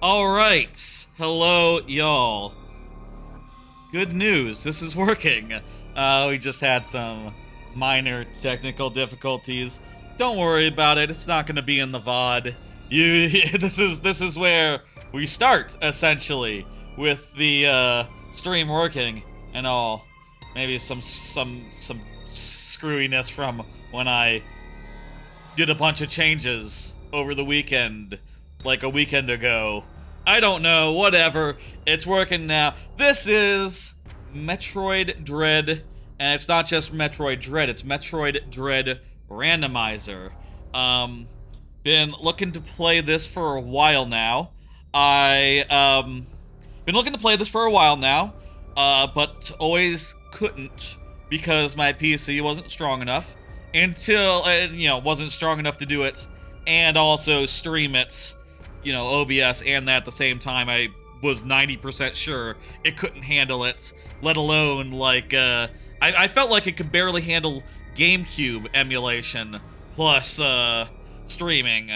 Alright. Hello, y'all. Good news, this is working. We just had some minor technical difficulties. Don't worry about it, it's not gonna be in the VOD. This is where we start, essentially, with the stream working and all. Maybe some screwiness from when I did a bunch of changes over the weekend, like a weekend ago. I don't know, whatever. It's working now. This is Metroid Dread, and it's not just Metroid Dread, it's Metroid Dread Randomizer. Been looking to play this for a while now. Been looking to play this for a while now, but always couldn't because my PC wasn't strong enough until, wasn't strong enough to do it and also stream it, OBS and that at the same time. I was 90% sure it couldn't handle it, let alone, I felt like it could barely handle GameCube emulation plus, streaming.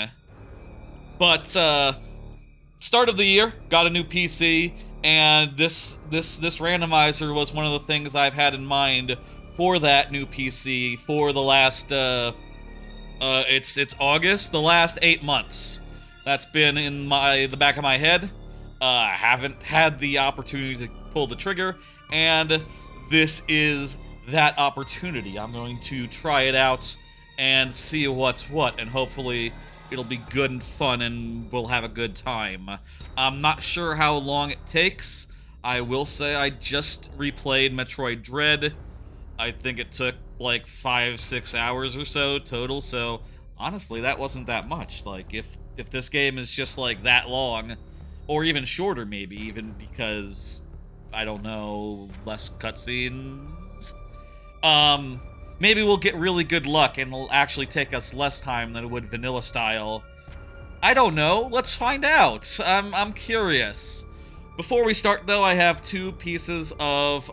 But, start of the year, got a new PC, and this randomizer was one of the things I've had in mind for that new PC for the last, it's August, the last 8 months. That's been in the back of my head. I haven't had the opportunity to pull the trigger, and this is that opportunity. I'm going to try it out and see what's what, and hopefully it'll be good and fun and we'll have a good time. I'm not sure how long it takes. I will say I just replayed Metroid Dread. I think it took like 5-6 hours or so total, so honestly that wasn't that much. Like if this game is just like that long, or even shorter maybe, even because, I don't know, less cutscenes, maybe we'll get really good luck and it'll actually take us less time than it would vanilla style. I don't know, let's find out. I'm curious. Before we start though, I have two pieces of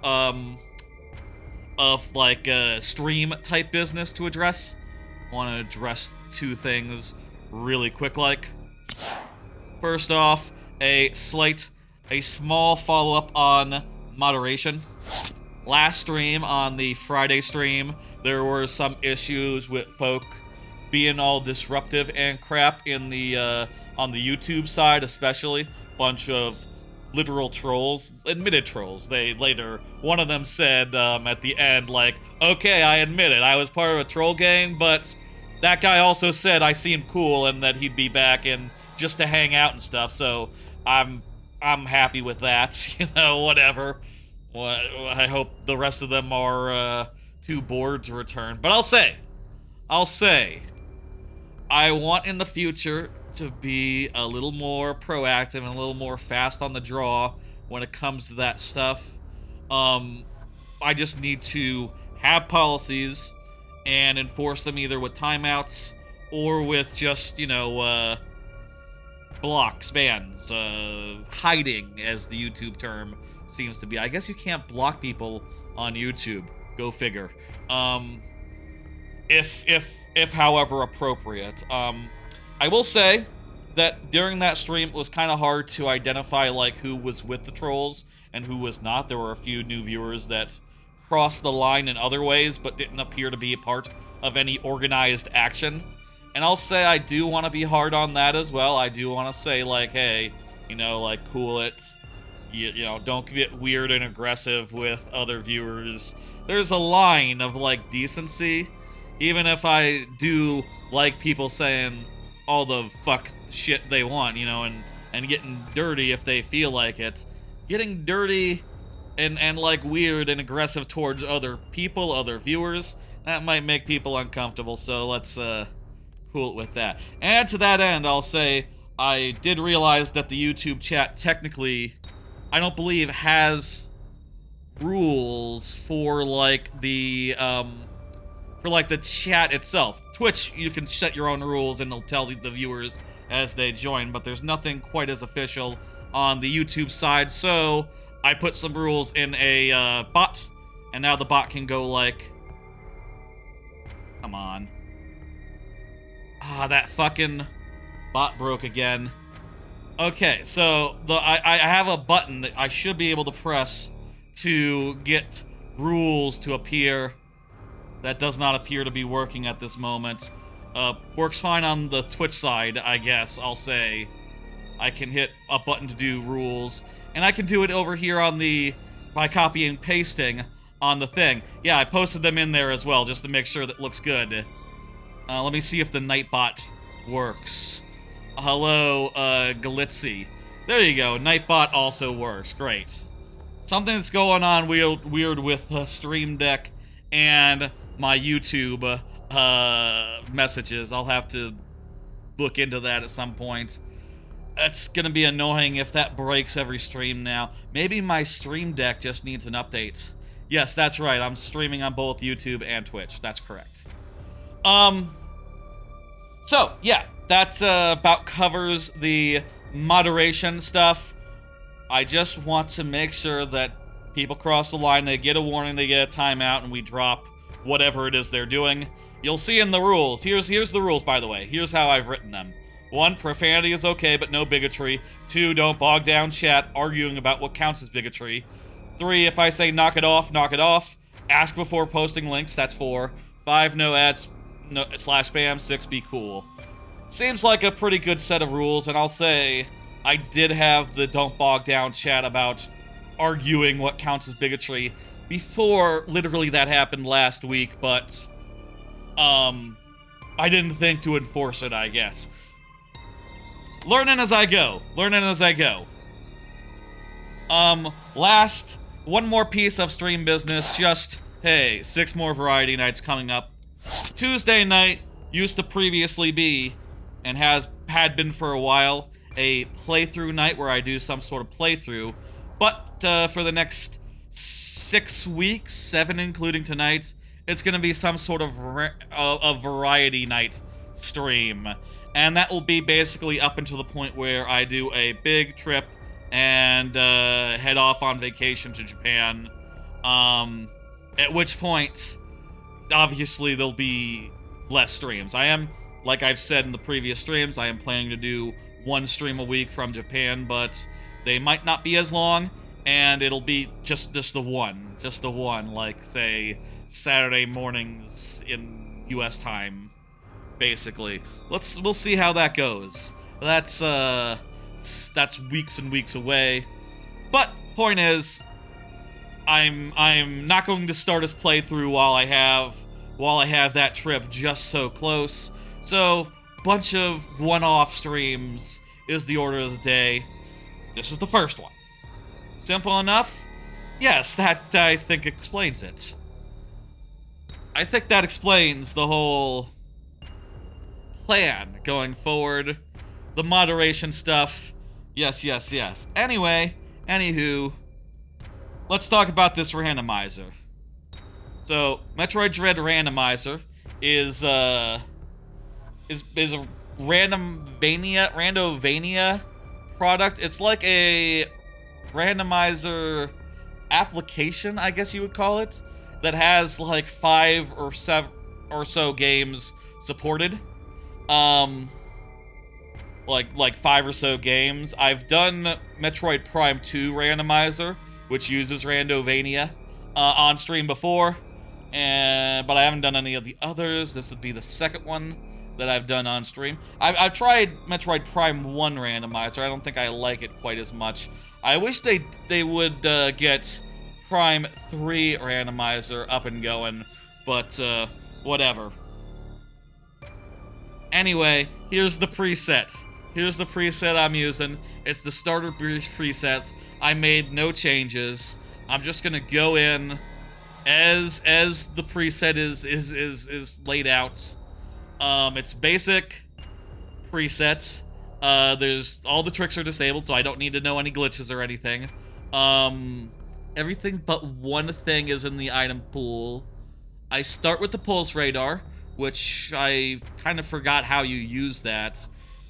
stream type business to address. I want to address two things really quick like. First off, a small follow-up on moderation. Last stream, on the Friday stream, there were some issues with folk being all disruptive and crap in the on the YouTube side, especially. Bunch of literal trolls, admitted trolls. One of them said at the end, like, okay, I admit it, I was part of a troll gang, but that guy also said I seemed cool and that he'd be back and just to hang out and stuff, so I'm happy with that, whatever. I hope the rest of them are too bored to return. But I'll say, I want in the future to be a little more proactive and a little more fast on the draw when it comes to that stuff. I just need to have policies and enforce them either with timeouts or with just, blocks, bans, hiding, as the YouTube term seems to be. I guess you can't block people on YouTube. Go figure. If however appropriate. I will say that during that stream it was kind of hard to identify like who was with the trolls and who was not. There were a few new viewers that crossed the line in other ways but didn't appear to be a part of any organized action. And I'll say I do want to be hard on that as well. I do want to say, like, hey, cool it. Don't get weird and aggressive with other viewers. There's a line of, decency. Even if I do like people saying all the fuck shit they want, and getting dirty if they feel like it. Getting dirty and weird and aggressive towards other people, other viewers, that might make people uncomfortable, so let's, cool it with that. And to that end, I'll say I did realize that the YouTube chat technically, I don't believe, has rules for the chat itself. Twitch, you can set your own rules and it'll tell the viewers as they join, but there's nothing quite as official on the YouTube side, so I put some rules in a bot, and now the bot can go come on. That fucking bot broke again. Okay, so I have a button that I should be able to press to get rules to appear. That does not appear to be working at this moment. Works fine on the Twitch side, I guess, I'll say. I can hit a button to do rules, and I can do it over here on by copying and pasting on the thing. Yeah, I posted them in there as well, just to make sure that looks good. Let me see if the Nightbot works. Hello, Glitzy. There you go, Nightbot also works, great. Something's going on weird with Stream Deck and my YouTube messages. I'll have to look into that at some point. It's gonna be annoying if that breaks every stream now. Maybe my Stream Deck just needs an update. Yes, that's right. I'm streaming on both YouTube and Twitch. That's correct. So, yeah, that about covers the moderation stuff. I just want to make sure that people cross the line, they get a warning, they get a timeout, and we drop whatever it is they're doing. You'll see in the rules. Here's the rules, by the way. Here's how I've written them. 1, profanity is okay, but no bigotry. 2, don't bog down chat arguing about what counts as bigotry. 3, if I say knock it off, knock it off. Ask before posting links, that's 4. 5, no ads, no /spam. 6, be cool. Seems like a pretty good set of rules, and I'll say I did have the don't bog down chat about arguing what counts as bigotry before literally that happened last week, but I didn't think to enforce it, I guess. Learning as I go. Learning as I go. Last, one more piece of stream business. Just, hey, 6 more variety nights coming up. Tuesday night used to previously be, and had been for a while, a playthrough night where I do some sort of playthrough. But for the next 6 weeks, 7 including tonight, it's going to be some sort of a variety night stream. And that will be basically up until the point where I do a big trip and head off on vacation to Japan. At which point, obviously, there'll be less streams. Like I've said in the previous streams, I am planning to do 1 stream a week from Japan, but they might not be as long, and it'll be just the one. Just the one, like, say, Saturday mornings in US time. Basically, we'll see how that goes. That's weeks and weeks away. But point is, I'm not going to start his playthrough while I have that trip just so close. So, bunch of one-off streams is the order of the day. This is the first one. Simple enough? Yes, that I think explains it. I think that explains the whole plan going forward. The moderation stuff. Yes. Anyway, anywho, let's talk about this randomizer. So, Metroid Dread Randomizer is a Randomvania product. It's like a randomizer application, I guess you would call it, that has like 5 or 7 or so games supported. Like 5 or so games. I've done Metroid Prime 2 Randomizer, which uses Randomvania, on stream before, but I haven't done any of the others. This would be the second one that I've done on stream. I've tried Metroid Prime 1 Randomizer. I don't think I like it quite as much. I wish they would get Prime 3 Randomizer up and going, but whatever. Anyway, here's the preset. Here's the preset I'm using. It's the starter preset. I made no changes. I'm just gonna go in as the preset is laid out. It's basic presets. There's all the tricks are disabled, so I don't need to know any glitches or anything. Everything but one thing is in the item pool. I start with the pulse radar, which I kind of forgot how you use that.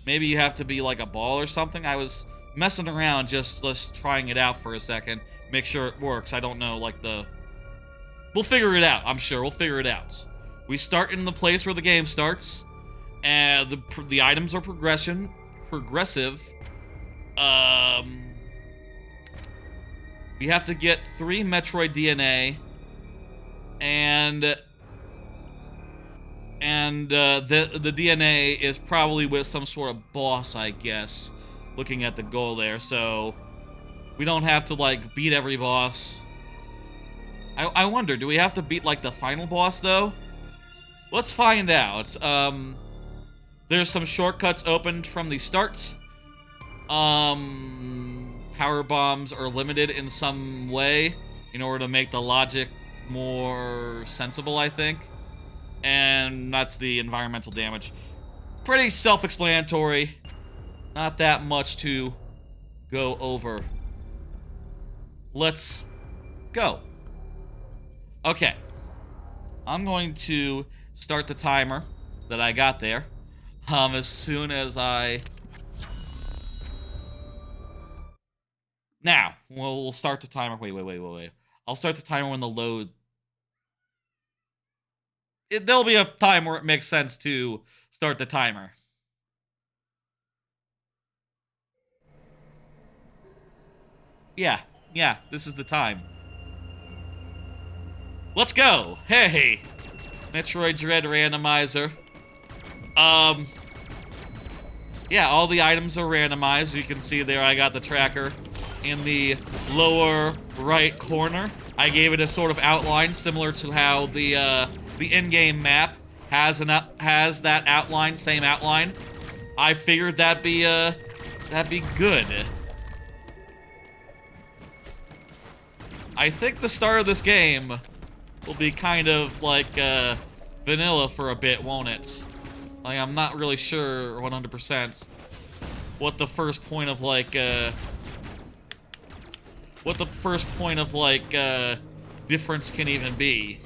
Maybe you have to be like a ball or something. I was messing around just trying it out for a second. Make sure it works. I don't know, like we'll figure it out, I'm sure. We'll figure it out. We start in the place where the game starts, and the items are progressive. We have to get 3 Metroid DNA, and the DNA is probably with some sort of boss, I guess, looking at the goal there, so we don't have to, like, beat every boss. I wonder, do we have to beat, like, the final boss, though? Let's find out. There's some shortcuts opened from the start. Power bombs are limited in some way in order to make the logic more sensible, I think. And that's the environmental damage. Pretty self-explanatory. Not that much to go over. Let's go. Okay. I'm going to start the timer that I got there. As soon as I... Now, we'll start the timer. Wait. I'll start the timer when the load... There'll be a time where it makes sense to start the timer. Yeah, this is the time. Let's go! Hey! Metroid Dread Randomizer. Yeah, all the items are randomized. You can see there I got the tracker in the lower right corner. I gave it a sort of outline similar to how the in-game map has that outline, same outline. I figured that'd be good. I think the start of this game will be kind of like vanilla for a bit, won't it? Like, I'm not really sure 100% what the first point of like difference can even be.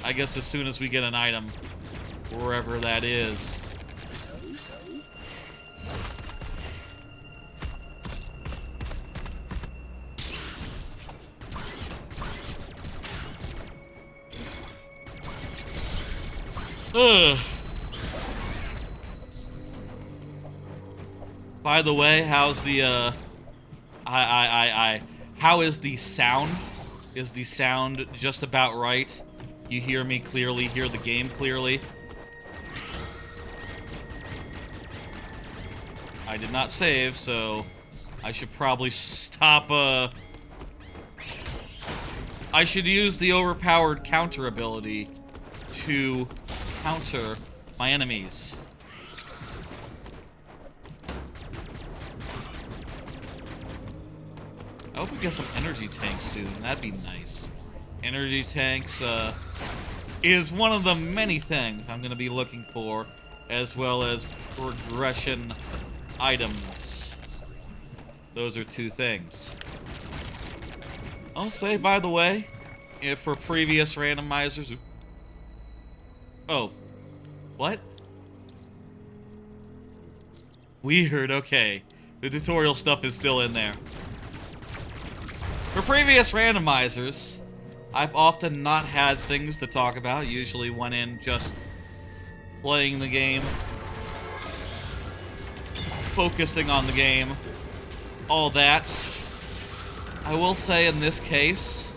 I guess as soon as we get an item, wherever that is. Ugh. By the way, how's the how is the sound? Is the sound just about right? You hear me clearly, hear the game clearly. I did not save, so I should probably stop, I should use the overpowered counter ability to counter my enemies. I hope we get some energy tanks soon. That'd be nice. Energy tanks, is one of the many things I'm gonna be looking for, as well as progression items. Those are 2 things. I'll say, by the way, if for previous randomizers... Oh. What? Weird, okay. The tutorial stuff is still in there. For previous randomizers, I've often not had things to talk about. Usually went in just playing the game, focusing on the game, all that. I will say in this case...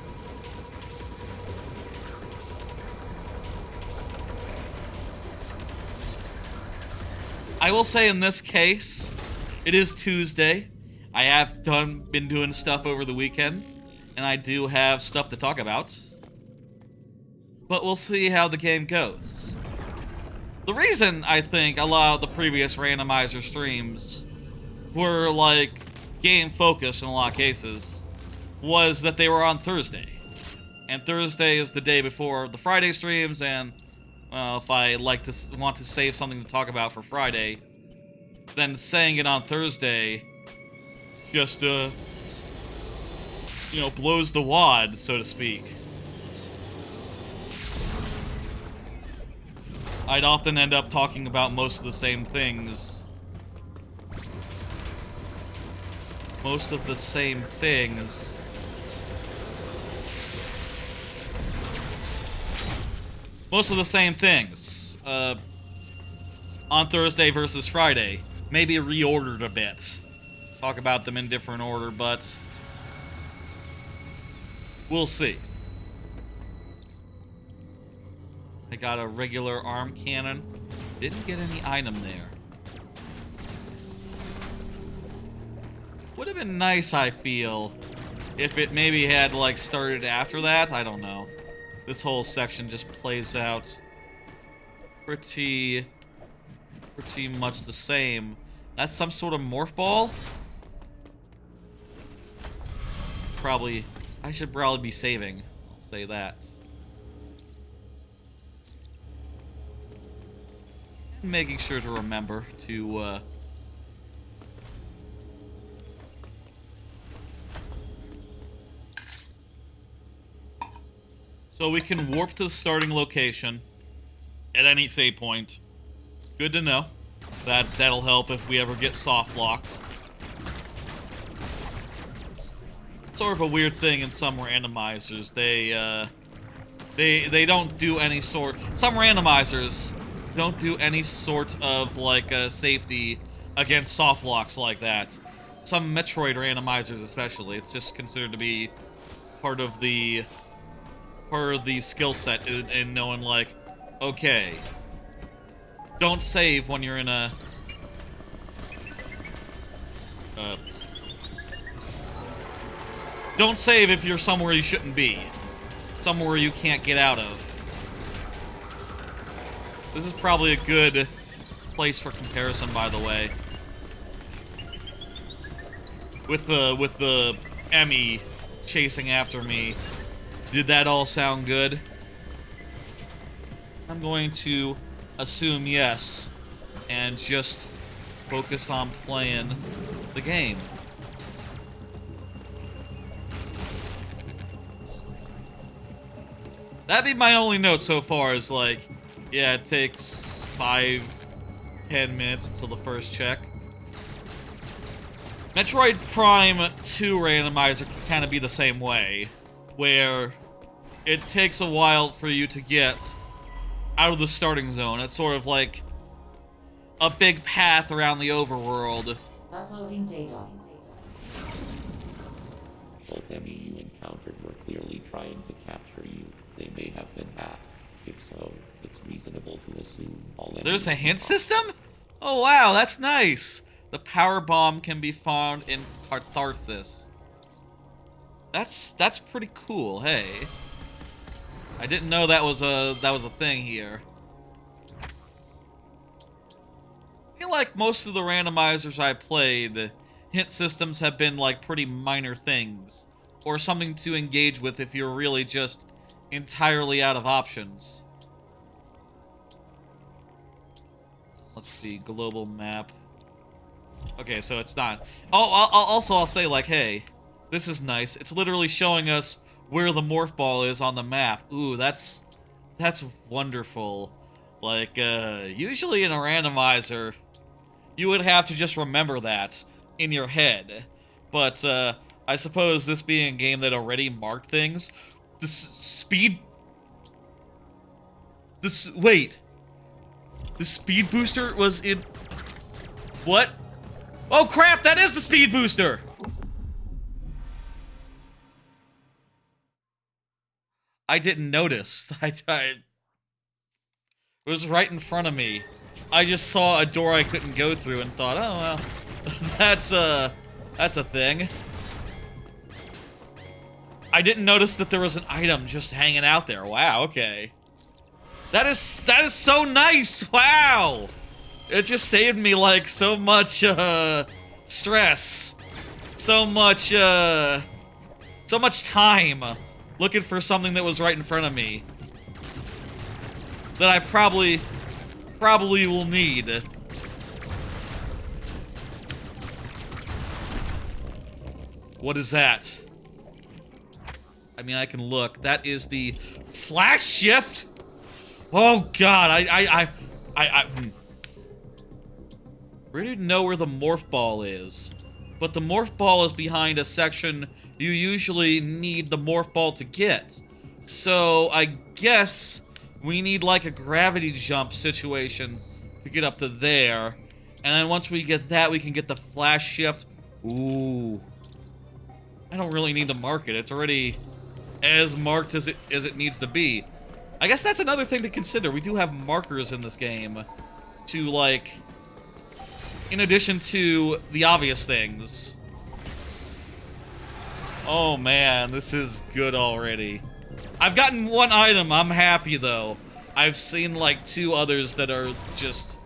it is Tuesday. I have been doing stuff over the weekend, and I do have stuff to talk about. But we'll see how the game goes. The reason I think a lot of the previous randomizer streams were, like, game-focused in a lot of cases was that they were on Thursday. And Thursday is the day before the Friday streams, and, well, if I want to save something to talk about for Friday, then saying it on Thursday just, you know, blows the wad, so to speak. I'd often end up talking about most of the same things. Most of the same things. On Thursday versus Friday. Maybe reordered a bit. talk about them in different order, but we'll see. I got a regular arm cannon. Didn't get any item there. Would have been nice, I feel, if it maybe had, like, started after that. I don't know. This whole section just plays out pretty much the same. That's some sort of morph ball? I should probably be saving. I'll say that. And making sure to remember to, so we can warp to the starting location at any save point. Good to know. That'll help if we ever get soft locked. Sort of a weird thing in some randomizers. They don't do any sort. Some randomizers don't do any sort of like safety against soft locks like that. Some Metroid randomizers, especially, it's just considered to be part of the skill set in knowing, like, okay, don't save when you're in a don't save if you're somewhere you shouldn't be, somewhere you can't get out of. This is probably a good place for comparison, by the way, with the Emmy chasing after me. Did that all sound good? I'm going to assume yes, and just focus on playing the game. That'd be my only note so far, is like, yeah, it takes 5-10 minutes until the first check. Metroid Prime 2 Randomizer can kind of be the same way, where it takes a while for you to get out of the starting zone. It's sort of like a big path around the overworld. Uploading data. Both enemy you encountered were clearly trying to capture you. They may have been hacked. If so, it's reasonable to assume all enemies. There's a hint system? Oh wow, that's nice. The power bomb can be found in Catharsis. That's pretty cool. Hey, I didn't know that was a thing here. I feel like most of the randomizers I played, hint systems have been like pretty minor things, or something to engage with if you're really just entirely out of options. Let's see, global map. Okay, so it's not. Oh, I'll say, like, hey, this is nice. It's literally showing us where the morph ball is on the map. Ooh, that's wonderful. Like, usually in a randomizer, you would have to just remember that in your head. But, I suppose this being a game that already marked things, wait. The speed booster was in... What? Oh crap, that is the speed booster! I didn't notice. It was right in front of me. I just saw a door I couldn't go through and thought, oh well, that's a thing. I didn't notice that there was an item just hanging out there. Wow, okay. That is so nice. Wow. It just saved me like so much stress. So much time looking for something that was right in front of me that I probably will need. What is that? I mean, I can look. That is the flash shift. Oh God, I really didn't know where the morph ball is, but the morph ball is behind a section you usually need the morph ball to get. So I guess we need like a gravity jump situation to get up to there, and then once we get that, we can get the flash shift Ooh. I don't really need to mark it. It's already as marked as it needs to be. I guess that's another thing to consider. We do have markers in this game to, like, in addition to the obvious things. Oh man, this is good already. I've gotten one item. I'm happy though. I've seen like 2 others that are just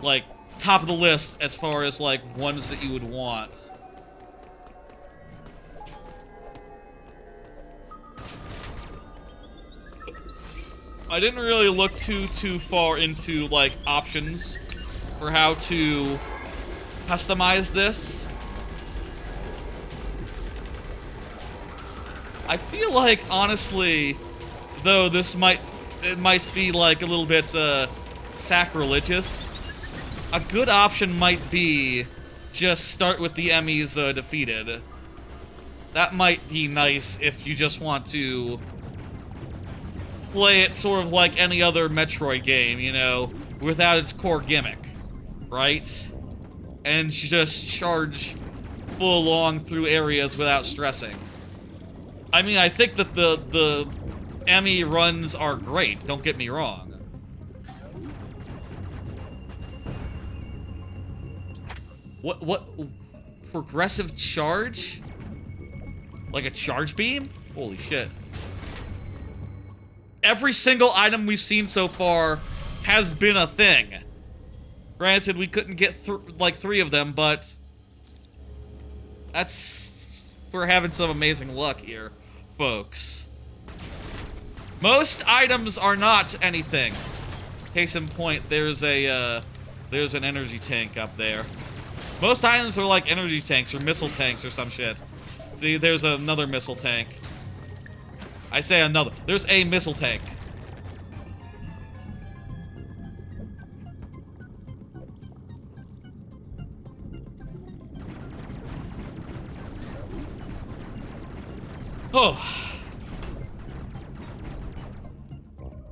like top of the list as far as like ones that you would want. I didn't really look too far into like options for how to customize this. I feel like, honestly, though this might be like a little bit sacrilegious, a good option might be just start with the Emmys defeated. That might be nice if you just want to play it sort of like any other Metroid game, you know, without its core gimmick, right? And just charge full on through areas without stressing. I mean, I think that the Emmy runs are great, don't get me wrong. What progressive charge? Like a charge beam? Holy shit. Every single item we've seen so far has been a thing. Granted, we couldn't get like 3 of them, but we're having some amazing luck here, folks. Most items are not anything. Case in point, there's an energy tank up there. Most items are like energy tanks or missile tanks or some shit. See, there's another missile tank. I say another. There's a missile tank. Oh.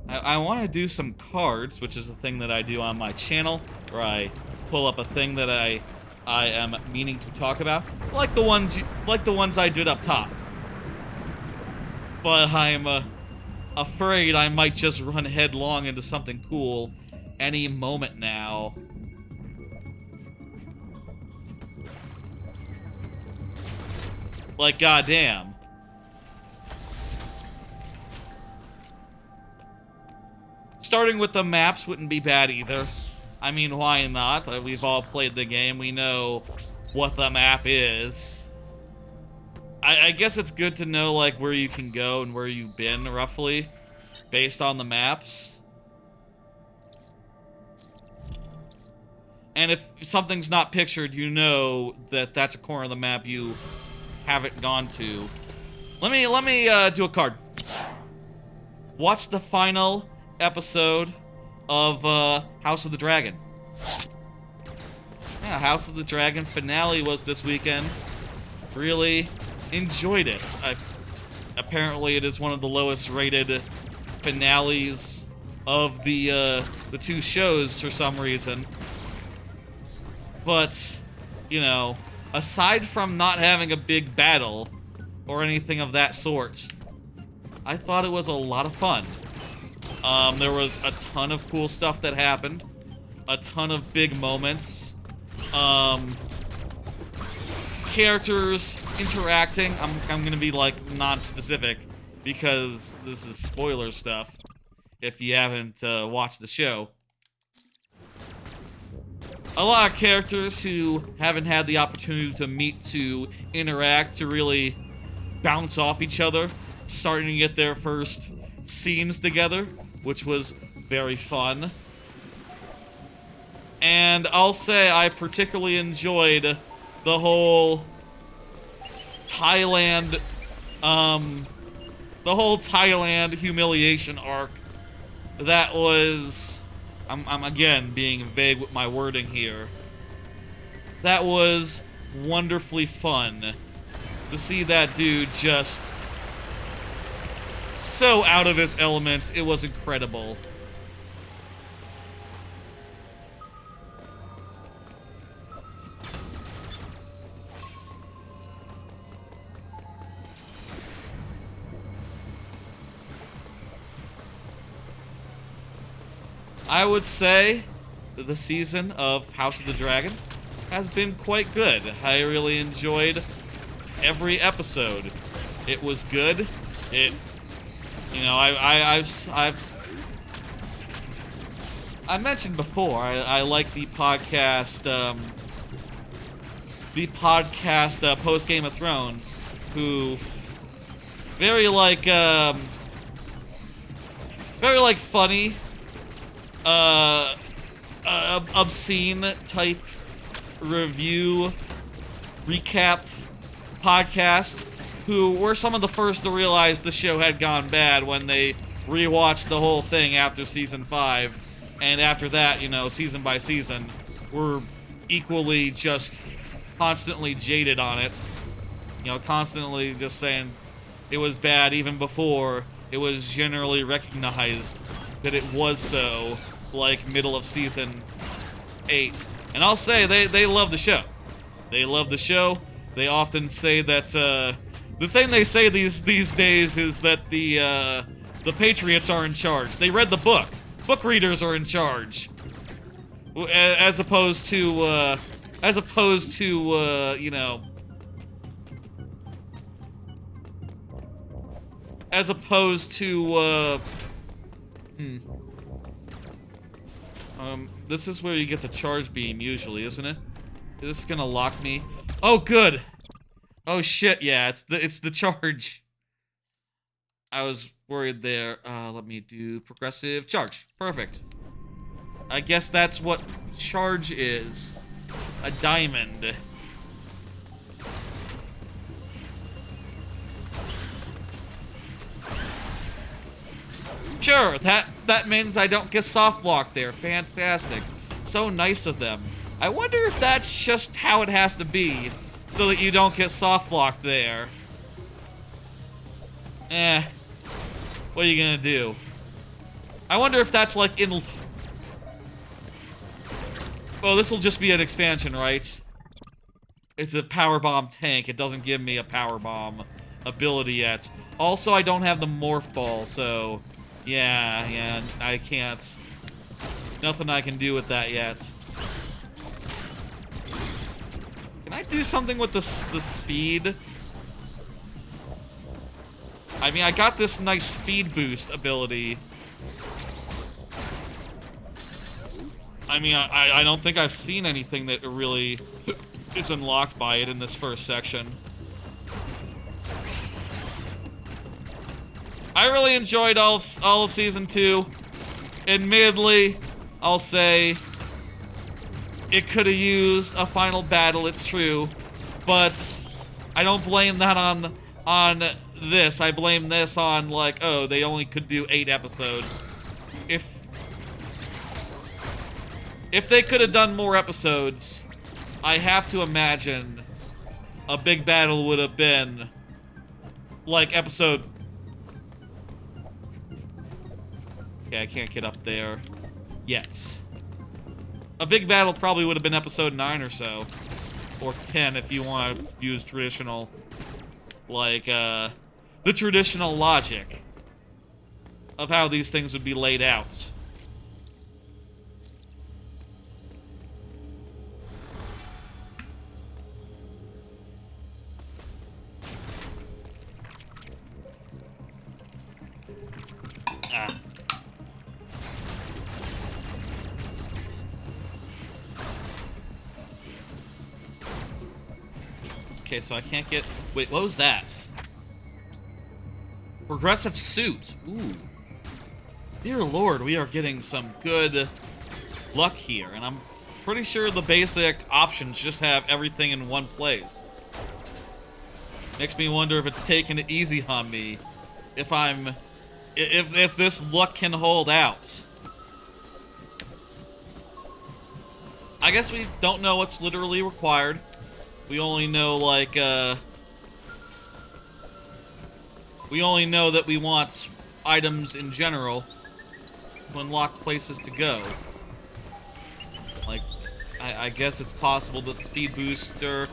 I want to do some cards, which is a thing that I do on my channel, where I pull up a thing that I am meaning to talk about, like the ones I did up top. But I'm afraid I might just run headlong into something cool any moment now. Like, goddamn. Starting with the maps wouldn't be bad either. I mean, why not? We've all played the game. We know what the map is. I guess it's good to know, like, where you can go and where you've been, roughly, based on the maps. And if something's not pictured, you know that that's a corner of the map you haven't gone to. Let me do a card. What's the final episode of House of the Dragon? Yeah, House of the Dragon finale was this weekend. Really enjoyed it. Apparently it is one of the lowest rated finales of the 2 shows for some reason. But, you know, aside from not having a big battle or anything of that sort, I thought it was a lot of fun. There was a ton of cool stuff that happened, a ton of big moments, characters interacting. I'm gonna be like non-specific because this is spoiler stuff if you haven't watched the show. A lot of characters who haven't had the opportunity to meet, to interact, to really bounce off each other, starting to get their first scenes together, which was very fun. And I'll say I particularly enjoyed the whole Thailand humiliation arc. That was, I'm again being vague with my wording here. That was wonderfully fun to see that dude just so out of his element. It was incredible. I would say that the season of House of the Dragon has been quite good. I really enjoyed every episode. It was good. It, you know, I mentioned before, I like the podcast, post Game of Thrones, who very funny, obscene type review recap podcast, who were some of the first to realize the show had gone bad when they rewatched the whole thing after season 5. And after that, you know, season by season, we're equally just constantly jaded on it. You know, constantly just saying it was bad even before it was generally recognized that it was so, like middle of season 8. And I'll say, they love the show. They love the show. They often say that, the thing they say these days is that the Patriots are in charge. They read the book. Book readers are in charge, as opposed to, you know, as opposed to, this is where you get the charge beam usually, isn't it? Is this gonna lock me? Oh, good. Oh shit, yeah, it's the charge. I was worried there. Let me do progressive charge. Perfect. I guess that's what charge is. A diamond. Sure, that means I don't get soft lock there. Fantastic. So nice of them. I wonder if that's just how it has to be, so that you don't get soft lock there. What are you gonna do? I wonder if that's like in... Oh, this will just be an expansion, right? It's a power bomb tank. It doesn't give me a power bomb ability yet. Also, I don't have the morph ball, so... Yeah, I can't... Nothing I can do with that yet. Can I do something with the speed? I mean, I got this nice speed boost ability. I mean, I don't think I've seen anything that really is unlocked by it in this first section. I really enjoyed all of Season 2. Admittedly, I'll say it could have used a final battle, it's true. But I don't blame that on this. I blame this on, like, oh, they only could do 8 episodes. If they could have done more episodes, I have to imagine a big battle would have been like episode... Okay, I can't get up there yet. A big battle probably would have been episode 9 or so. Or 10 if you want to use traditional, like, the traditional logic of how these things would be laid out. Okay, so I can't get... Wait, what was that? Progressive suit. Ooh. Dear Lord, we are getting some good luck here, and I'm pretty sure the basic options just have everything in one place. Makes me wonder if it's taking it easy on me. If this luck can hold out. I guess we don't know what's literally required. We only know, like, we only know that we want items in general to unlock places to go. Like, I guess it's possible that speed booster...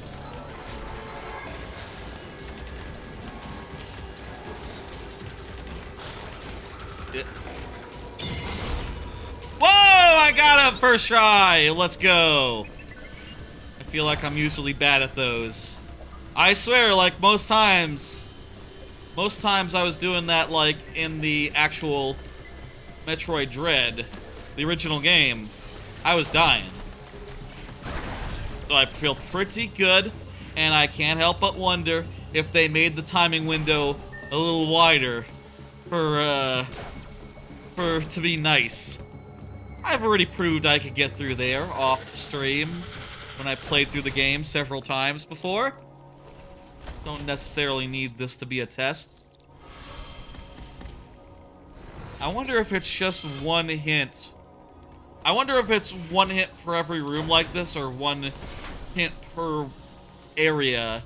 Whoa! I got him first try. Let's go. I feel like I'm usually bad at those. I swear, like most times I was doing that like in the actual Metroid Dread, the original game, I was dying. So I feel pretty good, and I can't help but wonder if they made the timing window a little wider for to be nice. I've already proved I could get through there off stream when I played through the game several times before. Don't necessarily need this to be a test. I wonder if it's just one hint. I wonder if it's one hint for every room like this, or one hint per area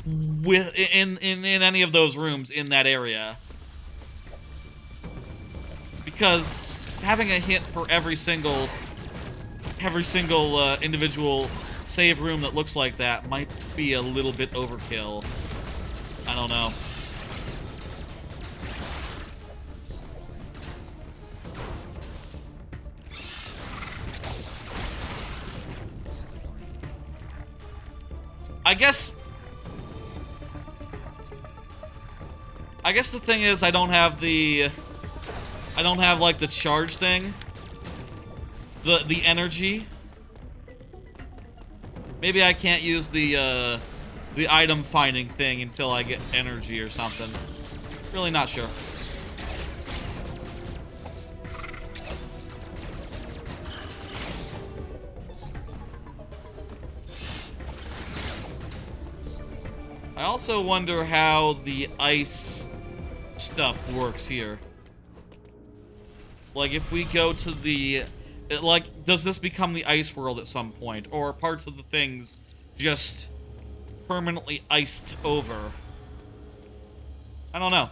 in any of those rooms in that area. Because having a hint for every single individual save room that looks like that might be a little bit overkill. I don't know. I guess the thing is I don't have like the charge thing. The energy. Maybe I can't use the item finding thing until I get energy or something. Really not sure. I also wonder how the ice stuff works here. Like, if we go to the... like, does this become the ice world at some point? Or are parts of the things just permanently iced over? I don't know.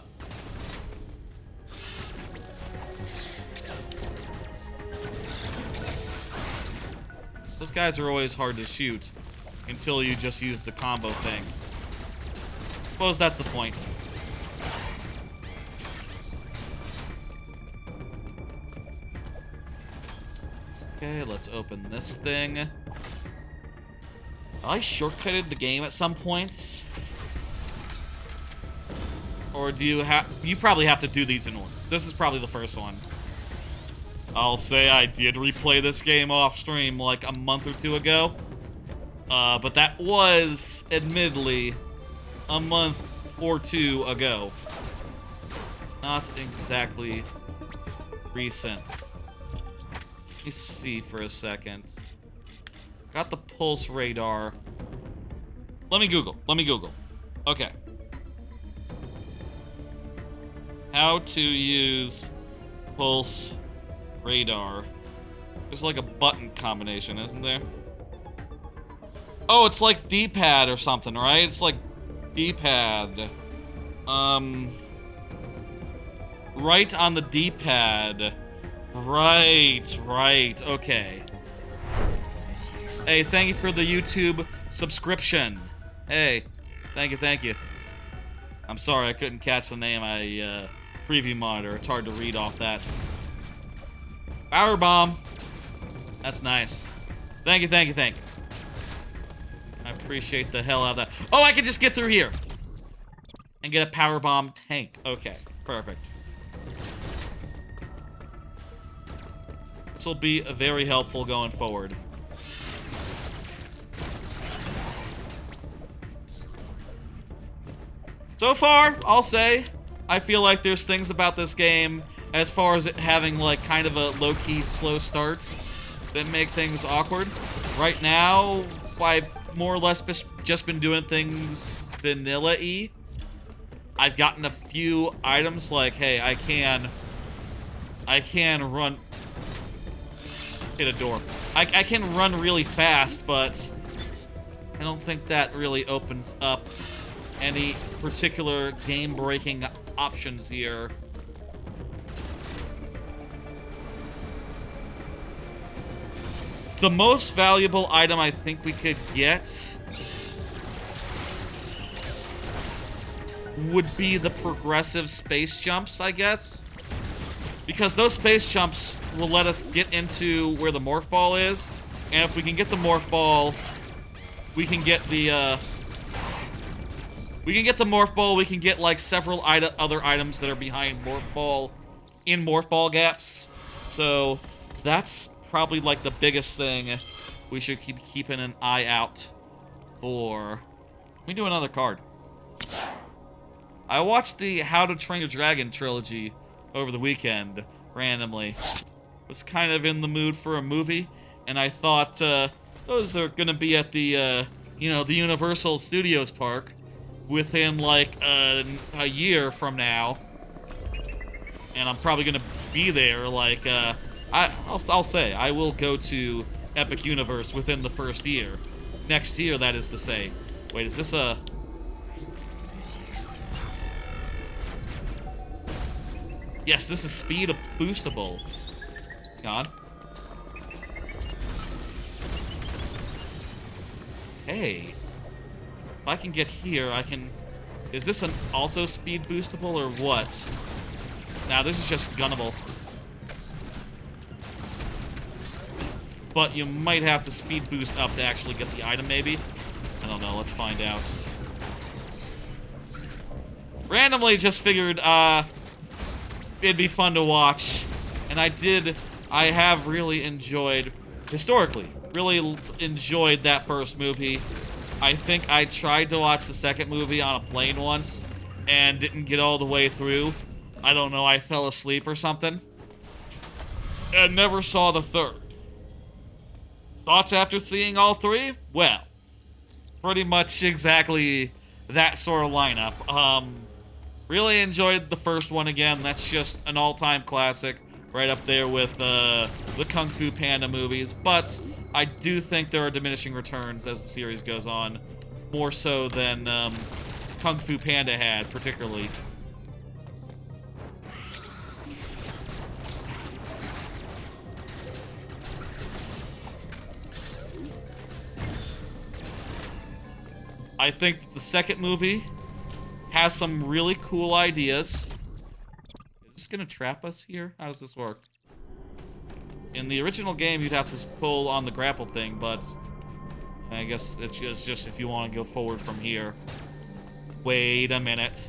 Those guys are always hard to shoot until you just use the combo thing. Suppose that's the point. Okay, let's open this thing. I shortcutted the game at some points. Or do you have... you probably have to do these in order. This is probably the first one. I'll say I did replay this game off stream like a month or two ago. But that was, admittedly, a month or two ago. Not exactly recent. Let me see for a second. Got the pulse radar. Let me Google. Okay. How to use pulse radar. There's like a button combination, isn't there? Oh, it's like D-pad or something, right? It's like D-pad. Right on the D-pad. Right, okay. Hey, thank you for the YouTube subscription. Hey, thank you. I'm sorry, I couldn't catch the name. I, preview monitor. It's hard to read off that. Power bomb. That's nice. Thank you. I appreciate the hell out of that. Oh, I can just get through here and get a power bomb tank. Okay, perfect. This will be very helpful going forward. So far, I'll say, I feel like there's things about this game, as far as it having like kind of a low-key slow start, that make things awkward. Right now, I've more or less just been doing things vanilla-y. I've gotten a few items like, hey, I can run... hit a door. I can run really fast, but I don't think that really opens up any particular game-breaking options here. The most valuable item I think we could get would be the progressive space jumps, I guess. Because those space jumps will let us get into where the morph ball is. And if we can get the morph ball, we can get the, we can get the morph ball, we can get, like, several other items that are behind morph ball, in morph ball gaps. So, that's probably, like, the biggest thing we should keep keeping an eye out for. Let me do another card. I watched the How to Train Your Dragon trilogy over the weekend, randomly. Was kind of in the mood for a movie, and I thought, those are gonna be at the, you know, the Universal Studios park within, like, a year from now. And I'm probably gonna be there, like, I'll say, I will go to Epic Universe within the first year. Next year, that is to say. Wait, is this a... Yes, this is speed boostable. Hang on. Hey. If I can get here, I can... Is this an also speed boostable or what? Nah, this is just gunnable. But you might have to speed boost up to actually get the item, maybe? I don't know, let's find out. Randomly just figured, it'd be fun to watch. And I have really enjoyed, historically, really enjoyed that first movie. I think I tried to watch the second movie on a plane once and didn't get all the way through. I don't know, I fell asleep or something. And never saw the third. Thoughts after seeing all three? Well, pretty much exactly that sort of lineup. Really enjoyed the first one again. That's just an all-time classic, right up there with the Kung Fu Panda movies. But I do think there are diminishing returns as the series goes on, more so than Kung Fu Panda had, particularly. I think the second movie has some really cool ideas. Is this gonna trap us here? How does this work? In the original game, you'd have to pull on the grapple thing, but I guess it's just if you want to go forward from here. Wait a minute.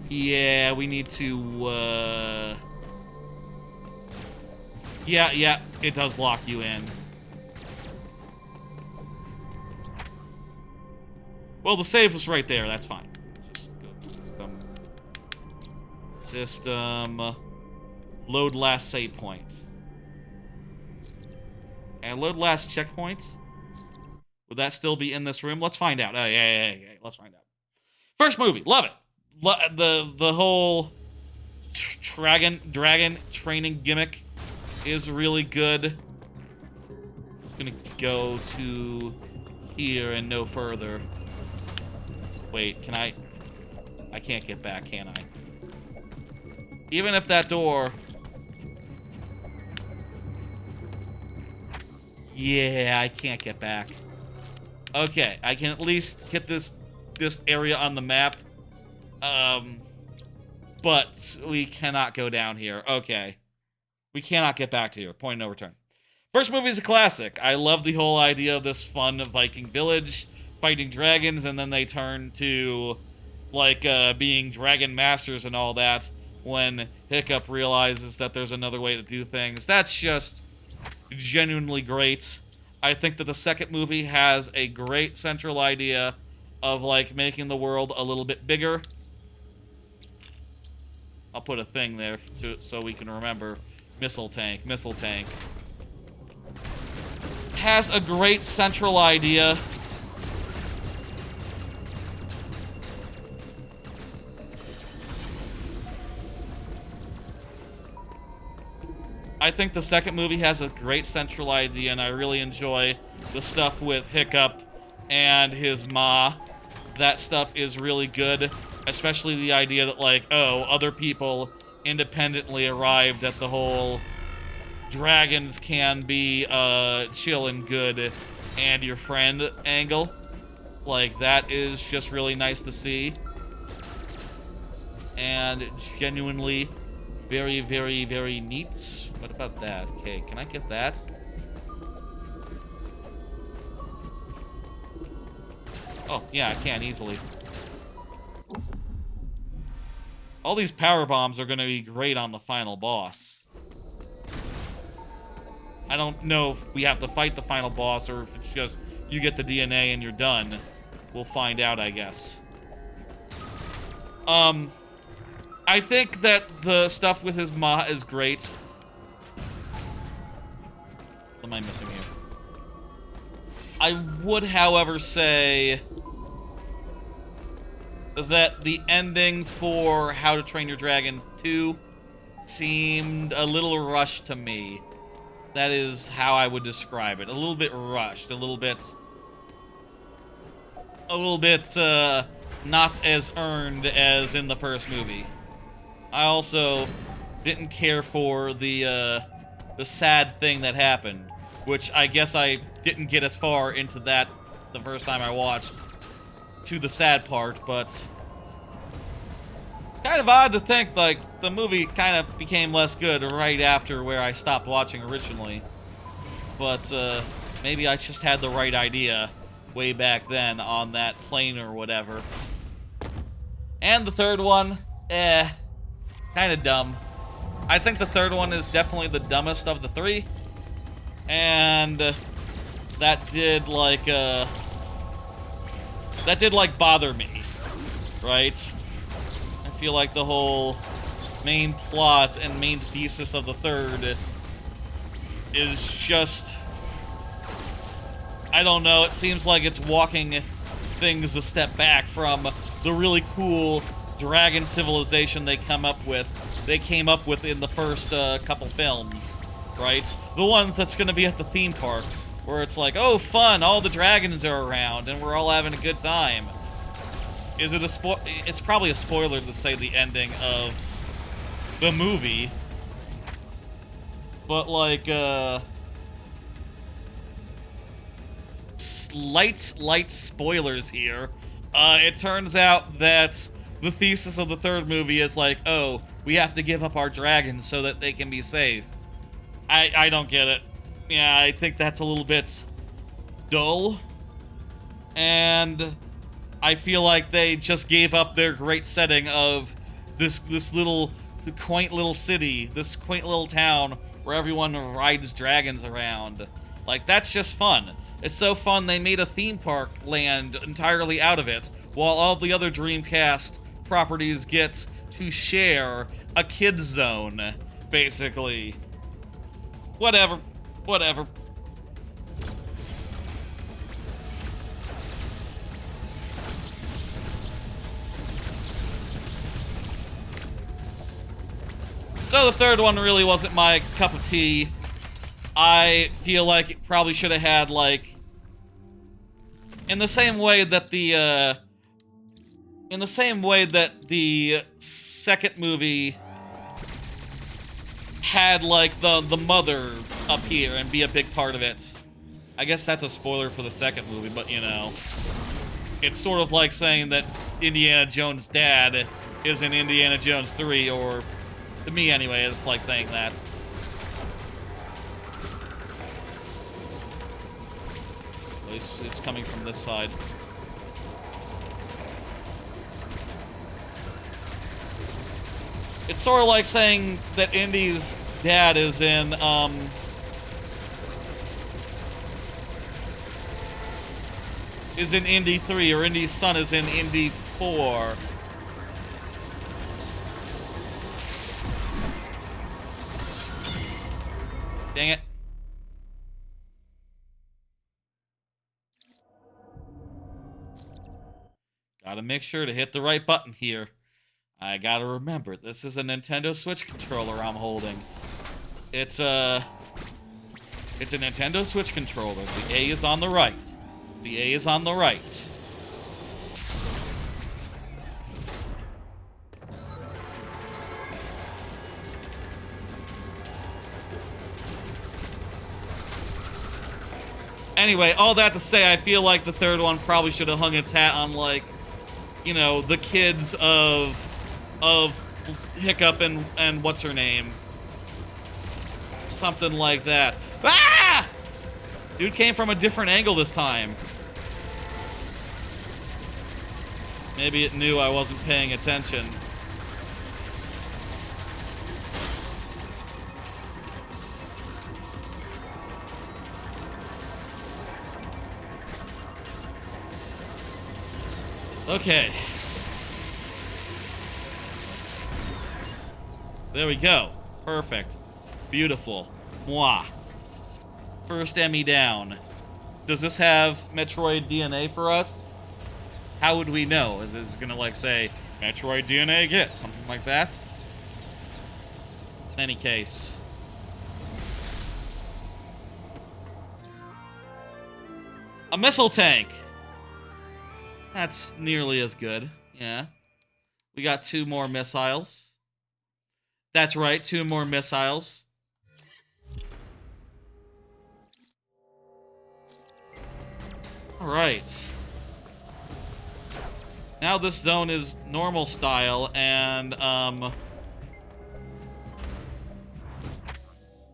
Yeah, we need to, Yeah, it does lock you in. Well, the save was right there, that's fine. Just go to system, load last save point. And load last checkpoint? Would that still be in this room? Let's find out. Oh, yeah, let's find out. First movie, love it. The whole dragon training gimmick is really good. I'm gonna go to here and no further. Wait, can I can't get back, can I? Even if that door... Yeah, I can't get back. Okay, I can at least hit this area on the map. But we cannot go down here. Okay. We cannot get back to here. Point of no return. First movie is a classic. I love the whole idea of this fun Viking village fighting dragons, and then they turn to, like, being dragon masters and all that when Hiccup realizes that there's another way to do things. That's just genuinely great. I think that the second movie has a great central idea of, like, making the world a little bit bigger. I'll put a thing there so we can remember. Missile tank, missile tank. Has a great central idea. I think the second movie has a great central idea, and I really enjoy the stuff with Hiccup and his ma. That stuff is really good, especially the idea that, like, oh, other people independently arrived at the whole dragons can be chill and good and your friend angle. Like, that is just really nice to see. and genuinely very, very, very neat. What about that? Okay, can I get that? Oh, yeah, I can easily. All these power bombs are going to be great on the final boss. I don't know if we have to fight the final boss or if it's just you get the DNA and you're done. We'll find out, I guess. I think that the stuff with his ma is great. What am I missing here? I would, however, say that the ending for How to Train Your Dragon 2 seemed a little rushed to me. That is how I would describe it. A little bit rushed, a little bit not as earned as in the first movie. I also didn't care for the sad thing that happened, which I guess I didn't get as far into that the first time I watched to the sad part, but kind of odd to think, like, the movie kind of became less good right after where I stopped watching originally. But, maybe I just had the right idea way back then on that plane or whatever. And the third one, kind of dumb. I think the third one is definitely the dumbest of the three. And that did bother me, right? I feel like the whole main plot and main thesis of the third is just, I don't know, it seems like it's walking things a step back from the really cool dragon civilization they came up with in the first couple films, right? The ones that's going to be at the theme park, where it's like, oh, fun, all the dragons are around, and we're all having a good time. Is it a it's probably a spoiler to say the ending of the movie. But, like, slight spoilers here. It turns out that the thesis of the third movie is like, oh, we have to give up our dragons so that they can be safe. I don't get it. Yeah, I think that's a little bit dull. And I feel like they just gave up their great setting of this little quaint little city, this quaint little town where everyone rides dragons around. Like, that's just fun. It's so fun they made a theme park land entirely out of it, while all the other Dreamcast properties get to share a kids zone, basically. Whatever. So the third one really wasn't my cup of tea. I feel like it probably should have had, like, in the same way that the second movie had, like, the mother appear and be a big part of it. I guess that's a spoiler for the second movie, but, you know, it's sort of like saying that Indiana Jones' dad is in Indiana Jones 3, or, to me anyway, it's like saying that. At least it's coming from this side. It's sort of like saying that Indy's dad is in, Indy 3, or Indy's son is in Indy 4. Dang it. Gotta make sure to hit the right button here. I gotta remember, this is a Nintendo Switch controller I'm holding. It's a Nintendo Switch controller. The A is on the right. The A is on the right. Anyway, all that to say, I feel like the third one probably should have hung its hat on, like, you know, the kids of of Hiccup and what's her name? Something like that. Ah! Dude came from a different angle this time. Maybe it knew I wasn't paying attention. Okay. There we go. Perfect. Beautiful. Mwah. First Emmy down. Does this have Metroid DNA for us? How would we know? Is it gonna like say Metroid DNA get something like that? In any case. A missile tank. That's nearly as good. Yeah. We got 2 more missiles. That's right, 2 more missiles. Alright. Now this zone is normal style, and,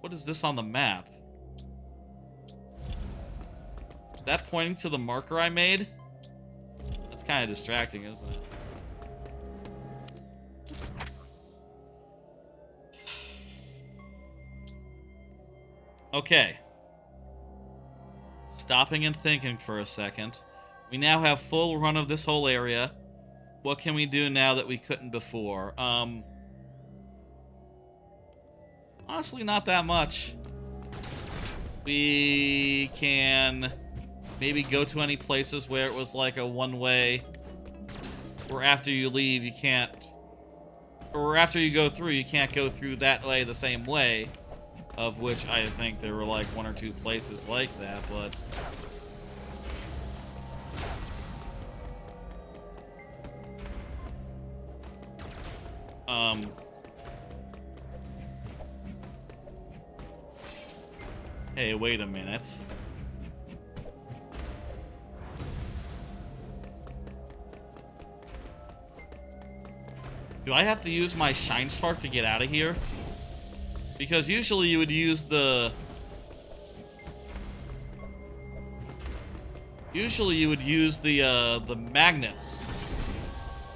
what is this on the map? Is that pointing to the marker I made? That's kind of distracting, isn't it? Okay. Stopping and thinking for a second. We now have full run of this whole area. What can we do now that we couldn't before? Honestly, not that much. We can maybe go to any places where it was like a one-way, or after you leave, you can't, or after you go through, you can't go through that way the same way, of which I think there were like 1 or 2 places like that, but... Hey, wait a minute. Do I have to use my Shine Spark to get out of here? Because usually you would use the... Usually you would use the magnets.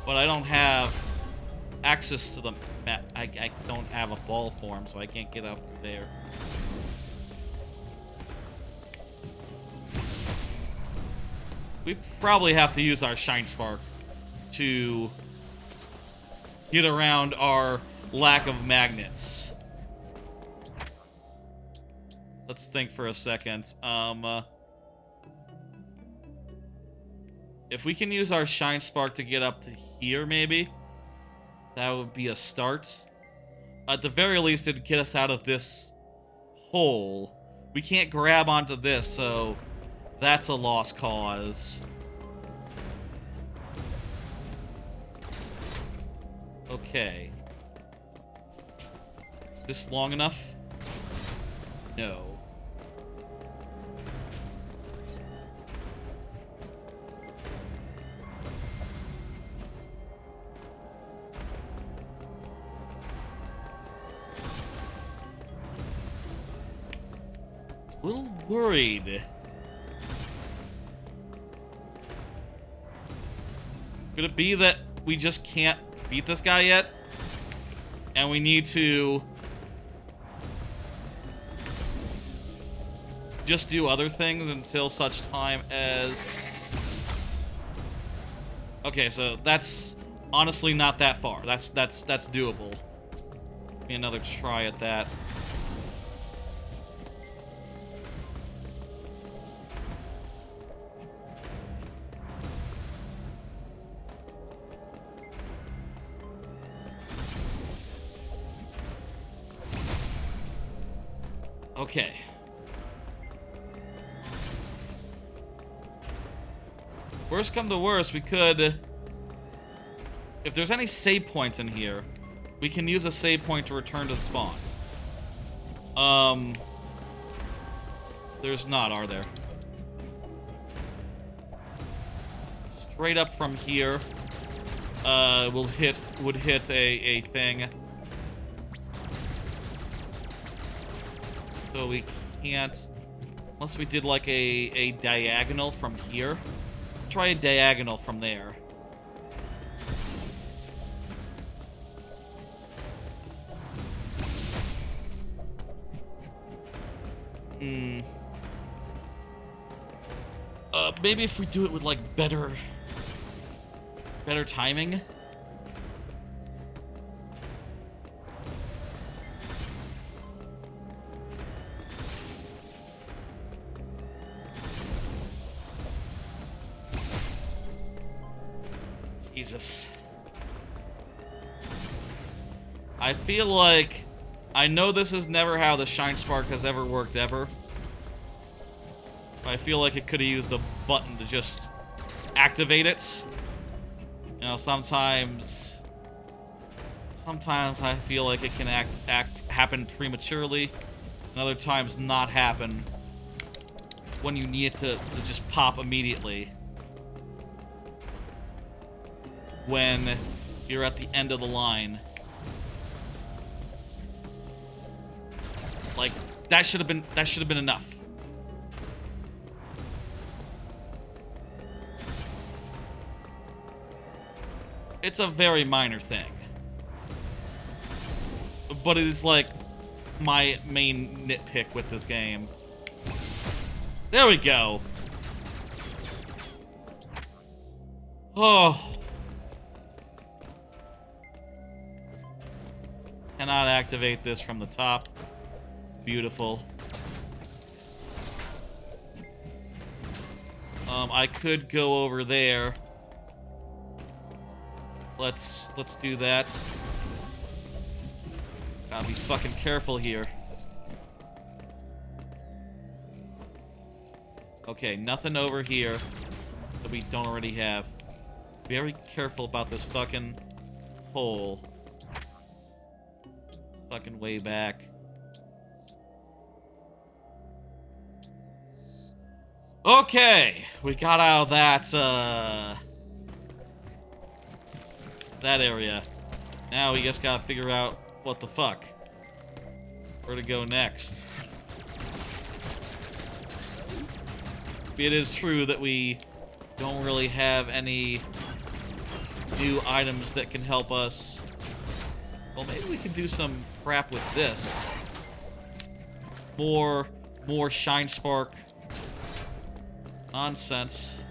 But I don't have access to them. I don't have a ball form, so I can't get up there. We probably have to use our Shine Spark to get around our lack of magnets. Let's think for a second. If we can use our Shine Spark to get up to here, maybe, that would be a start. At the very least, it'd get us out of this hole. We can't grab onto this, so that's a lost cause. Okay. Is this long enough? No. A little worried. Could it be that we just can't beat this guy yet? And we need to just do other things until such time as... Okay, so that's honestly not that far. That's doable. Give me another try at that. Okay. Worst come to worst, we could... If there's any save points in here, we can use a save point to return to the spawn. There's not, are there? Straight up from here. would hit a thing. So we can't, unless we did like a diagonal from here. Try a diagonal from there. Maybe if we do it with like better timing. Jesus. I feel like I know this is never how the Shine Spark has ever worked ever. I feel like it could have used a button to just activate it. You know, sometimes I feel like it can happen prematurely, and other times not happen when you need it to just pop immediately. When you're at the end of the line. Like, that should have been enough. It's a very minor thing. But it is like my main nitpick with this game. There we go. Oh. Cannot activate this from the top. Beautiful. I could go over there. Let's do that. Gotta be fucking careful here. Okay, nothing over here that we don't already have. Very careful about this fucking hole. It's fucking way back. Okay, we got out of that area. Now we just gotta figure out what the fuck. Where to go next. It is true that we don't really have any new items that can help us. Well, maybe we can do some crap with this. More Shine Spark nonsense.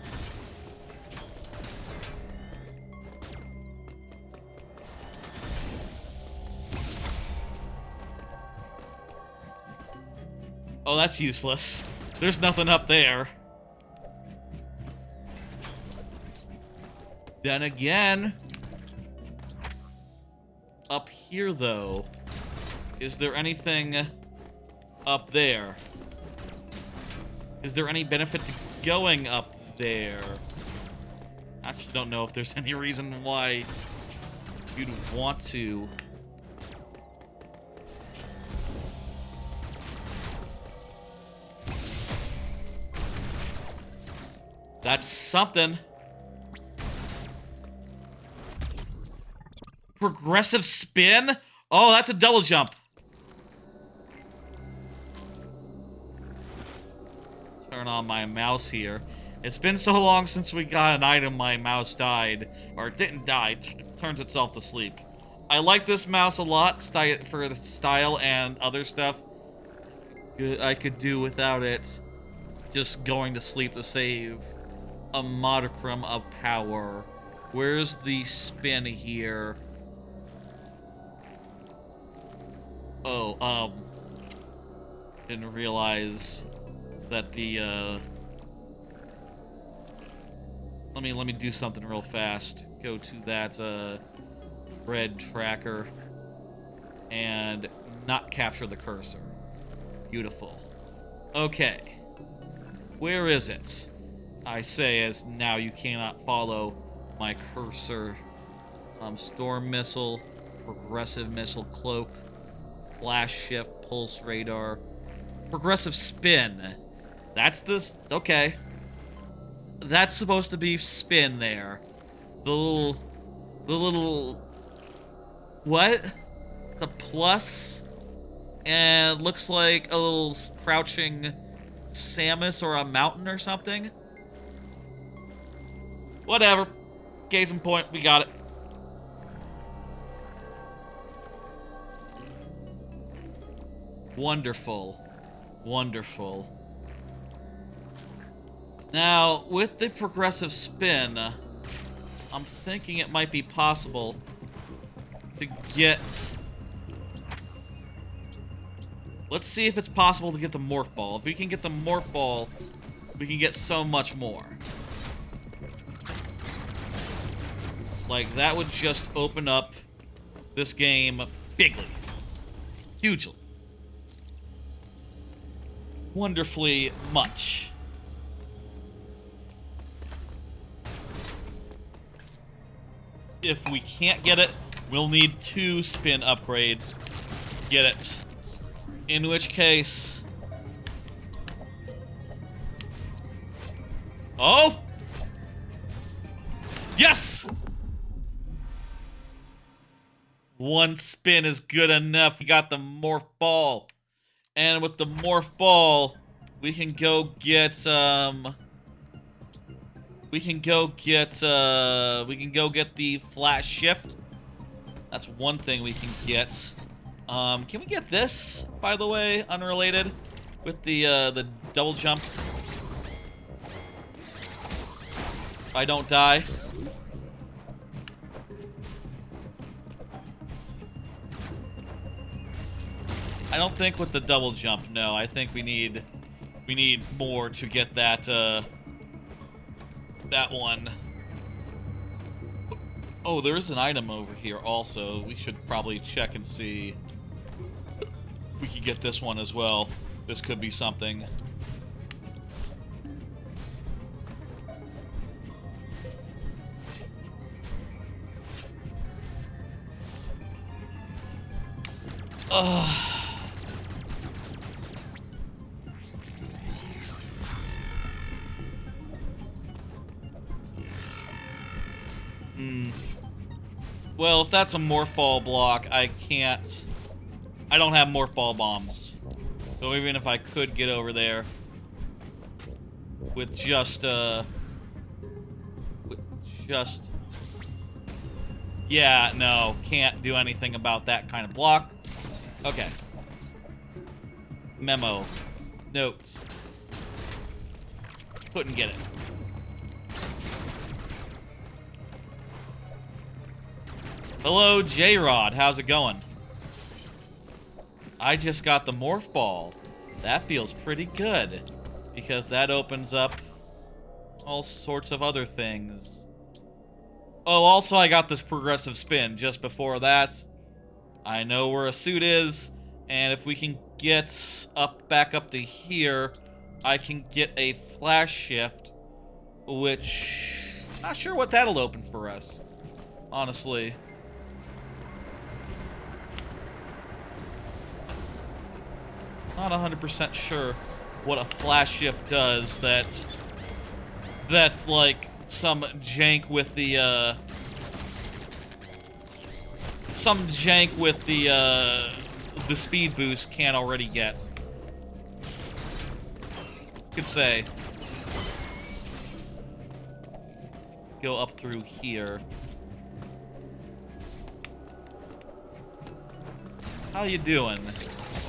Oh, that's useless. There's nothing up there. Then again, up here though, is there anything up there? Is there any benefit to going up there? I actually don't know if there's any reason why you'd want to. That's something. Progressive spin? Oh, that's a double jump. Turn on my mouse here. It's been so long since we got an item my mouse died. Or it didn't die, it turns itself to sleep. I like this mouse a lot for the style and other stuff. I could do without it. Just going to sleep to save a modicum of power. Where's the spin here? Oh, didn't realize that the, let me do something real fast. Go to that, red tracker and not capture the cursor. Beautiful. Okay. Where is it? I say as now you cannot follow my cursor. Storm missile, progressive missile, cloak, flash shift, pulse radar, progressive spin. That's this. Okay. That's supposed to be spin there. The The little... What? The plus? And looks like a little crouching Samus or a mountain or something. Whatever. Case in point, we got it. Wonderful. Wonderful. Now, with the progressive spin, I'm thinking it might be possible to get... Let's see if it's possible to get the Morph Ball. If we can get the Morph Ball, we can get so much more. Like, that would just open up this game bigly. Hugely. Wonderfully much. If we can't get it, we'll need 2 spin upgrades to get it. In which case... Oh! Yes! 1 spin is good enough. We got the Morph Ball. And with the Morph Ball, we can go get, we can go get the Flash Shift. That's one thing we can get. Can we get this, by the way, unrelated? With the double jump? If I don't die. I don't think with the double jump, no. I think we need more to get that, that one. Oh, there is an item over here also. We should probably check and see if we can get this one as well. This could be something. Ugh. Well, if that's a Morph Ball block, I can't... I don't have Morph Ball bombs. So even if I could get over there with just, yeah, no, can't do anything about that kind of block. Okay. Memo. Notes. Couldn't get it. Hello, J-Rod. How's it going? I just got the Morph Ball. That feels pretty good, because that opens up all sorts of other things. Oh, also I got this progressive spin just before that. I know where a suit is, and if we can get back up to here, I can get a Flash Shift, which... not sure what that'll open for us, honestly. Not 100% sure what a Flash Shift does. That's like some jank with the the speed boost can't already get. Could say. Go up through here. How you doing,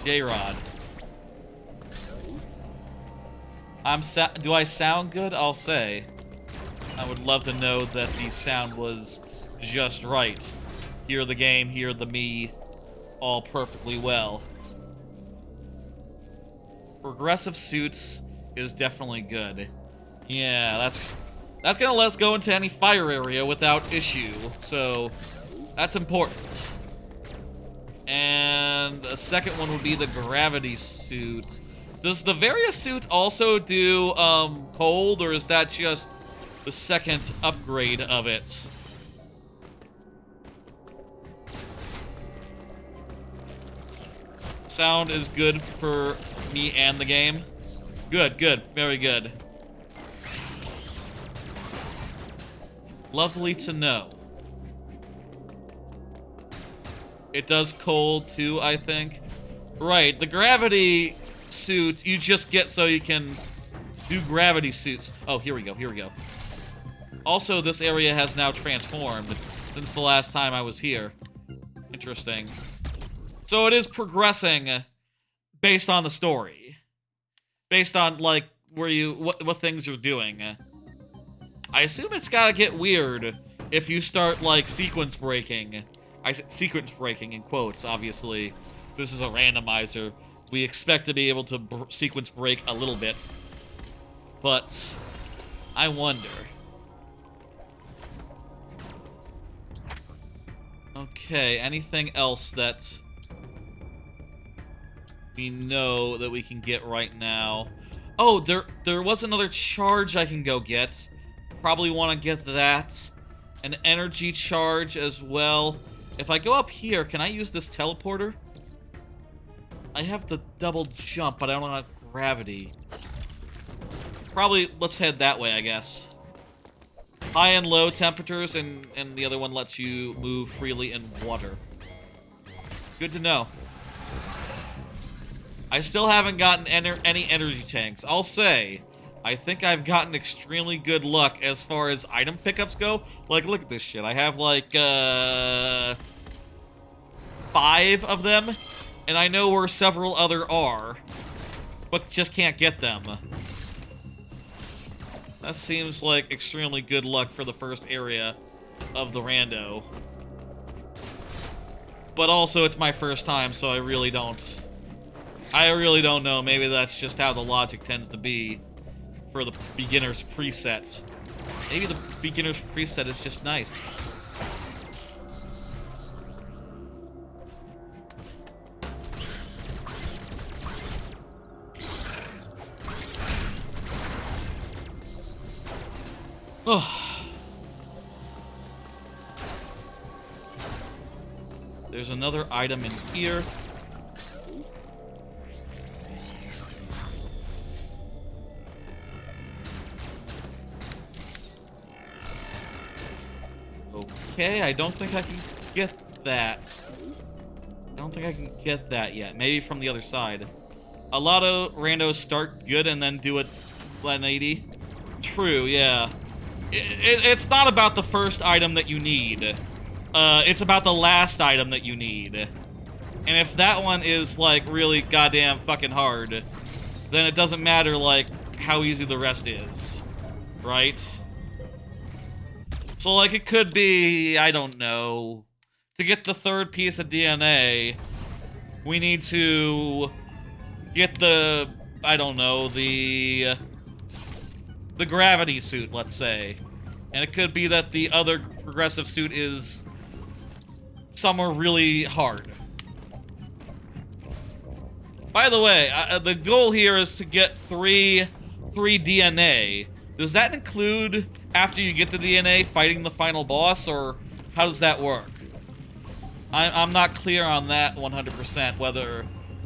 J-Rod? Do I sound good? I'll say. I would love to know that the sound was just right. Hear the game, hear the me, all perfectly well. Progressive suits is definitely good. Yeah, that's gonna let us go into any fire area without issue, so that's important. And the second one would be the gravity suit. Does the Varia suit also do cold, or is that just the second upgrade of it? Sound is good for me and the game. Good, good, very good. Lovely to know. It does cold too, I think. Right, the gravity suit you just get so you can do gravity suits. Oh, here we go, here we go. Also, this area has now transformed since the last time I was here. Interesting. So it is progressing based on the story. Based on, like, where you, what things you're doing. I assume it's gotta get weird if you start, like, sequence breaking. I said sequence breaking in quotes, obviously. This is a randomizer. We expect to be able to sequence break a little bit. But I wonder. Okay, anything else that we know that we can get right now? Oh, there was another charge I can go get. Probably want to get that. An energy charge as well. If I go up here, can I use this teleporter? I have the double jump, but I don't have gravity. Probably, let's head that way, I guess. High and low temperatures, and the other one lets you move freely in water. Good to know. I still haven't gotten any energy tanks. I'll say, I think I've gotten extremely good luck as far as item pickups go. Like, look at this shit. I have, like, 5 of them, and I know where several other are, but just can't get them. That seems like extremely good luck for the first area of the rando. But also, it's my first time, so I really don't know. Maybe that's just how the logic tends to be for the beginner's presets. Maybe the beginner's preset is just nice. There's another item in here. Okay, I don't think I can get that. I don't think I can get that yet. Maybe from the other side. A lot of randos start good and then do it 180. True, yeah. It's not about the first item that you need. It's about the last item that you need. And if that one is, like, really goddamn fucking hard, then it doesn't matter, like, how easy the rest is. Right? So, like, it could be, I don't know, to get the third piece of DNA, we need to get the, I don't know, the gravity suit, let's say. And it could be that the other progressive suit is somewhere really hard. By the way, the goal here is to get 3 DNA. Does that include, after you get the DNA, fighting the final boss, or how does that work? I'm not clear on that 100%, whether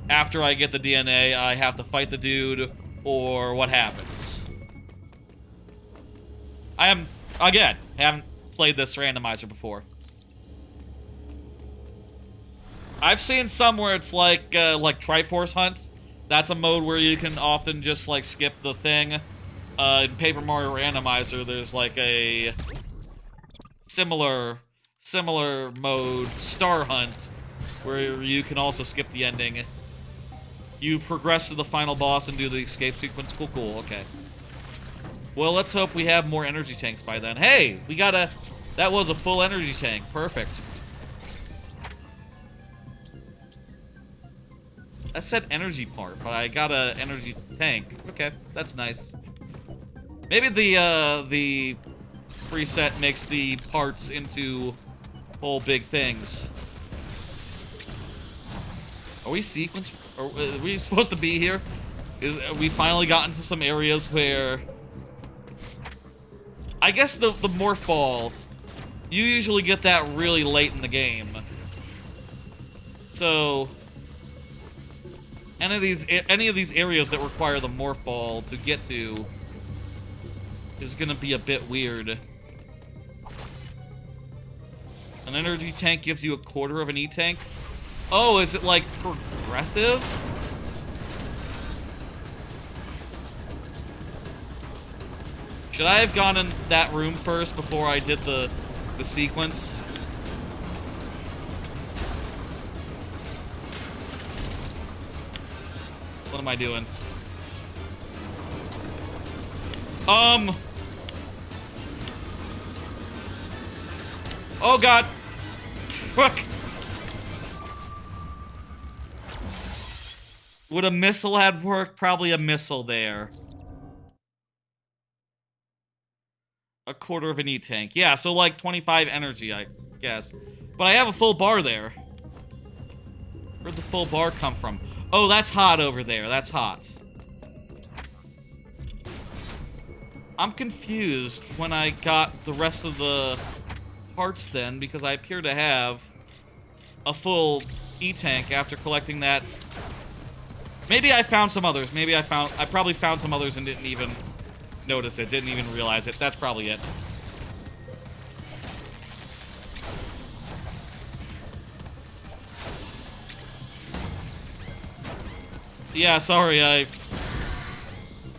after I get the DNA, I have to fight the dude, or what happens. Again, haven't played this randomizer before. I've seen some where it's like Triforce Hunt. That's a mode where you can often just, like, skip the thing. In Paper Mario Randomizer, there's, like, a similar mode, Star Hunt, where you can also skip the ending. You progress to the final boss and do the escape sequence. Cool, okay. Well, let's hope we have more energy tanks by then. Hey, we got that was a full energy tank. Perfect. That said energy part, but I got a energy tank. Okay, that's nice. Maybe the preset makes the parts into whole big things. Are we sequenced? Are we supposed to be here? We finally got into some areas where, I guess the morph ball, you usually get that really late in the game. So any of these areas that require the morph ball to get to is gonna be a bit weird. An energy tank gives you a quarter of an E-tank? Oh, is it like progressive? Should I have gone in that room first before I did the sequence? What am I doing? Oh god. Fuck. Would a missile have worked? Probably a missile there. A quarter of an E-tank. Yeah, so like 25 energy, I guess. But I have a full bar there. Where'd the full bar come from? Oh, that's hot over there. That's hot. I'm confused when I got the rest of the parts then, because I appear to have a full E-tank after collecting that. Maybe I found some others. I probably found some others and didn't even notice it, didn't even realize it. That's probably it. Yeah, sorry, I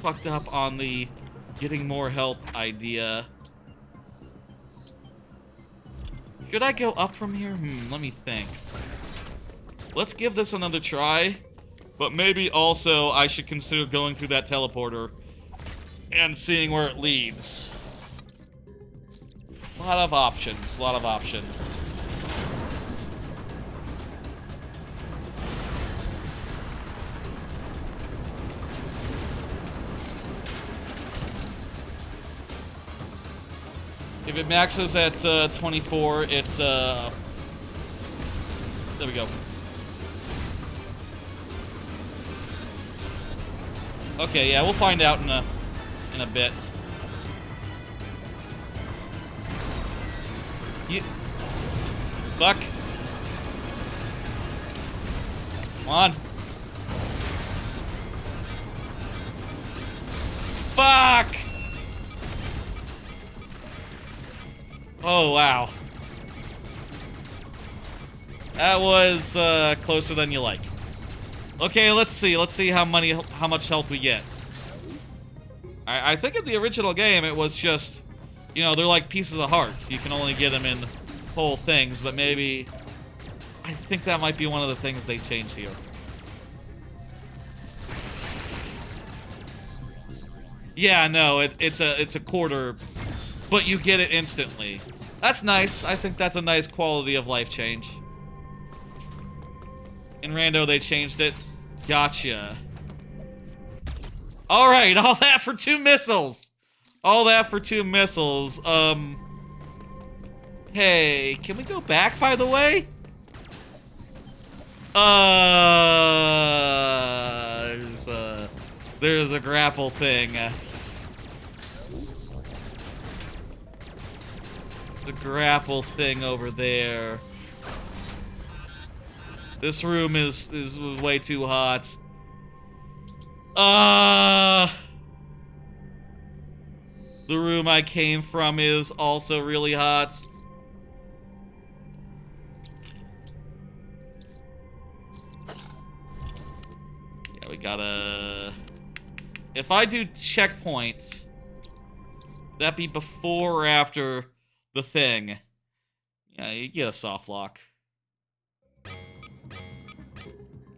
fucked up on the getting more help idea. Should I go up from here? Let me think. Let's give this another try. But maybe also I should consider going through that teleporter and seeing where it leads. A lot of options, a lot of options. If it maxes at 24, it's there we go. Okay, yeah, we'll find out in a bit. You fuck. Come on. Fuck. Oh, wow. That was closer than you like. Okay, let's see. Let's see how much health we get. I think in the original game it was just, you know, they're like pieces of heart. You can only get them in whole things, but maybe I think that might be one of the things they changed here. Yeah, no, it's a quarter, but you get it instantly. That's nice. I think that's a nice quality of life change. In Rando, they changed it. Gotcha. Alright, all that for 2 missiles. All that for 2 missiles. Hey, can we go back, by the way? There's a grapple thing. The grapple thing over there. This room is way too hot. The room I came from is also really hot. Yeah, we gotta... If I do checkpoint, that be before or after the thing? Yeah, you get a soft lock.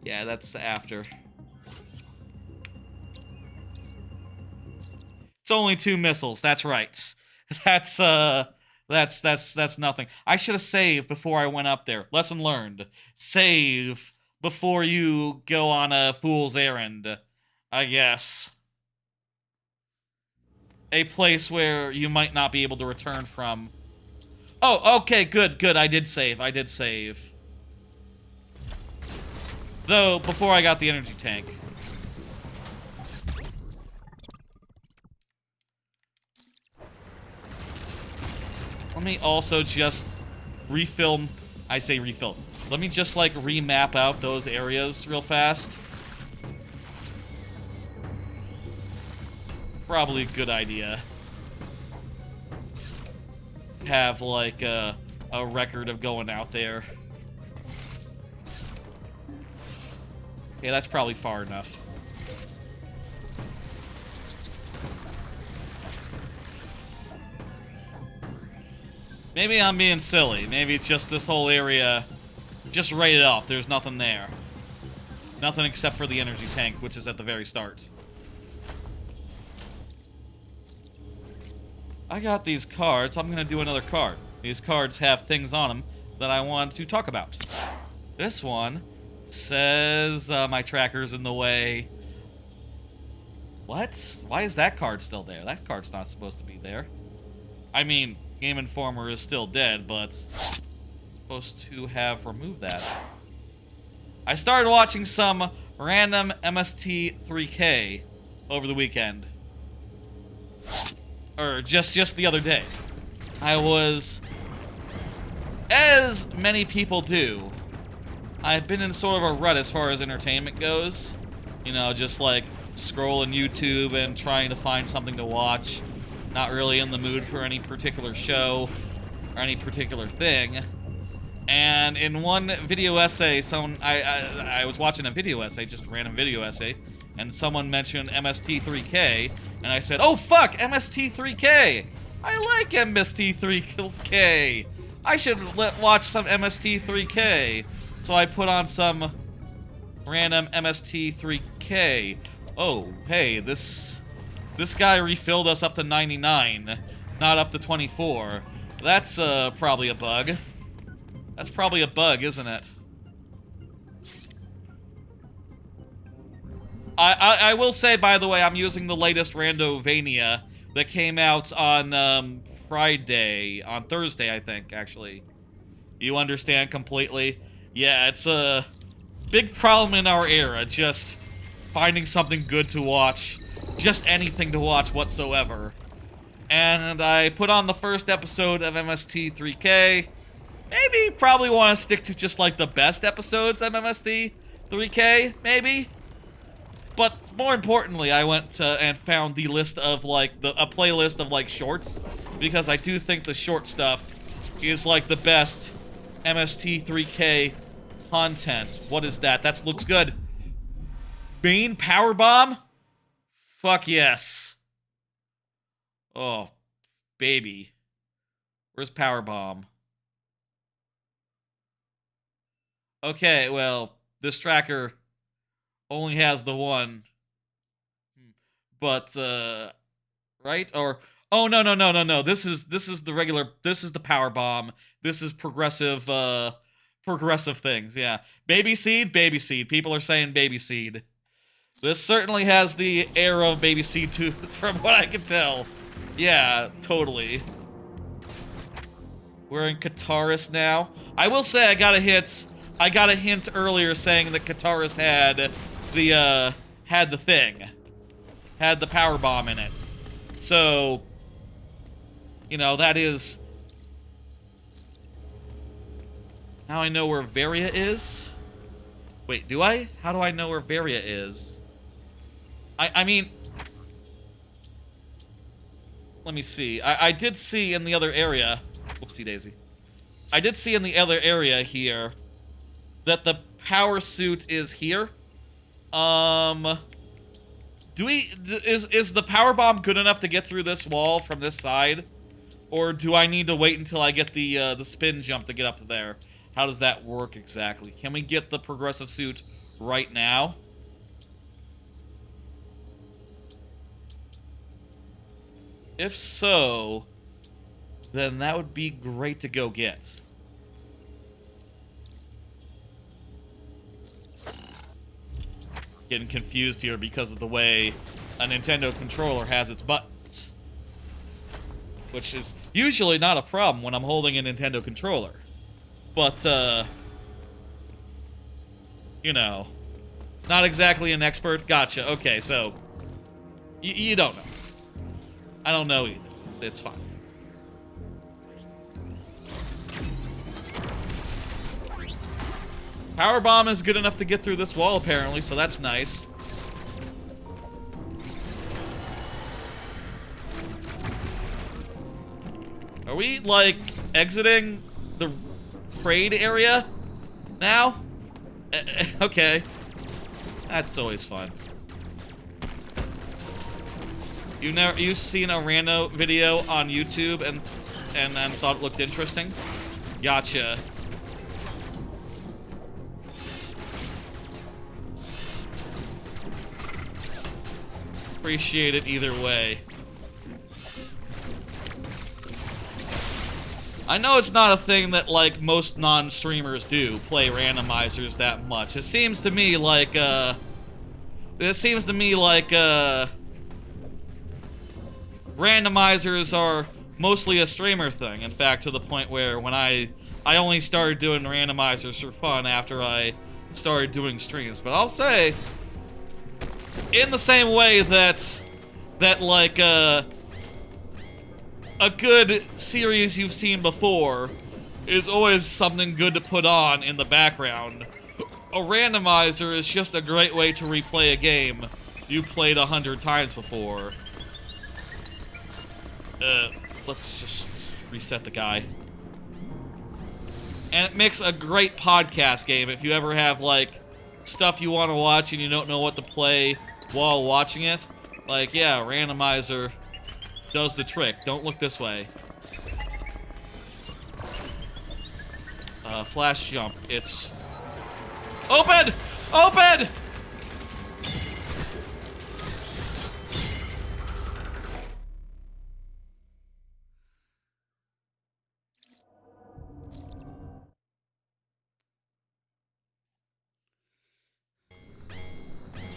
Yeah, that's after. It's only 2 missiles. That's right. That's nothing. I should have saved before I went up there. Lesson learned. Save before you go on a fool's errand, I guess. A place where you might not be able to return from. Oh, okay, good. I did save. Though, before I got the energy tank. Let me also just refilm. I say refill. Let me just, like, remap out those areas real fast. Probably a good idea. Have, like, a record of going out there. Yeah, that's probably far enough. Maybe I'm being silly. Maybe it's just this whole area just rated off. There's nothing there. Nothing except for the energy tank, which is at the very start. I got these cards. I'm going to do another card. These cards have things on them that I want to talk about. This one says my tracker's in the way. What? Why is that card still there? That card's not supposed to be there. I mean, Game Informer is still dead, but supposed to have removed that. I started watching some random MST 3K over the weekend. Or just the other day. I was, as many people do, I've been in sort of a rut as far as entertainment goes. You know, just like scrolling YouTube and trying to find something to watch. Not really in the mood for any particular show or any particular thing. And in one video essay, I was watching a video essay, just a random video essay, and someone mentioned MST3K, and I said, oh fuck, MST3K! I like MST3K! I should watch some MST3K! So I put on some random MST3K. Oh, hey, this guy refilled us up to 99, not up to 24. That's probably a bug. That's probably a bug, isn't it? I will say, by the way, I'm using the latest Randovania that came out on Friday, on Thursday, I think, actually. You understand completely? Yeah, it's a big problem in our era, just finding something good to watch. Just anything to watch whatsoever. And I put on the first episode of MST3K. Maybe probably want to stick to just like the best episodes of MST3K, maybe. But more importantly, I went and found the list of like a playlist of like shorts, because I do think the short stuff is like the best MST3K content. What is that? That looks good. Bane Powerbomb? Fuck yes. Oh, baby. Where's Powerbomb? Okay, well, this tracker only has the one. But, right? Or, oh, no. This is the regular, this is the Powerbomb. This is progressive, progressive things, yeah. Baby seed? Baby seed. People are saying baby seed. This certainly has the air of baby seed too, from what I can tell. Yeah, totally. We're in Kataris now. I will say I got a hint earlier saying that Kataris had the thing. Had the power bomb in it. So, you know, that is. Now I know where Varia is. Wait, do I? How do I know where Varia is? I mean, let me see. I did see in the other area, whoopsie daisy. I did see in the other area here that the power suit is here. Is the power bomb good enough to get through this wall from this side? Or do I need to wait until I get the spin jump to get up to there? How does that work exactly? Can we get the progressive suit right now? If so, then that would be great to go get. Getting confused here because of the way a Nintendo controller has its buttons. Which is usually not a problem when I'm holding a Nintendo controller. But, you know, not exactly an expert. Gotcha. Okay, so, you don't know. I don't know either. It's fine. Powerbomb is good enough to get through this wall, apparently, so that's nice. Are we, like, exiting the parade area now? Okay. That's always fun. You've seen a rando video on YouTube and thought it looked interesting? Gotcha. Appreciate it either way. I know it's not a thing that, like, most non-streamers do, play randomizers that much. It seems to me like, randomizers are mostly a streamer thing. In fact, to the point where when I only started doing randomizers for fun after I started doing streams. But I'll say, in the same way that like, a good series you've seen before is always something good to put on in the background, a randomizer is just a great way to replay a game you played 100 times before. Let's just reset the guy. And it makes a great podcast game if you ever have, like, stuff you want to watch and you don't know what to play while watching it. Like, yeah, randomizer does the trick. Don't look this way. Flash jump. It's... Open! Open!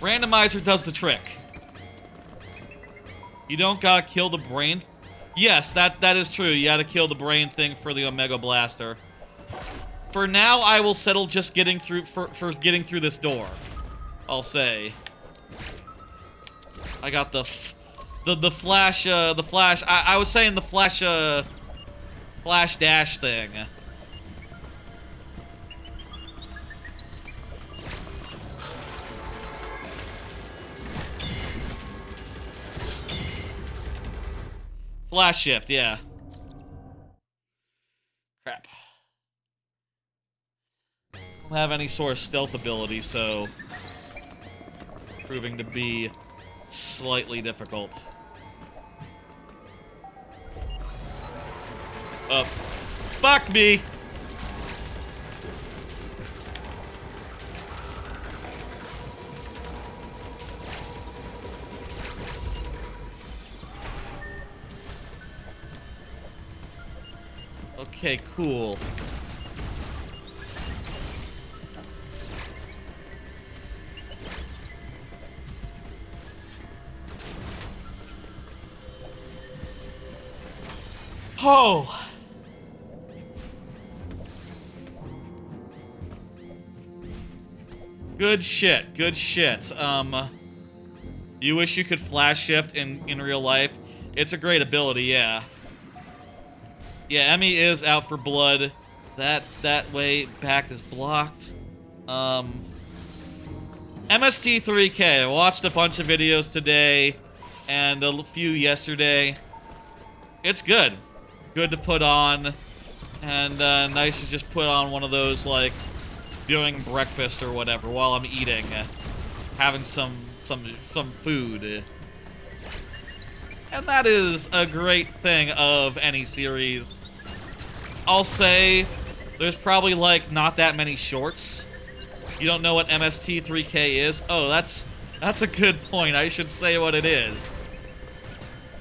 Randomizer does the trick. You don't gotta kill the brain. Yes, that is true. You gotta kill the brain thing for the Omega Blaster. For now, I will settle just getting through for getting through this door. I'll say. I got the flash. I was saying the flash dash thing. Flash shift, yeah. Crap. Don't have any sort of stealth ability, so proving to be slightly difficult. Fuck me! Okay, cool. Oh! Good shit, good shit. You wish you could flash shift in real life? It's a great ability, yeah. Yeah, Emmy is out for blood. That way back is blocked. MST3K. I watched a bunch of videos today and a few yesterday. It's good. Good to put on. And nice to just put on one of those, like, doing breakfast or whatever while I'm eating. Having some food. And that is a great thing of any series. I'll say there's probably, like, not that many shorts. You don't know what MST3K is? Oh, that's a good point. I should say what it is.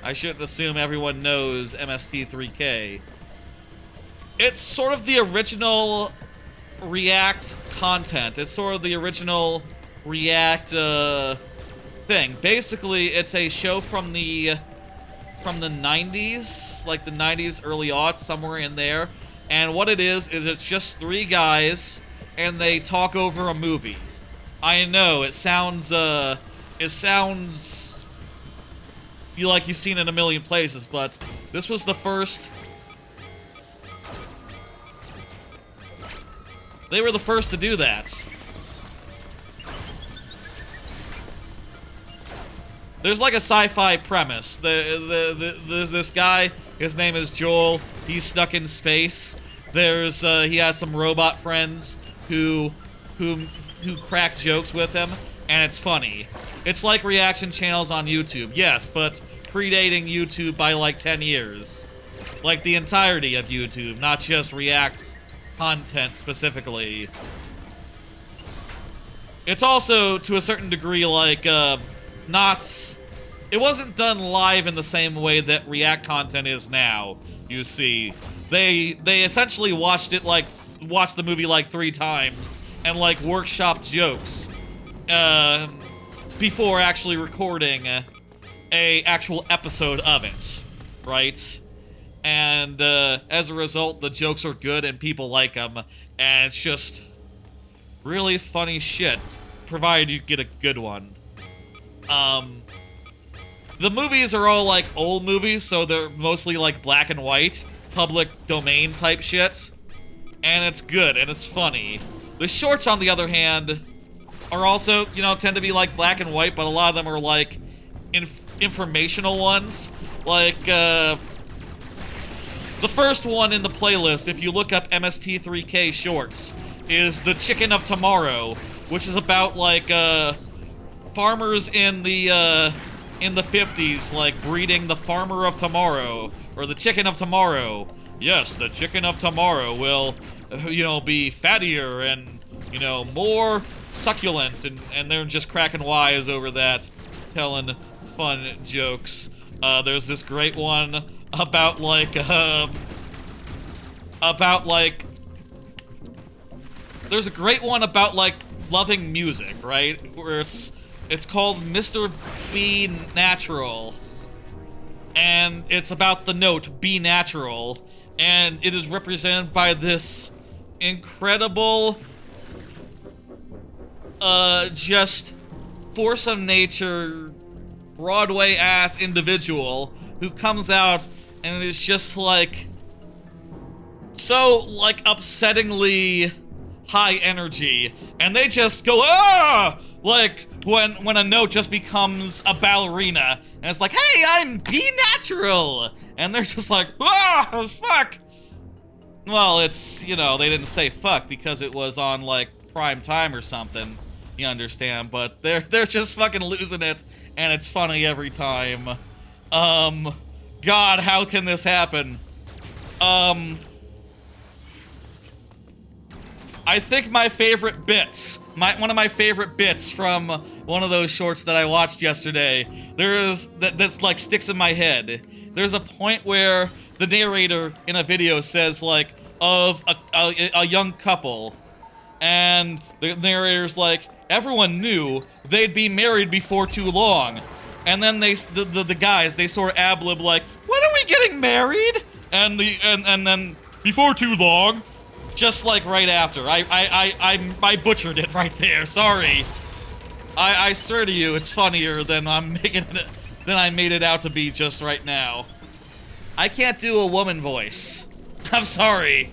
I shouldn't assume everyone knows MST3K. It's sort of the original React content. It's sort of the original React thing. Basically, it's a show from the 90s, like the 90s, early aughts, somewhere in there. And what it is it's just three guys, and they talk over a movie. I know, it sounds you like you've seen it in a million places, but this was the first. They were the first to do that. There's like a sci-fi premise. This guy, his name is Joel. He's stuck in space, There's he has some robot friends who crack jokes with him, and it's funny. It's like reaction channels on YouTube, yes, but predating YouTube by like 10 years. Like the entirety of YouTube, not just React content specifically. It's also, to a certain degree, like, not... It wasn't done live in the same way that React content is now, you see. They essentially watched the movie like 3 times, and like workshopped jokes, before actually recording a actual episode of it, right? And, as a result, the jokes are good and people like them, and it's just really funny shit, provided you get a good one. The movies are all, like, old movies, so they're mostly, like, black and white, public domain type shit. And it's good, and it's funny. The shorts, on the other hand, are also, you know, tend to be, like, black and white, but a lot of them are, like, informational ones. Like, the first one in the playlist, if you look up MST3K shorts, is The Chicken of Tomorrow, which is about, like, farmers in the 50s, like, breeding the farmer of tomorrow, or the chicken of tomorrow. Yes, the chicken of tomorrow will, you know, be fattier and, you know, more succulent, and they're just cracking wise over that, telling fun jokes. There's this great one about, like, there's a great one about, like, loving music, right? Where it's called Mr. B Natural, and it's about the note B natural, and it is represented by this incredible, just force of nature, Broadway-ass individual who comes out and is just, like, so, like, upsettingly high energy, and they just go, ah! Like, when a note just becomes a ballerina, and it's like, hey, I'm B-Natural! And they're just like, ah, fuck! Well, it's, you know, they didn't say fuck because it was on, like, prime time or something, you understand, but they're just fucking losing it, and it's funny every time. God, how can this happen? I think my favorite bits, one of my favorite bits from one of those shorts that I watched yesterday, that's like sticks in my head. There's a point where the narrator in a video says, like, of a young couple, and the narrator's like, everyone knew they'd be married before too long. And then the guys, they sort of ad-lib like, when are we getting married? And then before too long. Just like right after. I butchered it right there. Sorry. I swear to you, it's funnier than I made it out to be just right now. I can't do a woman voice. I'm sorry.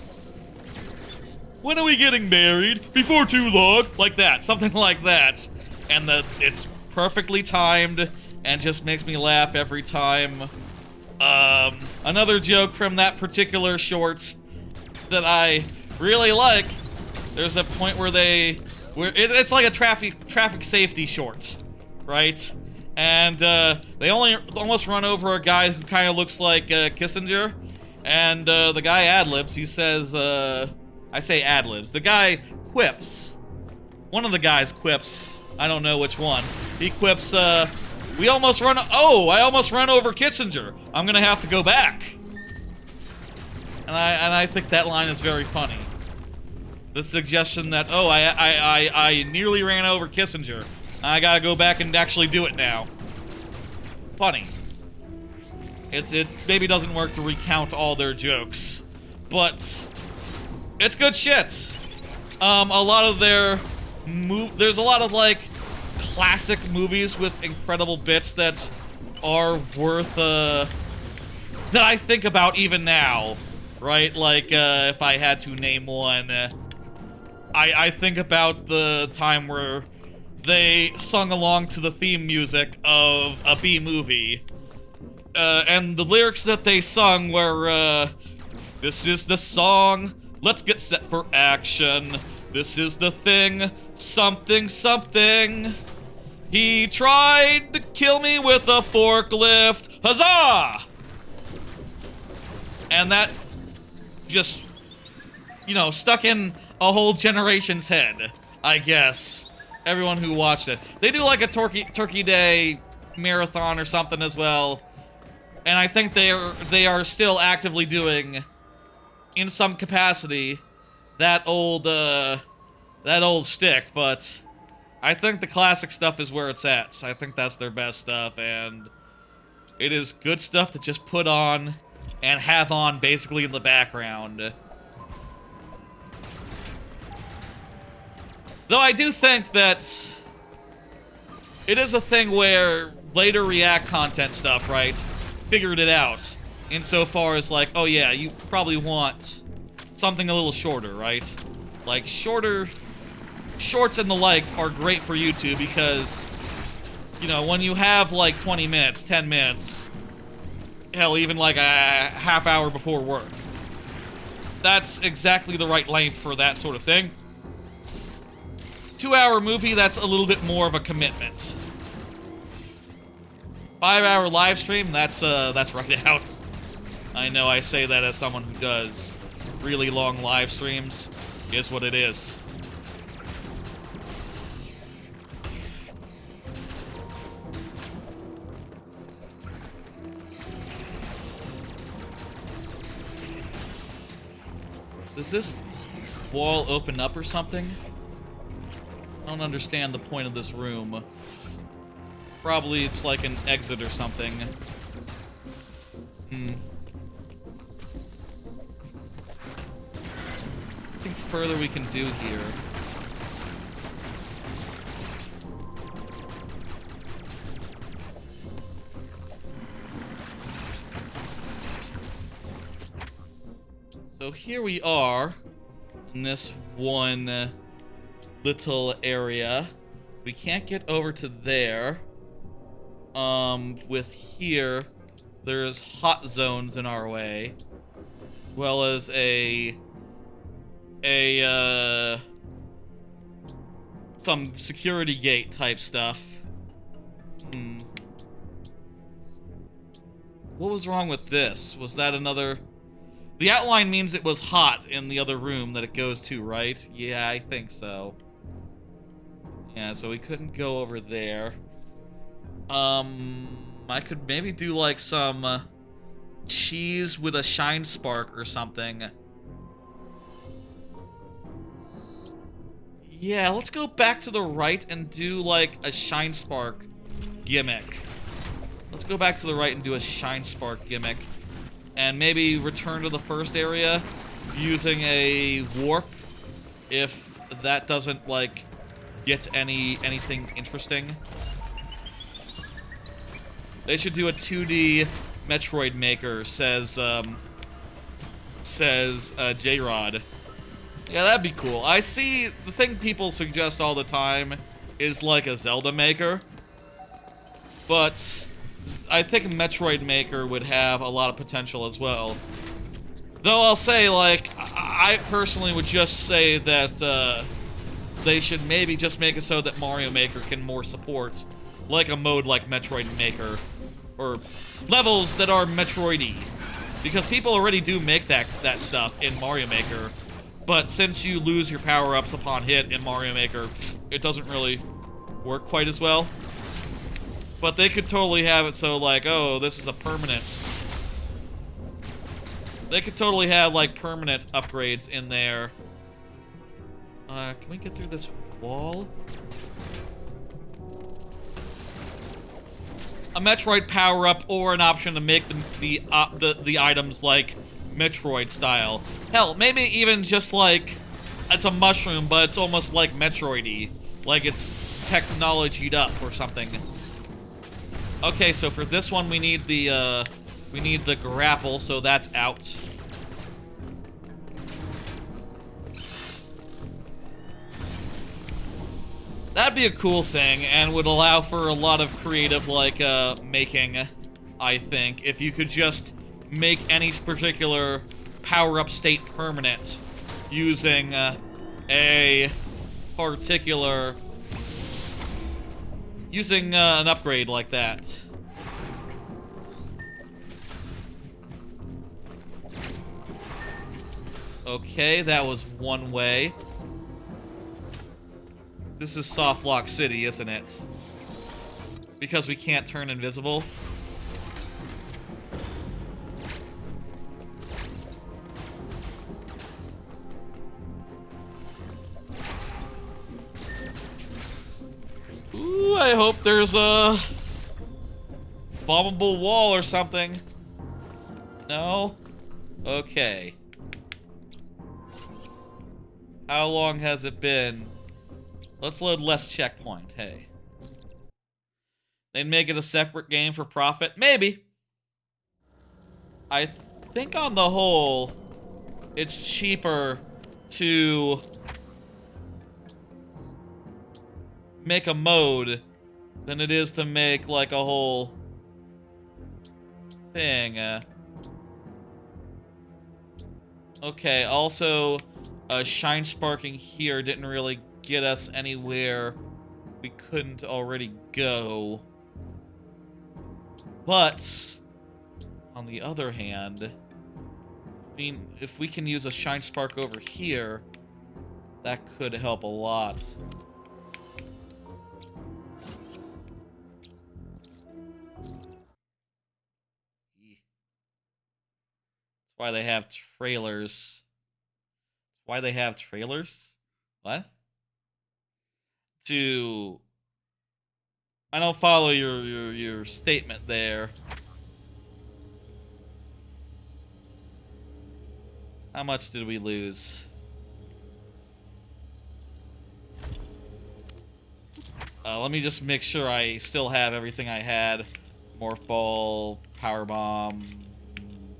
When are we getting married? Before too long. Like that. Something like that. And it's perfectly timed and just makes me laugh every time. Another joke from that particular short that I really like, there's a point where it's like a traffic safety short, right? And they almost run over a guy who kind of looks like Kissinger, and the guy ad-libs. He says, I say ad-libs. The guy quips. One of the guys quips. I don't know which one. He quips, I almost ran over Kissinger. I'm gonna have to go back. And I think that line is very funny. The suggestion that, oh, I nearly ran over Kissinger. I gotta go back and actually do it now. Funny. It maybe doesn't work to recount all their jokes, but it's good shit. A lot of there's a lot of, like, classic movies with incredible bits that are worth, that I think about even now. Right, like, if I had to name one, I think about the time where they sung along to the theme music of a B-movie. And the lyrics that they sung were, this is the song Let's get set for action. This is the thing. Something, something. He tried to kill me with a forklift. Huzzah! And that just, you know, stuck in a whole generation's head, I guess. Everyone who watched it. They do like a Turkey Day marathon or something as well. And I think they are still actively doing, in some capacity, that old shtick, but I think the classic stuff is where it's at. I think that's their best stuff, and it is good stuff to just put on and have on basically in the background. Though I do think that it is a thing where later React content stuff, right, figured it out insofar as like, oh yeah, you probably want something a little shorter, right? Like shorts and the like are great for YouTube because, you know, when you have like 20 minutes, 10 minutes, hell, even like a half hour before work, that's exactly the right length for that sort of thing. 2-hour movie, that's a little bit more of a commitment. 5-hour live stream, that's right out. I know I say that as someone who does really long live streams. Is what it is. Does this wall open up or something? I don't understand the point of this room. Probably it's like an exit or something. Nothing further we can do here. So here we are in this one little area. We can't get over to there. With here, there's hot zones in our way, as well as some security gate type stuff. What was wrong with this? Was that another? The outline means it was hot in the other room that it goes to, right? Yeah, I think so. Yeah, so we couldn't go over there. I could maybe do like some cheese with a shine spark or something. Yeah, let's go back to the right and do like a shine spark gimmick. Let's go back to the right and do a shine spark gimmick. And maybe return to the first area using a warp if that doesn't like get anything interesting. They should do a 2D Metroid Maker, says J-Rod. Yeah, that'd be cool. I see the thing people suggest all the time is like a Zelda Maker, but I think Metroid Maker would have a lot of potential as well. Though I'll say, like, I personally would just say that they should maybe just make it so that Mario Maker can more support like a mode like Metroid Maker, or levels that are Metroid-y. Because people already do make that stuff in Mario Maker, but since you lose your power-ups upon hit in Mario Maker, it doesn't really work quite as well. But they could totally have it so, like, oh, this is a permanent. They could totally have, like, permanent upgrades in there. Can we get through this wall? A Metroid power-up or an option to make the items, like, Metroid style. Hell, maybe even just, like, it's a mushroom, but it's almost like Metroid-y. Like it's technologied up or something. Okay, so for this one we need the grapple, so that's out. That'd be a cool thing, and would allow for a lot of creative, like, making, I think. If you could just make any particular power-up state permanent, using a particular... using an upgrade like that. Okay, that was one way. This is Softlock City, isn't it? Because we can't turn invisible. Ooh, I hope there's a bombable wall or something. No? Okay. How long has it been? Let's load less checkpoint, hey. They'd make it a separate game for profit? Maybe. I think on the whole, it's cheaper to make a mode than it is to make like a whole thing. Okay, also, shine sparking here didn't really get us anywhere we couldn't already go. But, on the other hand, I mean, if we can use a shine spark over here, that could help a lot. That's why they have trailers. That's why they have trailers? What? I don't follow your statement there. How much did we lose? Let me just make sure I still have everything I had. Morph ball, power bomb,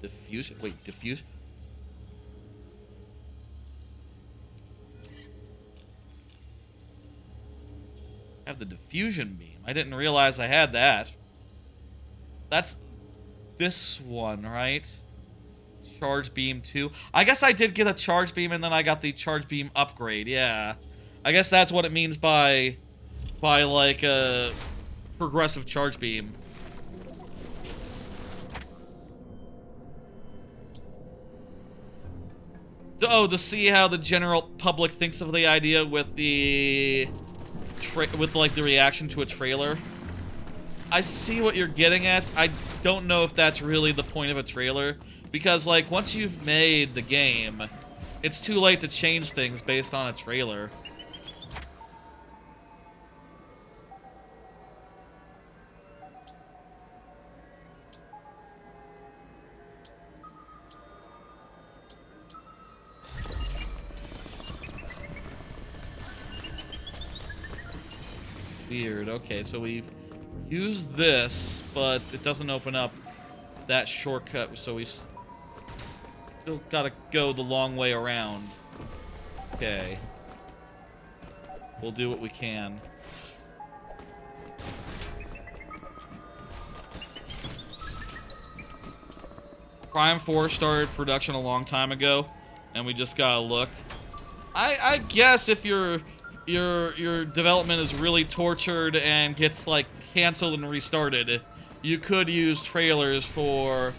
diffusion. Wait, diffuse? I have the diffusion beam. I didn't realize I had that. That's this one, right? Charge beam 2. I guess I did get a charge beam and then I got the charge beam upgrade. Yeah. I guess that's what it means by like a progressive charge beam. Oh, to see how the general public thinks of the idea with the like the reaction to a trailer. I see what you're getting at. I don't know if that's really the point of a trailer, because like once you've made the game, it's too late to change things based on a trailer. Weird. Okay, so we've used this, but it doesn't open up that shortcut, so we still gotta go the long way around. Okay. We'll do what we can. Prime 4 started production a long time ago, and we just gotta look. I guess if your development is really tortured and gets like canceled and restarted, you could use trailers for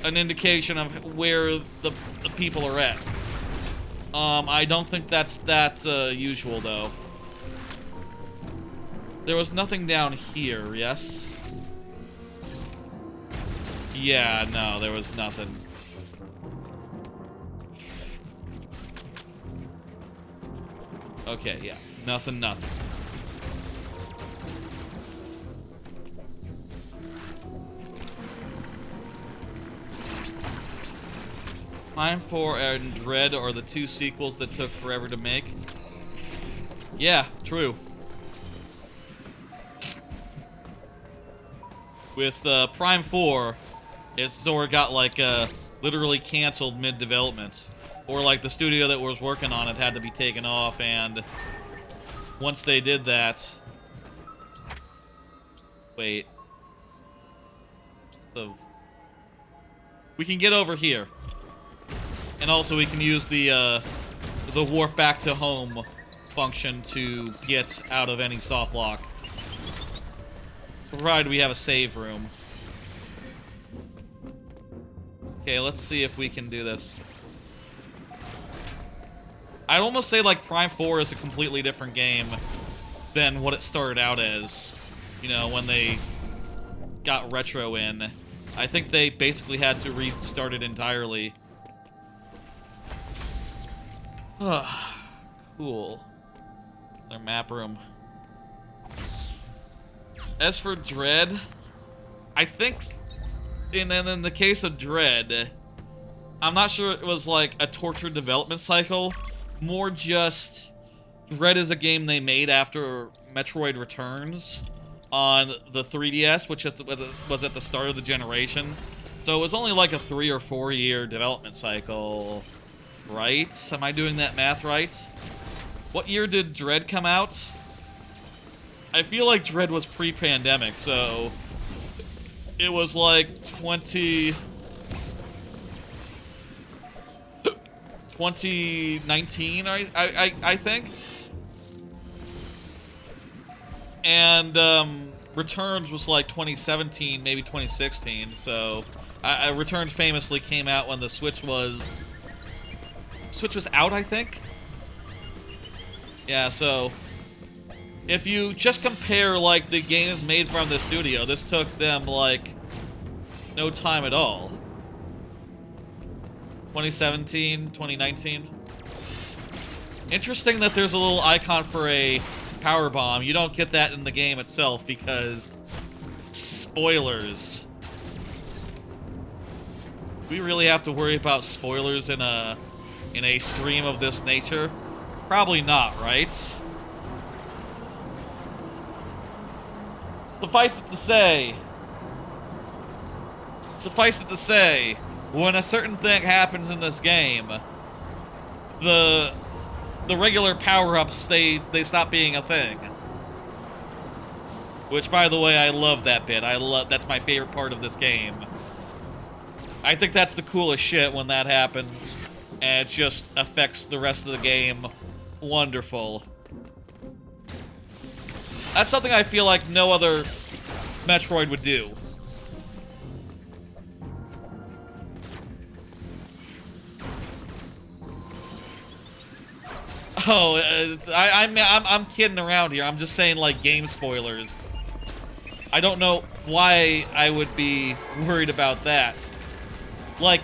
an indication of where the people are at. I don't think that's that usual though. There was nothing down here, yes? Yeah, no, there was nothing. Okay, yeah. Nothing. Prime 4 and Dread are the two sequels that took forever to make. Yeah, true. With Prime 4, it sort of got like literally canceled mid-development. Or like the studio that was working on it had to be taken off, and once they did that... Wait. So... we can get over here. And also we can use the the warp back to home function to get out of any soft lock. Provided we have a save room. Okay, let's see if we can do this. I'd almost say like Prime 4 is a completely different game than what it started out as. You know, when they got retro in. I think they basically had to restart it entirely. Cool. Their map room. As for Dread, I think in the case of Dread, I'm not sure it was like a tortured development cycle. More just Dread is a game they made after Metroid Returns on the 3DS, which was at the start of the generation. So it was only like a 3 or 4 year development cycle, right? Am I doing that math right? What year did Dread come out? I feel like Dread was pre-pandemic, so it was like 2019, I think. And Returns was like 2017, maybe 2016. So Returns famously came out when the Switch was out, I think. Yeah, so if you just compare like the games made from the studio, this took them like no time at all. 2017, 2019. Interesting that there's a little icon for a power bomb. You don't get that in the game itself because spoilers. We really have to worry about spoilers in a stream of this nature? Probably not, right? Suffice it to say, when a certain thing happens in this game, the regular power-ups, they stop being a thing. Which, by the way, I love that bit. That's my favorite part of this game. I think that's the coolest shit when that happens, and it just affects the rest of the game. Wonderful. That's something I feel like no other Metroid would do. Oh, I'm kidding around here. I'm just saying, like, game spoilers. I don't know why I would be worried about that. Like,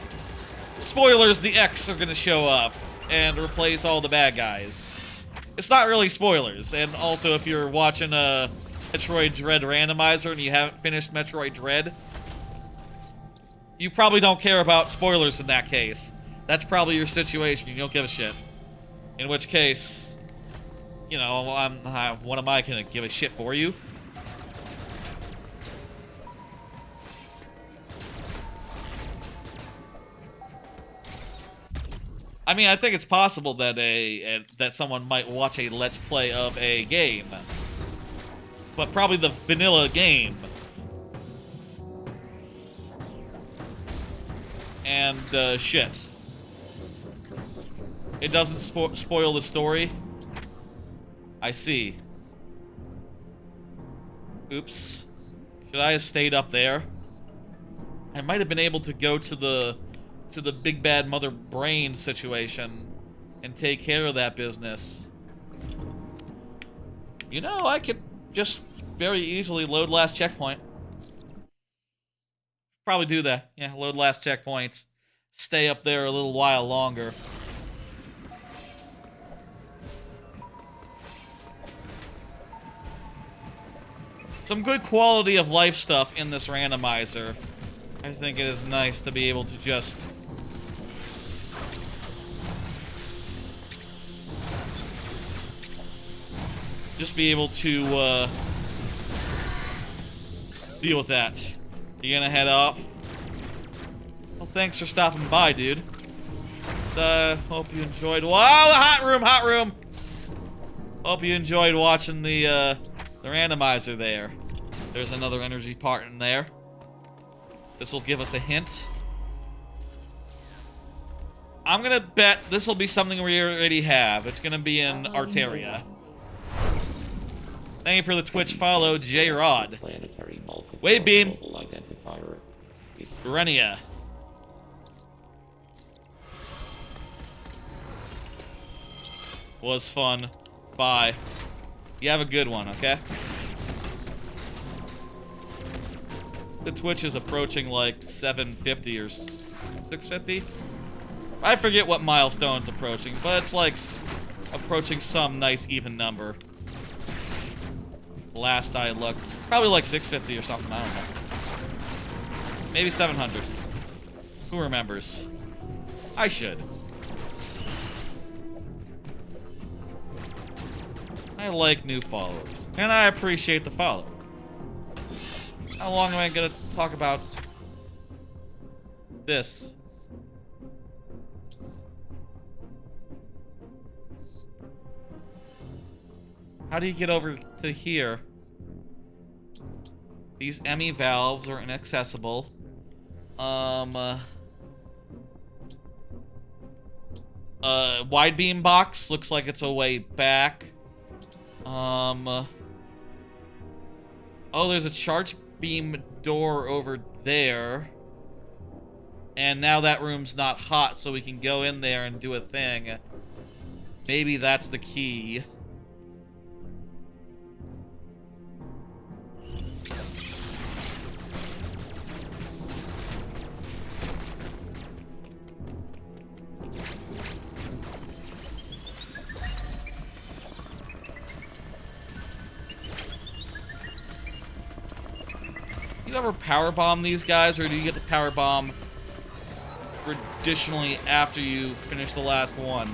spoilers, the X are gonna show up and replace all the bad guys. It's not really spoilers. And also, if you're watching a Metroid Dread Randomizer and you haven't finished Metroid Dread, you probably don't care about spoilers in that case. That's probably your situation. You don't give a shit. In which case, you know, what am I gonna give a shit for you? I mean, I think it's possible that that someone might watch a Let's Play of a game. But probably the vanilla game. And, shit. It doesn't spoil the story? I see. Oops. Should I have stayed up there? I might have been able to go to the big bad mother brain situation and take care of that business. You know, I could just very easily load last checkpoint. Probably do that. Yeah, load last checkpoint. Stay up there a little while longer. Some good quality of life stuff in this randomizer. I think it is nice to be able to just be able to deal with that. You gonna head off? Well, thanks for stopping by, dude. Hope you enjoyed. Wow, hot room. Hope you enjoyed watching the randomizer there. There's another energy part in there. This will give us a hint. I'm gonna bet this will be something we already have. It's gonna be in Arteria. Thank you for the Twitch follow, J-Rod. Planetary Wave beam. global identifier. Grenia. Was fun. Bye. You have a good one, okay? The Twitch is approaching like 750 or 650. I forget what milestone's approaching, but it's like approaching some nice even number. Last I looked. Probably like 650 or something, I don't know. Maybe 700. Who remembers? I should. I like new followers, and I appreciate the follow. How long am I gonna talk about this? How do you get over to here? These ME valves are inaccessible. Wide beam box looks like it's a way back. Oh, there's a charge beam door over there. And now that room's not hot, so we can go in there and do a thing. Maybe that's the key. You ever powerbomb these guys, or do you get the powerbomb traditionally after you finish the last one?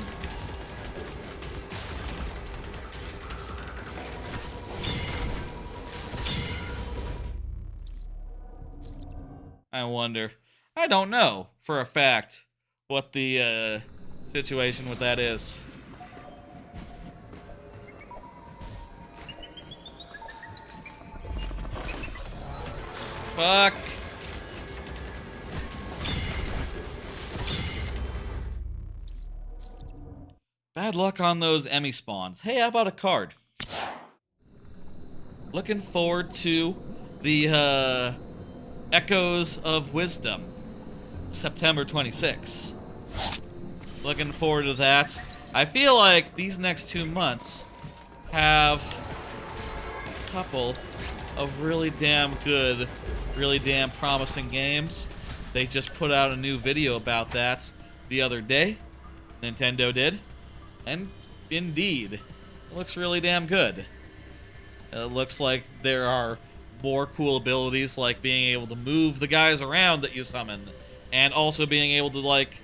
I wonder. I don't know for a fact what the situation with that is. Fuck. Bad luck on those Emmy spawns. Hey, how about a card? Looking forward to the Echoes of Wisdom, September 26th. Looking forward to that. I feel like these next 2 months have a couple of really damn good, really damn promising games. They just put out a new video about that the other day. Nintendo did. And indeed, it looks really damn good. It looks like there are more cool abilities, like being able to move the guys around that you summon, and also being able to, like,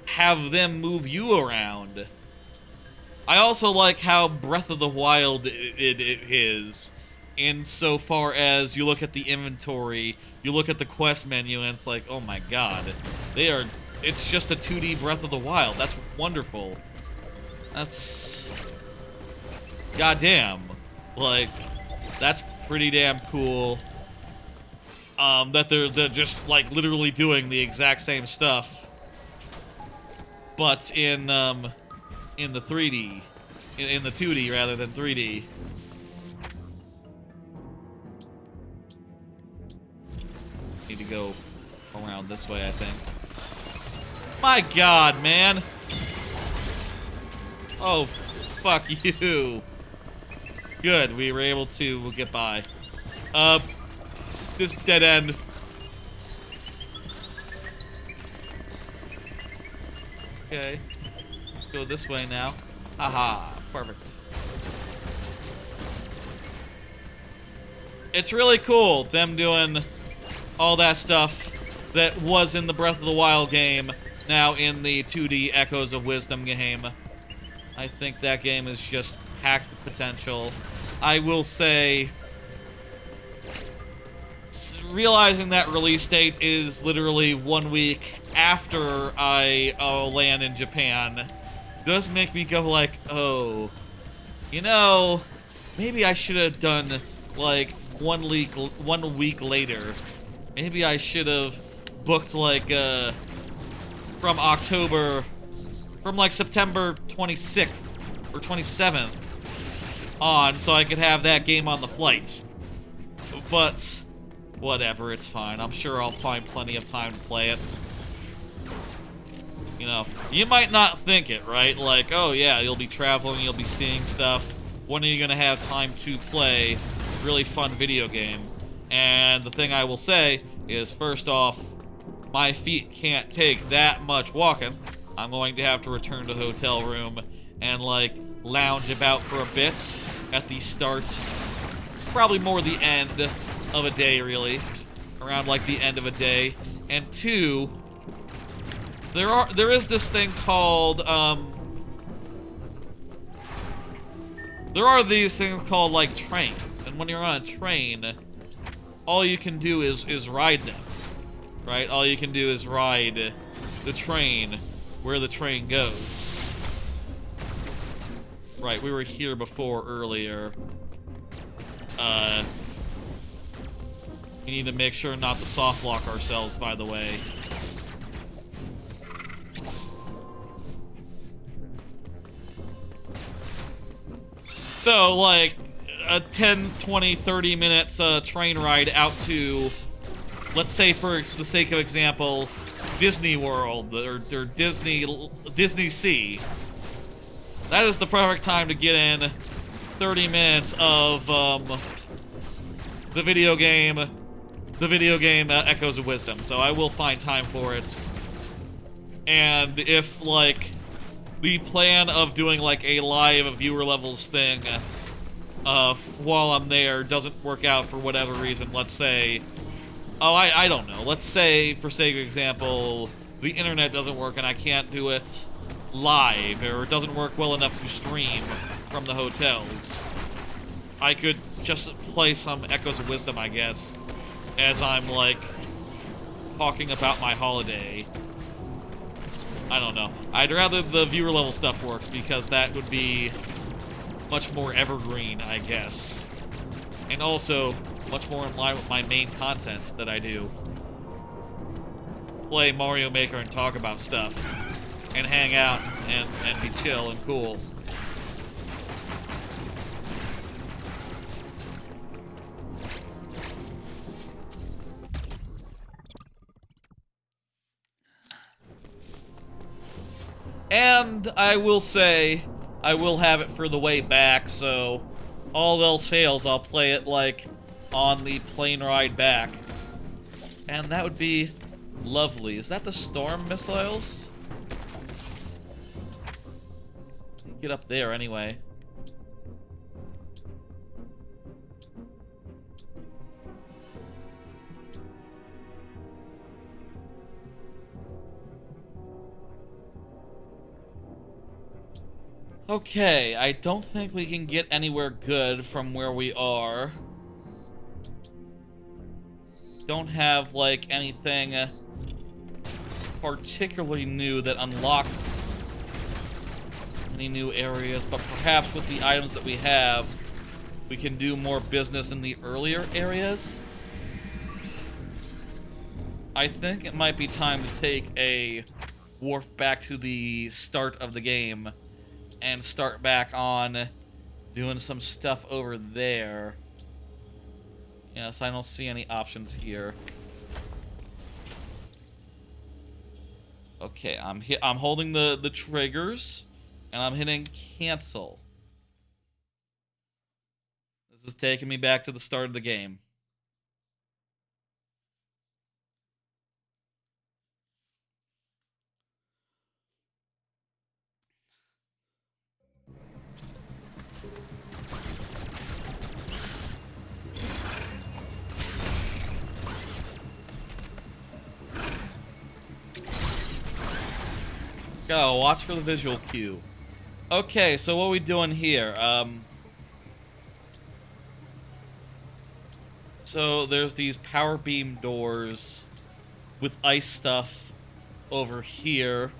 have them move you around. I also like how Breath of the Wild it is, insofar as you look at the inventory, you look at the quest menu, and it's like, oh my god, it's just a 2D Breath of the Wild. That's wonderful. That's goddamn, like, that's pretty damn cool. That they're just like literally doing the exact same stuff, but in the 3D, in the 2D rather than 3D. Need to go around this way, I think. My god, man. Oh, fuck you. Good, we were able to get by. This dead end. Okay. Let's go this way now. Haha, perfect. It's really cool, them doing all that stuff that was in the Breath of the Wild game, now in the 2D Echoes of Wisdom game. I think that game is just packed with potential. I will say, realizing that release date is literally 1 week after I land in Japan does make me go like, oh, you know, maybe I should have done like 1 week later. Maybe I should have booked like from like September 26th or 27th on, so I could have that game on the flights. But whatever, it's fine. I'm sure I'll find plenty of time to play it. You know, you might not think it, right? Like, oh yeah, you'll be traveling, you'll be seeing stuff. When are you gonna have time to play a really fun video game? And the thing I will say is, first off, my feet can't take that much walking. I'm going to have to return to the hotel room and, like, lounge about for a bit at the start. Probably more the end of a day, really. Around, like, the end of a day. And two, there is this thing called, there are these things called, like, trains. And when you're on a train, all you can do is ride them. Right? All you can do is ride the train where the train goes. Right, we were here before earlier. We need to make sure not to soft lock ourselves, by the way. So, like, a 10, 20, 30 minutes train ride out to, let's say for the sake of example, Disney World or Disney Sea. That is the perfect time to get in 30 minutes of the video game Echoes of Wisdom. So I will find time for it. And if, like, the plan of doing, like, a live viewer levels thing while I'm there doesn't work out for whatever reason, let's say, I don't know, let's say, for sake of example, the internet doesn't work and I can't do it live, or it doesn't work well enough to stream from the hotels, I could just play some Echoes of Wisdom, I guess, as I'm, like, talking about my holiday. I don't know. I'd rather the viewer level stuff works, because that would be much more evergreen, I guess. And also, much more in line with my main content that I do. Play Mario Maker and talk about stuff. And hang out and be chill and cool. And I will say, I will have it for the way back, so all else fails, I'll play it, like, on the plane ride back. And that would be lovely. Is that the storm missiles? Get up there anyway. Okay, I don't think we can get anywhere good from where we are. Don't have, like, anything particularly new that unlocks any new areas, but perhaps with the items that we have, we can do more business in the earlier areas. I think it might be time to take a warp back to the start of the game and start back on doing some stuff over there. Yes, I don't see any options here. Okay, I'm holding the triggers, and I'm hitting cancel. This is taking me back to the start of the game. Go, watch for the visual cue. Okay, so what are we doing here? So there's these power beam doors with ice stuff over here.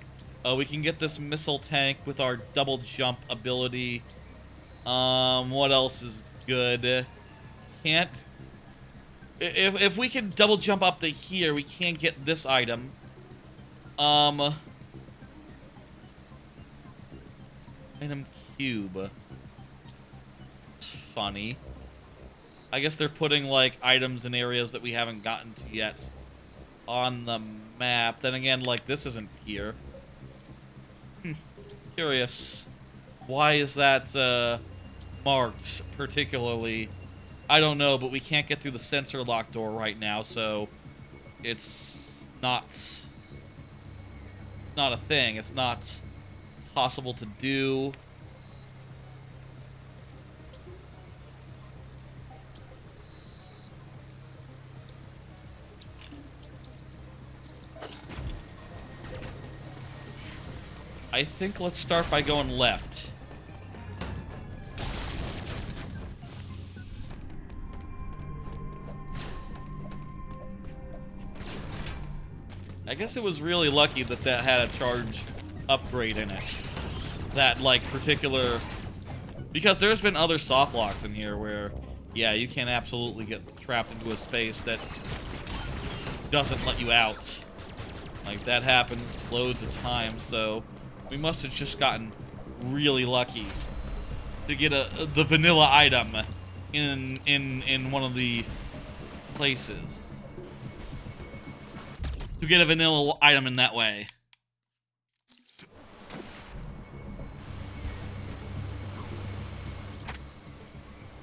We can get this missile tank with our double jump ability. What else is good? Can't... If we can double jump up to here, we can't get this item. Item cube. It's funny. I guess they're putting, like, items in areas that we haven't gotten to yet on the map. Then again, like, this isn't here. Curious. Why is that, marked particularly? I don't know, but we can't get through the sensor lock door right now, so it's not a thing. It's not possible to do. I think let's start by going left. I guess it was really lucky that that had a charge upgrade in it. That, like, particular... Because there's been other soft locks in here where, yeah, you can absolutely get trapped into a space that doesn't let you out. Like, that happens loads of times, so we must have just gotten really lucky to get the vanilla item in one of the places. To get a vanilla item in that way.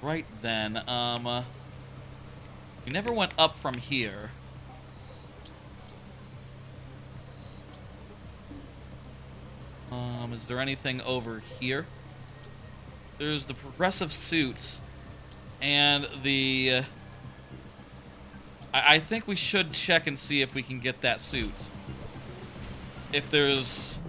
Right then, we never went up from here. Is there anything over here? There's the progressive suit and the... I think we should check and see if we can get that suit. If there's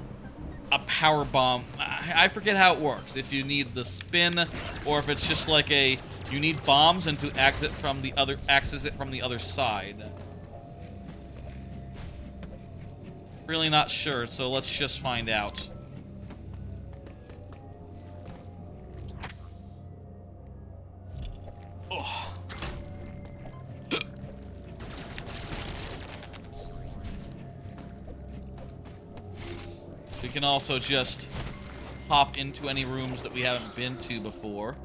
a power bomb. I forget how it works. If you need the spin, or if it's just like a... You need bombs and to exit from the other... Access it from the other side. Really not sure, so let's just find out. Oh. We can also just hop into any rooms that we haven't been to before.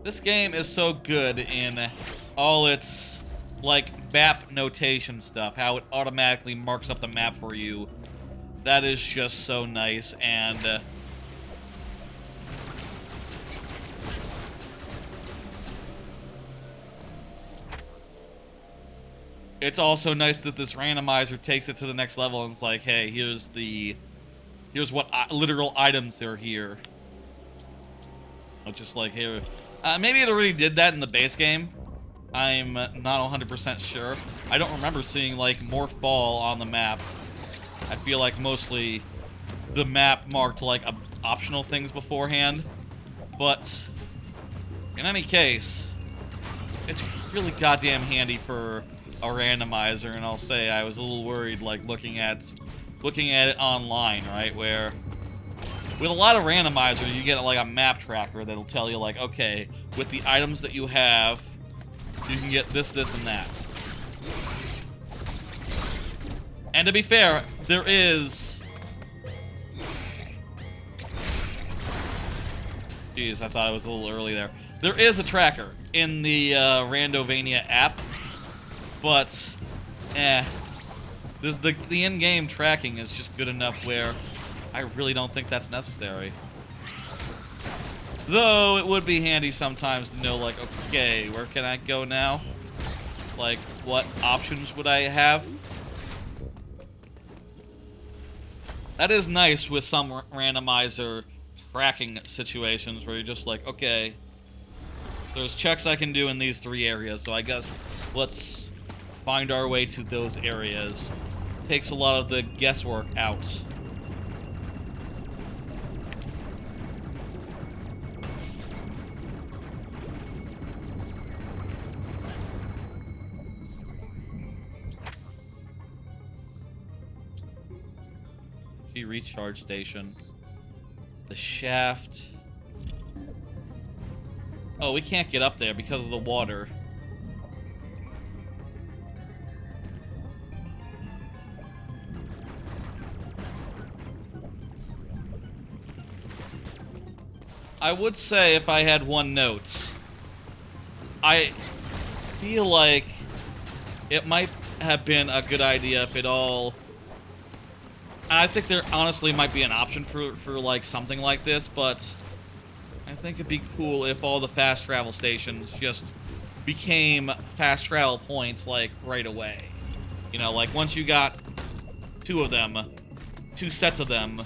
This game is so good in all its, like, map notation stuff, how it automatically marks up the map for you. That is just so nice, and... it's also nice that this randomizer takes it to the next level and it's like, hey, here's what literal items are here. Not just like, here. Maybe it already did that in the base game. I'm not 100% sure. I don't remember seeing, like, Morph Ball on the map. I feel like mostly the map marked, like, optional things beforehand. But in any case, it's really goddamn handy for a randomizer, and I'll say I was a little worried, like, looking at it online, right, where with a lot of randomizers you get like a map tracker that'll tell you, like, okay, with the items that you have, you can get this, this, and that. And to be fair, there is... Jeez, I thought it was a little early there. There is a tracker in the Randovania app. But, the in-game tracking is just good enough where I really don't think that's necessary. Though, it would be handy sometimes to know, like, okay, where can I go now? Like, what options would I have? That is nice with some randomizer tracking situations where you're just like, okay, there's checks I can do in these 3 areas, so I guess let's find our way to those areas. Takes a lot of the guesswork out. Recharge station. The shaft. Oh, we can't get up there because of the water. I would say if I had one note, I feel like it might have been a good idea if it all... And I think there honestly might be an option for like something like this, but I think it'd be cool if all the fast travel stations just became fast travel points like right away. You know, like once you got two sets of them,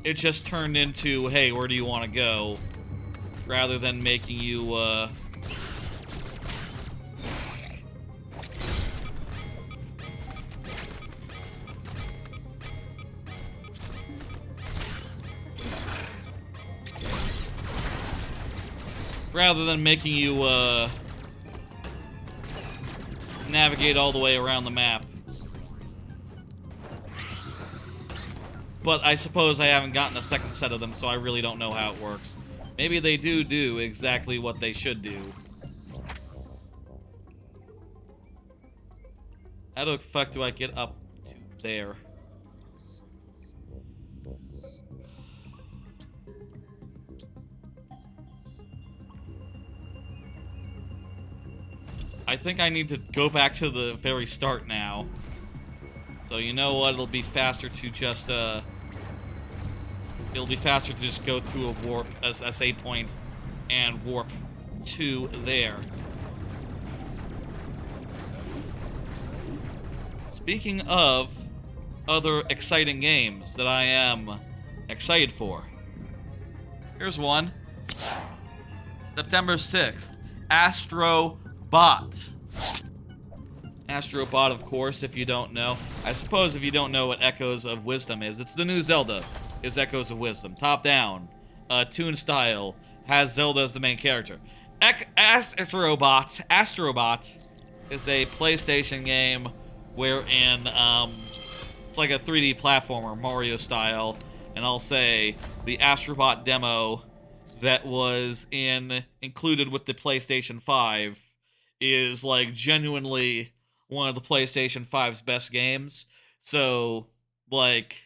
it just turned into, hey, where do you want to go? Rather than making you, navigate all the way around the map. But I suppose I haven't gotten a second set of them, so I really don't know how it works. Maybe they do exactly what they should do. How the fuck do I get up to there? I think I need to go back to the very start now. So you know what? It'll be faster to just go through a warp, a save point, and warp to there. Speaking of other exciting games that I am excited for, here's one. September 6th, Astrobot. Astrobot, of course, if you don't know. I suppose if you don't know what Echoes of Wisdom is, it's the new Zelda, is Echoes of Wisdom. Top-down, toon style, has Zelda as the main character. Astrobot is a PlayStation game wherein it's like a 3D platformer, Mario style, and I'll say the Astrobot demo that was included with the PlayStation 5 is like genuinely one of the PlayStation 5's best games. So, like,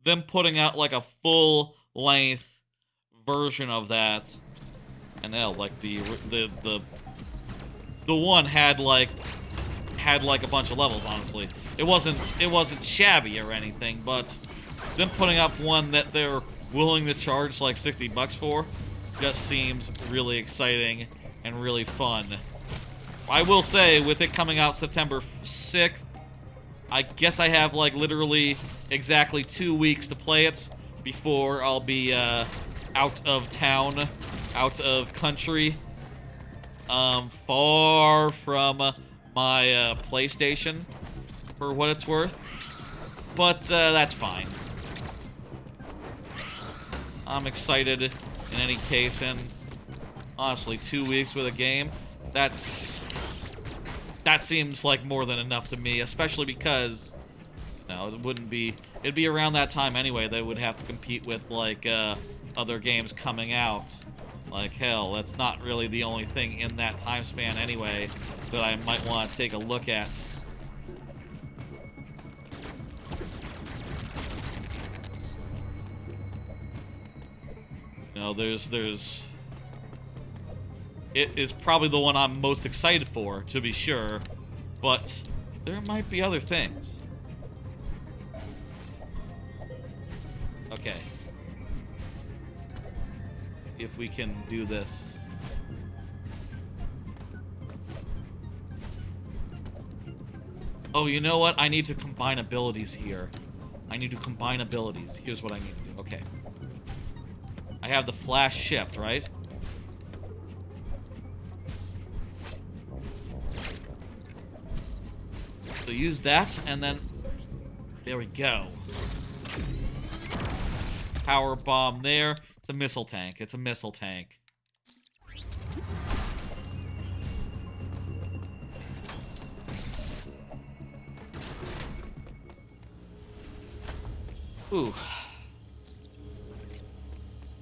them putting out like a full-length version of that, and hell, like the one had like a bunch of levels. Honestly, it wasn't shabby or anything, but them putting up one that they're willing to charge like $60 for just seems really exciting and really fun. I will say, with it coming out September 6th, I guess I have like literally exactly 2 weeks to play it before I'll be out of town, out of country, far from my PlayStation, for what it's worth. But that's fine. I'm excited in any case, and honestly, 2 weeks with a game, that seems like more than enough to me, especially because, you know, it'd be around that time anyway that would have to compete with, like, other games coming out. Like, hell, that's not really the only thing in that time span anyway that I might want to take a look at. You know, it is probably the one I'm most excited for, to be sure, but there might be other things. Okay. Let's see if we can do this. Oh, you know what? I need to combine abilities here. Here's what I need to do. Okay. I have the flash shift, right? So use that, and then there we go. Power bomb there. It's a missile tank. Ooh.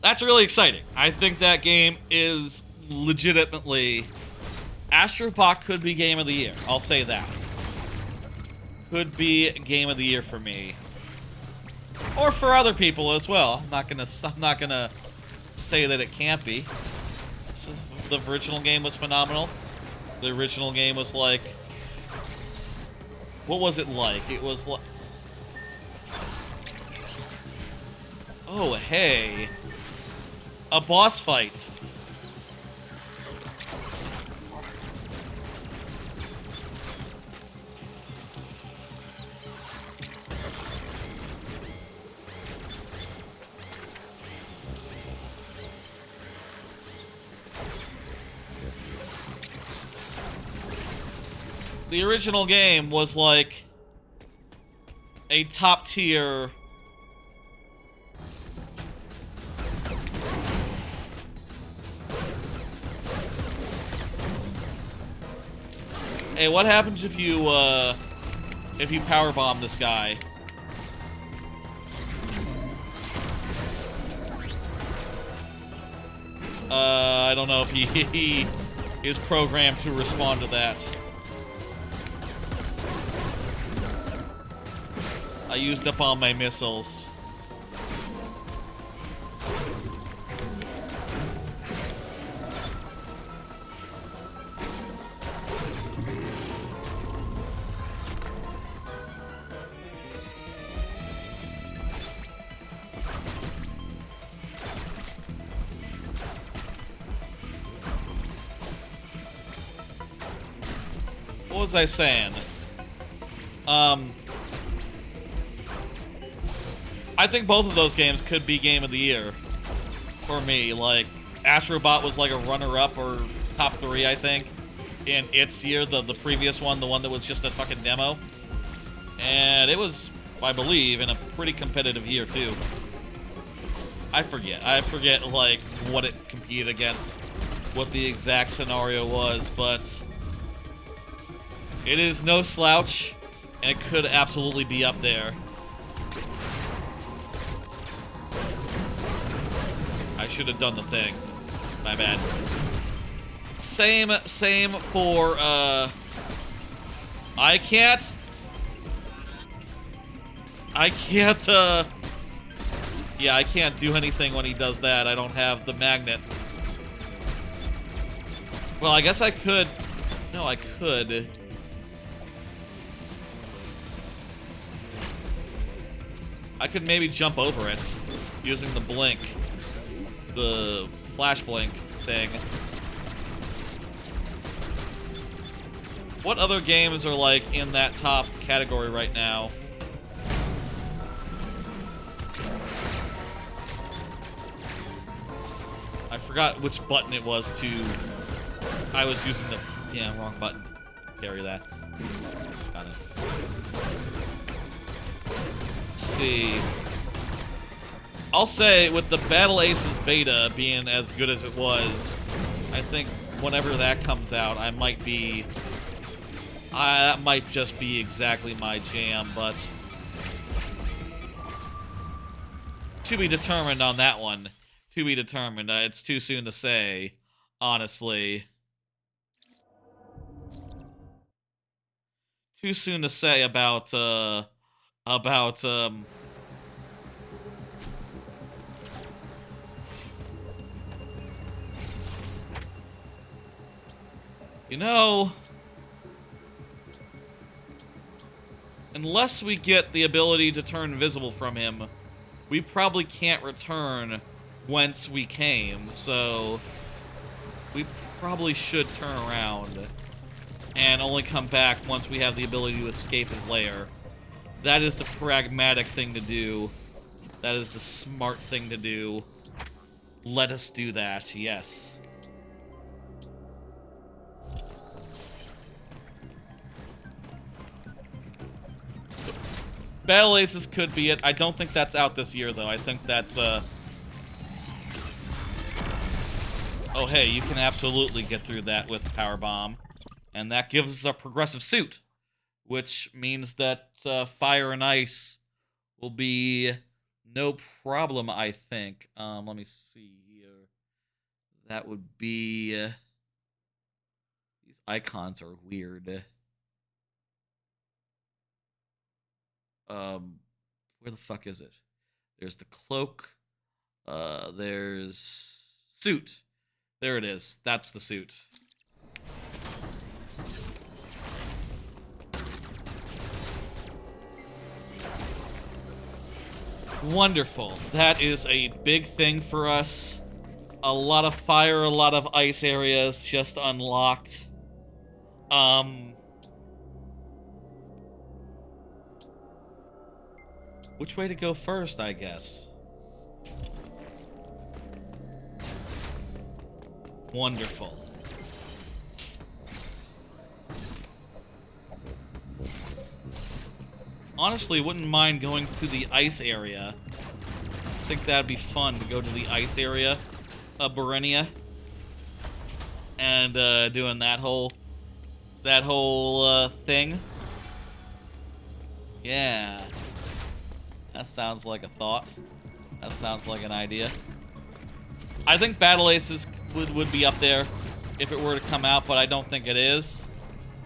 That's really exciting. I think that game is legitimately... Astrobot could be Game of the Year. I'll say that. Could be Game of the Year for me. Or for other people as well. I'm not gonna say that it can't be. The original game was phenomenal. The original game was like... What was it like? It was like... Oh, hey. A boss fight. The original game was like a top tier Hey, what happens if you powerbomb this guy? I don't know if he is programmed to respond to that. I used up all my missiles. What was I saying? I think both of those games could be Game of the Year for me. Like, Astrobot was like a runner-up or top 3, I think, in its year. The previous one, the one that was just a fucking demo. And it was, I believe, in a pretty competitive year, too. I forget, like, what it competed against, what the exact scenario was, but it is no slouch, and it could absolutely be up there. I should have done the thing. My bad. Same for, I can't, yeah, I can't do anything when he does that. I don't have the magnets. Well, I guess I could. No, I could. I could maybe jump over it using the blink. The flash blink thing. What other games are like in that top category right now? I forgot which button it was to... I was using the... Yeah, wrong button. Carry that. Got it. Let's see. I'll say, with the Battle Aces beta being as good as it was, I think whenever that comes out, I might be... that might just be exactly my jam, but... To be determined on that one. To be determined. It's too soon to say, honestly. Too soon to say about, you know, unless we get the ability to turn invisible from him, we probably can't return whence we came, so we probably should turn around and only come back once we have the ability to escape his lair. That is the pragmatic thing to do. That is the smart thing to do. Let us do that, yes. Battle Aces could be it. I don't think that's out this year, though. I think that's, Oh, hey, you can absolutely get through that with Power Bomb. And that gives us a progressive suit, which means that Fire and Ice will be no problem, I think. Let me see here. That would be... these icons are weird. Where the fuck is it? There's the cloak. There's suit. There it is. That's the suit. Wonderful. That is a big thing for us. A lot of fire, a lot of ice areas just unlocked. Which way to go first, I guess? Wonderful. Honestly, wouldn't mind going to the ice area. I think that'd be fun to go to the ice area of Berenia. And doing that whole thing. Yeah. That sounds like a thought. That sounds like an idea. I think Battle Aces would be up there if it were to come out, but I don't think it is.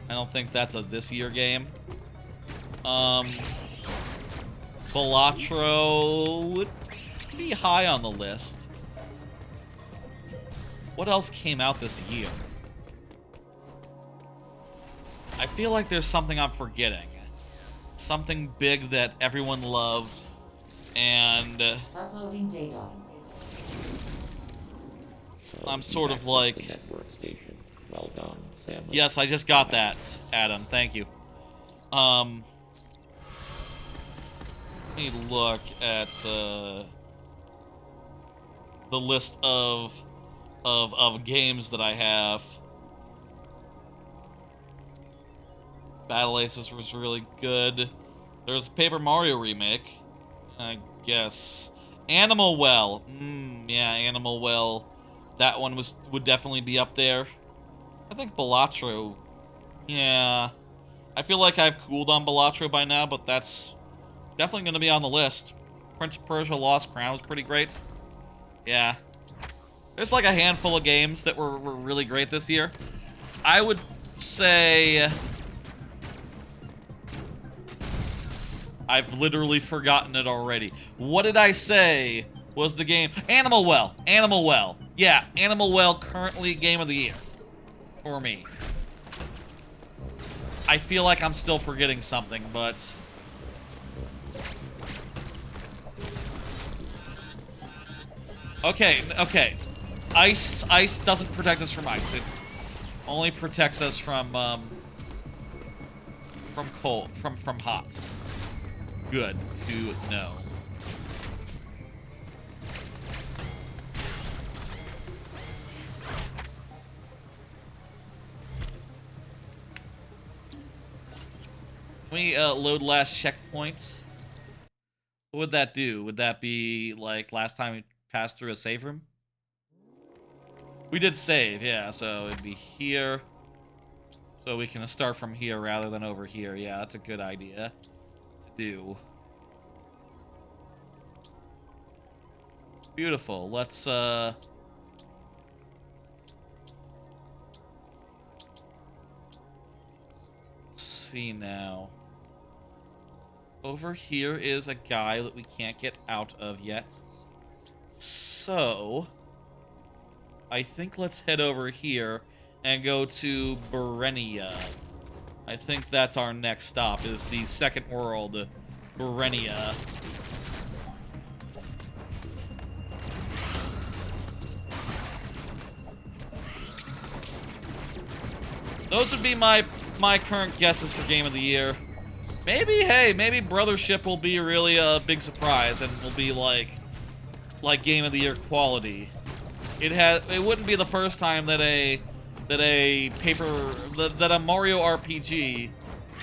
I don't think that's a this year game. Balatro would be high on the list. What else came out this year? I feel like there's something I'm forgetting. Something big that everyone loved, and Uploading data. I'm sort of like... The network station. Well done, Sam. Yes, I just got that, Adam. Thank you. Let me look at the list of games that I have. Battle Aces was really good. There's a Paper Mario remake, I guess. Animal Well. Yeah, Animal Well. That one would definitely be up there. I think Balatro. Yeah. I feel like I've cooled on Balatro by now, but that's definitely going to be on the list. Prince of Persia Lost Crown was pretty great. Yeah. There's like a handful of games that were really great this year. I would say... I've literally forgotten it already. What did I say was the game? Animal Well. Animal Well. Yeah, Animal Well currently game of the year. For me. I feel like I'm still forgetting something, but... Okay. Ice doesn't protect us from ice. It only protects us from cold, from hot. Good to know. Can we load last checkpoint? What would that do? Would that be like last time we passed through a save room? We did save, yeah, so it'd be here. So we can start from here rather than over here. Yeah, that's a good idea to do. Beautiful. Let's see now. Over here is a guy that we can't get out of yet. So, I think let's head over here and go to Berenia. I think that's our next stop, is the second world, Berenia. Those would be my current guesses for Game of the Year. Maybe, hey, maybe Brothership will be really a big surprise and will be like Game of the Year quality. It wouldn't be the first time that a Mario RPG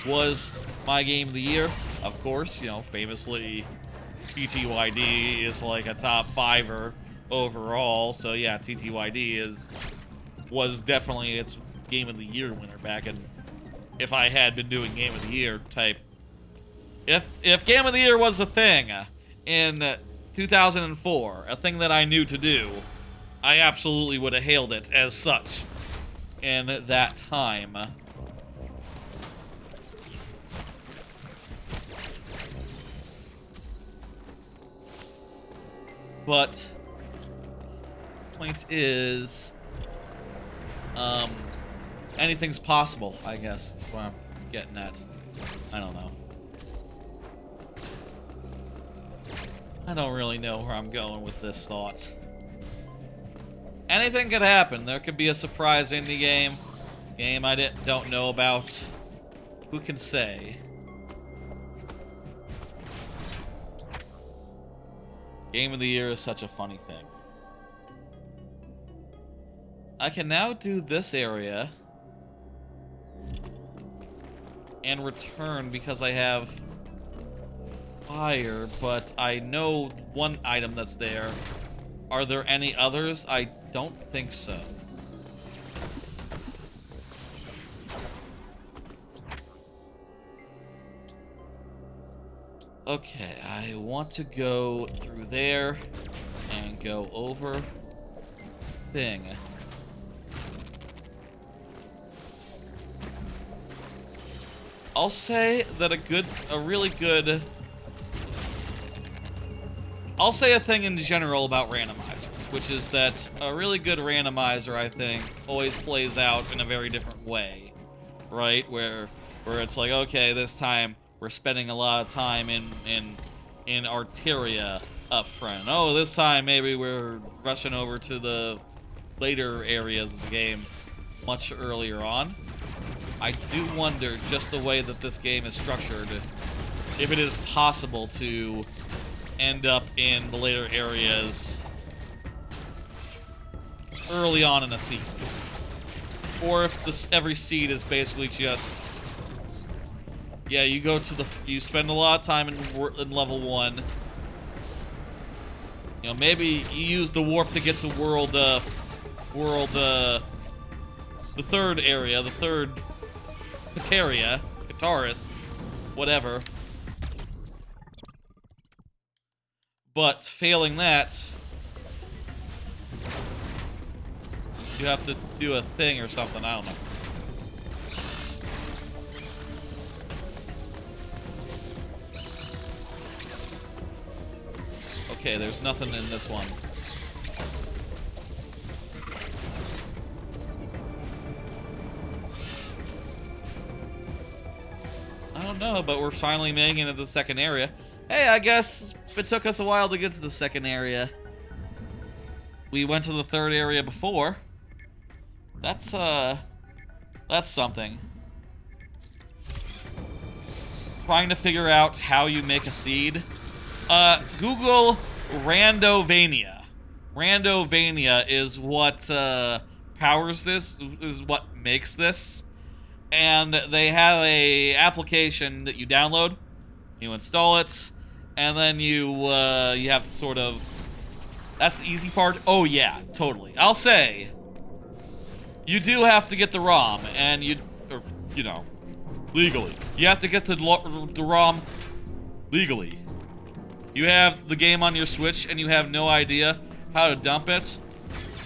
was my Game of the Year. Of course, you know, famously TTYD is like a top 5er overall. So yeah, TTYD was definitely its Game of the Year winner back in, if I had been doing Game of the Year type. If Game of the Year was a thing in 2004, a thing that I knew to do, I absolutely would have hailed it as such in that time. But point is, anything's possible, I guess, is what I'm getting at. I don't know. I don't really know where I'm going with this thought. Anything could happen. There could be a surprise indie game I don't know about. Who can say? Game of the year is such a funny thing. I can now do this area and return because I have fire, but I know one item that's there. Are there any others? I don't think so. Okay, I want to go through there and go over thing. I'll say that I'll say a thing in general about randomizers, which is that a really good randomizer, I think, always plays out in a very different way, right? Where it's like, okay, this time we're spending a lot of time in Arteria up front. Oh, this time maybe we're rushing over to the later areas of the game much earlier on. I do wonder, just the way that this game is structured, if it is possible to end up in the later areas early on in a seed. Or if every seed is basically just, yeah, you spend a lot of time in level 1. You know, maybe you use the warp to get to the third area, the third Kataris, whatever. But failing that, you have to do a thing or something, I don't know. Okay, there's nothing in this one. I don't know, but we're finally making it to the second area. Hey, I guess it took us a while to get to the second area. We went to the third area before. That's something. Trying to figure out how you make a seed. Google Randomania. Randomania is what powers this, is what makes this. And they have a application that you download, you install it, and then you have to sort of, that's the easy part. Oh yeah, totally. I'll say, you do have to get the ROM, and you know, legally. You have to get the ROM legally. You have the game on your Switch, and you have no idea how to dump it.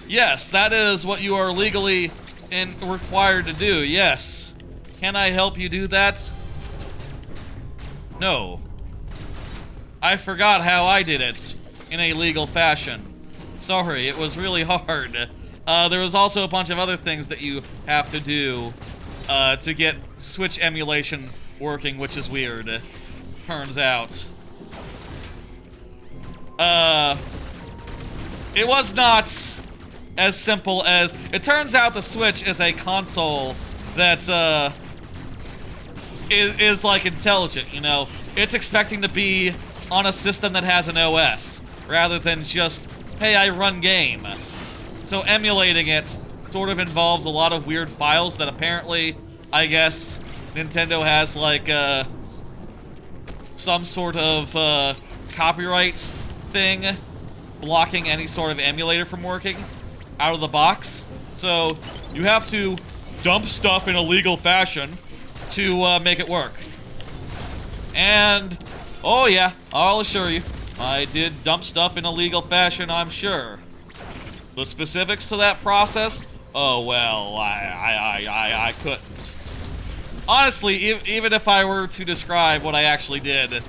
Yes, that is what you are legally required to do, yes. Can I help you do that? No. I forgot how I did it in a legal fashion. Sorry, it was really hard. There was also a bunch of other things that you have to do to get Switch emulation working, which is weird, turns out. It was not as simple as... It turns out the Switch is a console that is like intelligent, you know? It's expecting to be on a system that has an OS, rather than just, hey, I run game. So emulating it sort of involves a lot of weird files that apparently, I guess, Nintendo has like some sort of copyright thing blocking any sort of emulator from working out of the box. So you have to dump stuff in a legal fashion to make it work. And, oh yeah, I'll assure you, I did dump stuff in a legal fashion, I'm sure. The specifics to that process? Oh, well, I couldn't. Honestly, even if I were to describe what I actually did,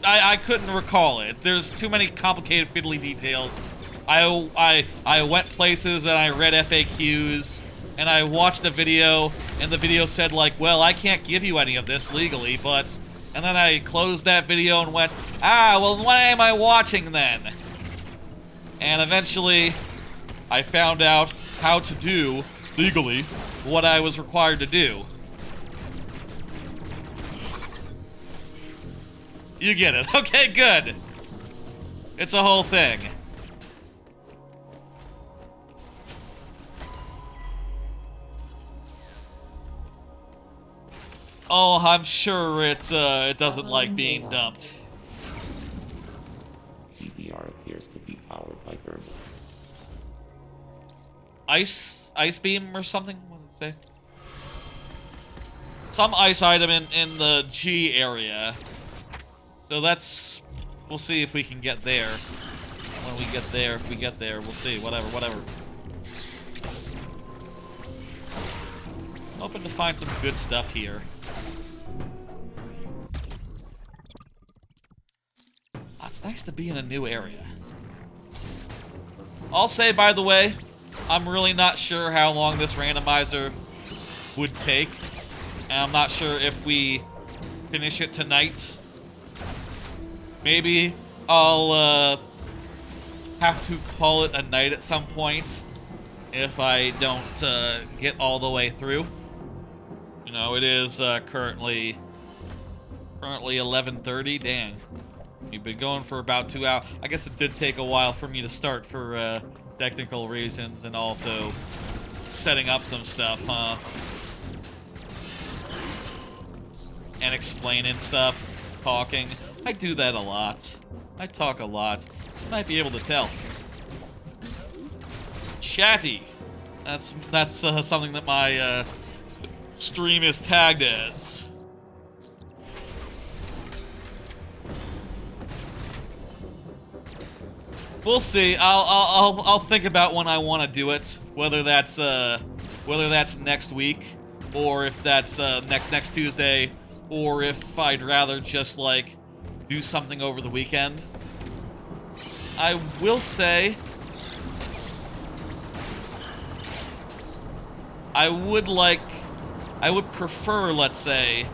I couldn't recall it. There's too many complicated fiddly details I went places and I read FAQs and I watched a video and the video said like, well, I can't give you any of this legally, but, and then I closed that video and went, well, why am I watching then? And eventually I found out how to do legally what I was required to do. You get it. Okay, good. It's a whole thing. Oh, I'm sure it doesn't like being dumped. PBR appears to be powered by thermal. Ice beam or something? What does it say? Some ice item in the G area. So that's... We'll see if we can get there. When we get there, if we get there, we'll see. Whatever. Hoping to find some good stuff here. It's nice to be in a new area. I'll say, by the way, I'm really not sure how long this randomizer would take. And I'm not sure if we finish it tonight. Maybe I'll have to call it a night at some point if I don't get all the way through. You know, it is currently 11:30. Dang. We've been going for about 2 hours. I guess it did take a while for me to start for technical reasons and also setting up some stuff, huh? And explaining stuff, talking. I do that a lot. I talk a lot. You might be able to tell. Chatty. That's something that my stream is tagged as. We'll see. I'll think about when I want to do it. Whether that's next week, or if that's next Tuesday, or if I'd rather just like do something over the weekend. I will say I would prefer, let's say,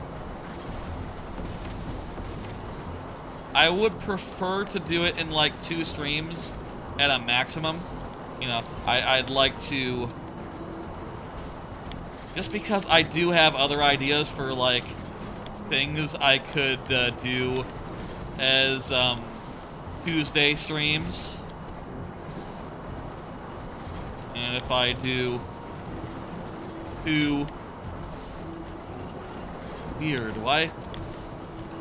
I would prefer to do it in like 2 streams at a maximum. You know, I'd like to, just because I do have other ideas for like things I could do as Tuesday streams. And if I do 2 weird, why?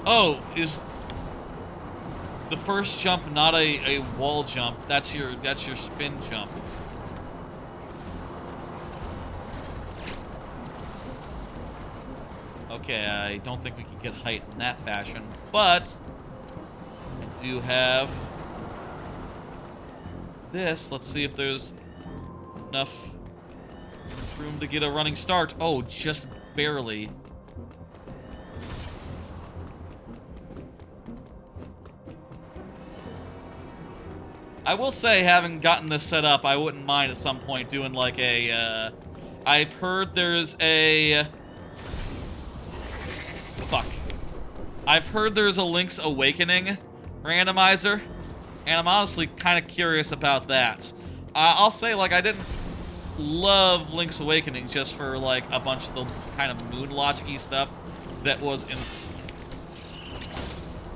Oh, is the first jump not a wall jump? That's your spin jump. Okay, I don't think we can get height in that fashion, but I do have this. Let's see if there's enough room to get a running start. Oh, just barely. I will say, having gotten this set up, I wouldn't mind at some point doing like a, I've heard there's a... Fuck. I've heard there's a Link's Awakening randomizer, and I'm honestly kind of curious about that. I'll say, like, I didn't love Link's Awakening just for, like, a bunch of the kind of moon logic-y stuff that was in...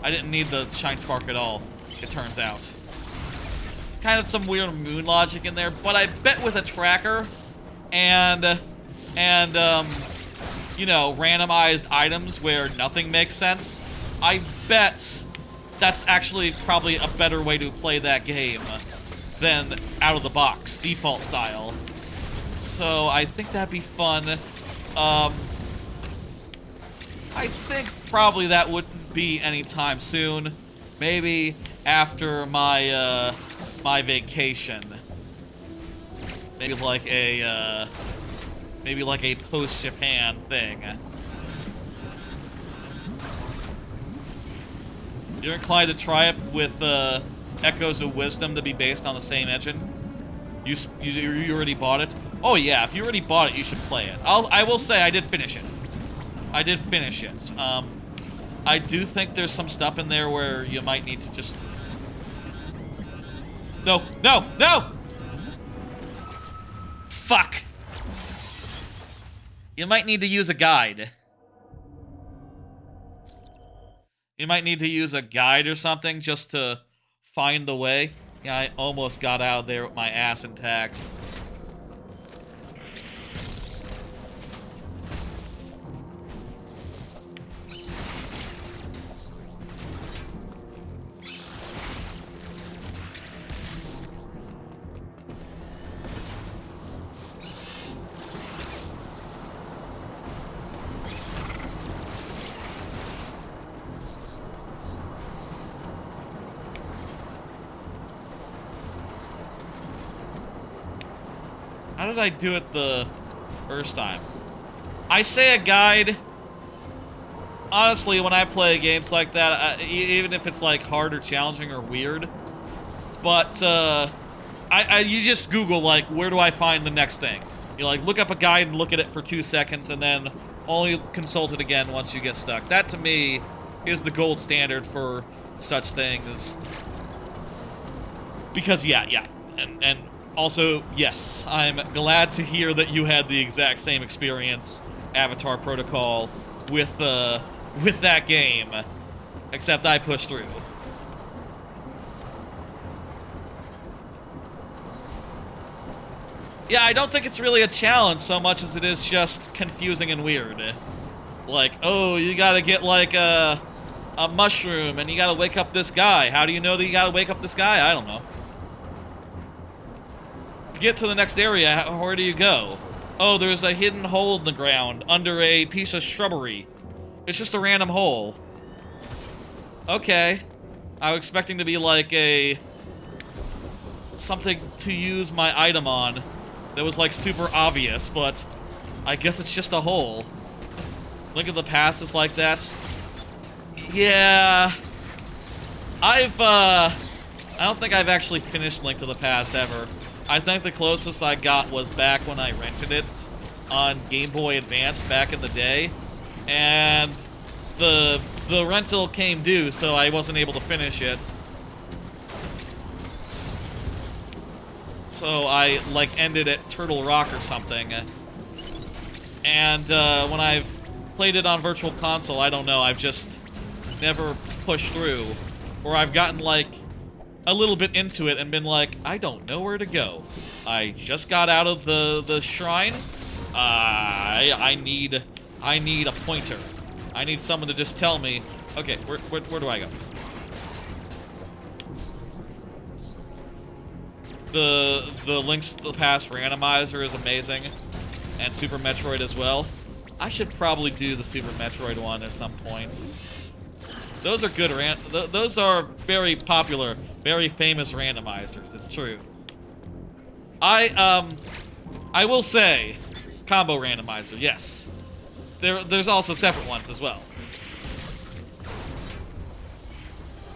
I didn't need the Shine Spark at all, it turns out. Kind of some weird moon logic in there, but I bet with a tracker and you know, randomized items where nothing makes sense, I bet that's actually probably a better way to play that game than out of the box, default style. So I think that'd be fun. I think probably that wouldn't be anytime soon. Maybe after my my vacation. Maybe like a post-Japan thing. You're inclined to try it with Echoes of Wisdom to be based on the same engine? You already bought it? Oh yeah, if you already bought it, you should play it. I will say I did finish it. I did finish it. I do think there's some stuff in there where you might need to just... No, no, no! Fuck. You might need to use a guide. You might need to use a guide or something just to find the way. Yeah, I almost got out of there with my ass intact. How did I do it the first time? I say a guide. Honestly, when I play games like that, even if it's like hard or challenging or weird, but you just Google like, where do I find the next thing? You like look up a guide and look at it for 2 seconds, and then only consult it again once you get stuck. That to me is the gold standard for such things. Because yeah, and also, yes, I'm glad to hear that you had the exact same experience, Avatar Protocol, with that game, except I pushed through. Yeah, I don't think it's really a challenge so much as it is just confusing and weird. Like, oh, you gotta get like a mushroom and you gotta wake up this guy. How do you know that you gotta wake up this guy? I don't know. To get to the next area, where do you go? Oh, there's a hidden hole in the ground under a piece of shrubbery. It's just a random hole. Okay. I was expecting to be like something to use my item on that was like super obvious, but I guess it's just a hole. Link of the Past is like that. Yeah. I don't think I've actually finished Link to the Past ever. I think the closest I got was back when I rented it on Game Boy Advance back in the day. And the rental came due, so I wasn't able to finish it. So I, like, ended at Turtle Rock or something. And when I've played it on Virtual Console, I don't know, I've just never pushed through. Or I've gotten, like, a little bit into it and been like, I don't know where to go. I just got out of the shrine. I need a pointer. I need someone to just tell me, okay, where do I go? The Links to the Past Randomizer is amazing, and Super Metroid as well. I should probably do the Super Metroid one at some point. Those are good those are very popular, very famous randomizers, it's true. I will say, Combo Randomizer, yes. There's also separate ones as well.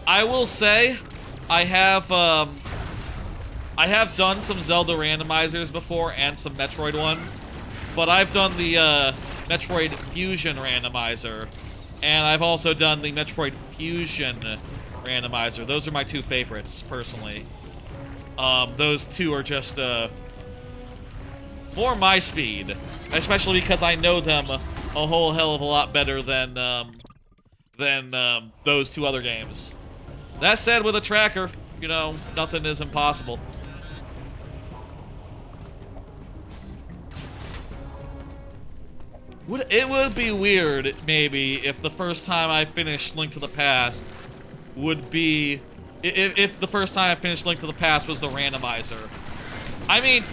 I will say, I have done some Zelda randomizers before and some Metroid ones, but I've done the Metroid Fusion randomizer, and I've also done the Metroid Fusion randomizer. Those are my two favorites, personally. Those two are just more my speed, especially because I know them a whole hell of a lot better than those two other games. That said, with a tracker, you know, nothing is impossible. It would be weird, maybe, if the first time I finished Link to the Past would be... If the first time I finished Link to the Past was the randomizer. I mean,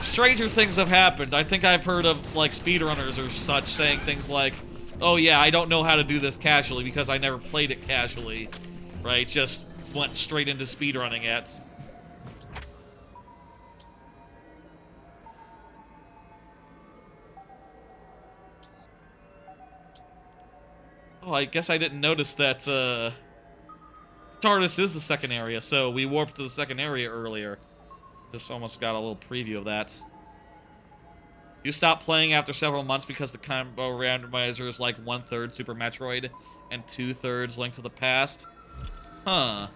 stranger things have happened. I think I've heard of, like, speedrunners or such saying things like, oh yeah, I don't know how to do this casually because I never played it casually. Right? Just went straight into speedrunning it. Oh, I guess I didn't notice that, TARDIS is the second area, so we warped to the second area earlier. Just almost got a little preview of that. You stopped playing after several months because the combo randomizer is like 1/3 Super Metroid and 2/3 Link to the Past. Huh.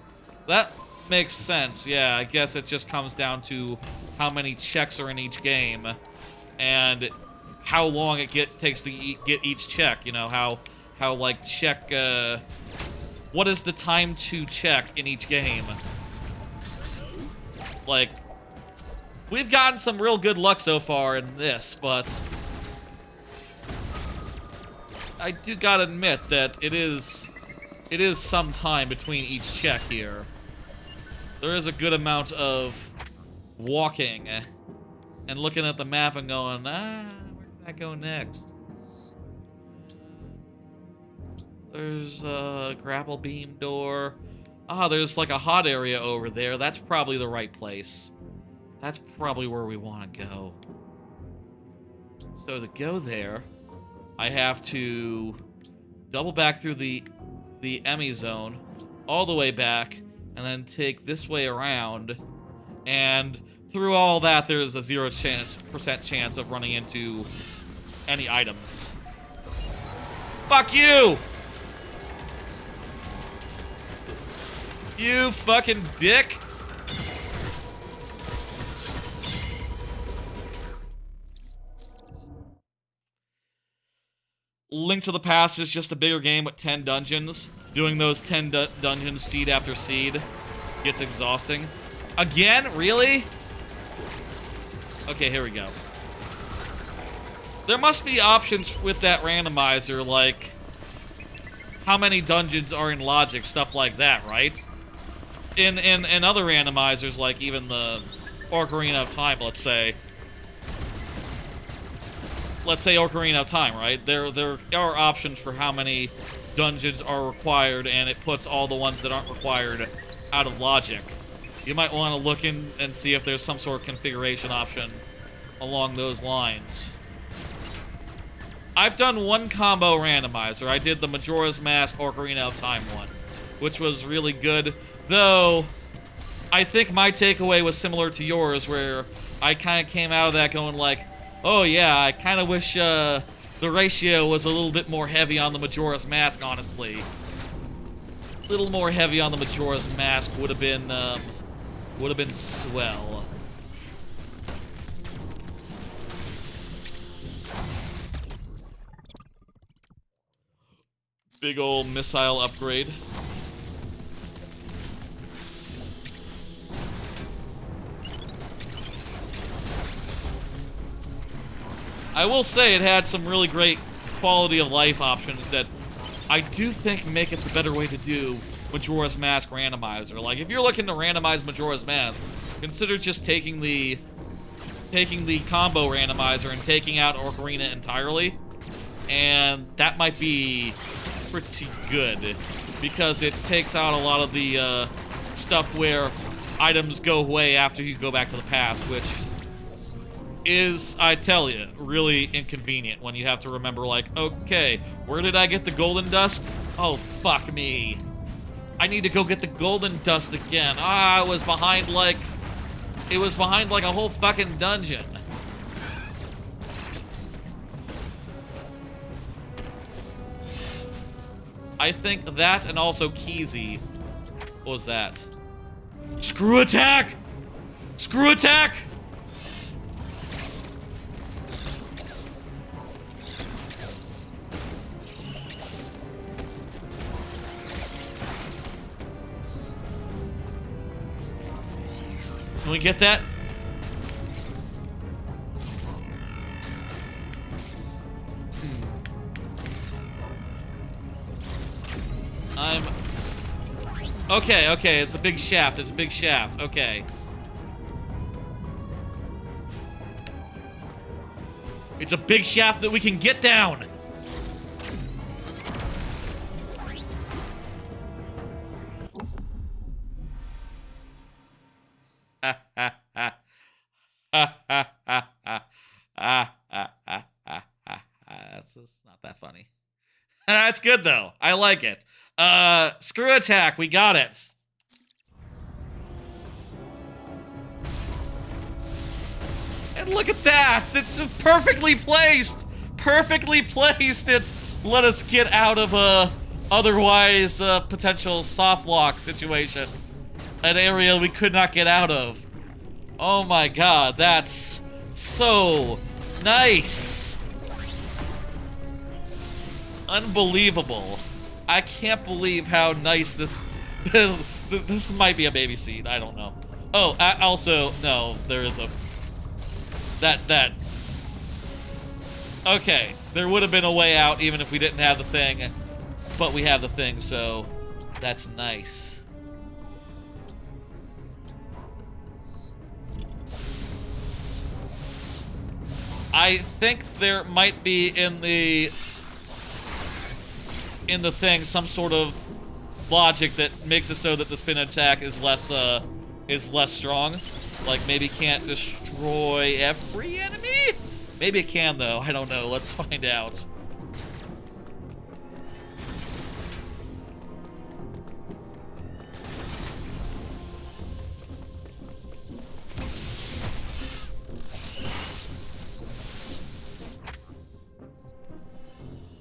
That makes sense. Yeah, I guess it just comes down to how many checks are in each game and how long it takes to get each check. You know, how like check, what is the time to check in each game? Like, we've gotten some real good luck so far in this, but I do gotta admit that it is some time between each check here. There is a good amount of walking and looking at the map and going, where can I go next? There's a grapple beam door. There's like a hot area over there. That's probably the right place. That's probably where we want to go. So to go there, I have to double back through the Emmy zone, all the way back, and then take this way around. And through all that, there's a 0% chance of running into any items. Fuck you! You fucking dick! Link to the Past is just a bigger game with 10 dungeons. Doing those 10 dungeons seed after seed gets exhausting. Again? Really? Okay, here we go. There must be options with that randomizer, like how many dungeons are in logic, stuff like that, right? In other randomizers, like even the Ocarina of Time, let's say Ocarina of Time, right? There are options for how many dungeons are required, and it puts all the ones that aren't required out of logic. You might want to look in and see if there's some sort of configuration option along those lines. I've done one combo randomizer. I did the Majora's Mask Ocarina of Time one, which was really good, though I think my takeaway was similar to yours, where I kind of came out of that going like, oh yeah, I kind of wish the ratio was a little bit more heavy on the Majora's Mask, honestly. A little more heavy on the Majora's Mask would have been swell. Big old missile upgrade. I will say it had some really great quality of life options that I do think make it the better way to do Majora's Mask Randomizer. Like, if you're looking to randomize Majora's Mask, consider just taking the combo randomizer and taking out Ocarina entirely, and that might be pretty good, because it takes out a lot of the stuff where items go away after you go back to the past, which is, I tell you, really inconvenient when you have to remember, like, okay, where did I get the golden dust? Oh, fuck me. I need to go get the golden dust again. It was behind like a whole fucking dungeon. I think that, and also Keezy. What was that? Screw attack! Screw attack! Can we get that? Okay, it's a big shaft, okay. It's a big shaft that we can get down! That's just not that funny. That's good, though. I like it. Screw attack. We got it. And look at that. It's perfectly placed. Perfectly placed. It let us get out of a otherwise potential soft lock situation. An area we could not get out of. Oh my god, that's so nice. Unbelievable. I can't believe how nice this this might be a baby seed. I don't know. Oh, also, no, there is a that okay, there would have been a way out even if we didn't have the thing, but we have the thing, so that's nice. I think there might be in the thing some sort of logic that makes it so that the spin attack is less strong. Like maybe can't destroy every enemy? Maybe it can though. I don't know. Let's find out.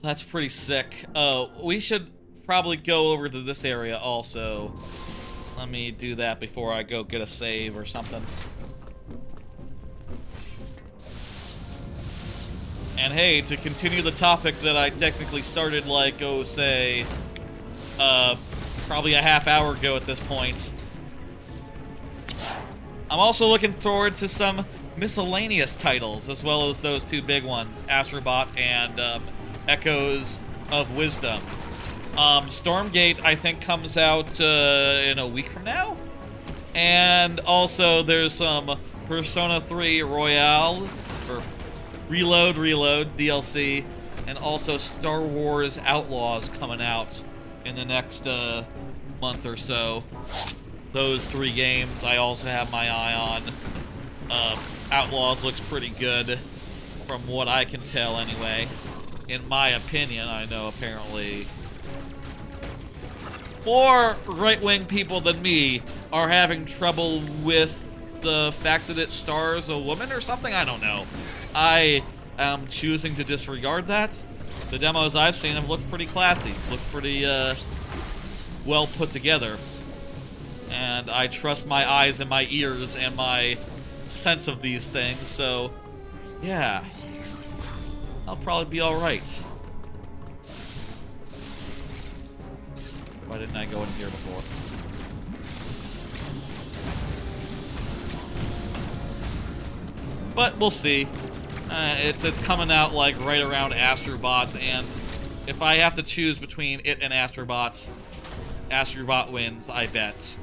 That's pretty sick. Oh, we should probably go over to this area also. Let me do that before I go get a save or something. And hey, to continue the topic that I technically started like, oh, say, probably a half hour ago at this point. I'm also looking forward to some miscellaneous titles, as well as those two big ones, Astrobot and, Echoes of Wisdom. Stormgate, I think, comes out in a week from now. And also, there's some Persona 3 Royale, or Reload DLC, and also Star Wars Outlaws coming out in the next month or so. Those three games I also have my eye on. Outlaws looks pretty good, from what I can tell anyway. In my opinion, I know apparently more right-wing people than me are having trouble with the fact that it stars a woman or something. I don't know. I am choosing to disregard that. The demos I've seen have looked pretty classy, look pretty well put together. And I trust my eyes and my ears and my sense of these things, so yeah. I'll probably be alright. Why didn't I go in here before? But we'll see. It's coming out like right around Astrobot, and if I have to choose between it and Astrobot, Astrobot wins, I bet.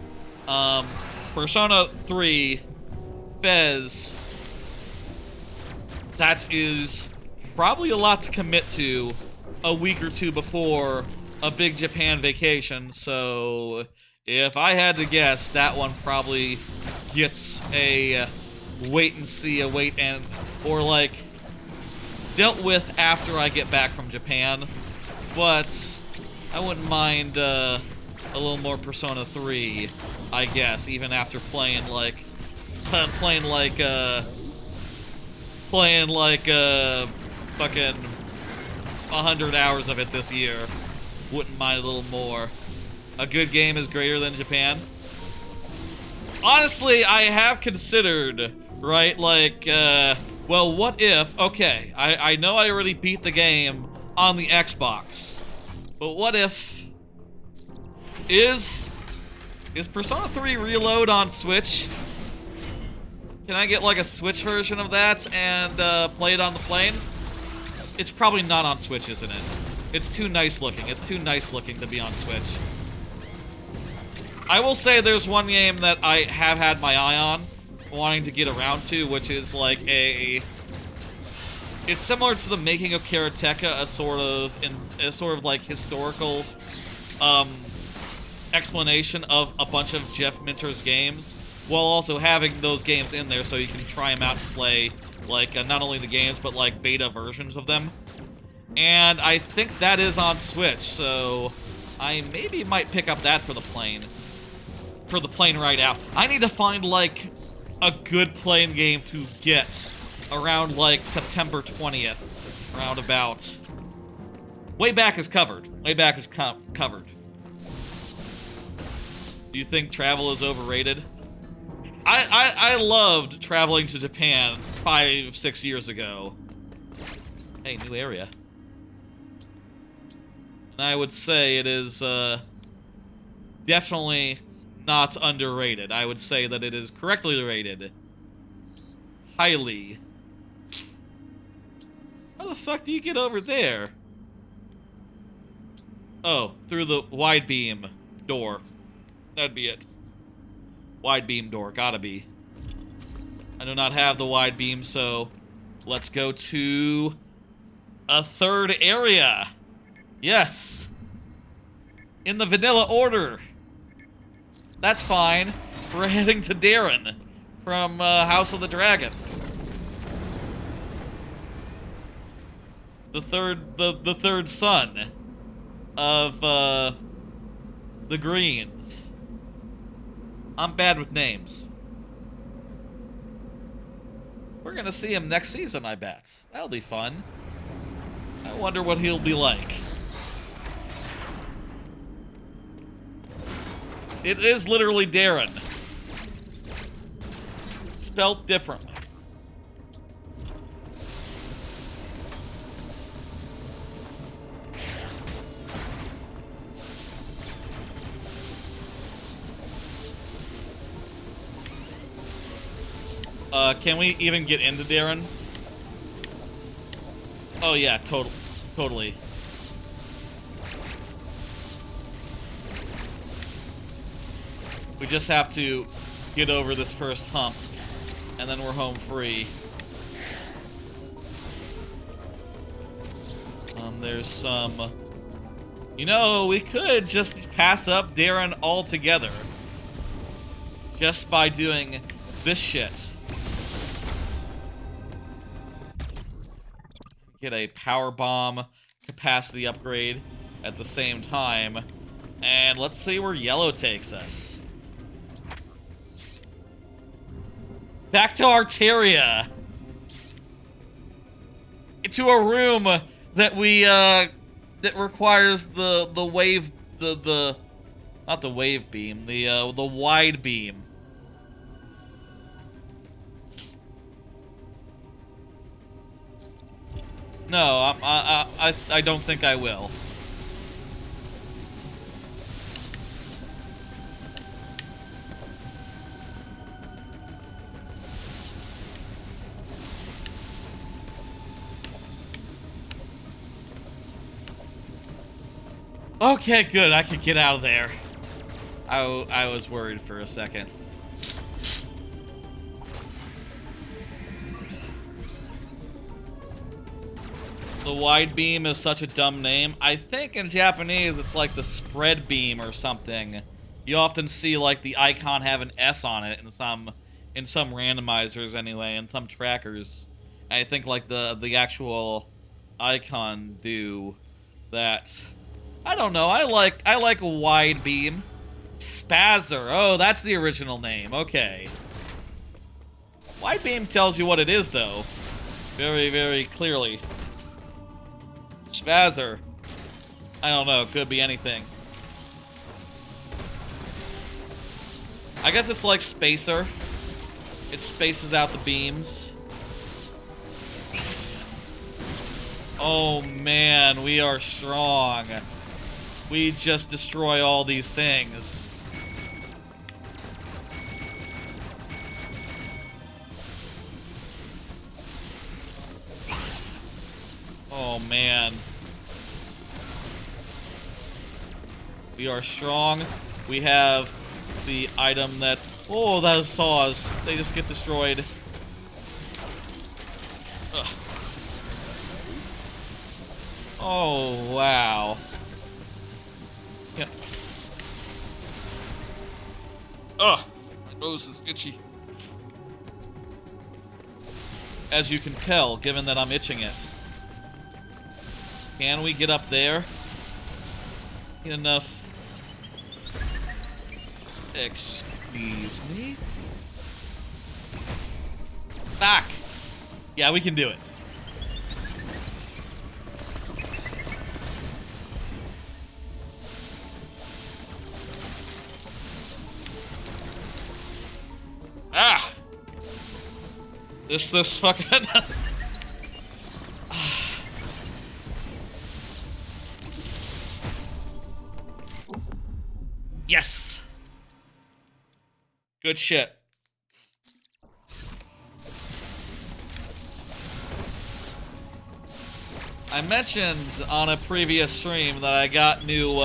Persona 3, Fez. That is probably a lot to commit to a week or two before a big Japan vacation, so if I had to guess, that one probably gets a wait and see, or like dealt with after I get back from Japan. But I wouldn't mind a little more Persona 3, I guess, even after playing like fucking 100 hours of it this year. Wouldn't mind a little more. A good game is greater than Japan. Honestly, I have considered, right, like, well, what if, okay, I know I already beat the game on the Xbox, but what if, is Persona 3 Reload on Switch? Can I get, like, a Switch version of that and play it on the plane? It's probably not on Switch, isn't it? It's too nice looking. It's too nice looking to be on Switch. I will say there's one game that I have had my eye on, wanting to get around to, which is like it's similar to the making of Karateka, a sort of like historical explanation of a bunch of Jeff Minter's games, while also having those games in there so you can try them out and play, like, not only the games, but, like, beta versions of them. And I think that is on Switch, so I maybe might pick up that for the plane. For the plane ride out. I need to find, like, a good plane game to get around, like, September 20th. Roundabout. Wayback is covered. Wayback is covered. Do you think travel is overrated? I loved traveling to Japan 5-6 years ago. Hey, new area. And I would say it is definitely not underrated. I would say that it is correctly rated. Highly. How the fuck do you get over there? Oh, through the wide beam door. That'd be it. Wide beam door, gotta be. I do not have the wide beam, so let's go to a third area. Yes. In the vanilla order. That's fine. We're heading to Darren from House of the Dragon. The third son of the Greens. I'm bad with names. We're gonna see him next season, I bet. That'll be fun. I wonder what he'll be like. It is literally Darren. Spelt differently. Can we even get into Darren? Oh yeah, totally. We just have to get over this first hump, and then we're home free. There's some... You know, we could just pass up Darren altogether. Just by doing this shit. Get a power bomb capacity upgrade at the same time. And let's see where yellow takes us. Back to Arteria. Into a room that we that requires the wave not the wave beam, the wide beam. No, I don't think I will. Okay, good. I could get out of there. I was worried for a second. The wide beam is such a dumb name. I think in Japanese it's like the spread beam or something. You often see like the icon have an S on it in some randomizers anyway, and some trackers. I think like the actual icon do that. I don't know. I like wide beam. Spazzer. Oh, that's the original name. Okay. Wide beam tells you what it is though. Very, very clearly. Spazzer. I don't know, could be anything. I guess it's like Spacer. It spaces out the beams. Oh man, we are strong. We just destroy all these things. Oh man. We are strong. We have the item that... Oh, those saws. They just get destroyed. Ugh. Oh, wow. Yeah. Ugh. My nose is itchy. As you can tell, given that I'm itching it. Can we get up there? Get enough. Excuse me? Back! Yeah, we can do it. Ah! This fucking... Yes! Good shit. I mentioned on a previous stream that I got new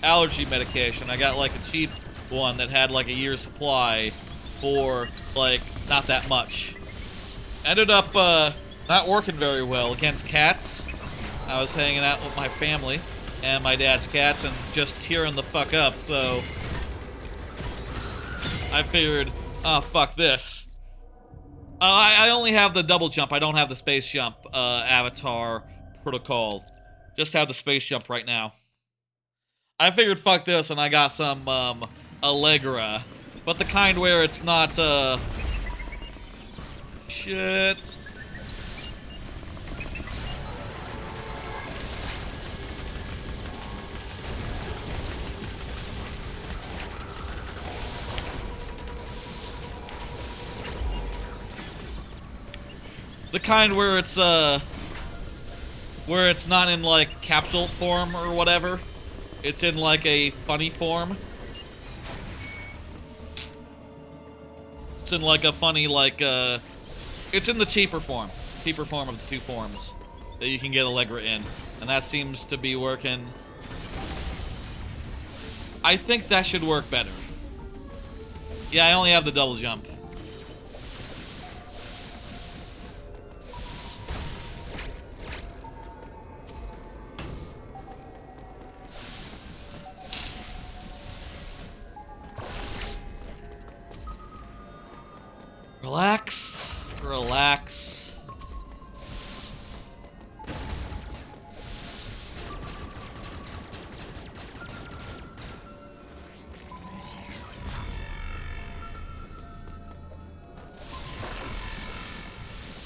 allergy medication. I got like a cheap one that had like a year's supply for like not that much. Ended up not working very well against cats. I was hanging out with my family and my dad's cats and just tearing the fuck up, so I figured, oh, fuck this. I only have the double jump. I don't have the space jump avatar protocol. Just have the space jump right now. I figured, fuck this, and I got some Allegra. But the kind where it's not, shit. The kind where it's not in like capsule form or whatever. It's in like a funny form. It's in like a funny like it's in the cheaper form of the two forms that you can get Allegra in, and that seems to be working. I think that should work better. Yeah, I only have the double jump. Relax, relax.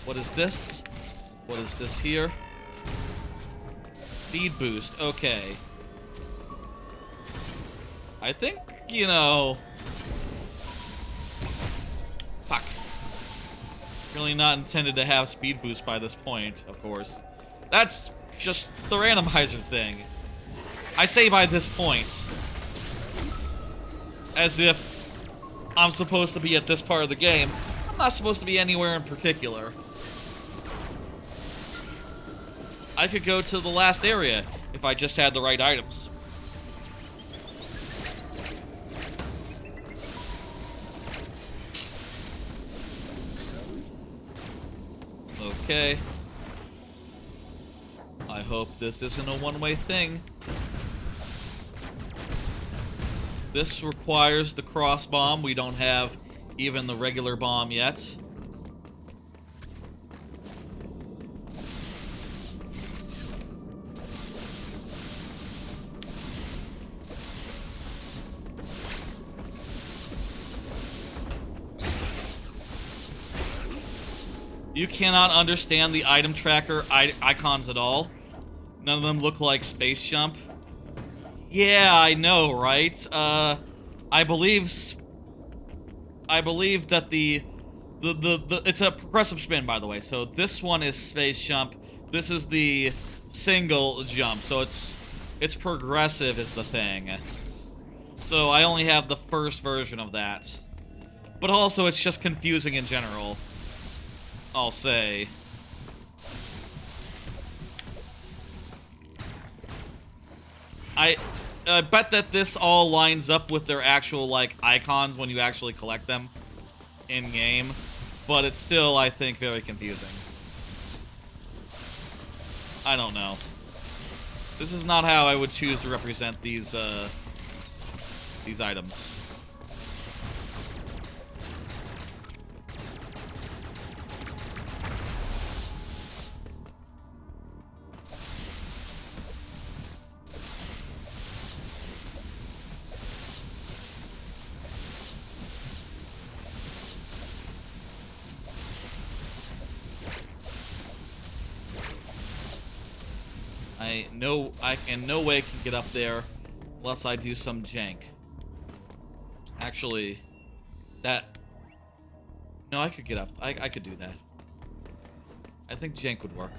What is this? What is this here? Speed boost, okay. I think, you know... Fuck. Really not intended to have speed boost by this point, of course. That's just the randomizer thing. I say by this point. As if I'm supposed to be at this part of the game. I'm not supposed to be anywhere in particular. I could go to the last area if I just had the right items. Okay. I hope this isn't a one-way thing. This requires the cross bomb. We don't have even the regular bomb yet. You cannot understand the item tracker icons at all. None of them look like space jump. Yeah, I know, right? I believe that the it's a progressive spin, by the way. So this one is space jump. This is the single jump. So it's progressive is the thing. So I only have the first version of that. But also it's just confusing in general, I'll say. I bet that this all lines up with their actual, like, icons when you actually collect them in-game. But it's still, I think, very confusing. I don't know. This is not how I would choose to represent these items. I in no way can get up there unless I do some jank. Actually, that... No, I could get up. I could do that. I think jank would work.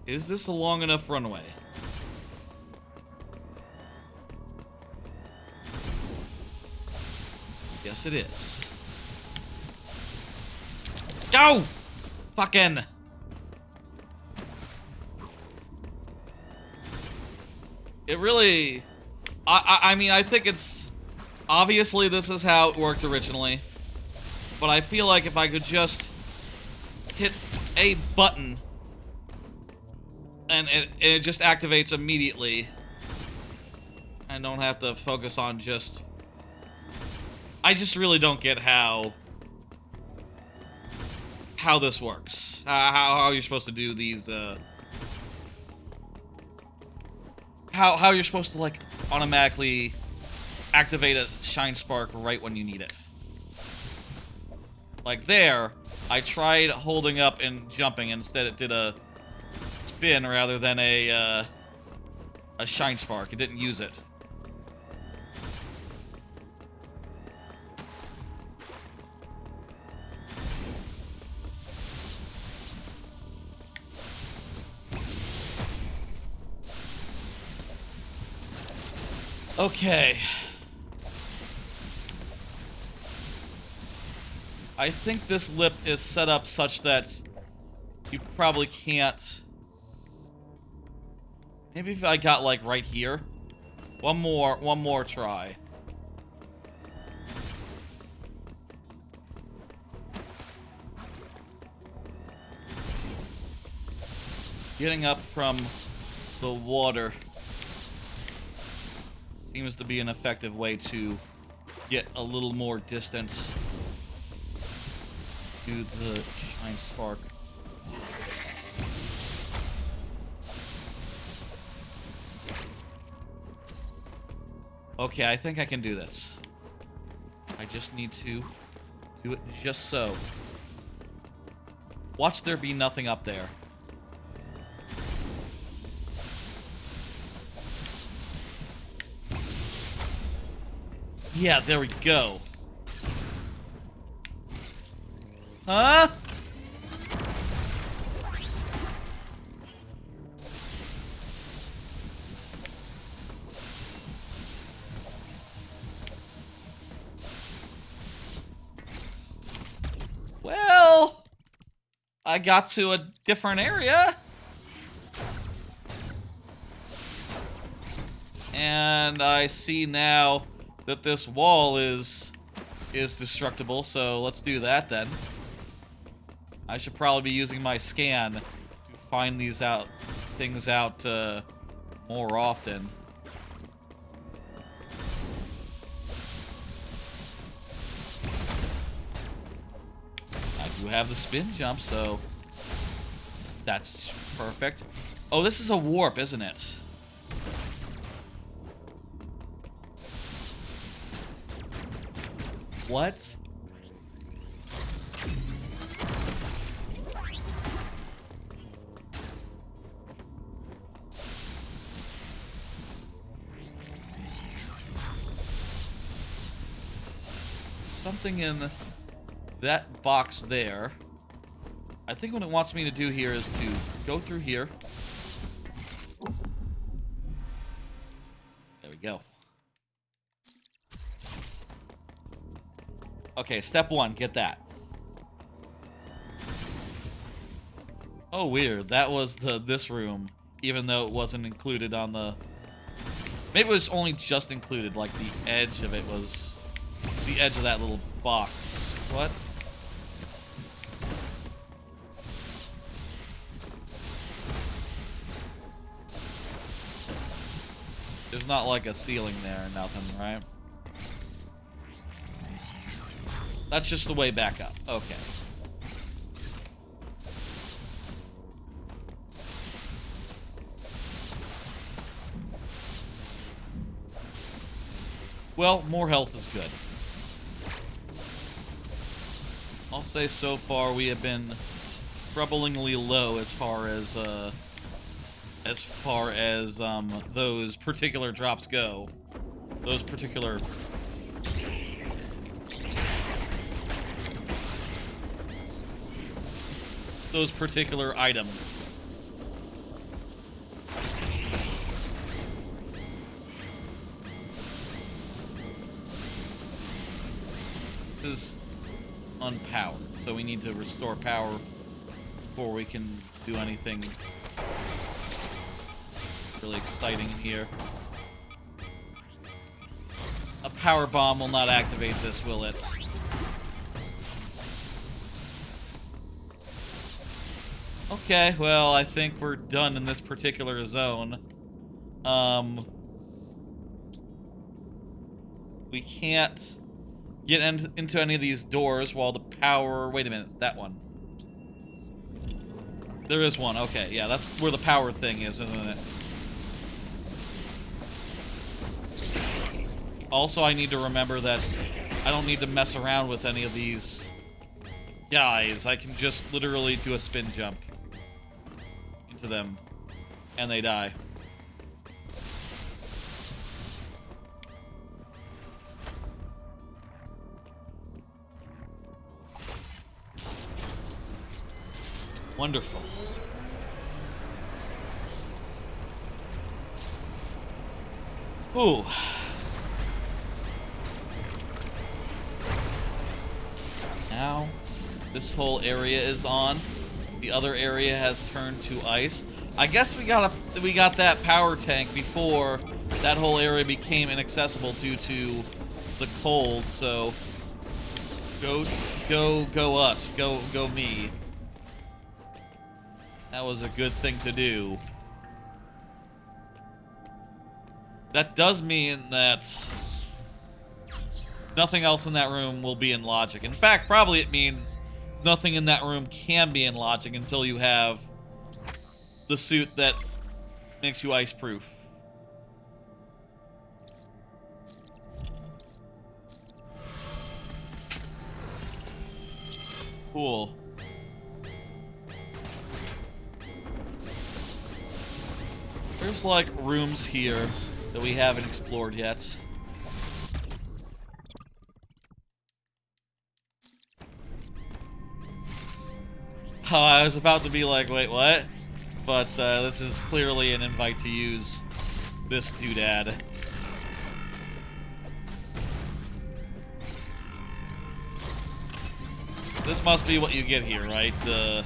Is this a long enough runway? Yes, it is. Go! Fucking! It really... I mean, I think it's... Obviously, this is how it worked originally. But I feel like if I could just hit a button... And it just activates immediately. I don't have to focus on just... I just really don't get how this works. How you're supposed to do these, How you're supposed to, like, automatically activate a shine spark right when you need it. Like there, I tried holding up and jumping, instead it did a spin rather than a shine spark. It didn't use it. Okay. I think this lip is set up such that you probably can't... Maybe if I got, like, right here. One more try. Getting up from the water seems to be an effective way to get a little more distance to the shine spark. Okay, I think I can do this. I just need to do it just so. Watch there be nothing up there. Yeah, there we go. Huh? Well, I got to a different area. And I see now that this wall is destructible, so let's do that then. I should probably be using my scan to find these things out more often. I do have the spin jump, so that's perfect. Oh, this is a warp, isn't it? What? Something in that box there. I think what it wants me to do here is to go through here. There we go. Okay, step one, get that. Oh, weird. That was this room, even though it wasn't included on the... Maybe it was only just included, like the edge of it was... The edge of that little box. What? There's not like a ceiling there or nothing, right? That's just the way back up. Okay. Well, more health is good. I'll say so far we have been troublingly low as far as those particular drops go. Those particular items. This is unpowered, so we need to restore power before we can do anything really exciting here. A power bomb will not activate this, will it? Okay, well, I think we're done in this particular zone. We can't get into any of these doors while the power... Wait a minute, that one. There is one, okay, yeah, that's where the power thing is, isn't it? Also, I need to remember that I don't need to mess around with any of these guys. I can just literally do a spin jump into them, and they die. Wonderful. Ooh. Now, this whole area is on. The other area has turned to ice. I guess we got that power tank before that whole area became inaccessible due to the cold. So, go us, go me. That was a good thing to do. That does mean that nothing else in that room will be in logic. In fact, probably it means nothing in that room can be in logic until you have the suit that makes you ice-proof. Cool. There's like rooms here that we haven't explored yet. Oh, I was about to be like, wait, what? But this is clearly an invite to use this doodad. This must be what you get here, right? The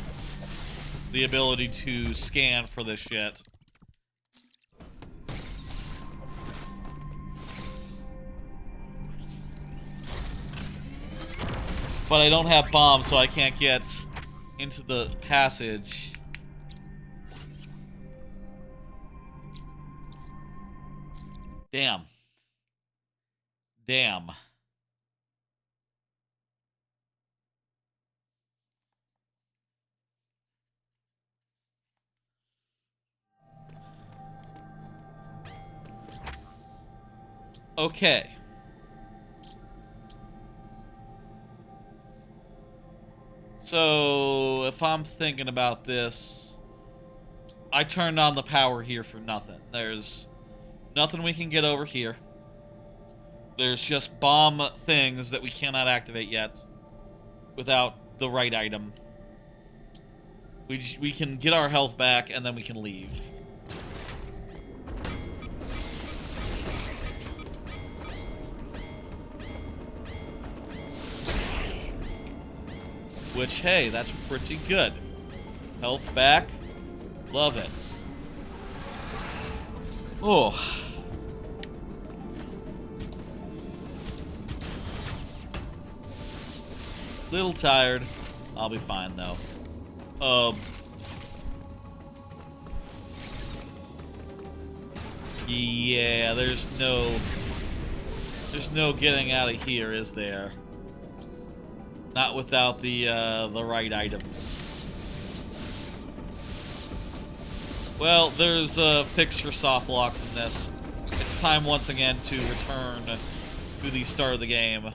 ability to scan for this shit. But I don't have bombs, so I can't get into the passage. Damn. Damn. Okay. So, if I'm thinking about this, I turned on the power here for nothing. There's nothing we can get over here. There's just bomb things that we cannot activate yet without the right item. We can get our health back, and then we can leave. Which, hey, that's pretty good. Health back. Love it. Oh. Little tired. I'll be fine, though. Yeah, there's no getting out of here, is there? Not without the right items. Well, there's a fix for soft locks in this. It's time once again to return through the start of the game.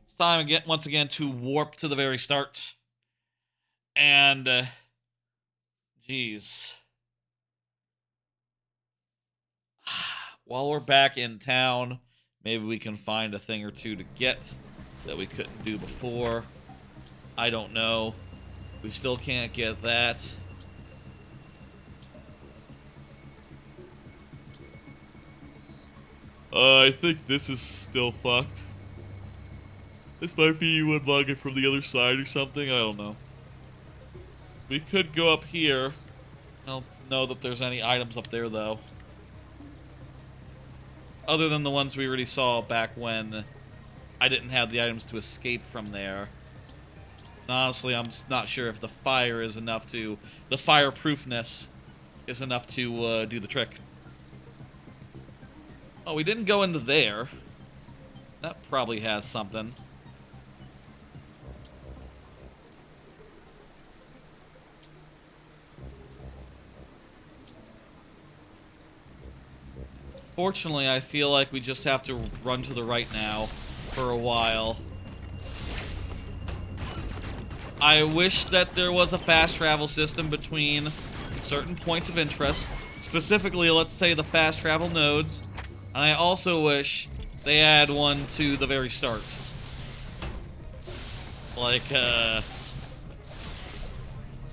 It's time again, once again, to warp to the very start. And, geez. While we're back in town, maybe we can find a thing or two to get that we couldn't do before. I don't know. We still can't get that. I think this is still fucked. This might be you unlock it from the other side or something. I don't know. We could go up here. I don't know that there's any items up there, though. Other than the ones we already saw back when I didn't have the items to escape from there. And honestly, I'm not sure if the fire is enough to... The fireproofness is enough to do the trick. Oh, we didn't go into there. That probably has something. Fortunately, I feel like we just have to run to the right now for a while. I wish that there was a fast travel system between certain points of interest. Specifically, let's say the fast travel nodes. And I also wish they add one to the very start. Like,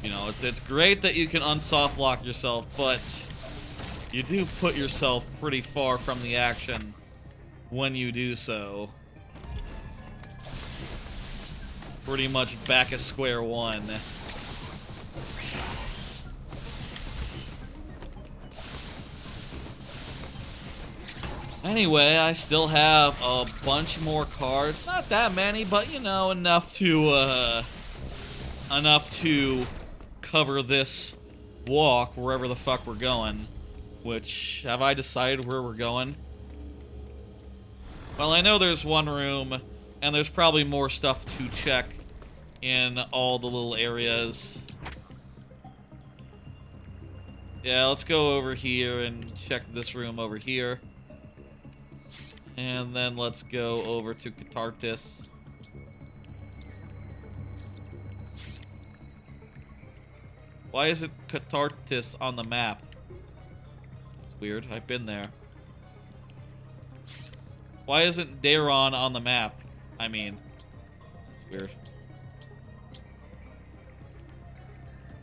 you know, it's great that you can unsoft lock yourself, but you do put yourself pretty far from the action when you do so. Pretty much back at square one. Anyway, I still have a bunch more cards. Not that many, but, you know, enough to cover this walk wherever the fuck we're going. Which, have I decided where we're going? Well, I know there's one room, and there's probably more stuff to check in all the little areas. Yeah, let's go over here and check this room over here. And then let's go over to Cathartis. Why is it Cathartis on the map? That's weird. I've been there. Why isn't Daron on the map? I mean, it's weird.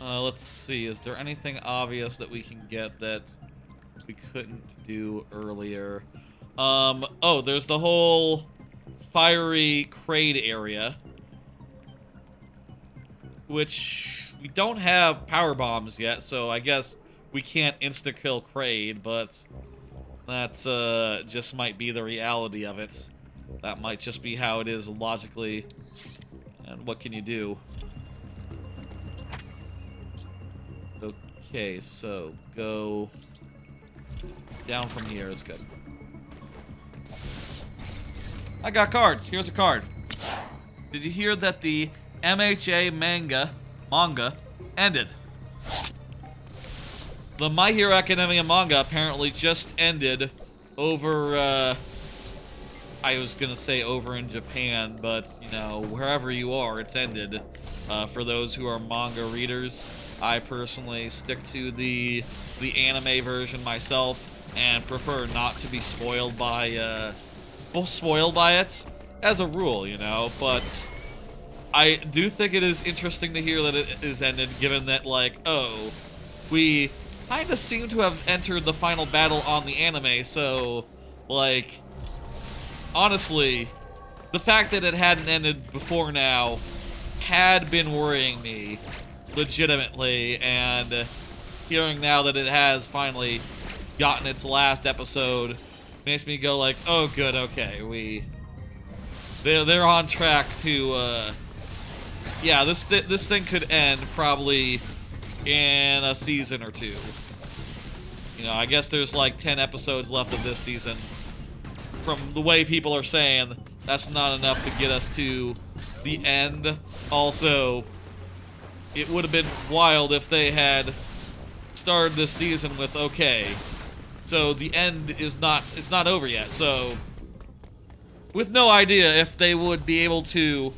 Let's see. Is there anything obvious that we can get that we couldn't do earlier? Oh, there's the whole fiery Kraid area. Which we don't have power bombs yet, so I guess we can't insta-kill Kraid, but that's just might be the reality of it. That might just be how it is logically. And what can you do? Okay, so go down from here is good. I got cards. Here's a card. Did you hear that the MHA manga ended? The My Hero Academia manga apparently just ended over, I was gonna say over in Japan, but, you know, wherever you are, it's ended. For those who are manga readers, I personally stick to the anime version myself and prefer not to be spoiled by it as a rule, you know, but I do think it is interesting to hear that it is ended, given that, like, oh, we kind of seem to have entered the final battle on the anime, so, like, honestly, the fact that it hadn't ended before now had been worrying me legitimately, and hearing now that it has finally gotten its last episode makes me go like, oh good, okay, they're on track to yeah, this thing could end probably in a season or two. You know, I guess there's like 10 episodes left of this season. From the way people are saying, that's not enough to get us to the end. Also, it would have been wild if they had started this season with, okay, so the end is not, it's not over yet, so with no idea if they would be able to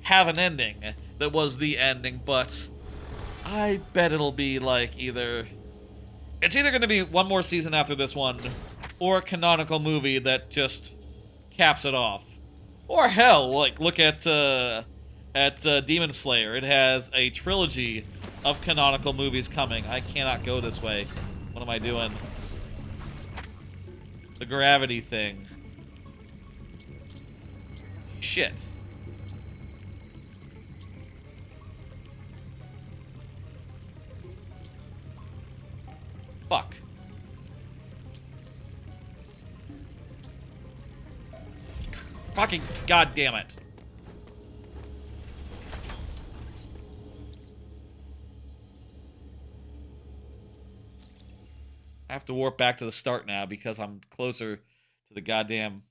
have an ending that was the ending, but I bet it'll be like it's either going to be one more season after this one, or a canonical movie that just caps it off. Or hell, like, look at Demon Slayer. It has a trilogy of canonical movies coming. I cannot go this way. What am I doing? The gravity thing. Shit. Fuck. Fucking goddamn it. I have to warp back to the start now because I'm closer to the goddamn...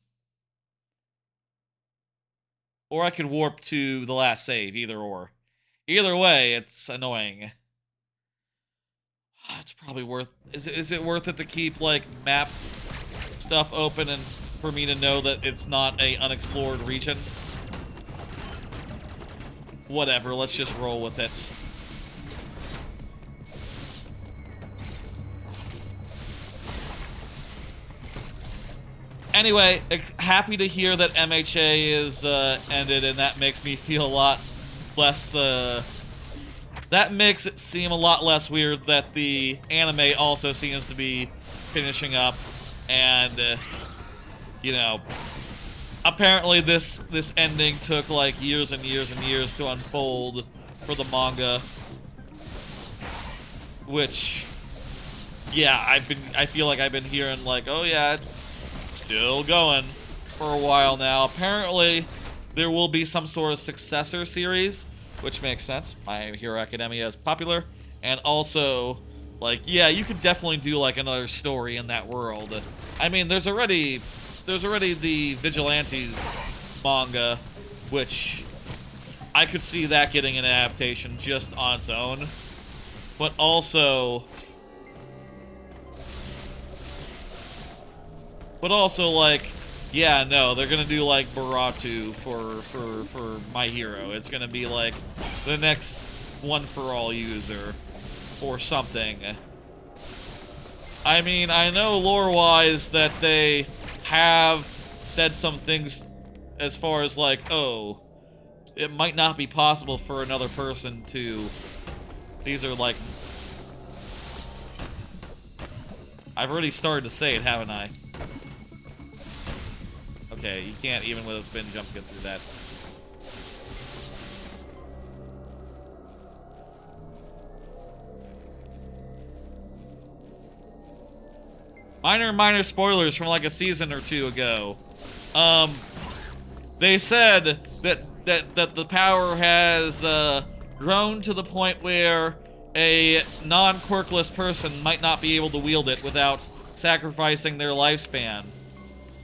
Or I could warp to the last save, either or. Either way, it's annoying. It's probably worth... Is it worth it to keep, like, map stuff open and for me to know that it's not a unexplored region? Whatever, let's just roll with it. Anyway, happy to hear that MHA is ended, and that makes me feel a lot less... that makes it seem a lot less weird that the anime also seems to be finishing up, and, you know, apparently this ending took, like, years and years and years to unfold for the manga, which, yeah, I feel like I've been hearing, like, oh yeah, it's still going for a while now. Apparently, there will be some sort of successor series, which makes sense. My Hero Academia is popular, and also, like, yeah, you could definitely do like another story in that world. I mean, there's already the Vigilantes manga, which I could see that getting an adaptation just on its own, but also like, yeah, no, they're gonna do like Baratu for My Hero. It's gonna be like the next One for All user or something. I mean, I know lore-wise that they have said some things as far as like, oh, it might not be possible for another person to... These are like... I've already started to say it, haven't I? Okay, you can't even with a spin jump get through that. Minor spoilers from like a season or two ago. They said that the power has grown to the point where a non-quirkless person might not be able to wield it without sacrificing their lifespan.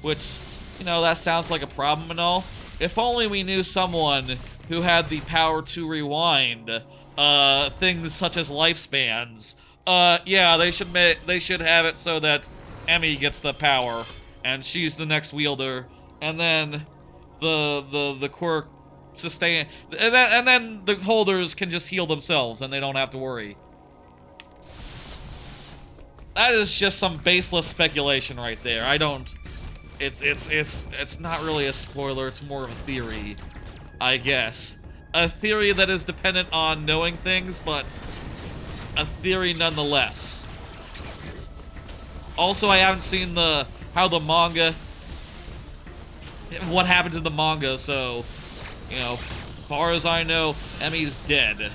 Which, you know, that sounds like a problem and all. If only we knew someone who had the power to rewind things such as lifespans. Yeah, they should have it so that Emmy gets the power, and she's the next wielder, and then the quirk sustain, and then the holders can just heal themselves, and they don't have to worry. That is just some baseless speculation right there. I don't. It's not really a spoiler. It's more of a theory, I guess. A theory that is dependent on knowing things, but a theory nonetheless. Also, I haven't seen how the manga, what happened to the manga, so, you know, as far as I know, Emmy's dead.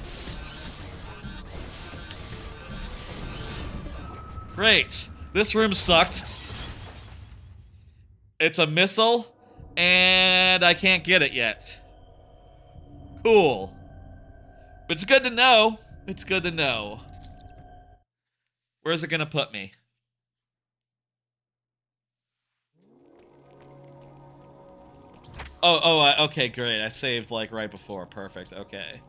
Great. This room sucked. It's a missile, and I can't get it yet. Cool. But it's good to know. It's good to know. Where's it gonna put me? Okay, great. I saved, like, right before. Perfect, okay.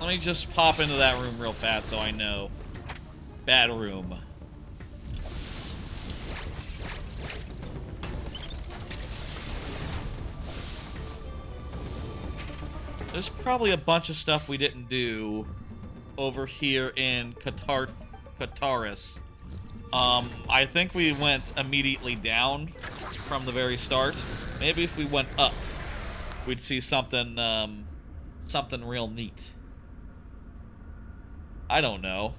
Let me just pop into that room real fast so I know. Bad room. There's probably a bunch of stuff we didn't do over here in Kataris. I think we went immediately down from the very start. Maybe if we went up, we'd see something, something real neat. I don't know.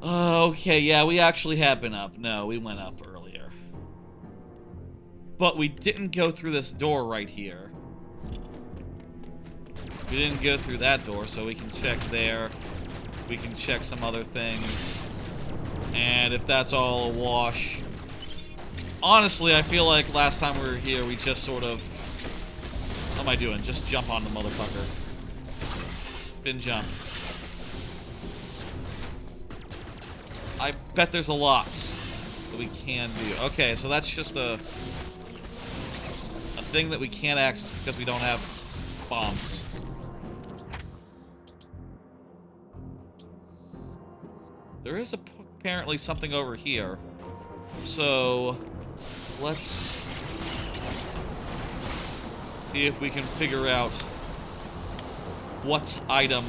Okay, yeah, we actually have been up. No, we went up earlier. But we didn't go through this door right here. We didn't go through that door, so we can check there. We can check some other things. And if that's all a wash... Honestly, I feel like last time we were here, we just sort of... What am I doing? Just jump on the motherfucker. Spin jump. I bet there's a lot that we can do. Okay, so that's just a thing that we can't access because we don't have bombs. There is apparently something over here. So, let's see if we can figure out what item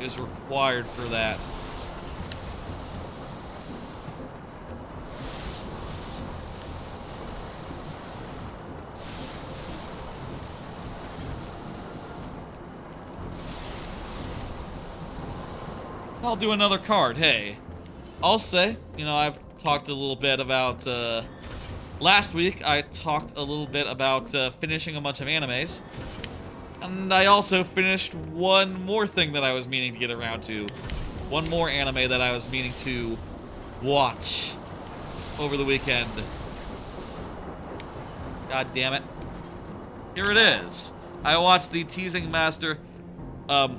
is required for that. I'll do another card. Hey, I'll say, you know, I've talked a little bit about, last week I talked a little bit about finishing a bunch of animes. And I also finished one more thing that I was meaning to get around to. One more anime that I was meaning to watch over the weekend. God damn it. Here it is. I watched the Teasing Master. Let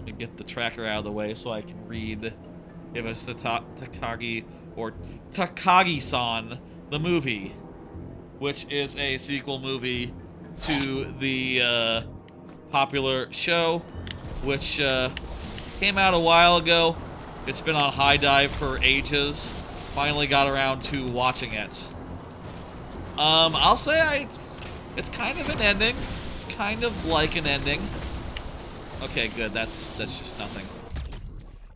me get the tracker out of the way so I can read. It was Takagi, or Takagi-san, the movie, which is a sequel movie to the, popular show, which came out a while ago. It's been on high dive for ages. Finally got around to watching it. I'll say it's kind of an ending. Kind of like an ending. Okay, good. That's just nothing.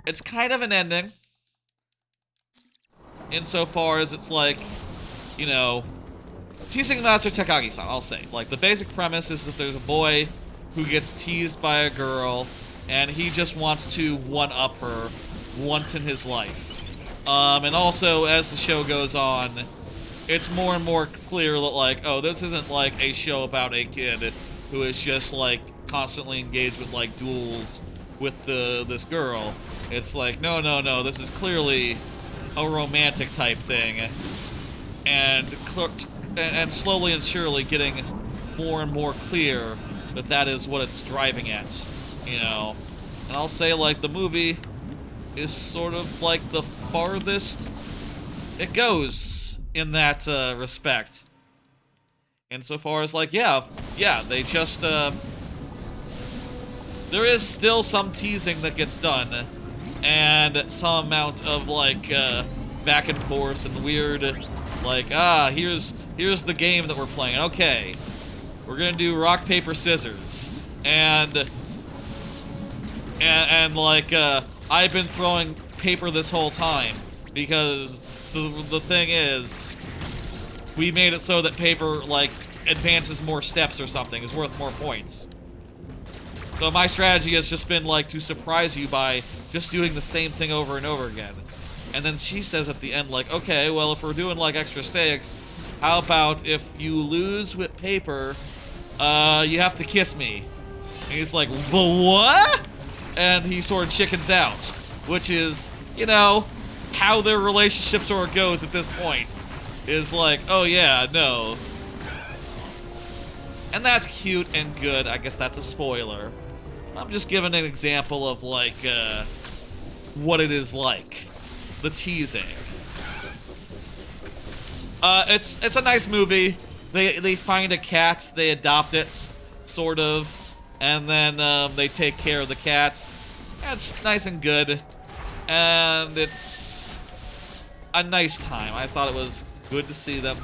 It's kind of an ending. Insofar as it's like, you know, Teasing Master Takagi-san, I'll say. Like, the basic premise is that there's a boy who gets teased by a girl, and he just wants to one-up her once in his life. And also, as the show goes on, it's more and more clear that, like, oh, this isn't, like, a show about a kid who is just, like, constantly engaged with, like, duels with this girl. It's like, no, this is clearly a romantic type thing. And slowly and surely getting more and more clear that is what it's driving at, you know. And I'll say, like, the movie is sort of like the farthest it goes in that respect. Insofar as, like, yeah, they just, there is still some teasing that gets done, and some amount of, like, back and forth and weird, like, here's the game that we're playing. Okay. We're gonna do rock, paper, scissors. And like, I've been throwing paper this whole time. Because the thing is, we made it so that paper, like, advances more steps or something, is worth more points. So my strategy has just been, like, to surprise you by just doing the same thing over and over again. And then she says at the end, like, okay, well, if we're doing, like, extra stakes, how about if you lose with paper, you have to kiss me. And he's like, what? And he sort of chickens out, which is, you know, how their relationship sort of goes at this point. Is like, oh yeah, no. And that's cute and good. I guess that's a spoiler. I'm just giving an example of, like, what it is like. The teasing. It's a nice movie. They find a cat, they adopt it, sort of, and then they take care of the cat. It's nice and good, and it's a nice time. I thought it was good to see them,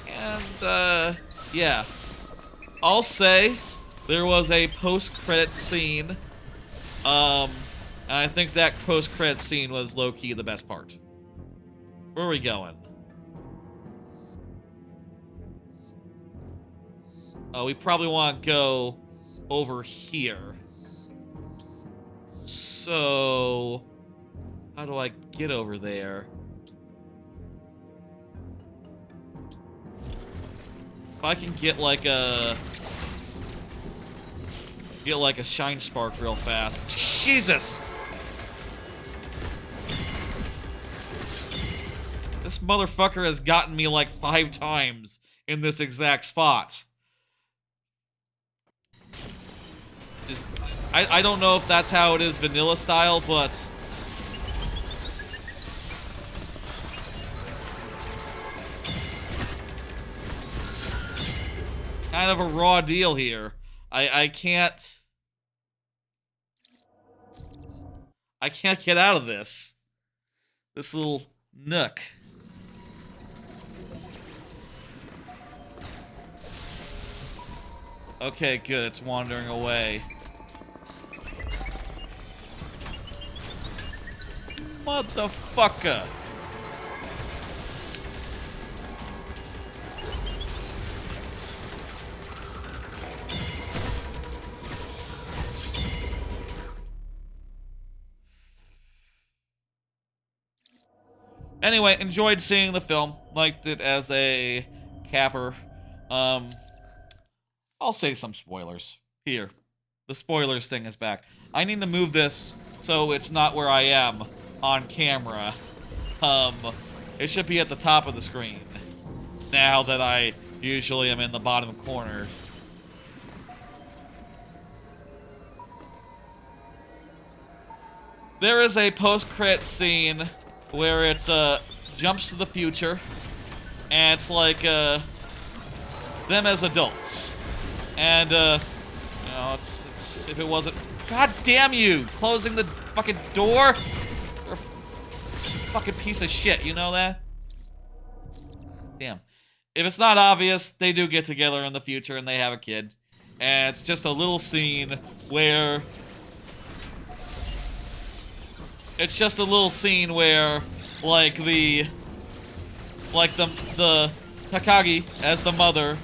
and yeah. I'll say there was a post-credit scene, and I think that post-credit scene was low-key the best part. Where are we going? Oh, we probably want to go over here. So, how do I get over there? If I can get like a shine spark real fast. Jesus! This motherfucker has gotten me like 5 times in this exact spot. Just, I don't know if that's how it is vanilla style, but kind of a raw deal here. I can't get out of this little nook. Okay, good, it's wandering away. Motherfucker! Anyway, enjoyed seeing the film. Liked it as a capper. I'll say some spoilers. Here. The spoilers thing is back. I need to move this so it's not where I am on camera. It should be at the top of the screen. Now that I usually am in the bottom corner. There is a post-credit scene where it jumps to the future, and it's like them as adults. And you know, it's if it wasn't, god damn you, closing the fucking door. You're a fucking piece of shit, you know that? Damn. If it's not obvious, they do get together in the future and they have a kid. And it's just a little scene where like the Takagi as the mother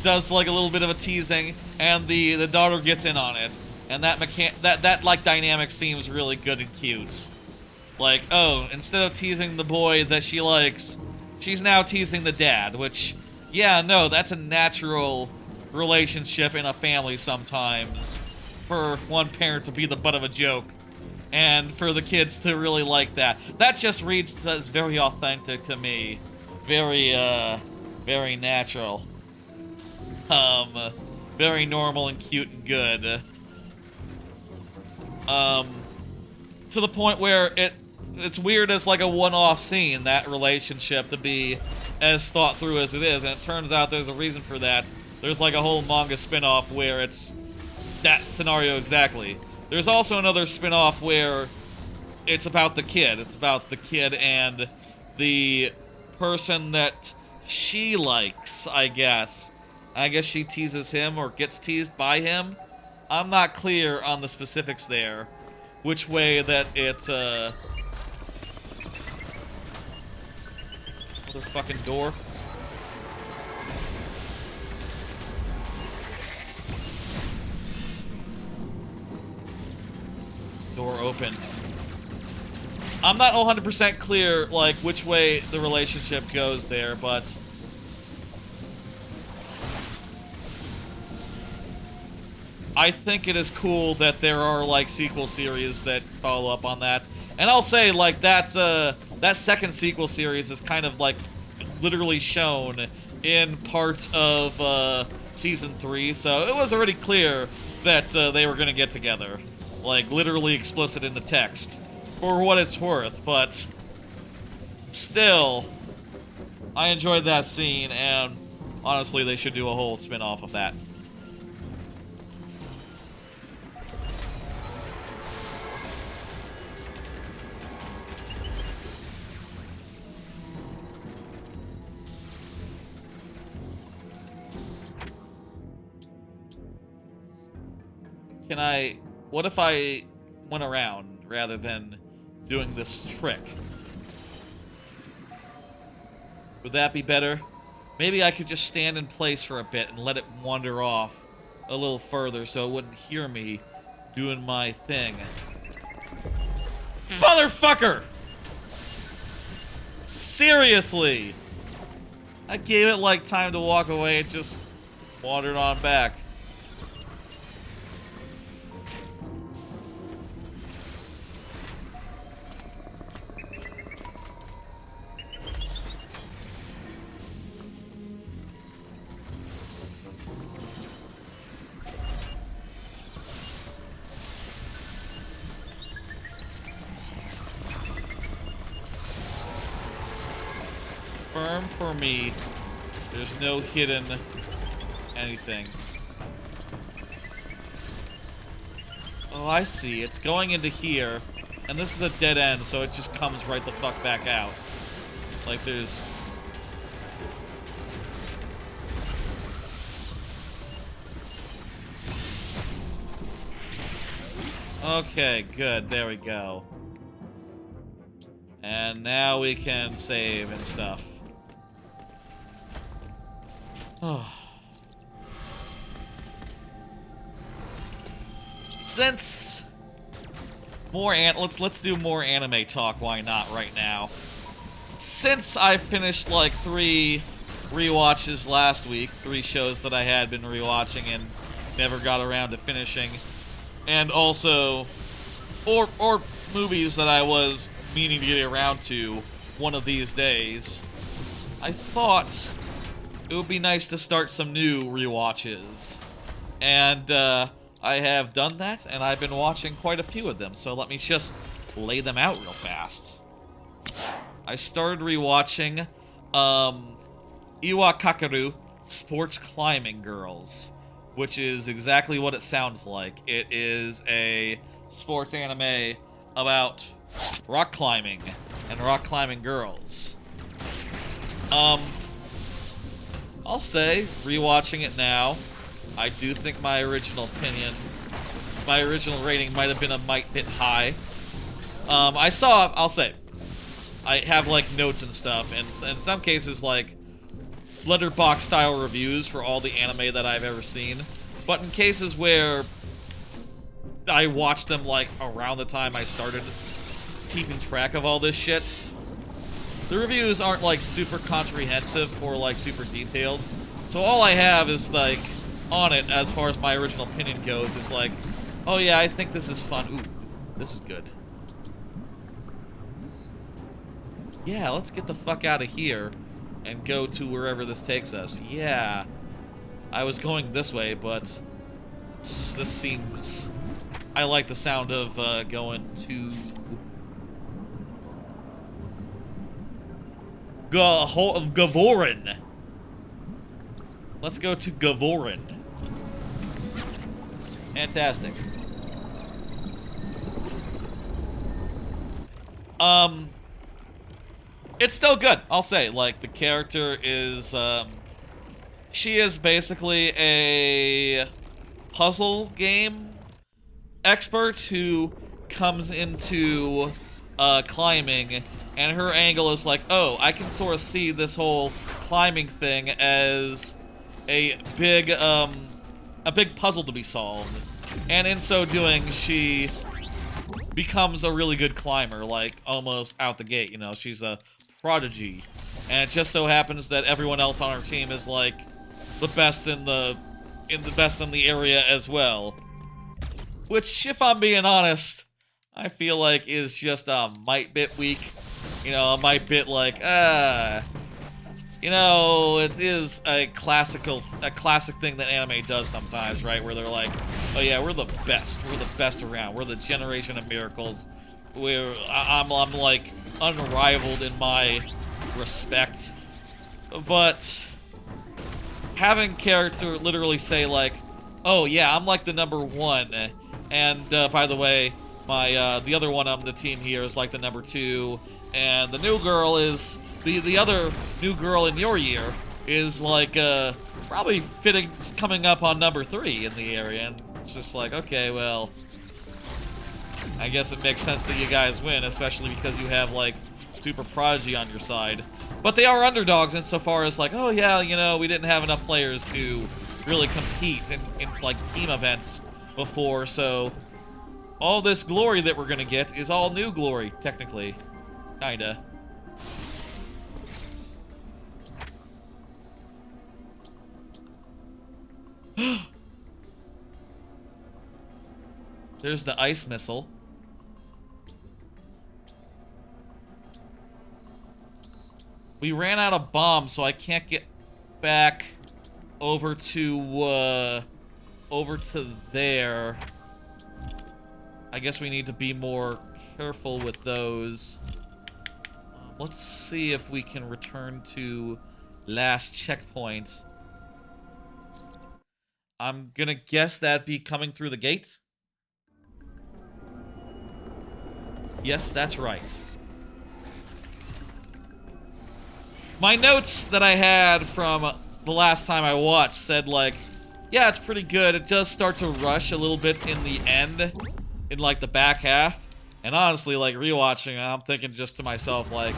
does like a little bit of a teasing, and the daughter gets in on it, and that like dynamic seems really good and cute. Like, oh, instead of teasing the boy that she likes, she's now teasing the dad, which, yeah, no, that's a natural relationship in a family sometimes, for one parent to be the butt of a joke. And for the kids to really like that. That just reads as very authentic to me. Very, very natural. Very normal and cute and good. To the point where it's weird as like a one-off scene, that relationship to be as thought through as it is. And it turns out there's a reason for that. There's like a whole manga spin-off where it's that scenario exactly. There's also another spin-off where it's about the kid. It's about the kid and the person that she likes, I guess. I guess she teases him or gets teased by him. I'm not clear on the specifics there. Which way that it's, motherfucking door. Door open. I'm not 100% clear, like, which way the relationship goes there, but I think it is cool that there are, like, sequel series that follow up on that. And I'll say, like, that second sequel series is kind of, like, literally shown in part of, season 3, so it was already clear that they were gonna get together. Like, literally explicit in the text. For what it's worth, but still, I enjoyed that scene, and honestly, they should do a whole spin-off of that. What if I went around rather than doing this trick? Would that be better? Maybe I could just stand in place for a bit and let it wander off a little further so it wouldn't hear me doing my thing. Motherfucker! Seriously! I gave it like time to walk away, it just wandered on back. Confirm for me, there's no hidden anything. Oh, I see. It's going into here, and this is a dead end, so it just comes right the fuck back out. Like there's... Okay, good. There we go. And now we can save and stuff. Since let's do more anime talk, why not right now? Since I finished like 3 rewatches last week, 3 shows that I had been rewatching and never got around to finishing, and also or movies that I was meaning to get around to one of these days, I thought it would be nice to start some new rewatches. And I have done that, and I've been watching quite a few of them, so let me just lay them out real fast. I started rewatching Iwakakaru Sports Climbing Girls, which is exactly what it sounds like. It is a sports anime about rock climbing and rock climbing girls. I'll say, rewatching it now, I do think my original rating might have been a mite bit high. I'll say, I have like notes and stuff, and in some cases like letterbox style reviews for all the anime that I've ever seen. But in cases where I watched them like around the time I started keeping track of all this shit, the reviews aren't like super comprehensive or like super detailed. So all I have is like on it as far as my original opinion goes is like, oh yeah, I think this is fun. Ooh, this is good. Yeah, let's get the fuck out of here and go to wherever this takes us. Yeah, I was going this way, but this seems... I like the sound of going to... Ghavoran. Let's go to Ghavoran. Fantastic. It's still good, I'll say. Like, the character is, she is basically a puzzle game expert who comes into climbing, and her angle is like, oh, I can sort of see this whole climbing thing as a big puzzle to be solved. And in so doing, she becomes a really good climber, like almost out the gate, you know, she's a prodigy. And it just so happens that everyone else on her team is like the best in the area as well. Which, if I'm being honest, I feel like is just a mite bit weak. You know, a mite bit like, You know, it is a classic thing that anime does sometimes, right? Where they're like, oh yeah, we're the best around, we're the generation of miracles. I'm like unrivaled in my respect. But having character literally say like, oh yeah, I'm like the #1, and by the way, my the other one on the team here is like the #2, and the new girl is the other new girl in your year is like probably coming up on #3 in the area, and it's just like, okay, well, I guess it makes sense that you guys win, especially because you have like Super Prodigy on your side. But they are underdogs insofar as like, oh yeah, you know, we didn't have enough players to really compete in like team events before, so all this glory that we're gonna get is all new glory, technically. Kinda. There's the ice missile. We ran out of bombs, so I can't get back over to there. I guess we need to be more careful with those. Let's see if we can return to last checkpoint. I'm gonna guess that'd be coming through the gate. Yes, that's right. My notes that I had from the last time I watched said, like, yeah, it's pretty good. It does start to rush a little bit in the end, in, like, the back half. And honestly, like, rewatching, I'm thinking just to myself, like,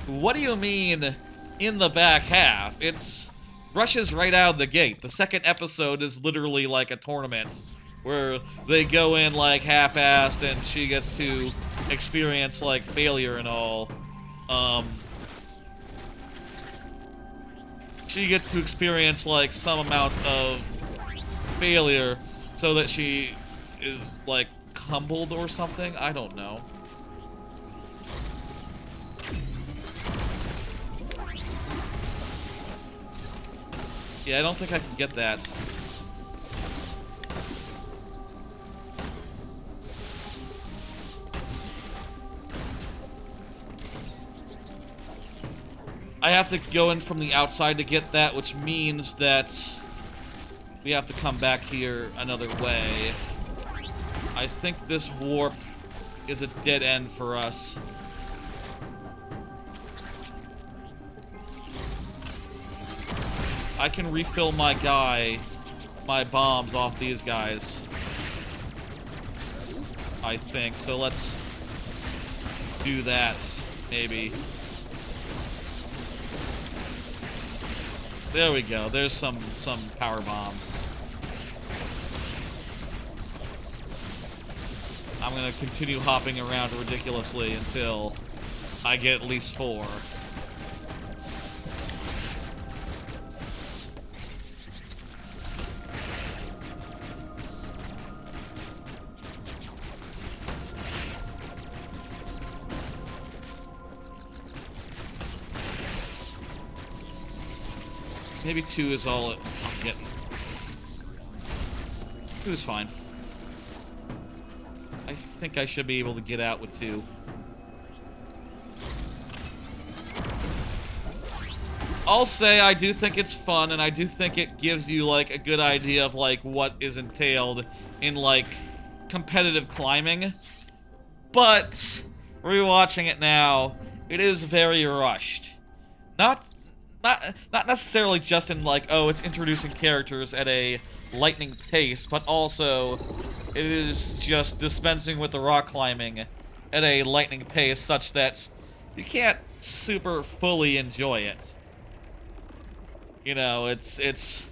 what do you mean in the back half? It's rushes right out of the gate. The second episode is literally like a tournament where they go in, like, half-assed and she gets to experience, like, failure and all. She gets to experience, like, some amount of failure so that she is, like, humbled or something. I don't know. Yeah, I don't think I can get that. I have to go in from the outside to get that, which means that we have to come back here another way. I think this warp is a dead end for us. I can refill my bombs off these guys. I think, so let's do that, maybe. There we go. There's some power bombs. I'm gonna continue hopping around ridiculously until I get at least 4. Maybe 2 is all I'm getting. 2 is fine. I think I should be able to get out with 2. I'll say I do think it's fun, and I do think it gives you, like, a good idea of, like, what is entailed in, like, competitive climbing. But, rewatching it now, it is very rushed. Not necessarily just in, like, oh, it's introducing characters at a lightning pace, but also it is just dispensing with the rock climbing at a lightning pace such that you can't super fully enjoy it. You know, it's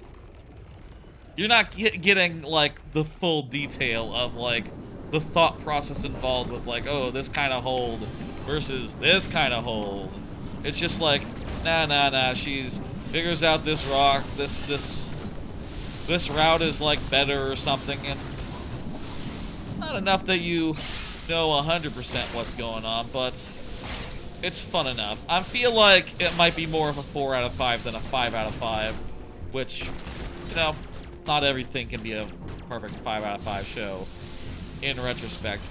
you're not getting, like, the full detail of, like, the thought process involved with, like, oh, this kind of hold versus this kind of hold. It's just like, nah, she's figures out this rock, this route is, like, better or something, and it's not enough that you know 100% what's going on, but It's fun enough. I feel like it might be more of a 4 out of 5 than a 5 out of 5, which, you know, not everything can be a perfect 5 out of 5 show in retrospect.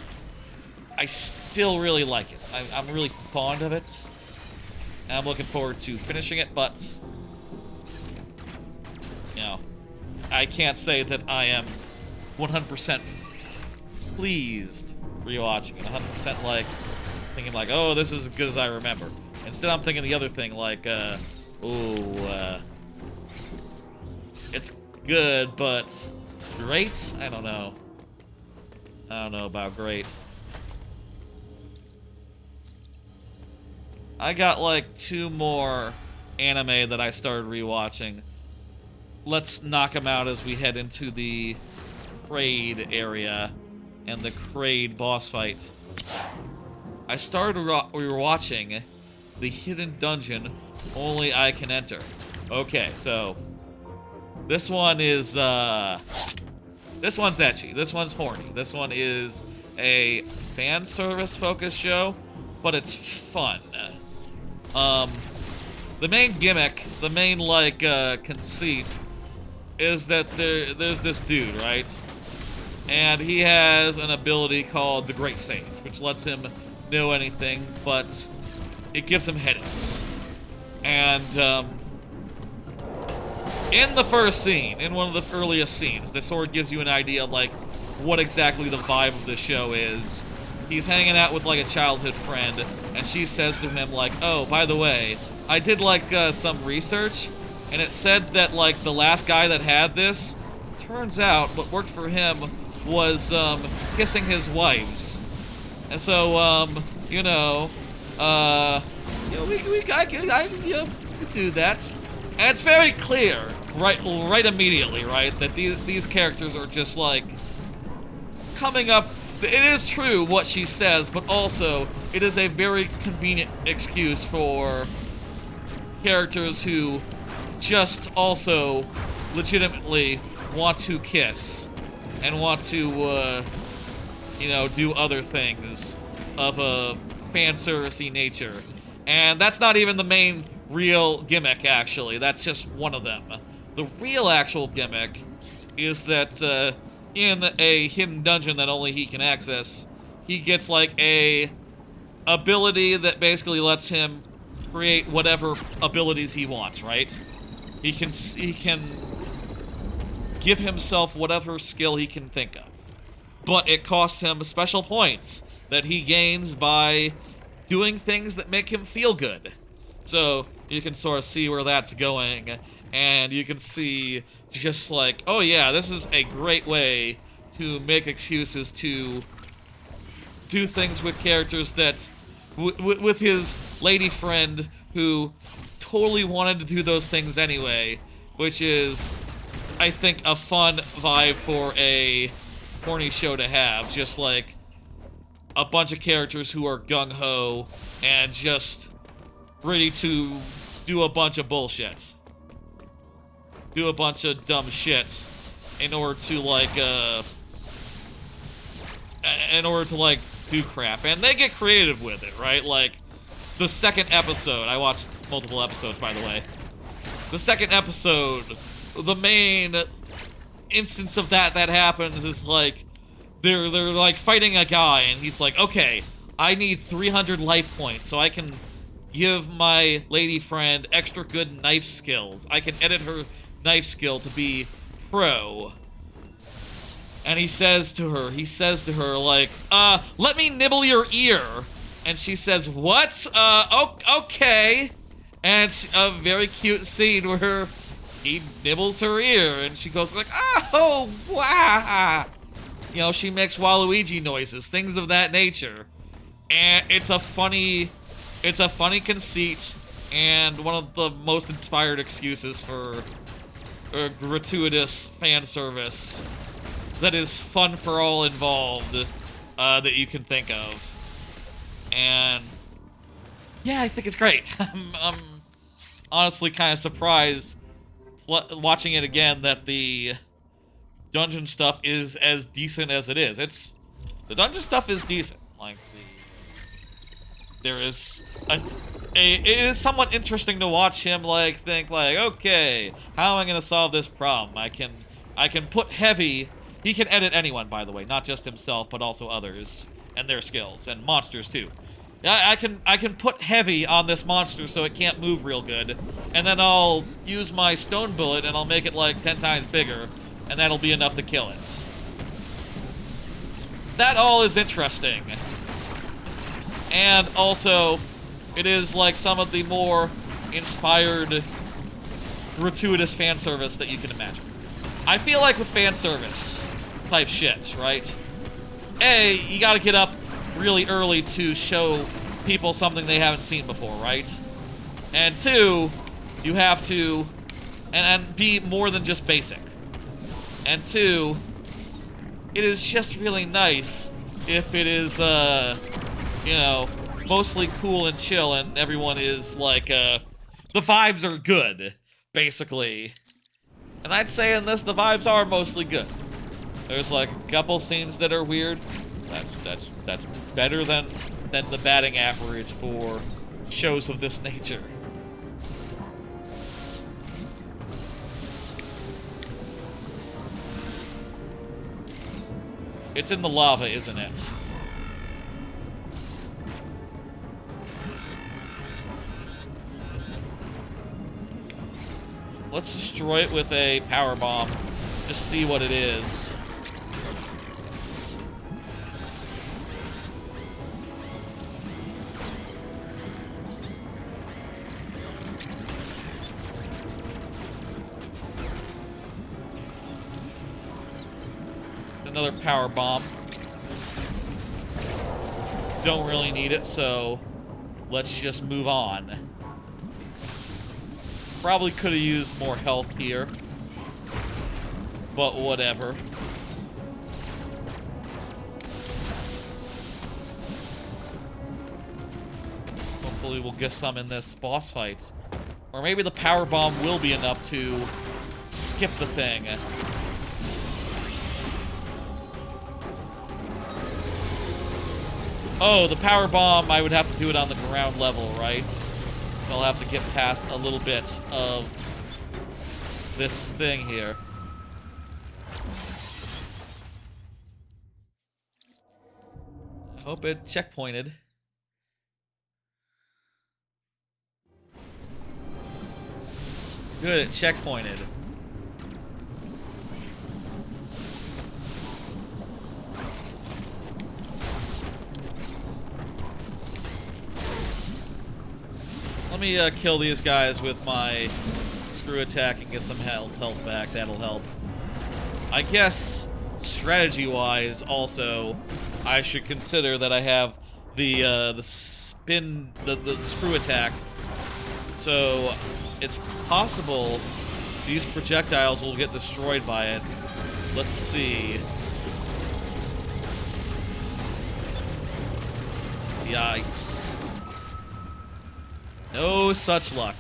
I still really like it. I'm really fond of it, and I'm looking forward to finishing it, but, you know, I can't say that I am 100% pleased rewatching it. 100% like, thinking like, oh, this is as good as I remember. Instead, I'm thinking the other thing, like, it's good, but great? I don't know. I don't know about great. I got like 2 more anime that I started rewatching. Let's knock them out as we head into the Kraid area and the Kraid boss fight. I started rewatching The Hidden Dungeon Only I Can Enter. Okay, so this one is this one's ecchi. This one's horny. This one is a fan service focused show, but it's fun. The main gimmick, the main like conceit is that there's this dude, right? And he has an ability called the Great Sage, which lets him know anything, but it gives him headaches. And in the first scene, in one of the earliest scenes, this sort of gives you an idea of like what exactly the vibe of the show is. He's hanging out with like a childhood friend, and she says to him like, oh, by the way, I did like some research, and it said that like the last guy that had this, turns out what worked for him was kissing his wives. And so I could do that. And it's very clear, right immediately, right, that these characters are just like coming up. It is true what she says, but also it is a very convenient excuse for characters who just also legitimately want to kiss and want to, do other things of a fan servicey nature. And that's not even the main real gimmick, actually. That's just one of them. The real actual gimmick is that in a hidden dungeon that only he can access, he gets like a ability that basically lets him create whatever abilities he wants, right? He can give himself whatever skill he can think of. But it costs him special points that he gains by doing things that make him feel good. So you can sort of see where that's going, and you can see just like, oh yeah, this is a great way to make excuses to do things with characters that, with his lady friend who totally wanted to do those things anyway, which is, I think, a fun vibe for a horny show to have. Just like a bunch of characters who are gung-ho and just ready to do a bunch of bullshit. Do a bunch of dumb shit in order to do crap. And they get creative with it, right? Like, the second episode, I watched multiple episodes, by the way. The second episode, the main instance of that happens is like, they're like fighting a guy, and he's like, okay, I need 300 life points so I can give my lady friend extra good knife skills. I can edit her knife skill to be pro. And he says to her, like, let me nibble your ear. And she says, what? Okay. And it's a very cute scene where he nibbles her ear, and she goes like, oh, wow. You know, she makes Waluigi noises, things of that nature. And it's a funny conceit, and one of the most inspired excuses for a gratuitous fan service that is fun for all involved, that you can think of. And yeah, I think it's great. I'm honestly kind of surprised watching it again that the dungeon stuff is as decent as it is. The dungeon stuff is decent. Like, there is it is somewhat interesting to watch him like think like, okay, how am I gonna solve this problem? I can put heavy. He can edit anyone, by the way, not just himself, but also others and their skills and monsters too. I can put heavy on this monster so it can't move real good, and then I'll use my stone bullet and I'll make it like 10 times bigger, and that'll be enough to kill it. That all is interesting. And also, it is like some of the more inspired, gratuitous fan service that you can imagine. I feel like with fan service type shit, right? A, you gotta get up really early to show people something they haven't seen before, right? And two, you have to, and be more than just basic. And two, it is just really nice if it is, you know, mostly cool and chill and everyone is like, the vibes are good, basically. And I'd say in this, the vibes are mostly good. There's like a couple scenes that are weird. That's better than the batting average for shows of this nature. It's in the lava, isn't it? Let's destroy it with a power bomb. Just see what it is. Another power bomb. Don't really need it, so let's just move on. Probably could have used more health here, but whatever. Hopefully we'll get some in this boss fight. Or maybe the power bomb will be enough to skip the thing. Oh, the power bomb, I would have to do it on the ground level, right? I'll have to get past a little bit of this thing here. I hope it checkpointed. Good, it checkpointed. Let me kill these guys with my screw attack and get some health back. That'll help. I guess strategy-wise, also, I should consider that I have the spin, the screw attack. So it's possible these projectiles will get destroyed by it. Let's see. Yikes. No such luck.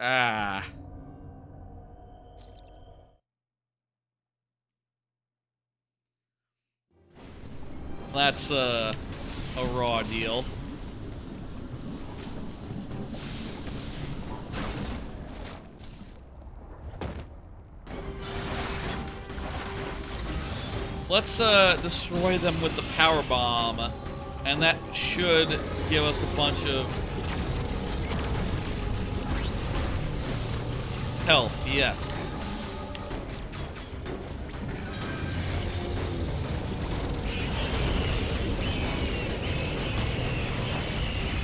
Ah. That's a raw deal. Let's destroy them with the power bomb. And that should give us a bunch of health, yes.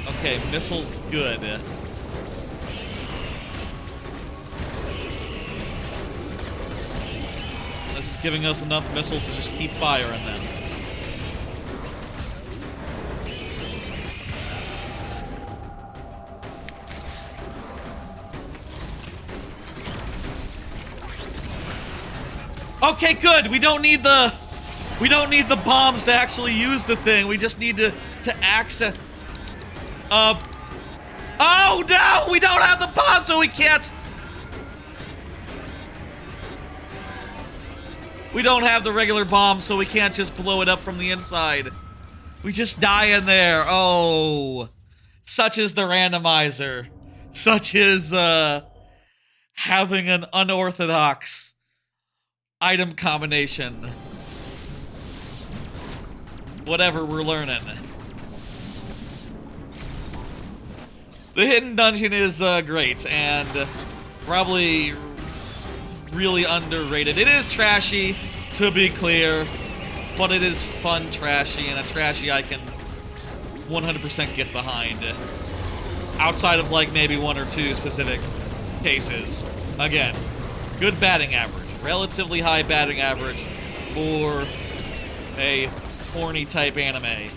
Okay, missiles, good. This is giving us enough missiles to just keep firing them. Okay, good. We don't need the bombs to actually use the thing. We just need to access. Oh no! We don't have the bomb, so we can't. We don't have the regular bomb, so we can't just blow it up from the inside. We just die in there. Oh. Such is the randomizer. Such is, having an unorthodox item combination. Whatever we're learning. The hidden dungeon is great and probably really underrated. It is trashy, to be clear, but it is fun trashy and a trashy I can 100% get behind. Outside of like maybe one or two specific cases. Again, good batting average. Relatively high batting average for a horny type anime.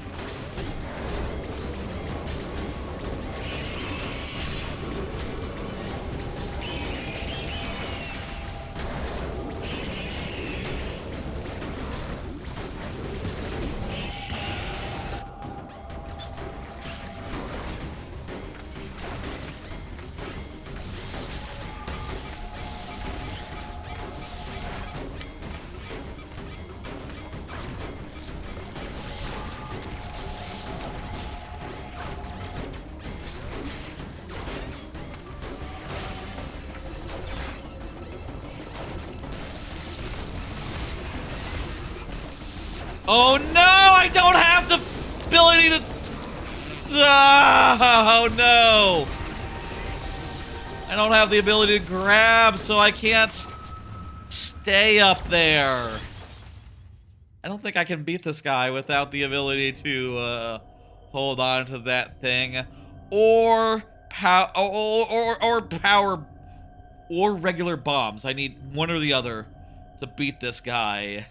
Oh no, I don't have the ability to... Oh no! I don't have the ability to grab, so I can't stay up there. I don't think I can beat this guy without the ability to hold on to that thing. Or power or regular bombs. I need one or the other to beat this guy.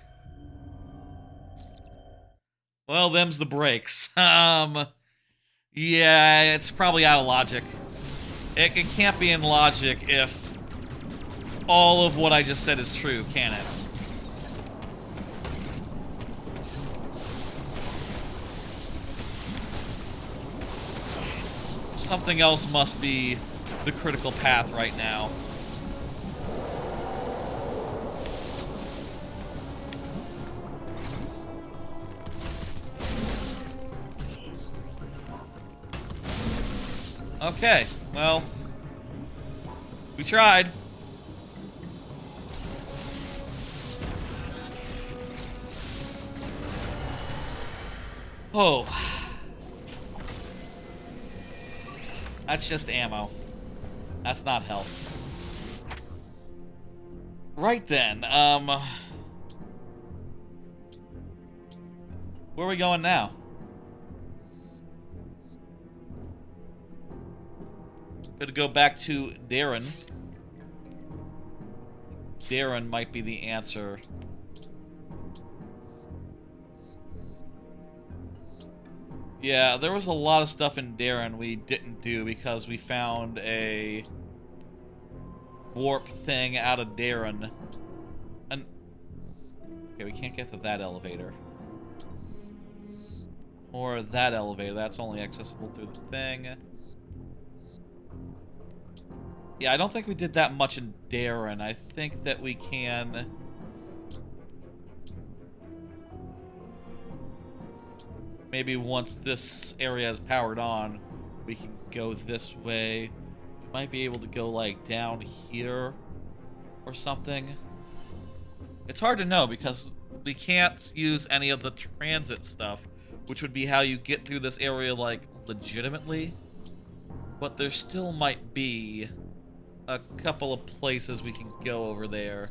Well, them's the breaks. Yeah, it's probably out of logic. It can't be in logic if all of what I just said is true, can it? Something else must be the critical path right now. Okay, well, we tried. Oh. That's just ammo. That's not health. Right then, where are we going now? Gonna go back to Darren. Darren might be the answer. Yeah, there was a lot of stuff in Darren we didn't do because we found a warp thing out of Darren. And okay, we can't get to that elevator. Or that elevator, that's only accessible through the thing. Yeah, I don't think we did that much in Darren. I think that we can... Maybe once this area is powered on, we can go this way. We might be able to go, like, down here or something. It's hard to know because we can't use any of the transit stuff, which would be how you get through this area, like, legitimately. But there still might be a couple of places we can go over there.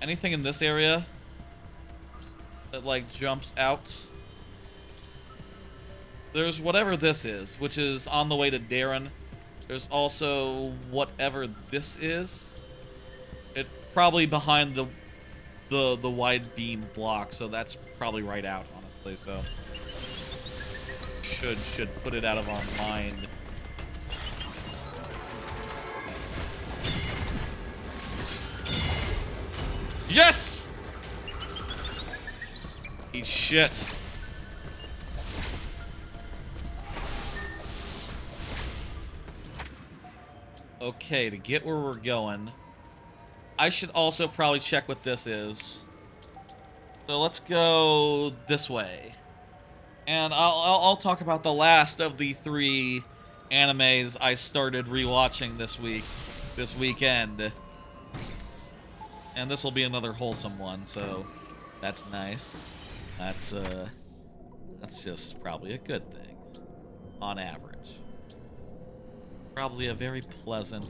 Anything in this area that, like, jumps out? There's whatever this is, which is on the way to Darren. There's also whatever this is. It probably behind the wide beam block, so that's probably right out, honestly, so should put it out of our mind. Yes! Eat shit. Okay, to get where we're going, I should also probably check what this is. So let's go this way. And I'll talk about the last of the 3 animes I started rewatching this weekend. And this will be another wholesome one, so that's nice. That's just probably a good thing, on average. Probably a very pleasant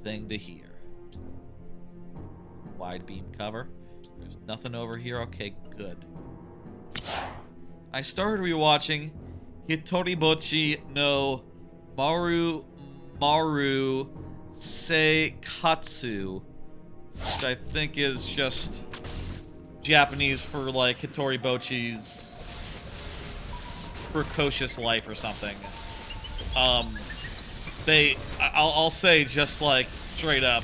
thing to hear. Wide beam cover. There's nothing over here. Okay, good. I started rewatching Hitoribochi no Maru Seikatsu, which I think is just Japanese for like Hitoribochi's precocious life or something. I'll say just like straight up,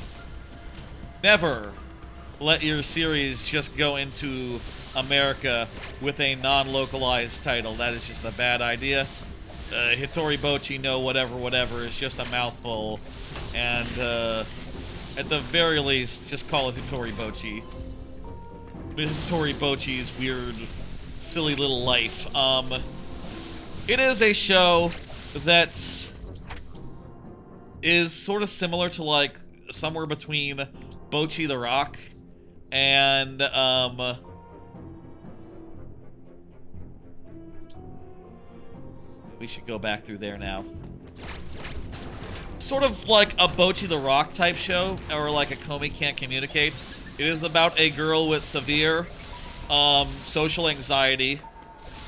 never let your series just go into America with a non-localized title. That is just a bad idea. Hitoribochi no whatever is just a mouthful, and at the very least, just call it Hitoribochi. Hitoribochi's weird, silly little life. It is a show that is sort of similar to like somewhere between Bocchi the Rock and we should go back through there now. Sort of like a Bocchi the Rock type show, or like a Komi Can't Communicate. It is about a girl with severe social anxiety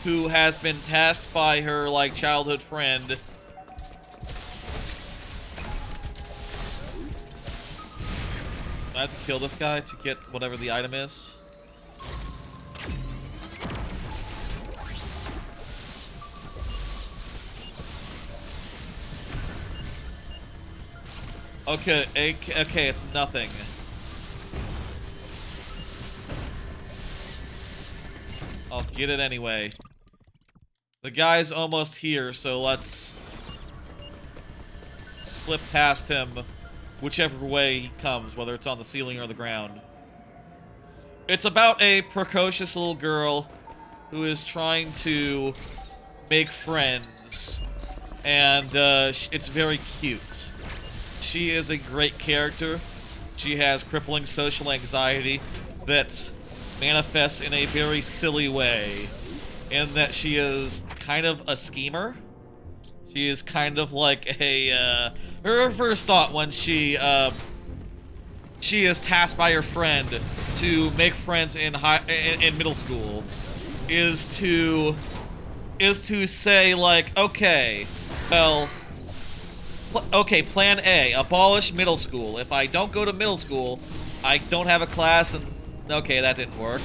who has been tasked by her like childhood friend I have to kill this guy to get whatever the item is. Okay, okay, it's nothing. I'll get it anyway. The guy's almost here, so let's slip past him whichever way he comes, whether it's on the ceiling or the ground. It's about a precocious little girl who is trying to make friends, and it's very cute. She is a great character. She has crippling social anxiety that manifests in a very silly way, in that she is kind of a schemer. She is kind of like a, her first thought when she is tasked by her friend to make friends in middle school is to say like, okay, well, okay, plan A, abolish middle school. If I don't go to middle school, I don't have a class, and okay, that didn't work.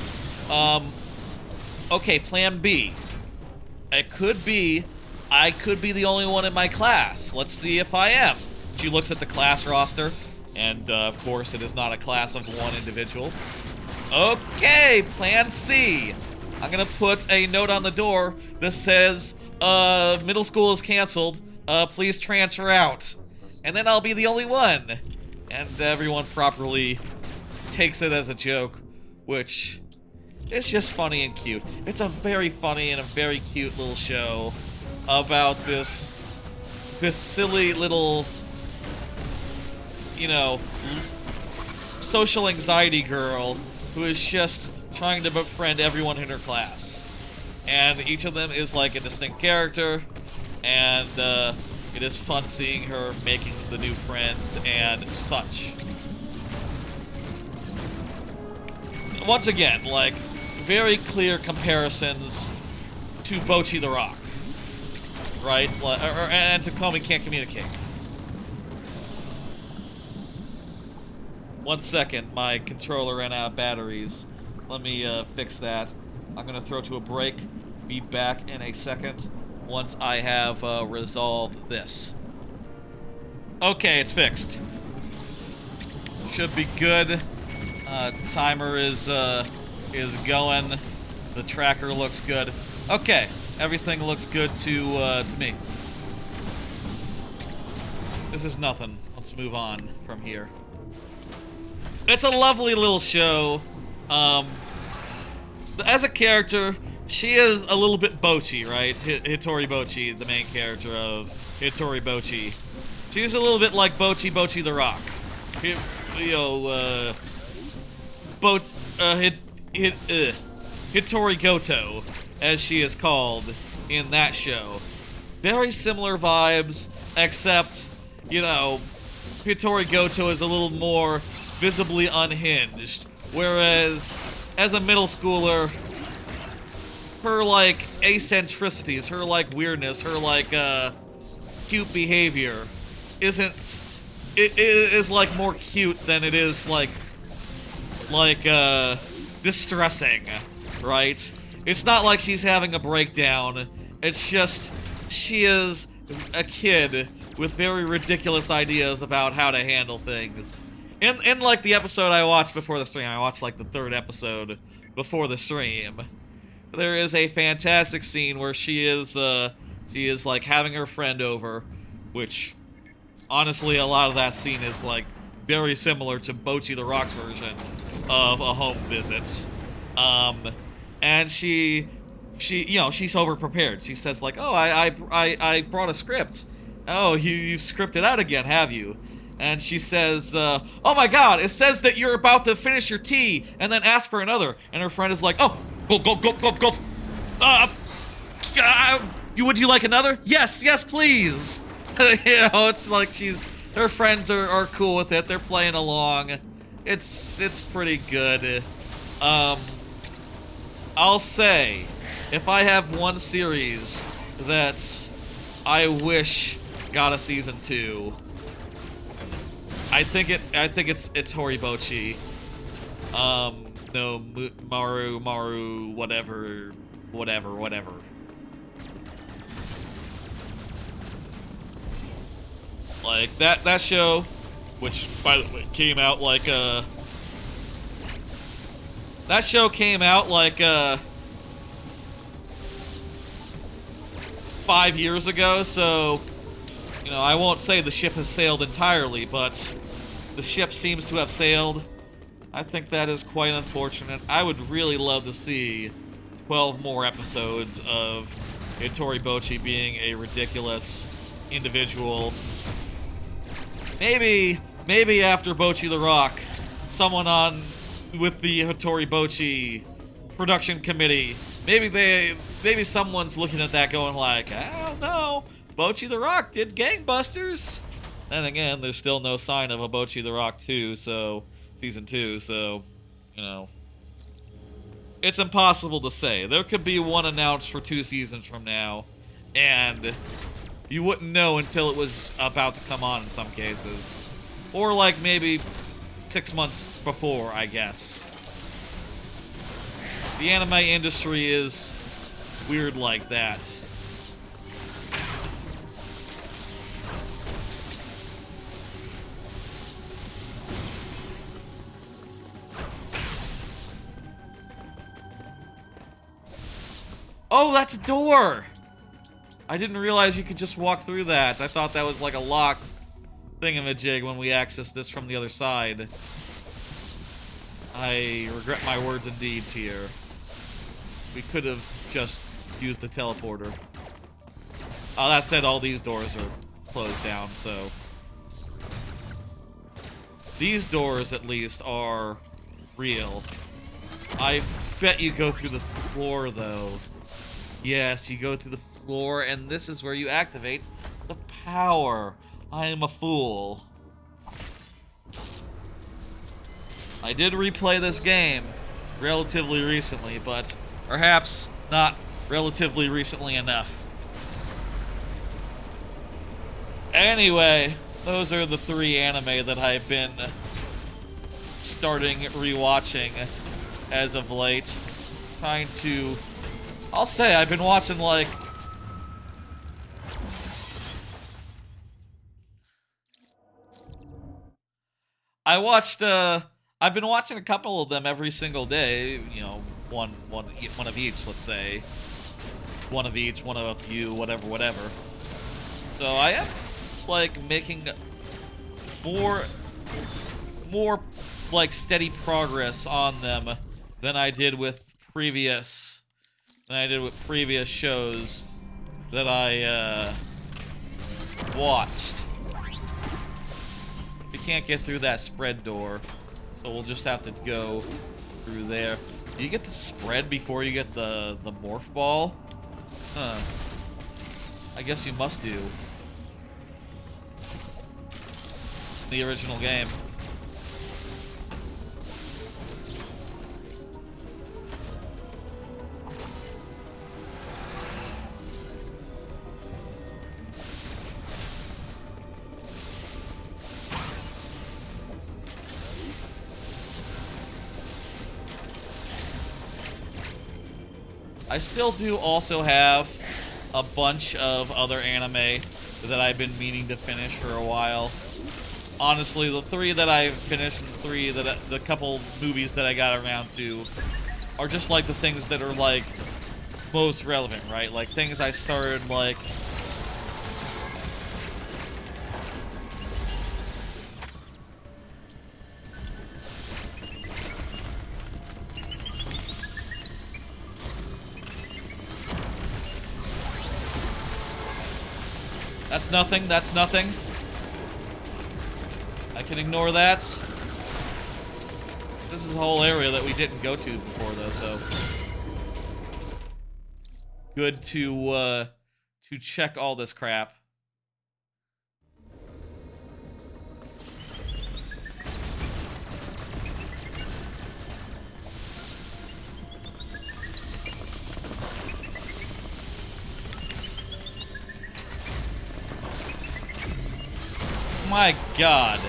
Okay, plan B. It could be I could be the only one in my class. Let's see if I am. She looks at the class roster, and of course it is not a class of one individual. Okay, plan C. I'm gonna put a note on the door that says, middle school is canceled. Please transfer out. And then I'll be the only one. And everyone properly takes it as a joke, which is just funny and cute. It's a very funny and a very cute little show about this silly little, you know, social anxiety girl who is just trying to befriend everyone in her class. And each of them is like a distinct character, and it is fun seeing her making the new friends and such. Once again, like, very clear comparisons to Bocchi the Rock, right? And to Komi Can't Communicate. 1 second, my controller ran out of batteries. Let me fix that. I'm gonna throw to a break. Be back in a second once I have resolved this. Okay, it's fixed. Should be good. Timer is going. The tracker looks good. Okay, everything looks good to me. This is nothing. Let's move on from here. It's a lovely little show. As a character, she is a little bit Bochi, right? Hitori Bochi, the main character of Hitori Bochi. She's a little bit like Bochi the Rock. Hitori Goto, as she is called in that show. Very similar vibes, except, you know, Hitori Goto is a little more visibly unhinged, whereas as a middle schooler, her like eccentricities, her like weirdness, her like cute behavior is like more cute than it is like distressing, right? It's not like she's having a breakdown. It's just she is a kid with very ridiculous ideas about how to handle things. In like the episode I watched before the stream, I watched like the 3rd episode before the stream. There is a fantastic scene where she is like having her friend over, which honestly a lot of that scene is like very similar to Bochi the Rock's version of a home visit. And she you know, she's over prepared. She says like, "Oh, I brought a script. Oh, you've scripted out again, have you?" And she says, "Oh my God, it says that you're about to finish your tea and then ask for another." And her friend is like, "Oh, go. Would you like another? Yes, please." You know, it's like her friends are cool with it. They're playing along. It's pretty good. I'll say, if I have one series that I wish got a season 2, I think it's Horibochi. No, Maru, whatever. Like that show, which by the way came out like that show came out like 5 years ago, so you know, I won't say the ship has sailed entirely, but the ship seems to have sailed. I think that is quite unfortunate. I would really love to see 12 more episodes of Hitori Bochi being a ridiculous individual. Maybe after Bochi the Rock, someone with the Hitori Bochi production committee, maybe someone's looking at that going like, I don't know, Bochi the Rock did gangbusters. Then again, there's still no sign of a Bochi the Rock 2, so season 2, so you know, it's impossible to say. There could be one announced for 2 seasons from now, and you wouldn't know until it was about to come on in some cases. Or like maybe 6 months before, I guess. The anime industry is weird like that. Oh, that's a door! I didn't realize you could just walk through that. I thought that was like a locked thingamajig when we accessed this from the other side. I regret my words and deeds here. We could have just used the teleporter. That said, all these doors are closed down, so... These doors, at least, are real. I bet you go through the floor, though. Yes, you go through the floor, and this is where you activate the power. I am a fool. I did replay this game relatively recently, but perhaps not relatively recently enough. Anyway, those are the 3 anime that I've been starting rewatching as of late. Trying to... I'll say, I've been watching, like... I've been watching a couple of them every single day, you know, one of each, let's say. One of each, one of a few, whatever. So I am, like, making more like steady progress on them than I did with previous shows that I watched. We can't get through that spread door, so we'll just have to go through there. Do you get the spread before you get the morph ball? Huh. I guess you must do. The original game. I still do also have a bunch of other anime that I've been meaning to finish for a while. Honestly, the 3 that I've finished and the couple movies that I got around to are just like the things that are like most relevant, right? Like things I started like That's nothing, that's nothing. I can ignore that. This is a whole area that we didn't go to before, though, so good to check all this crap. My God.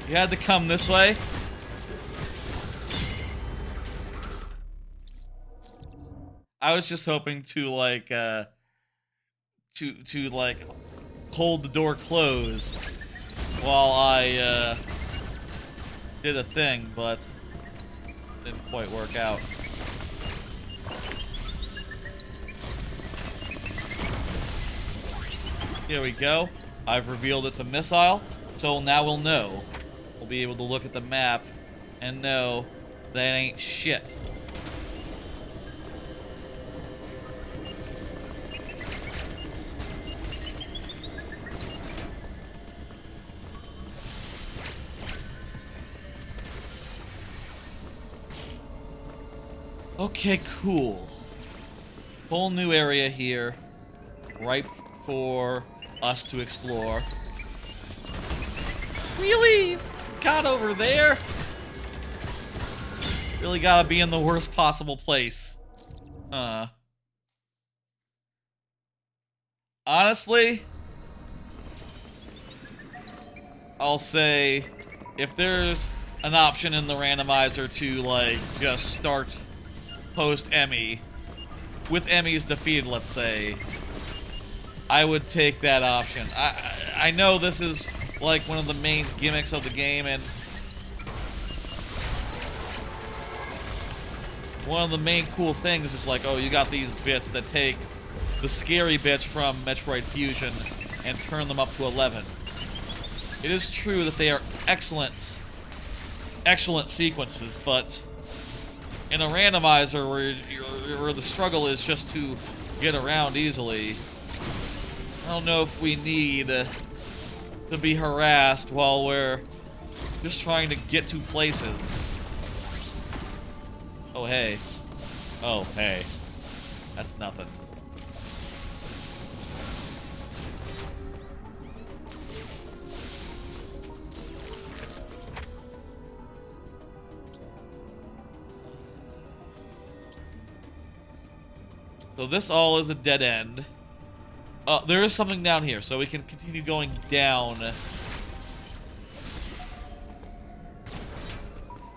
You had to come this way? I was just hoping to like to like hold the door closed while I did a thing, but didn't quite work out. Here we go. I've revealed it's a missile, so now we'll know. We'll be able to look at the map and know that ain't shit. Okay, cool. Whole new area here, right for us to explore. Really? Got over there? Really gotta be in the worst possible place. Honestly, I'll say if there's an option in the randomizer to like just start post Emmy with Emmy's defeated, let's say, I would take that option. I know this is like one of the main gimmicks of the game, and one of the main cool things is like, oh, you got these bits that take the scary bits from Metroid Fusion and turn them up to 11. It is true that they are excellent sequences, but in a randomizer where the struggle is just to get around easily, I don't know if we need to be harassed while we're just trying to get to places. Oh, hey. Oh, hey. That's nothing. So this all is a dead end. There is something down here, so we can continue going down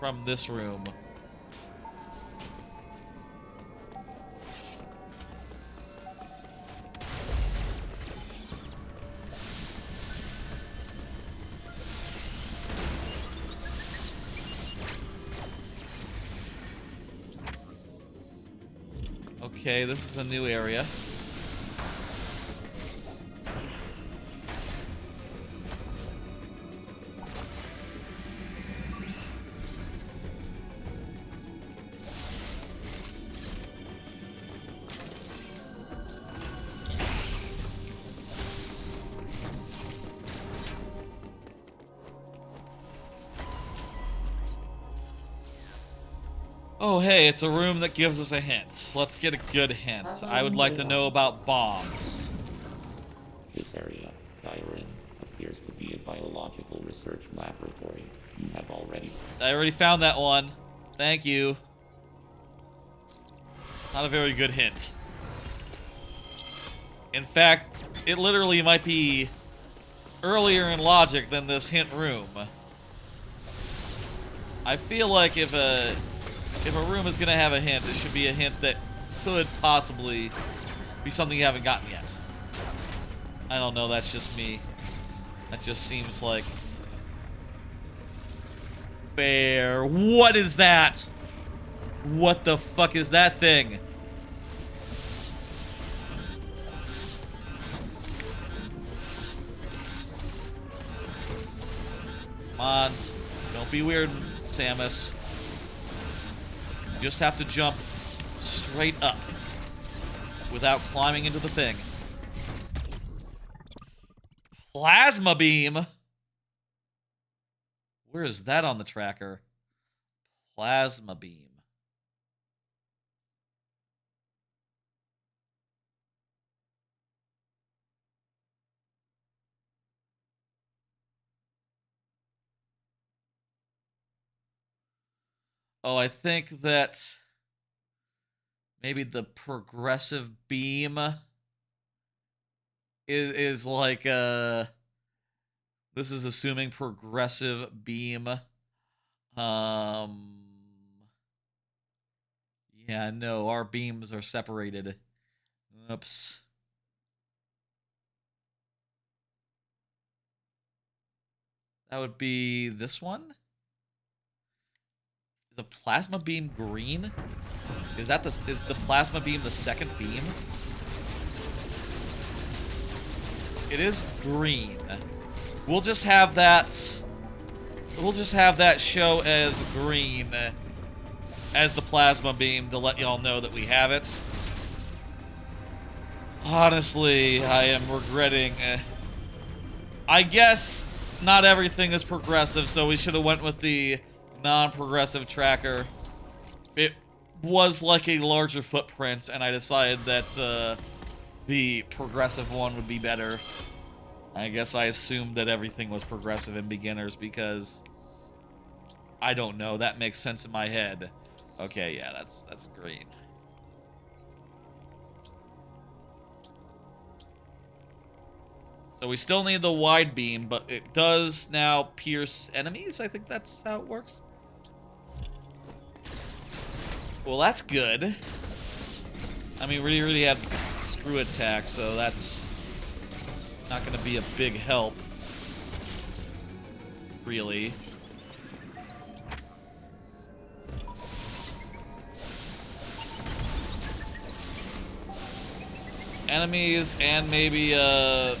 from this room. Okay, this is a new area. Oh, hey, it's a room that gives us a hint. Let's get a good hint. I would like to know about bombs. This area, Ghavoran, appears to be a biological research laboratory. You have already... I already found that one. Thank you. Not a very good hint. In fact, it literally might be earlier in logic than this hint room. I feel like if a room is gonna have a hint, it should be a hint that could possibly be something you haven't gotten yet. I don't know, that's just me. That just seems like fair. What is that? What the fuck is that thing? Come on. Don't be weird, Samus. You just have to jump straight up without climbing into the thing. Plasma beam? Where is that on the tracker? Plasma beam. Oh, I think that maybe the progressive beam is like this is assuming progressive beam. Yeah, no, our beams are separated. Oops. That would be this one? Is a plasma beam green? Is the plasma beam the second beam? It is green. We'll just have that show as green as the plasma beam to let y'all know that we have it. Honestly, I am regretting. I guess not everything is progressive, so we should have went with the non-progressive tracker. It was like a larger footprint, and I decided that the progressive one would be better. I guess I assumed that everything was progressive in beginners because I don't know. That makes sense in my head. Okay, yeah, that's green. So we still need the wide beam, but it does now pierce enemies. I think that's how it works. Well, that's good. I mean, we really have screw attack, so that's not going to be a big help. Really. Enemies and maybe, oh,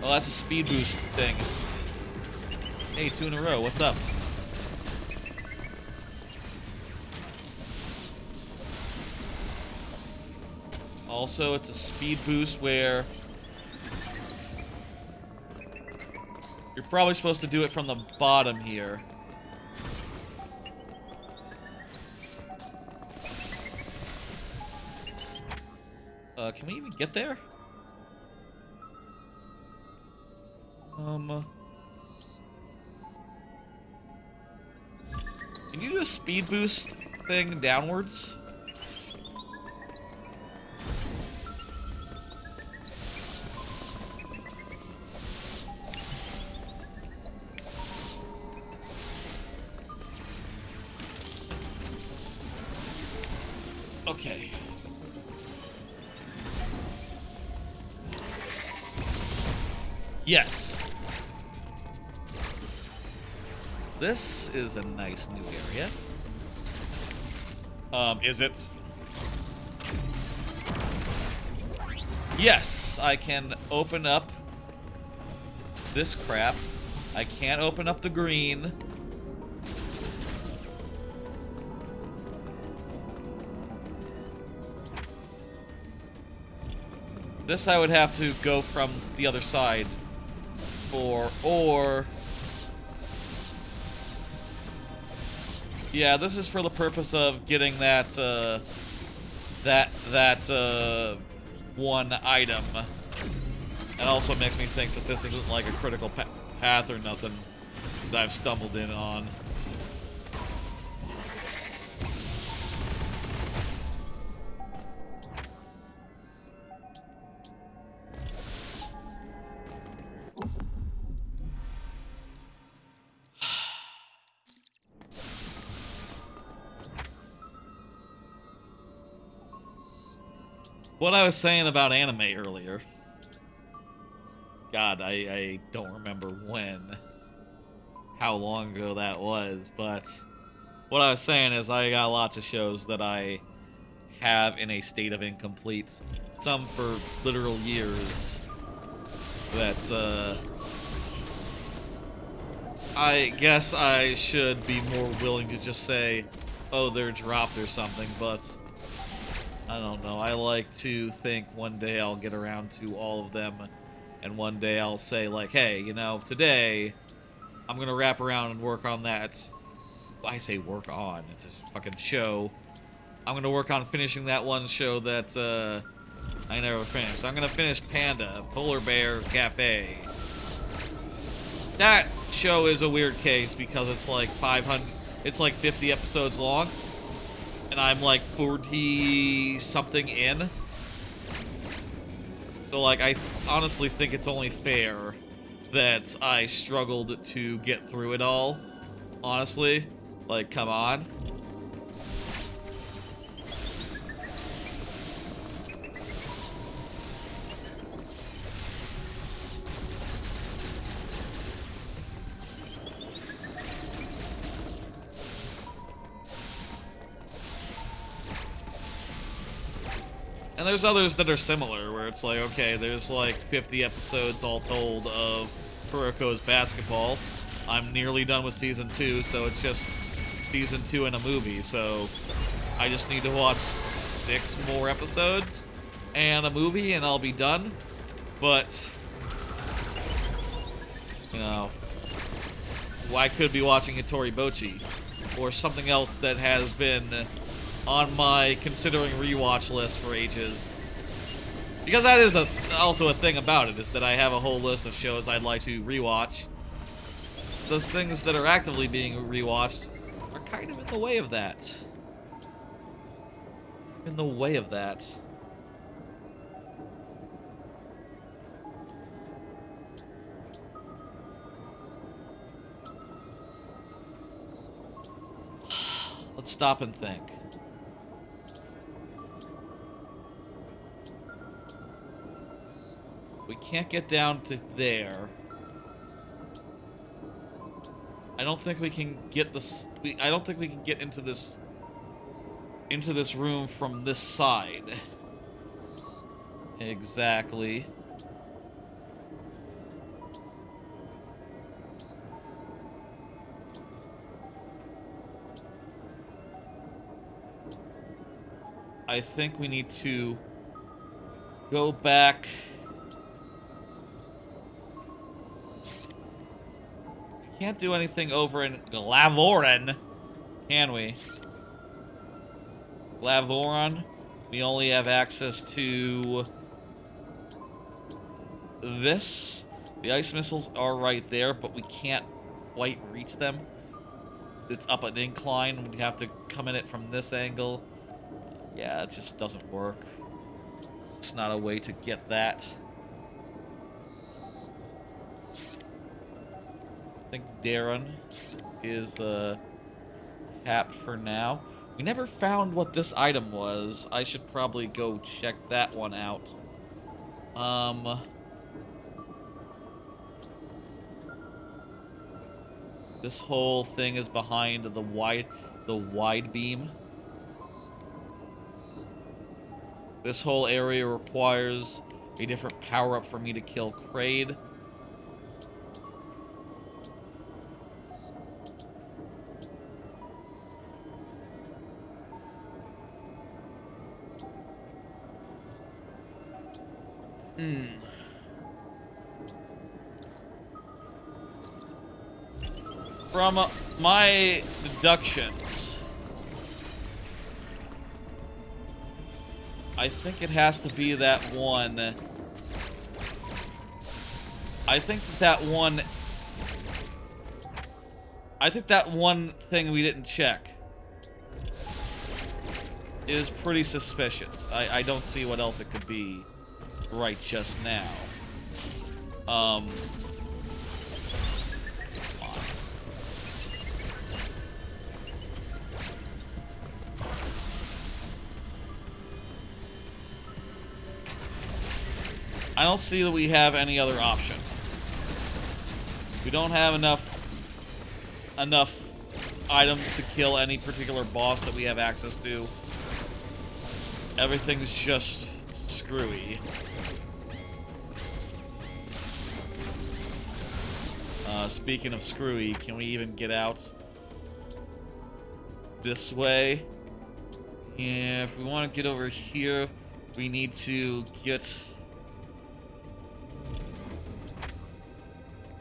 that's a speed boost thing. Hey, 2 in a row. What's up? Also, it's a speed boost where you're probably supposed to do it from the bottom here. Can we even get there? Can you do a speed boost thing downwards? Okay. Yes. This is a nice new area. Is it? Yes, I can open up this crap. I can't open up the green. This I would have to go from the other side. Or... Yeah, this is for the purpose of getting that, one item. It also makes me think that this isn't like a critical path or nothing that I've stumbled in on. What I was saying about anime earlier. God, I don't remember how long ago that was, but what I was saying is I got lots of shows that I have in a state of incomplete, some for literal years, that, I guess I should be more willing to just say, oh, they're dropped or something, but I don't know. I like to think one day I'll get around to all of them, and one day I'll say, like, hey, you know, today I'm gonna wrap around and work on that. I say work on, it's a fucking show. I'm gonna work on finishing that one show that, I never finished. I'm gonna finish Panda, Polar Bear Cafe. That show is a weird case because it's like 50 episodes long. And I'm like 40 something in. So like I honestly think it's only fair that I struggled to get through it all. Honestly. Like, come on. And there's others that are similar, where it's like, okay, there's like 50 episodes all told of Kuroko's basketball. I'm nearly done with season 2, so it's just season 2 in a movie, so I just need to watch 6 more episodes and a movie and I'll be done. But, you know, I could be watching Hitori Bochi or something else that has been on my considering rewatch list for ages. Because that is also a thing about it, is that I have a whole list of shows I'd like to rewatch. The things that are actively being rewatched are kind of in the way of that. In the way of that. Let's stop and think. We can't get down to there. I don't think we can get this. I don't think we can get into this room from this side. Exactly. I think we need to go back. Can't do anything over in Ghavoran, can we? Ghavoran, we only have access to this. The ice missiles are right there, but we can't quite reach them. It's up an incline. We'd have to come in it from this angle. Yeah, it just doesn't work. It's not a way to get that. I think Darren is tapped for now. We never found what this item was. I should probably go check that one out. This whole thing is behind the wide beam. This whole area requires a different power-up for me to kill Kraid. From my deductions, I think it has to be that one. I think that one thing we didn't check is pretty suspicious. I don't see what else it could be right just now. I don't see that we have any other option. We don't have enough items to kill any particular boss that we have access to. Everything's just screwy. Speaking of screwy, can we even get out this way? Yeah, if we want to get over here, we need to get...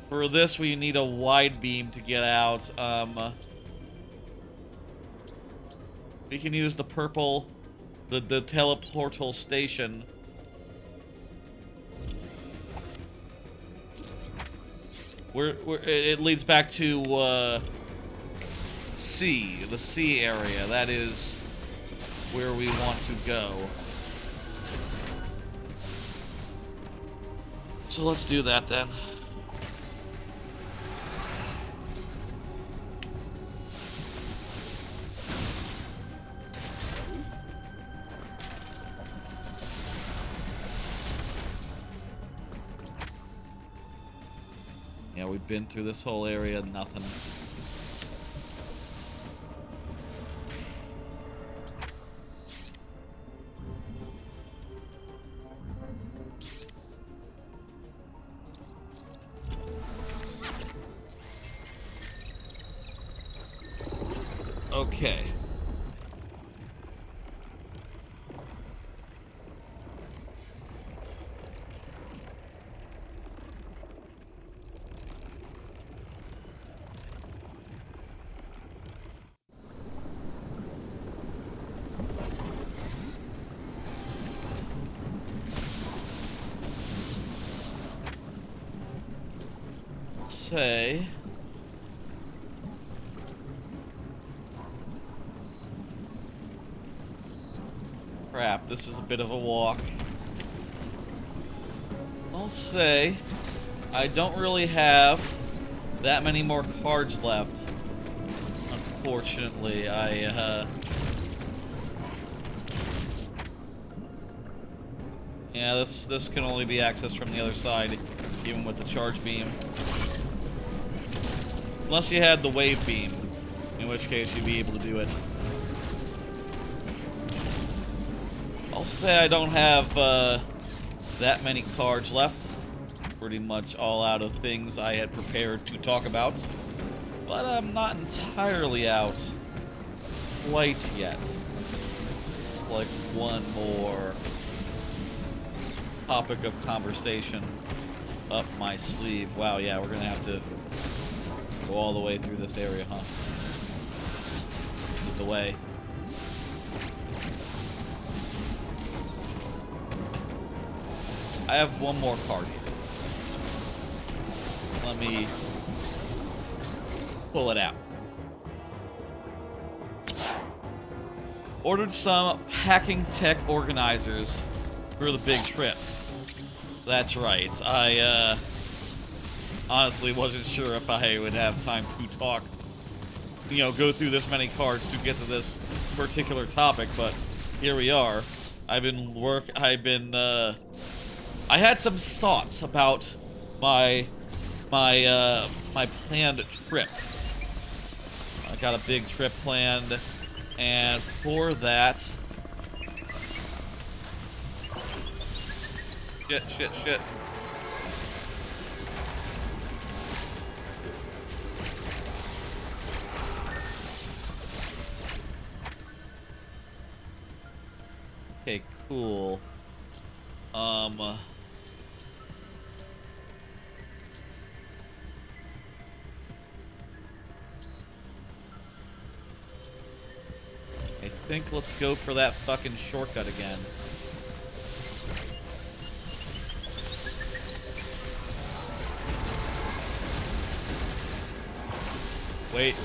For this, we need a wide beam to get out. We can use the purple, the teleportal station. It leads back to C, the C area. That is where we want to go. So let's do that then. Yeah, we've been through this whole area, nothing. Okay. Say... Crap, this is a bit of a walk. I'll say I don't really have that many more cards left. Unfortunately, yeah, this can only be accessed from the other side, even with the charge beam. Unless you had the wave beam, in which case you'd be able to do it. I'll say I don't have that many cards left. Pretty much all out of things I had prepared to talk about. But I'm not entirely out quite yet. Like one more topic of conversation up my sleeve. Wow, yeah, we're gonna have to go all the way through this area, huh? This is the way. I have one more card here. Let me pull it out. Ordered some packing tech organizers for the big trip. That's right. I honestly wasn't sure if I would have time to talk, you know, go through this many cards to get to this particular topic, but here we are. I had some thoughts about my planned trip. I got a big trip planned, and for that, shit. Okay, cool. think let's go for that fucking shortcut again. Wait.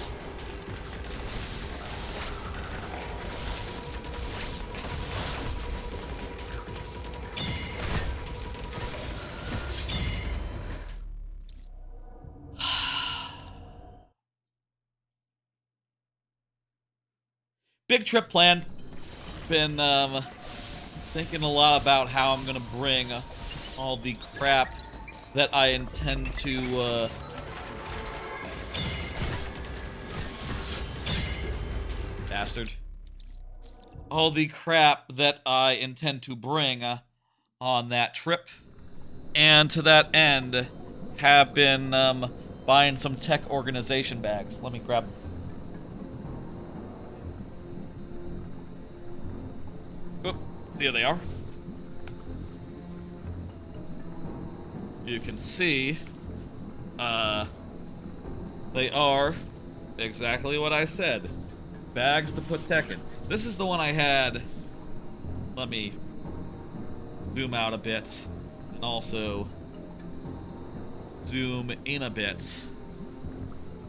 Big trip plan. Been thinking a lot about how I'm gonna bring all the crap that I intend to bastard. All the crap that I intend to bring on that trip. And to that end, have been buying some tech organization bags. Let me grab them. Oh, there they are. You can see, they are exactly what I said. Bags to put tech in. This is the one I had. Let me zoom out a bit and also zoom in a bit.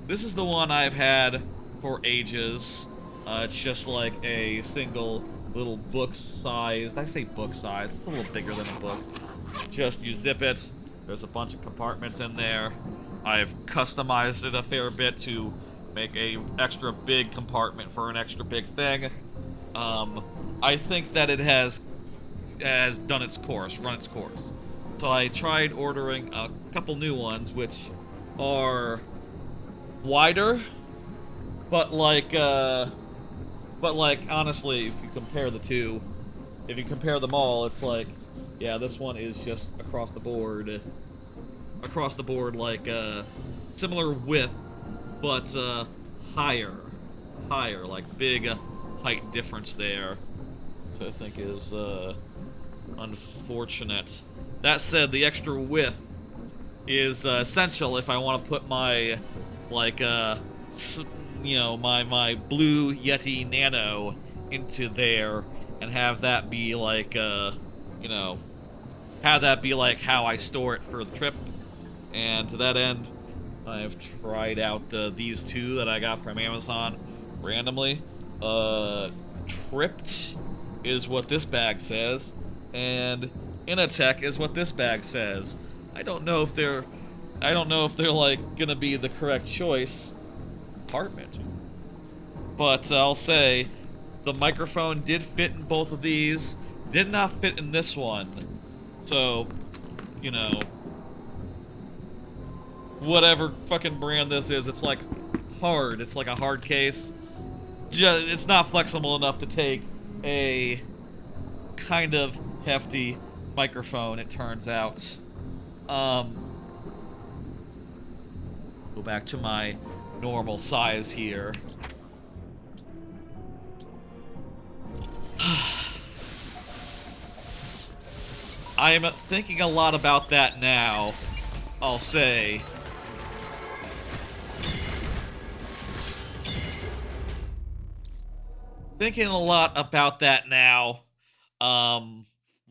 This is the one I've had for ages. It's just like a single little book size. I say book size. It's a little bigger than a book. Just you zip it. There's a bunch of compartments in there. I've customized it a fair bit to make a extra big compartment for an extra big thing. I think that it has done its course, run its course. So I tried ordering a couple new ones, which are wider, but like honestly, if you compare the two, if you compare them all, it's like, yeah, this one is just across the board, like similar width, but higher, like big height difference there, which I think is unfortunate. That said, the extra width is essential if I want to put my, like, you know, my blue Yeti Nano into there and have that be like, you know, have that be like how I store it for the trip. And to that end, I've tried out these two that I got from Amazon randomly. Tripped is what this bag says, and Inatech is what this bag says. I don't know if they're like gonna be the correct choice. Apartment. But I'll say the microphone did fit in both of these, did not fit in this one. So, you know, whatever fucking brand this is, it's like hard. It's like a hard case. It's not flexible enough to take a kind of hefty microphone, it turns out. Go back to my normal size here. I am thinking a lot about that now, I'll say. Thinking a lot about that now,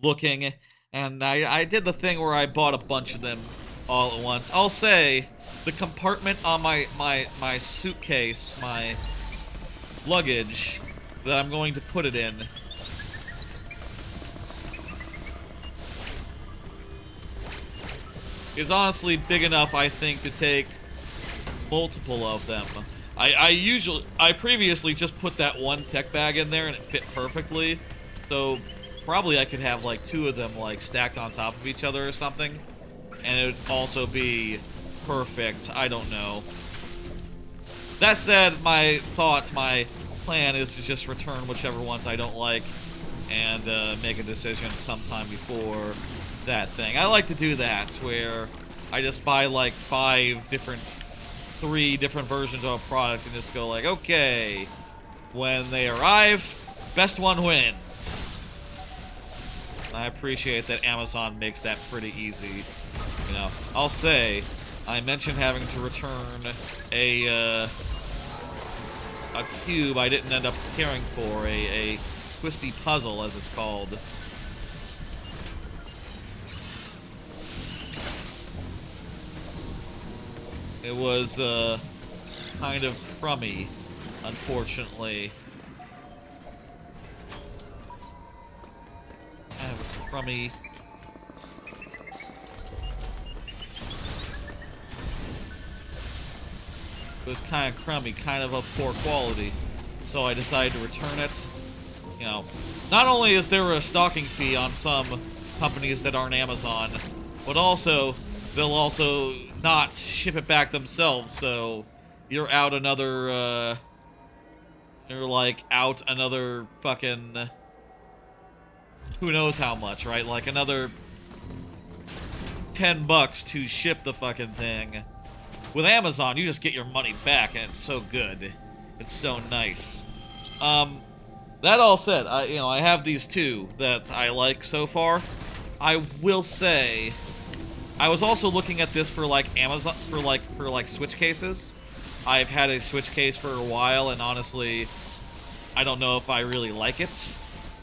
looking, and I did the thing where I bought a bunch of them all at once. I'll say the compartment on my suitcase, my luggage that I'm going to put it in, is honestly big enough, I think, to take multiple of them. I previously just put that one tech bag in there and it fit perfectly, so probably I could have like two of them like stacked on top of each other or something, and it would also be perfect. I don't know. That said, my plan is to just return whichever ones I don't like and make a decision sometime before that thing. I like to do that, where I just buy like 3 different versions of a product and just go like, okay, when they arrive, best one wins. I appreciate that Amazon makes that pretty easy. You know, I'll say, I mentioned having to return a a cube I didn't end up caring for, a twisty puzzle, as it's called. It was, kind of crummy, unfortunately. Kind of crummy. It was kind of crummy, kind of poor quality. So I decided to return it. You know, not only is there a stocking fee on some companies that aren't Amazon, but also, they'll also not ship it back themselves, so you're out another, you're like out another fucking, who knows how much, right? Like another $10 to ship the fucking thing. With Amazon, you just get your money back, and it's so good. It's so nice. That all said, I have these two that I like so far. I will say, I was also looking at this for like Amazon, for like Switch cases. I've had a Switch case for a while, and honestly, I don't know if I really like it.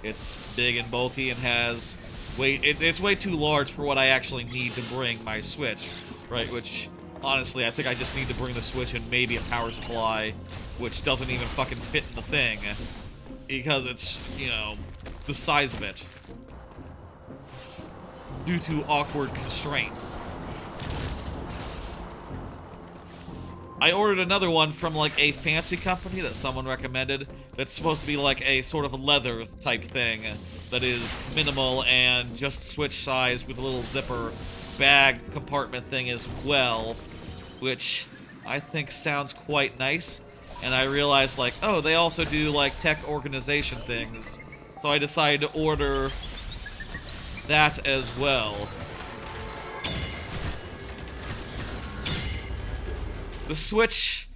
It's big and bulky and has it's way too large for what I actually need to bring my Switch, right? Which, honestly, I think I just need to bring the Switch and maybe a power supply, which doesn't even fucking fit in the thing, because it's, you know, the size of it, due to awkward constraints. I ordered another one from, like, a fancy company that someone recommended that's supposed to be, like, a sort of leather type thing that is minimal and just Switch size with a little zipper bag compartment thing as well, which I think sounds quite nice. And I realized, like, oh, they also do, like, tech organization things. So I decided to order that as well. The Switch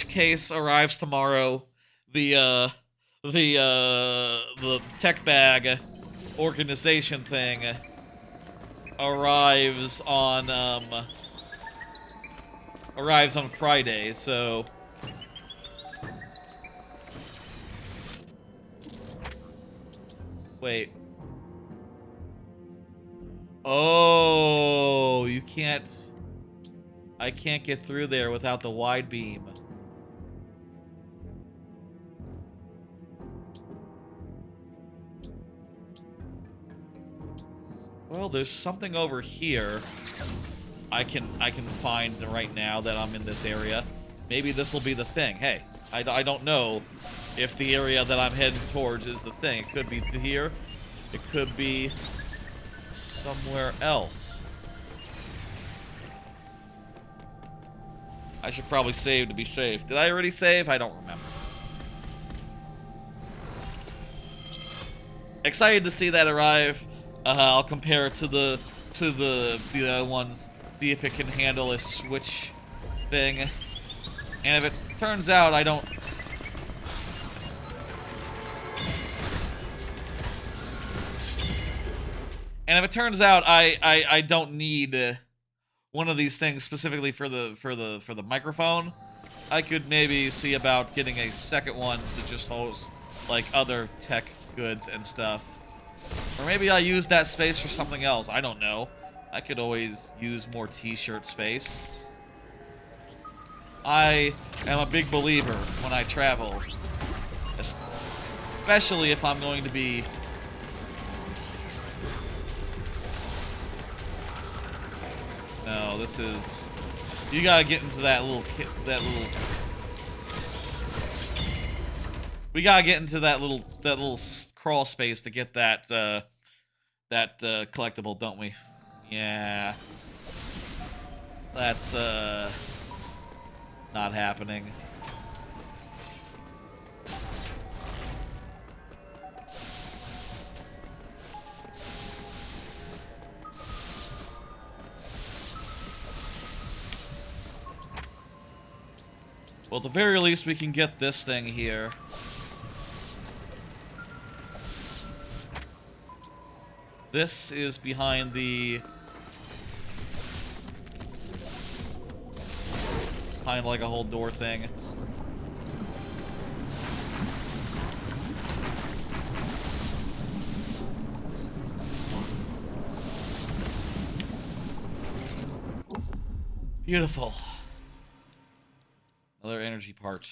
case arrives tomorrow. The tech bag organization thing arrives on Friday, so wait. Oh, you can't. I can't get through there without the wide beam. Well, there's something over here I can find right now that I'm in this area. Maybe this will be the thing. Hey, I don't know if the area that I'm heading towards is the thing. It could be here. It could be somewhere else. I should probably save to be safe. Did I already save? I don't remember. Excited to see that arrive. I'll compare it to the other ones. See if it can handle a Switch thing. And if it turns out I don't... And if it turns out I don't need one of these things specifically for the microphone, I could maybe see about getting a second one to just host like other tech goods and stuff. Or maybe I use that space for something else. I don't know. I could always use more t-shirt space. I am a big believer when I travel, especially if I'm going to be... No, this is... You gotta get into that little... We gotta get into that little crawl space to get that, collectible, don't we? Yeah. That's, not happening. Well, at the very least, we can get this thing here. This is behind the... behind, like, a whole door thing. Beautiful. Another energy part.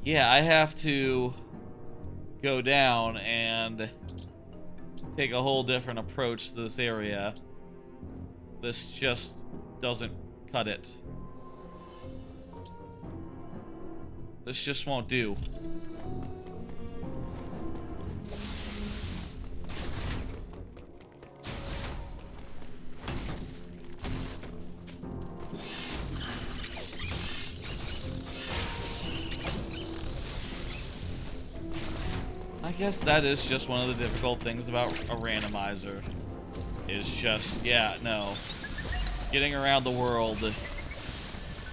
Yeah, I have to go down and take a whole different approach to this area. This just doesn't cut it. This just won't do. I guess that is just one of the difficult things about a randomizer. Is just, yeah, no. Getting around the world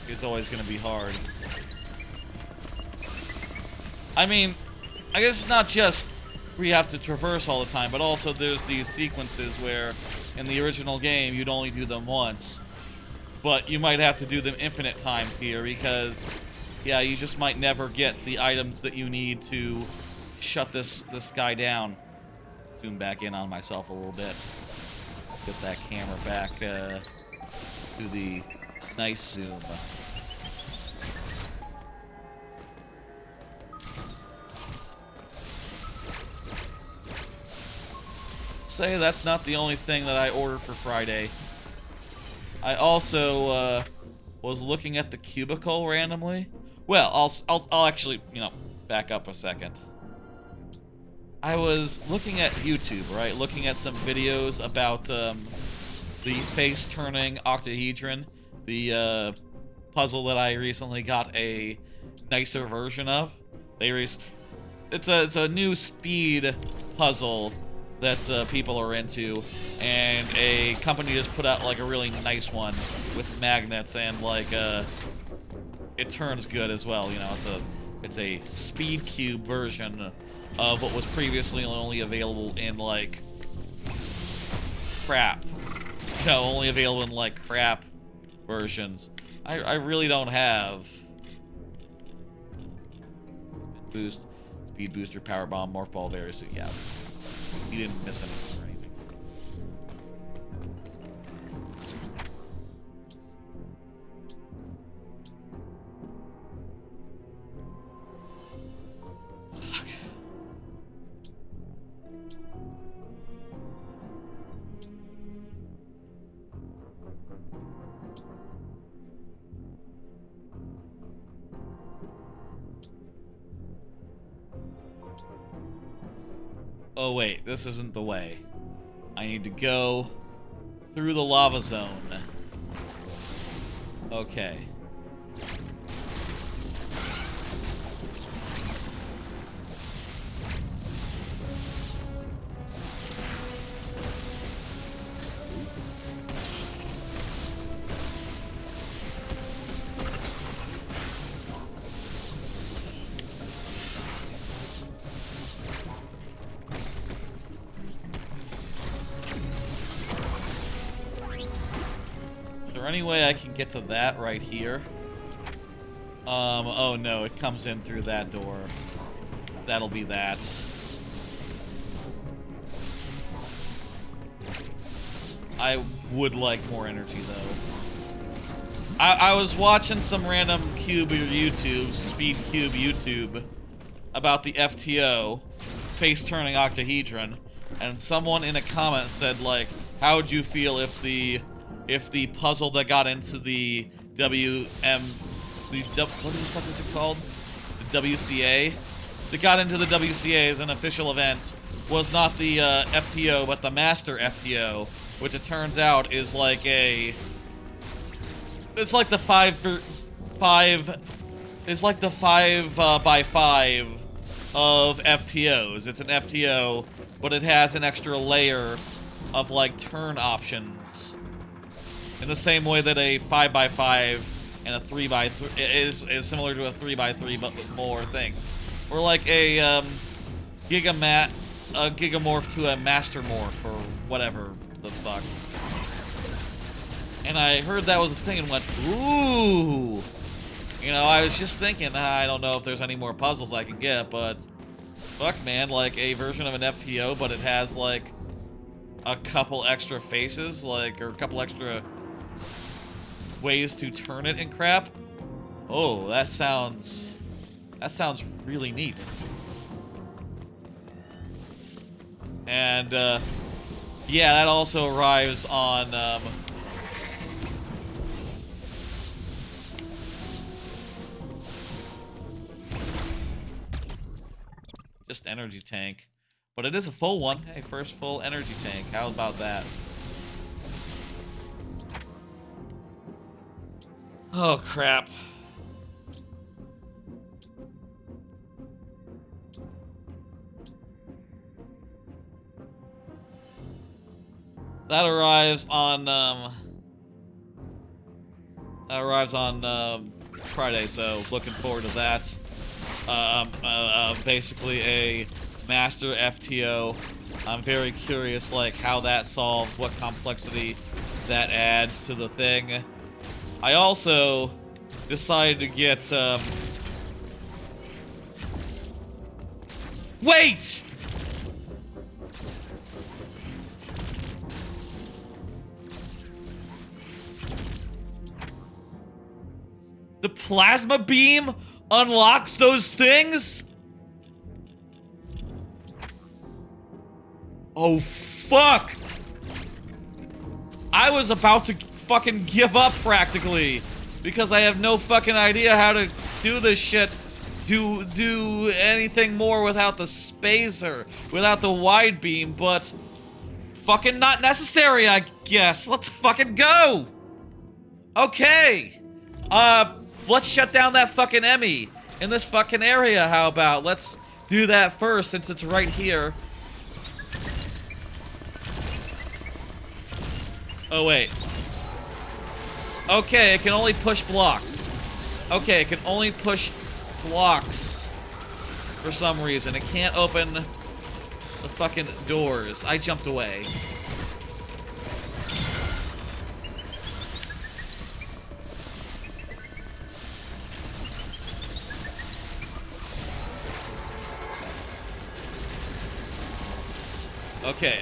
is always going to be hard. I mean, I guess it's not just where you have to traverse all the time, but also there's these sequences where in the original game you'd only do them once. But you might have to do them infinite times here because, yeah, you just might never get the items that you need to shut this guy down. Zoom back in on myself a little bit. Get that camera back to the nice zoom. Say that's not the only thing that I ordered for Friday. I also was looking at the cubicle randomly. Well, I'll actually, you know, back up a second. I was looking at YouTube, right? Looking at some videos about the face-turning octahedron, the puzzle that I recently got a nicer version of. It's a new speed puzzle that people are into, and a company just put out like a really nice one with magnets and like it turns good as well. You know, it's a speed cube version of what was previously only available in like crap. You know, only available in like crap versions. I really don't have boost, speed booster, power bomb, morph ball, various. So yeah, you didn't miss anything or anything. Fuck. Oh wait, this isn't the way. I need to go through the lava zone. Okay. Is there any way I can get to that right here? Oh no, it comes in through that door. That'll be that. I would like more energy though. I was watching some random cube YouTube, speed cube YouTube, about the FTO, face-turning octahedron, and someone in a comment said like, how would you feel if the puzzle that got into the what the fuck is it called? The WCA? That got into the WCA as an official event was not the FTO, but the Master FTO, which it turns out is like a... It's like the 5x5 of FTOs. It's an FTO, but it has an extra layer of like turn options. In the same way that a 5x5 and a 3x3 is similar to a 3x3, but with more things. Or like a Gigamorph to a Master Morph or whatever the fuck. And I heard that was a thing and went, ooh. You know, I was just thinking, I don't know if there's any more puzzles I can get, but fuck, man, like a version of an FTO, but it has like a couple extra faces, like, or a couple extra ways to turn it and crap. Oh, that sounds really neat. And yeah, that also arrives on just energy tank. But it is a full one. Hey, first full energy tank. How about that? Oh, crap. That arrives on Friday, so looking forward to that. Basically a master FTO. I'm very curious, like, how that solves, what complexity that adds to the thing. I also decided to get, Wait! The plasma beam unlocks those things? Oh, fuck! I was about to fucking give up, practically, because I have no fucking idea how to do this shit. Do anything more without the spacer, without the wide beam, but fucking not necessary, I guess. Let's fucking go! Okay! Let's shut down that fucking Emmy in this fucking area, how about? Let's do that first, since it's right here. Oh, wait. Okay, it can only push blocks. Okay, it can only push blocks for some reason. It can't open the fucking doors. I jumped away.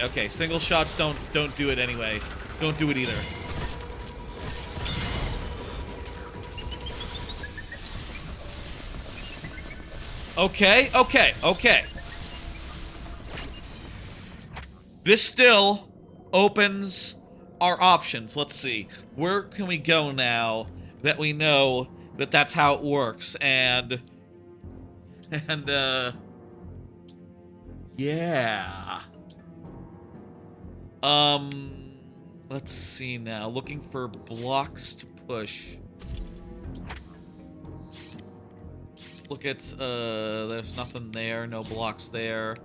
Okay, single shots don't do it anyway. Don't do it either. Okay. This still opens our options. Let's see. Where can we go now that we know that that's how it works? And yeah. Let's see now. Looking for blocks to push. Look at, there's nothing there. No blocks there.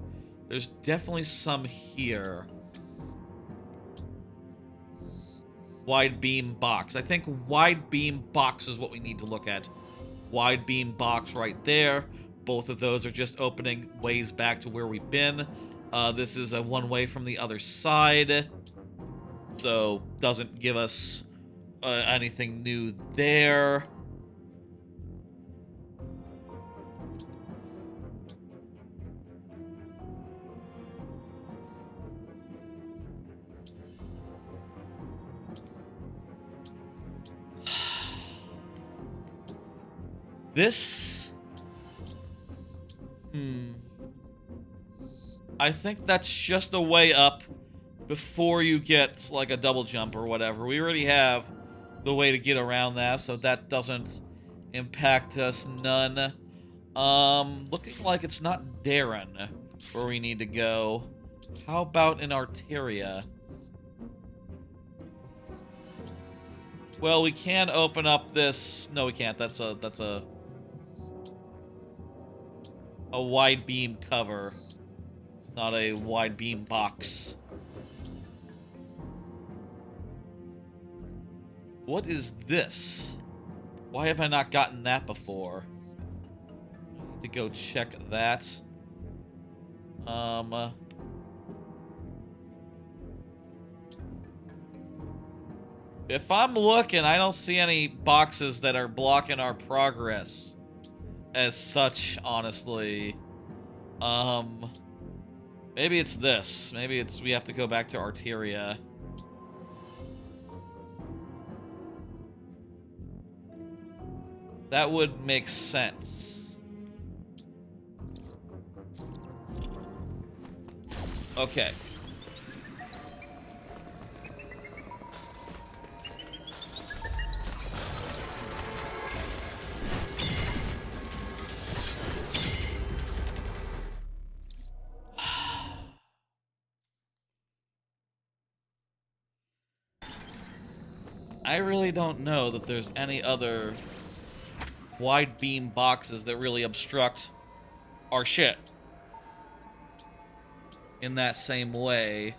There's definitely some here. Wide beam box. I think wide beam box is what we need to look at. Wide beam box right there. Both of those are just opening ways back to where we've been. This is a one-way from the other side. So, doesn't give us anything new there. This... I think that's just a way up before you get, like, a double jump or whatever. We already have the way to get around that, so that doesn't impact us none. Looking like it's not Darren where we need to go. How about in Arteria? Well, we can open up this... No, we can't. That's a wide beam cover. It's not a wide beam box. What is this? Why have I not gotten that before? I need to go check that. If I'm looking, I don't see any boxes that are blocking our progress as such, honestly. Maybe it's this. Maybe it's we have to go back to Arteria. That would make sense. Okay. I really don't know that there's any other wide beam boxes that really obstruct our shit in that same way.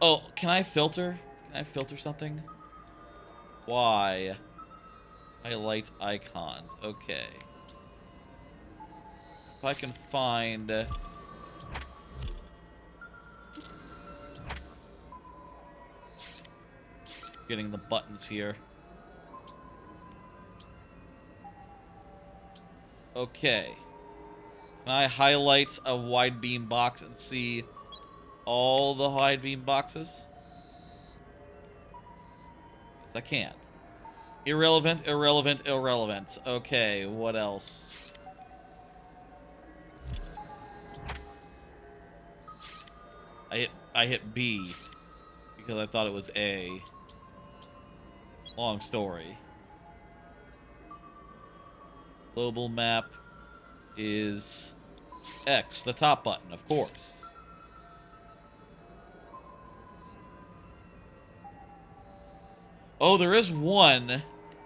Oh, can I filter? Can I filter something? Why? Highlight icons. Okay. If I can find... Getting the buttons here. Okay. Can I highlight a wide beam box and see all the wide beam boxes? Yes, I can. Irrelevant, irrelevant, irrelevant. Okay, what else? I hit B because I thought it was A. Long story. Global map is X, the top button, of course. Oh, there is one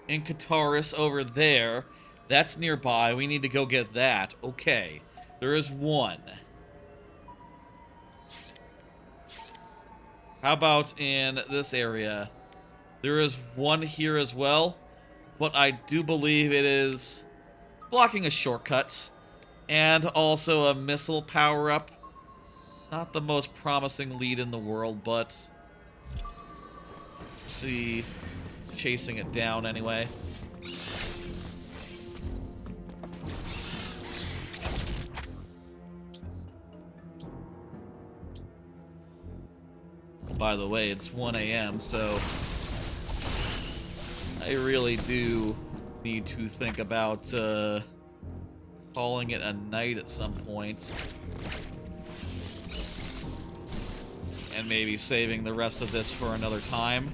in Kataris over there. That's nearby. We need to go get that. Okay. There is one. How about in this area? There is one here as well, but I do believe it is blocking a shortcut and also a missile power-up. Not the most promising lead in the world, but see, chasing it down anyway. By the way, it's 1 a.m., so I really do need to think about calling it a night at some point. And maybe saving the rest of this for another time.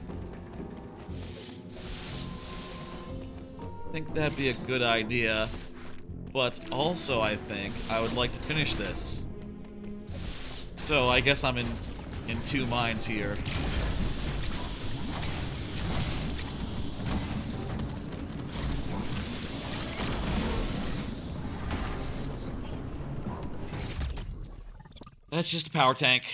I think that'd be a good idea. But also, I think I would like to finish this. So I guess I'm in two minds here. That's just a power tank.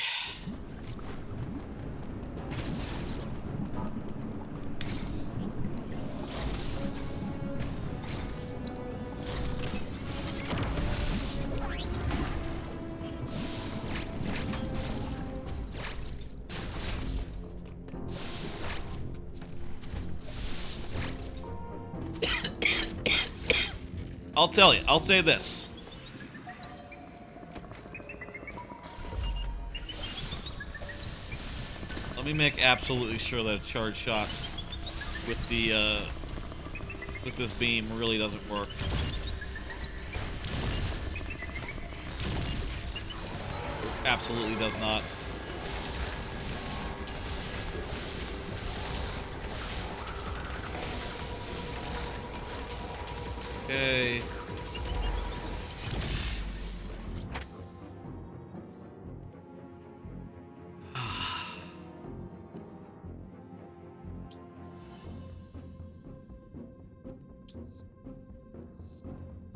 I'll tell you, I'll say this. Let me make absolutely sure that a charge shot with the with this beam really doesn't work. Absolutely does not. Okay.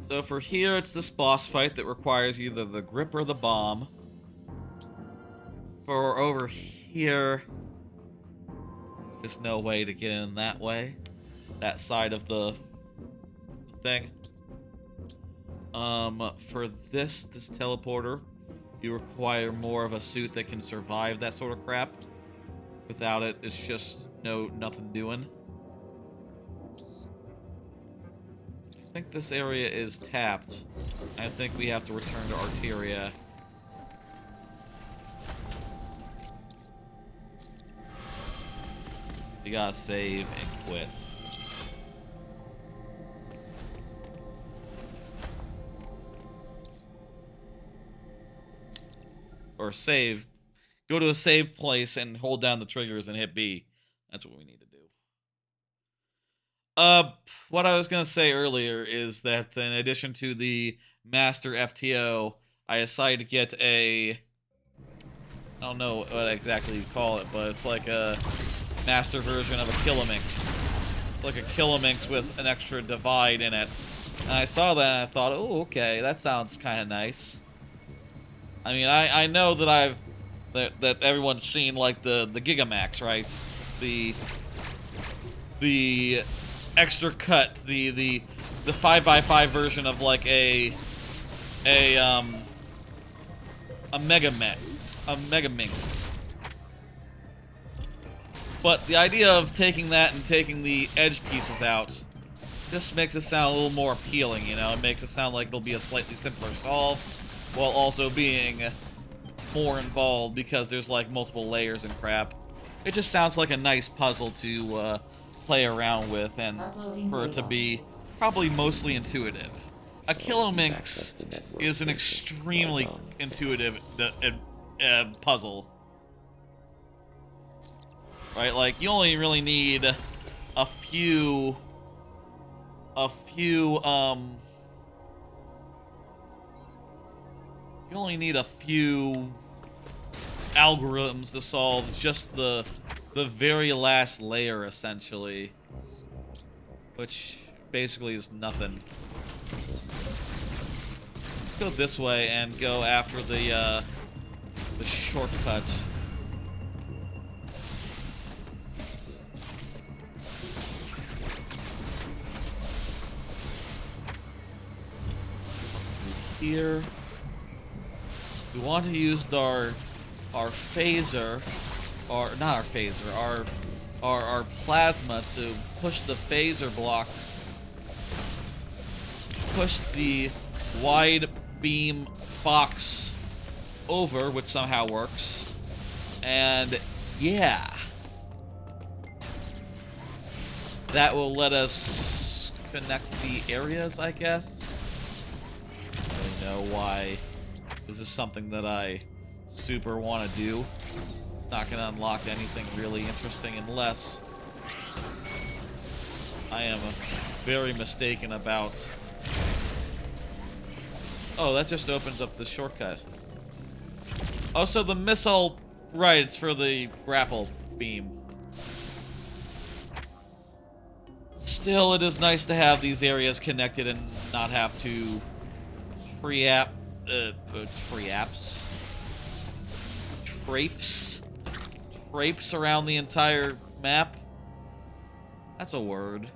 So for here, it's this boss fight that requires either the grip or the bomb. For over here, there's just no way to get in that way. That side of the thing. For this teleporter, you require more of a suit that can survive that sort of crap. Without it, it's just nothing doing. I think this area is tapped. I think we have to return to Arteria. You gotta save and quit. Or save. Go to a save place and hold down the triggers and hit B. That's what we need to do. What I was gonna say earlier is that in addition to the Master FTO, I decided to get a... I don't know what exactly you call it, but it's like a master version of a Kilomix. It's like a Kilomix with an extra divide in it. And I saw that and I thought, oh, okay, that sounds kind of nice. I mean, I know that that everyone's seen like the Gigamax, right? The extra cut, the 5x5 version of like a Megaminx. But the idea of taking that and taking the edge pieces out just makes it sound a little more appealing, you know? It makes it sound like it'll be a slightly simpler solve, while also being more involved because there's like multiple layers and crap. It just sounds like a nice puzzle to play around with and for it to be probably mostly intuitive. A Kilomix is an extremely intuitive puzzle. Right, like you only really need a few you only need a few algorithms to solve just the very last layer, essentially, which basically is nothing. Go this way and go after the shortcut. Here. We want to use our phaser, or not our phaser, our plasma to push the phaser block, push the wide beam box over, which somehow works, and yeah, that will let us connect the areas, I guess. I don't know why this is something that I super want to do. It's not going to unlock anything really interesting unless I am very mistaken about... Oh, that just opens up the shortcut. Oh, so the missile... Right, it's for the grapple beam. Still, it is nice to have these areas connected and not have to traipse around the entire map. That's a word.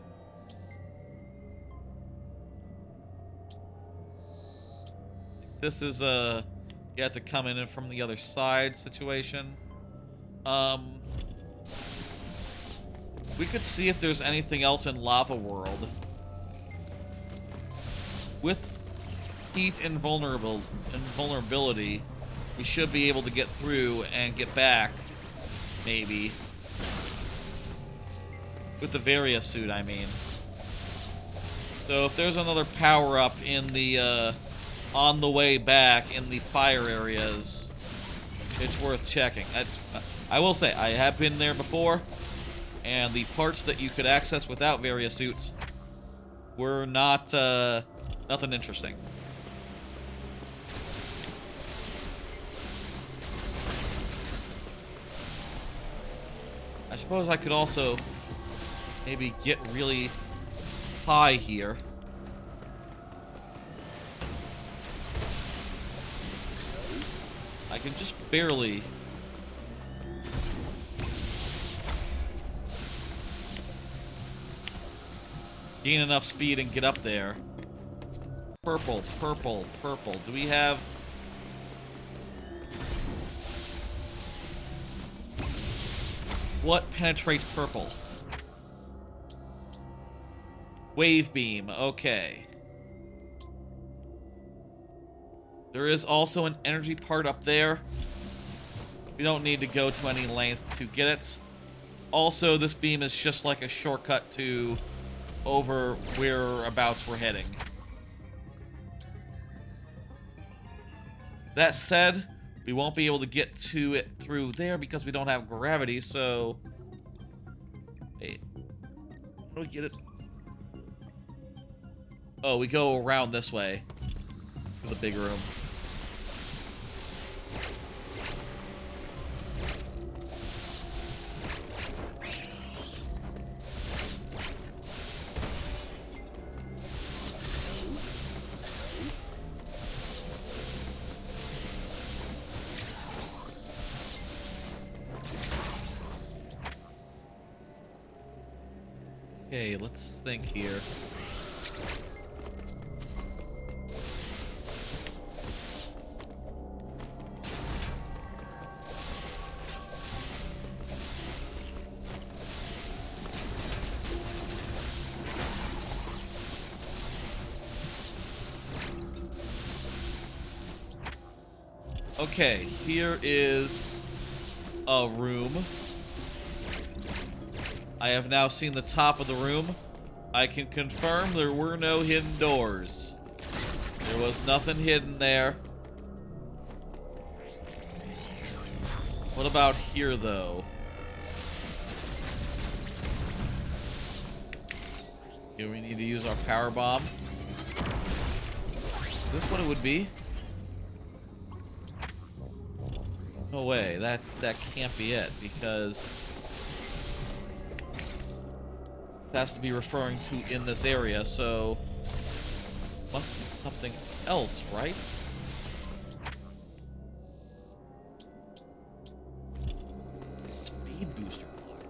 This is a you have to come in from the other side situation. We could see if there's anything else in Lava World. With heat and vulnerability, we should be able to get through and get back, maybe. With the Varia suit, I mean. So if there's another power-up in the, on the way back in the fire areas, it's worth checking. I will say, I have been there before, and the parts that you could access without Varia suits were not, nothing interesting. I suppose I could also maybe get really high here. I can just barely... gain enough speed and get up there. Purple, purple, purple. Do we have... What penetrates purple? Wave beam, okay. There is also an energy part up there. We don't need to go to any length to get it. Also, this beam is just like a shortcut to over whereabouts we're heading. That said, we won't be able to get to it through there because we don't have gravity, so... Wait. How do we get it? Oh, we go around this way. To the big room. Okay, let's think here. Okay, here is a room. I have now seen the top of the room. I can confirm there were no hidden doors. There was nothing hidden there. What about here, though? Here we need to use our power bomb. Is this what it would be? No way, that can't be it, because it has to be referring to in this area, so must be something else, right? Speed booster block.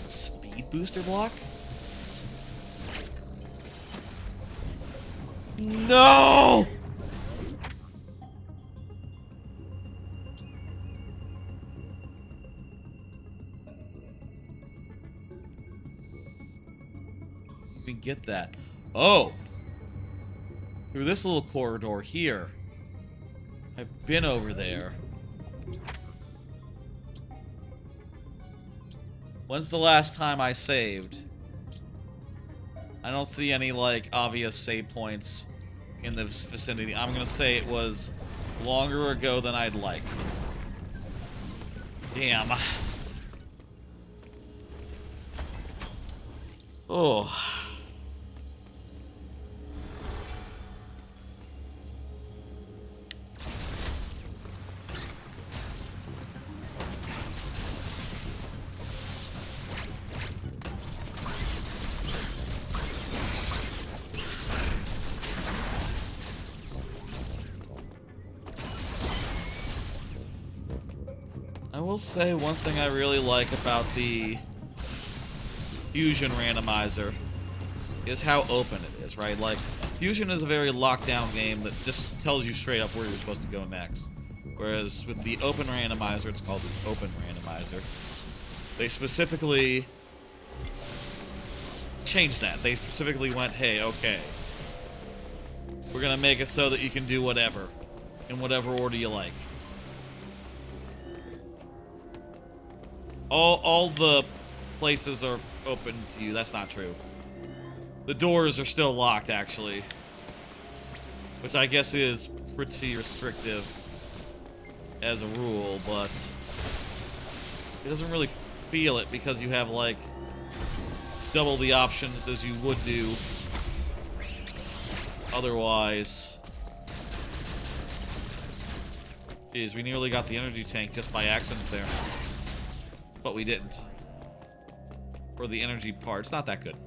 Speed booster block? No! Get that. Oh! Through this little corridor here. I've been over there. When's the last time I saved? I don't see any, like, obvious save points in this vicinity. I'm gonna say it was longer ago than I'd like. Damn. Oh. I will say one thing I really like about the Fusion Randomizer is how open it is, right? Like, Fusion is a very locked down game that just tells you straight up where you're supposed to go next. Whereas with the Open Randomizer, it's called the Open Randomizer, they specifically changed that. They specifically went, hey, okay, we're gonna make it so that you can do whatever, in whatever order you like. All the places are open to you. That's not true. The doors are still locked, actually. Which I guess is pretty restrictive as a rule, but it doesn't really feel it because you have, like, double the options as you would do otherwise. Jeez, we nearly got the energy tank just by accident there. But we didn't. For the energy part, it's not that good.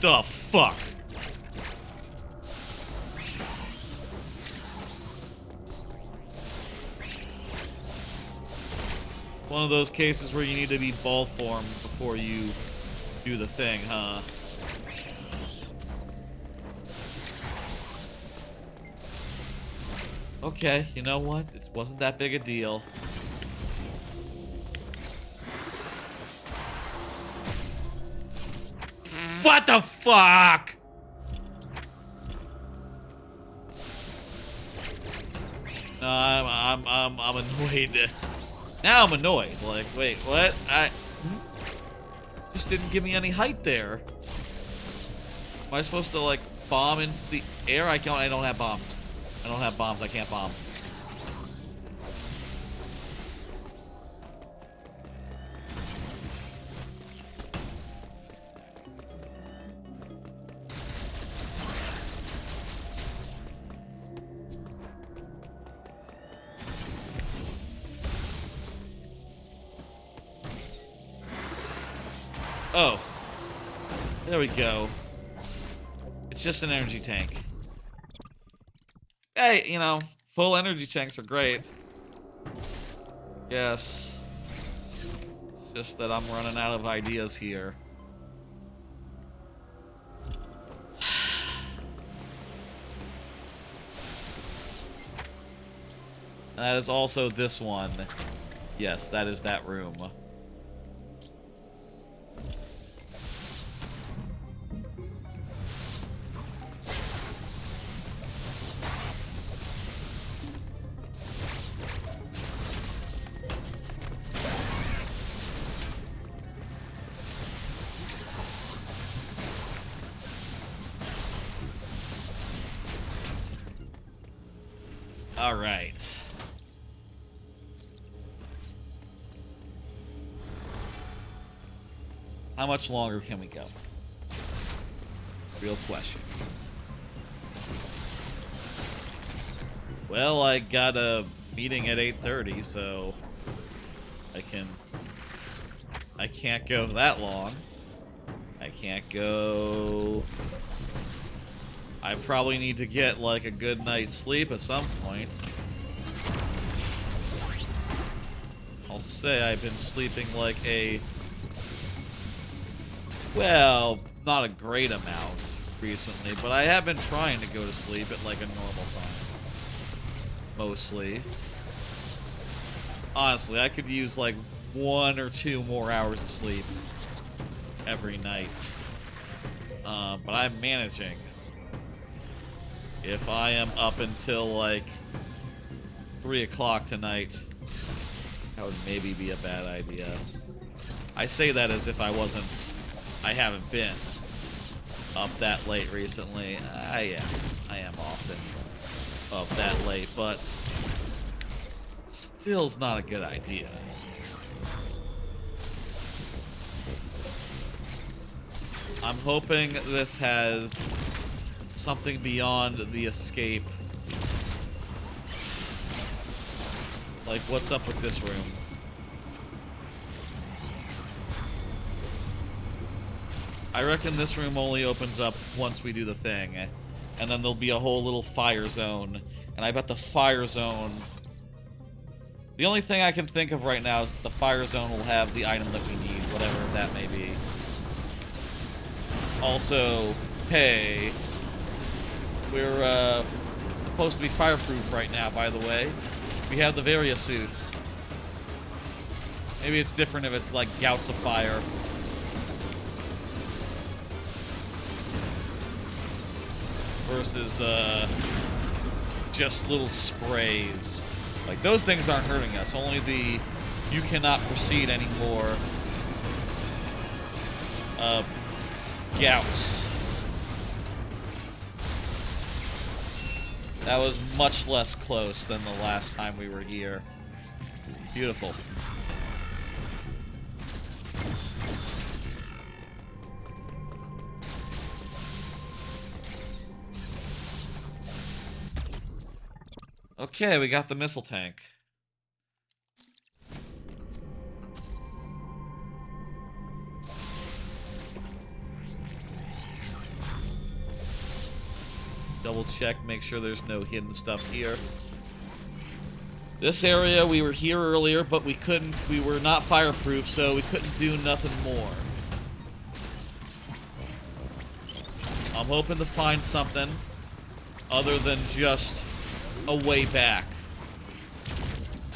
The fuck? One of those cases where you need to be ball formed before you do the thing, huh? Okay, you know what? It wasn't that big a deal. What the fuck? No, I'm annoyed. Now I'm annoyed. Like, wait, what? I just didn't give me any height there. Am I supposed to like bomb into the air? I don't have bombs. I don't have bombs. I can't bomb. Oh. There we go. It's just an energy tank. Hey, you know, full energy tanks are great. Yes. It's just that I'm running out of ideas here. That is also this one. Yes, that is that room. All right. How much longer can we go? Real question. Well, I got a meeting at 8:30, so I can't go that long. I can't go. I probably need to get like a good night's sleep at some point. I'll say I've been sleeping like a, well, not a great amount recently, but I have been trying to go to sleep at like a normal time. Mostly. Honestly, I could use like 1 or 2 more hours of sleep every night. But I'm managing. If I am up until like 3 o'clock tonight, that would maybe be a bad idea. I say that as if I haven't been up that late recently. I am often up that late, but still's not a good idea. I'm hoping this has something beyond the escape. Like, what's up with this room? I reckon this room only opens up once we do the thing. And then there'll be a whole little fire zone. And I bet the fire zone... The only thing I can think of right now is that the fire zone will have the item that we need, whatever that may be. Also, hey... We're, supposed to be fireproof right now, by the way. We have the Varia suit. Maybe it's different if it's like gouts of fire. Versus, just little sprays. Like, those things aren't hurting us. Only the you cannot proceed anymore gouts. That was much less close than the last time we were here. Beautiful. Okay, we got the missile tank. Double check, make sure there's no hidden stuff here. This area, we were here earlier, but we were not fireproof, so we couldn't do nothing more. I'm hoping to find something other than just a way back.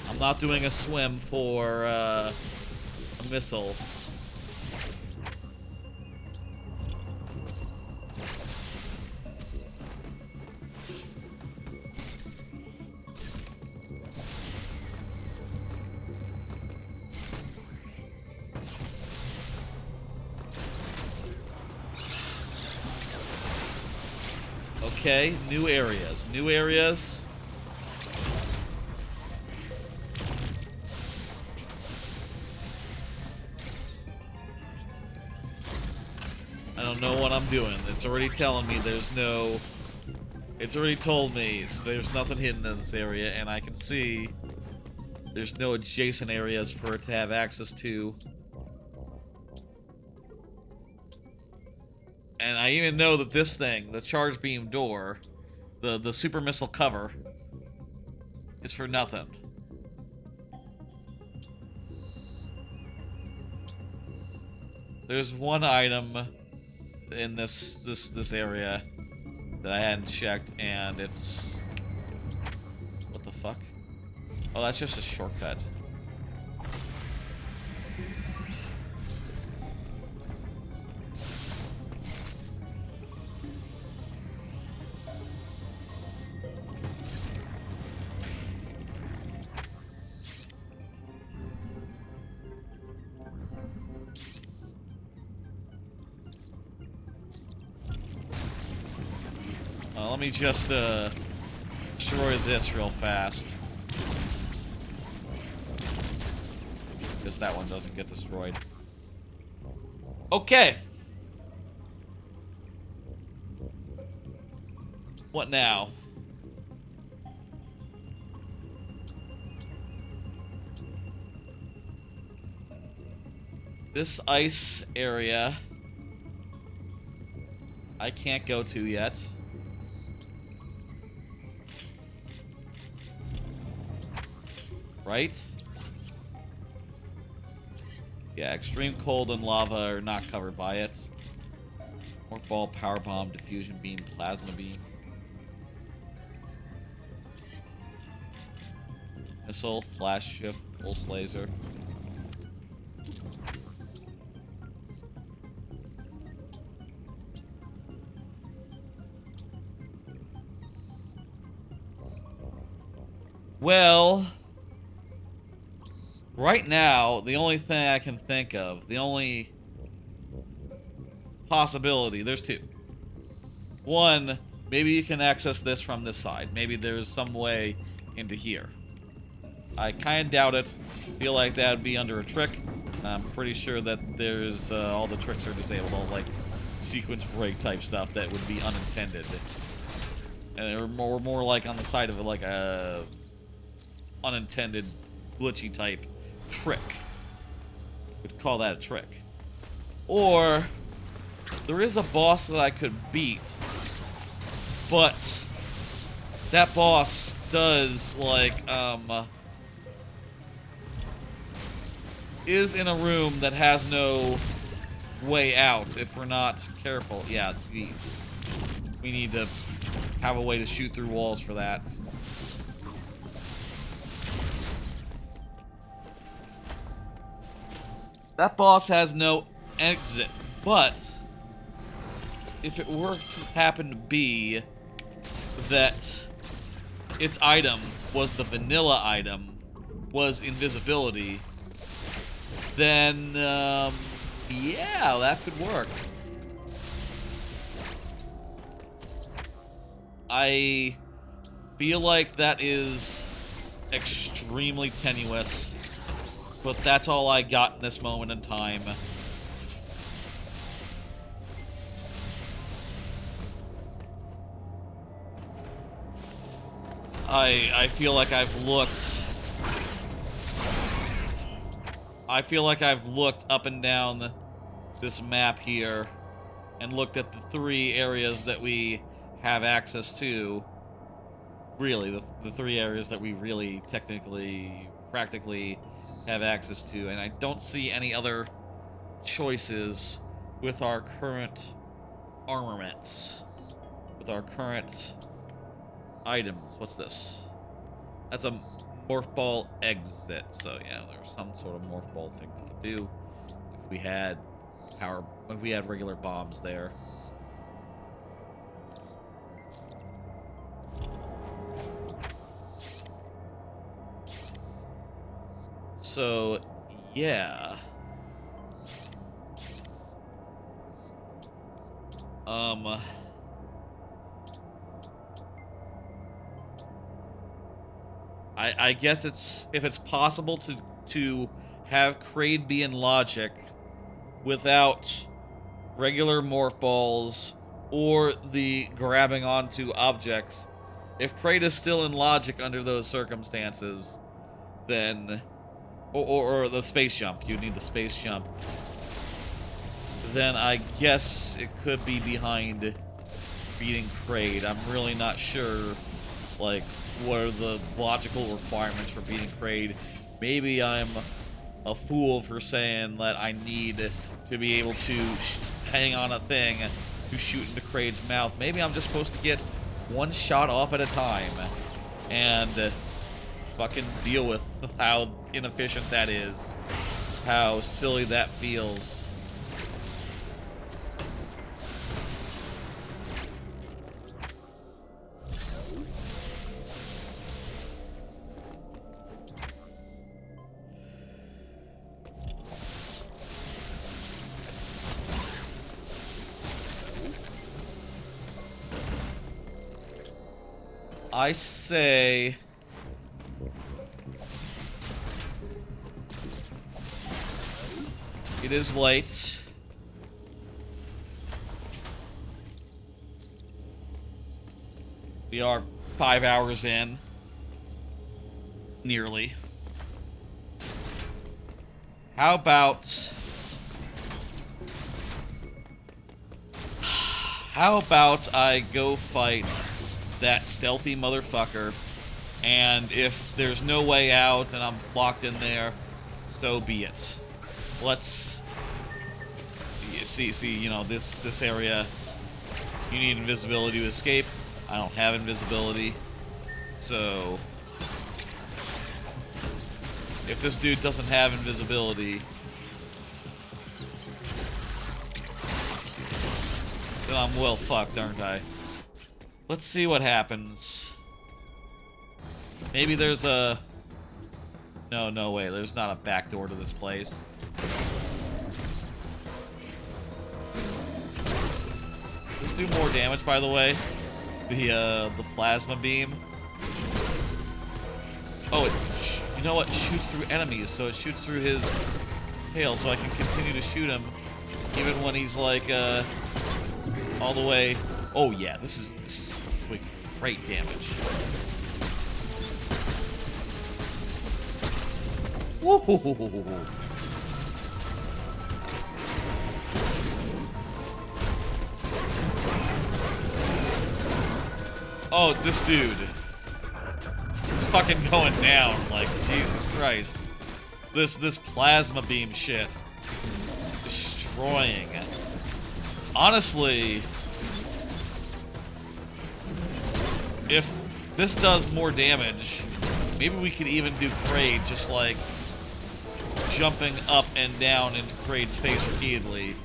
I'm not doing a swim for a missile. Okay, new areas. New areas. I don't know what I'm doing. It's already telling me there's no... It's already told me there's nothing hidden in this area, and I can see there's no adjacent areas for it to have access to. And I even know that this thing, the charge beam door, the super missile cover, is for nothing. There's one item in this area that I hadn't checked, and it's... What the fuck? Oh, that's just a shortcut. Let me just destroy this real fast. Because that one doesn't get destroyed. Okay. What now? This ice area I can't go to yet. Right? Yeah, extreme cold and lava are not covered by it. Morph ball, power bomb, diffusion beam, plasma beam. Missile, flash shift, pulse laser. Well, right now, the only thing I can think of, the only possibility, there's two. One, maybe you can access this from this side. Maybe there's some way into here. I kind of doubt it. Feel like that would be under a trick. I'm pretty sure that there's all the tricks are disabled, all like sequence break type stuff that would be unintended. And they're more like on the side of like a unintended glitchy type trick. Would call that a trick. Or there is a boss that I could beat, but that boss does like is in a room that has no way out if we're not careful. Yeah, we need to have a way to shoot through walls for that. That boss has no exit, but if it were to happen to be that its item was the vanilla item, was invisibility, then, yeah, that could work. I feel like that is extremely tenuous. But that's all I got in this moment in time. I feel like I've looked... I feel like I've looked up and down this map here and looked at the 3 areas that we have access to. really the three areas that we really technically, practically have access to, and I don't see any other choices with our current armaments, with our current items. What's this? That's a morph ball exit. So yeah, there's some sort of morph ball thing we could do if we had if we had regular bombs there. So yeah. I guess if it's possible to have Kraid be in logic without regular morph balls or the grabbing onto objects. If Kraid is still in logic under those circumstances, then or the space jump, you need the space jump. Then I guess it could be behind beating Kraid. I'm really not sure, like, what are the logical requirements for beating Kraid. Maybe I'm a fool for saying that I need to be able to hang on a thing to shoot into Kraid's mouth. Maybe I'm just supposed to get one shot off at a time and fucking deal with how inefficient that is, how silly that feels. I say it is late. We are 5 hours in. Nearly. How about I go fight that stealthy motherfucker, and if there's no way out and I'm locked in there, so be it. Let's see, you know, this area, you need invisibility to escape. I don't have invisibility, so if this dude doesn't have invisibility, then I'm well fucked, aren't I? Let's see what happens. Maybe there's a... No way. There's not a back door to this place. Does this do more damage, by the way? The plasma beam. Oh, you know what? It shoots through enemies, so it shoots through his tail, so I can continue to shoot him even when he's like all the way. Oh yeah, this is like great damage. Woo! Oh, this dude. It's fucking going down, like, Jesus Christ. This plasma beam shit. Destroying. Honestly, if this does more damage, maybe we could even do Kraid just like jumping up and down into Kraid's face repeatedly.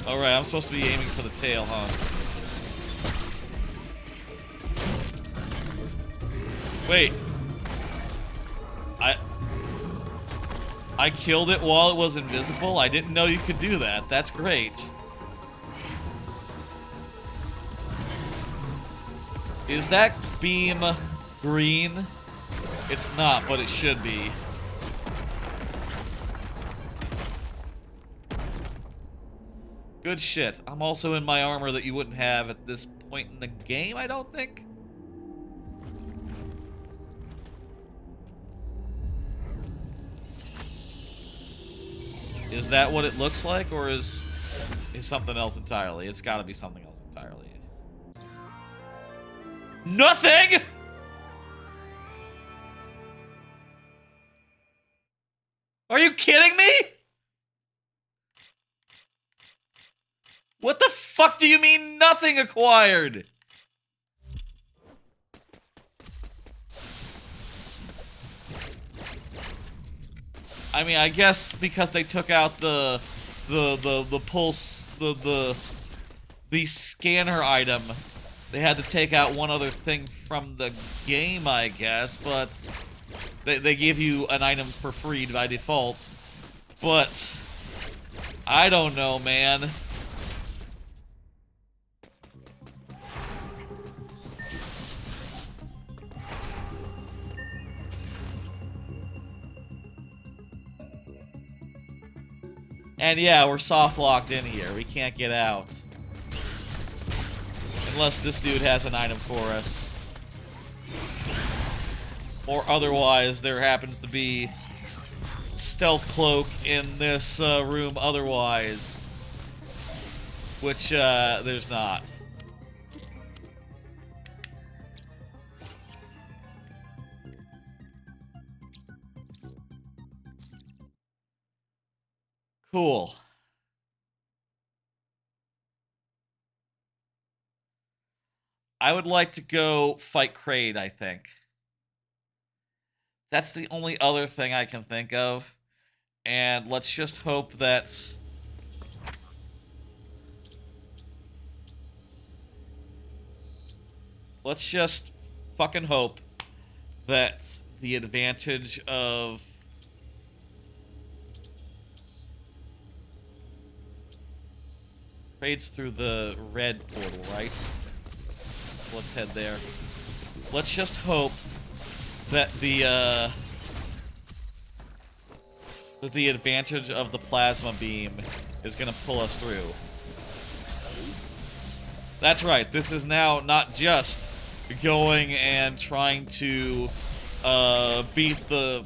Alright, I'm supposed to be aiming for the tail, huh? Wait. I killed it while it was invisible? I didn't know you could do that. That's great. Is that beam green? It's not, but it should be. Good shit. I'm also in my armor that you wouldn't have at this point in the game, I don't think. Is that what it looks like, or is is something else entirely. It's got to be something else entirely. Nothing! Are you kidding me? What the fuck do you mean nothing acquired? I mean, I guess because they took out the pulse, the scanner item, they had to take out one other thing from the game, I guess, but they give you an item for free by default. But I don't know, man. And yeah, we're soft locked in here. We can't get out. Unless this dude has an item for us. Or otherwise, there happens to be stealth cloak in this room otherwise. Which, there's not. Cool. I would like to go fight Kraid, I think. That's the only other thing I can think of. And let's just hope that... Let's just fucking hope that the advantage of... Kraid's through the red portal, right? Let's head there. Let's just hope that the advantage of the plasma beam is gonna pull us through. That's right. This is now not just going and trying to beat the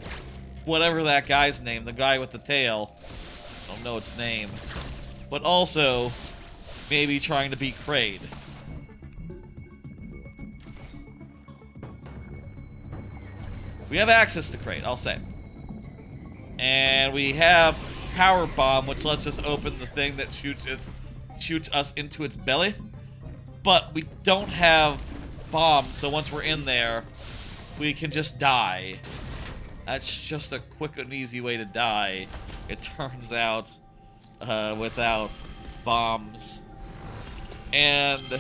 whatever that guy's name, the guy with the tail. I don't know its name, but also maybe trying to beat Kraid. We have access to Kraid, I'll say. And we have Power Bomb, which lets us open the thing that shoots us into its belly. But we don't have Bomb, so once we're in there, we can just die. That's just a quick and easy way to die, it turns out, without bombs. And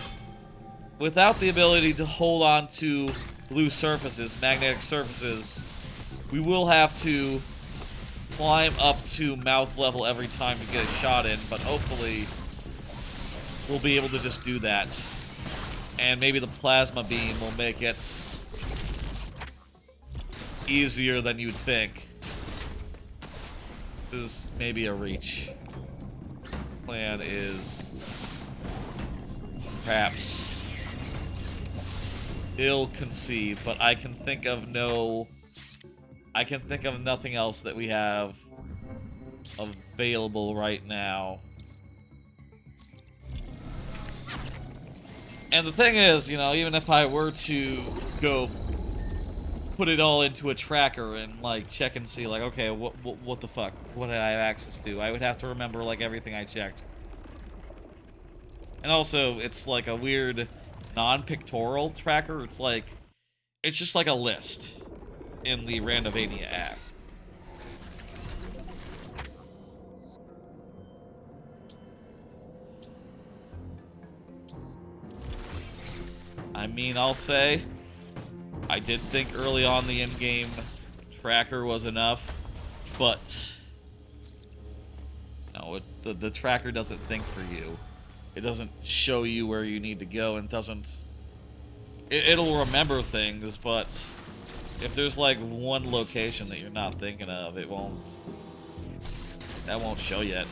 without the ability to hold on to blue surfaces, magnetic surfaces, we will have to climb up to mouth level every time to get a shot in, but hopefully we'll be able to just do that. And maybe the plasma beam will make it easier than you'd think. This is maybe a reach. Plan is perhaps ill-conceived, but I can think of nothing else that we have available right now. And the thing is, you know, even if I were to go put it all into a tracker and, like, check and see, like, okay, what the fuck? What did I have access to? I would have to remember, like, everything I checked. And also, it's, like, a weird non-pictorial tracker. It's, like, it's just, like, a list in the Randomania app. I mean, I'll say, I did think early on the in-game tracker was enough, but no, the tracker doesn't think for you. It doesn't show you where you need to go, and doesn't... It'll remember things, but if there's like one location that you're not thinking of, it won't... That won't show yet.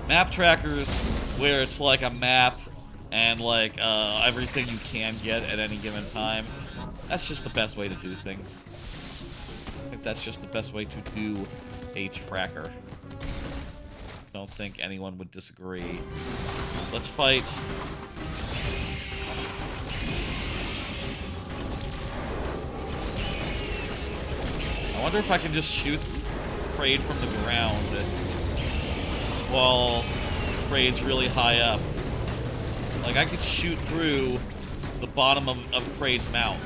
Map trackers, where it's like a map and like everything you can get at any given time, that's just the best way to do things. I think that's just the best way to do a tracker. Don't think anyone would disagree. Let's fight. I wonder if I can just shoot Kraid from the ground while Kraid's really high up. Like, I could shoot through the bottom of Kraid's mouth.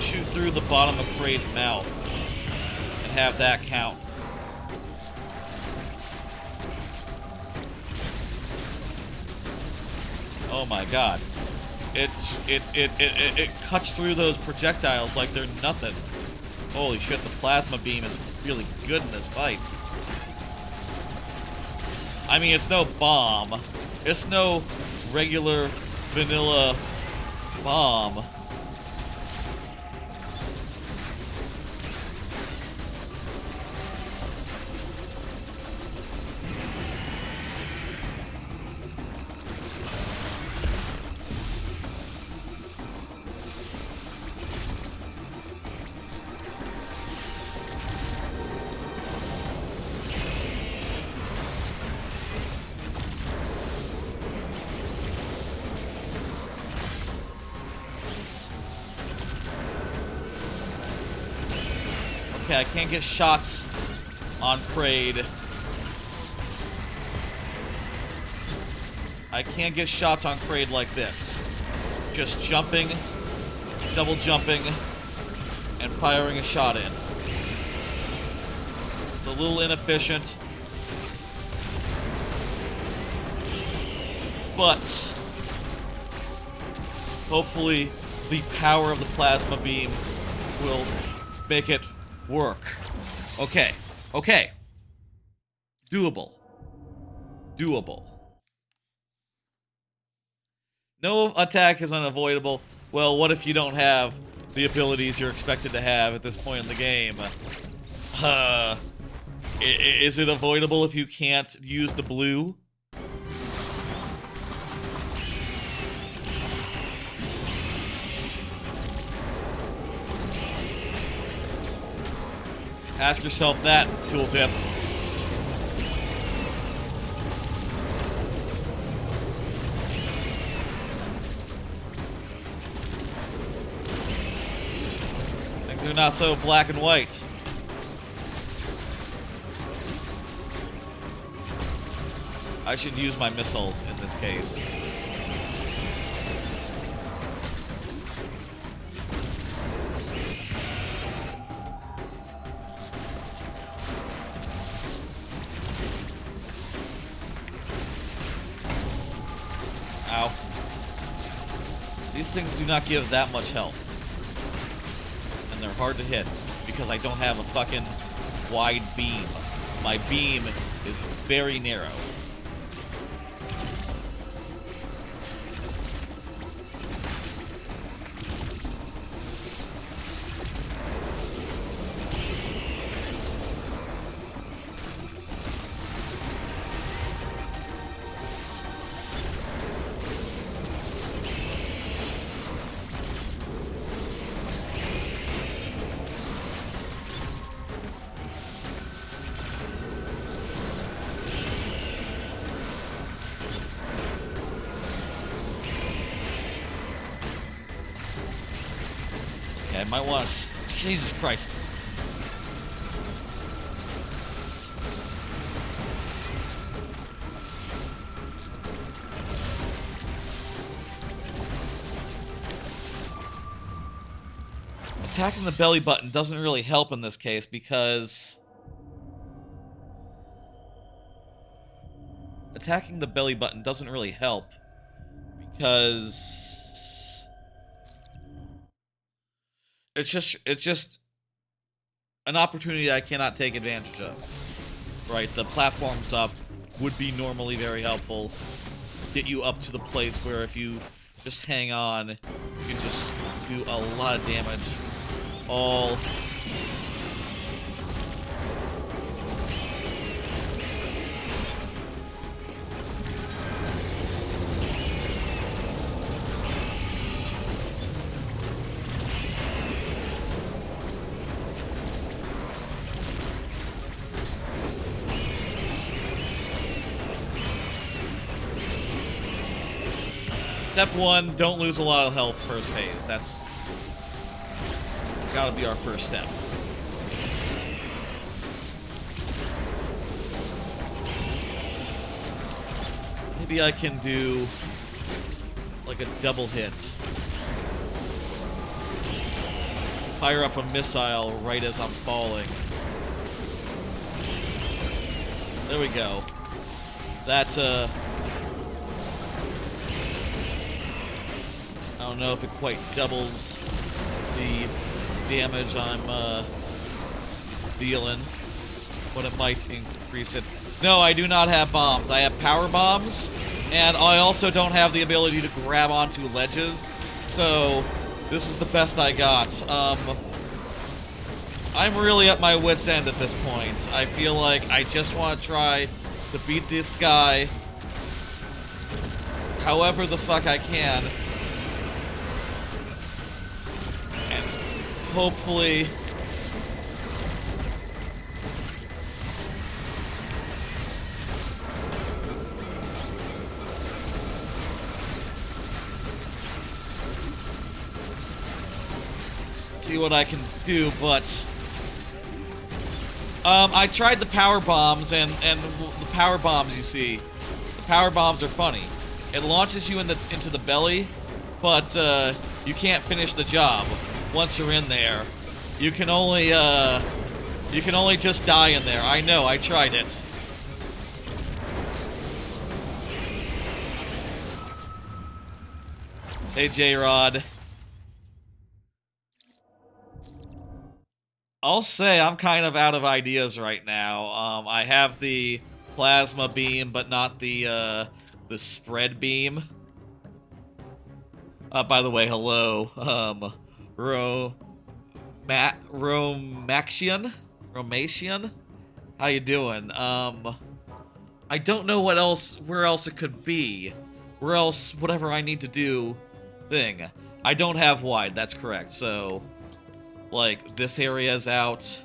Shoot through the bottom of Kraid's mouth and have that count. Oh my god. It cuts through those projectiles like they're nothing. Holy shit, the plasma beam is really good in this fight. I mean, it's no bomb. It's no regular vanilla bomb. Okay, I can't get shots on Kraid. I can't get shots on Kraid like this. Just jumping, double jumping, and firing a shot in. It's a little inefficient. But hopefully the power of the plasma beam will make it work. Okay. Okay. Doable. Doable. No attack is unavoidable. Well, what if you don't have the abilities you're expected to have at this point in the game? Is it avoidable if you can't use the blue? Ask yourself that, tooltip. Things are not so black and white. I should use my missiles in this case. Ow. These things do not give that much health. And they're hard to hit because I don't have a fucking wide beam. My beam is very narrow. I might want to... Jesus Christ. Attacking the belly button doesn't really help in this case because... Attacking the belly button doesn't really help because... It's just an opportunity I cannot take advantage of. Right, the platforms up would be normally very helpful. Get you up to the place where if you just hang on, you can just do a lot of damage all Step 1, don't lose a lot of health first phase. That's gotta be our first step. Maybe I can do like a double hit. Fire up a missile right as I'm falling. There we go. That's I don't know if it quite doubles the damage I'm dealing, but it might increase it. No, I do not have bombs. I have power bombs, and I also don't have the ability to grab onto ledges, so this is the best I got. I'm really at my wit's end at this point. I feel like I just want to try to beat this guy however the fuck I can. And hopefully see what I can do, but I tried the power bombs, and the power bombs, you see, the power bombs are funny. It launches you into the belly, but you can't finish the job once you're in there. You can only just die in there. I know, I tried it. Hey, J-Rod. I'll say I'm kind of out of ideas right now. I have the plasma beam, but not the spread beam. By the way, hello, Romatian? How you doing? I don't know where else it could be. Where else, whatever I need to do, thing. I don't have wide, that's correct, so like, this area's out.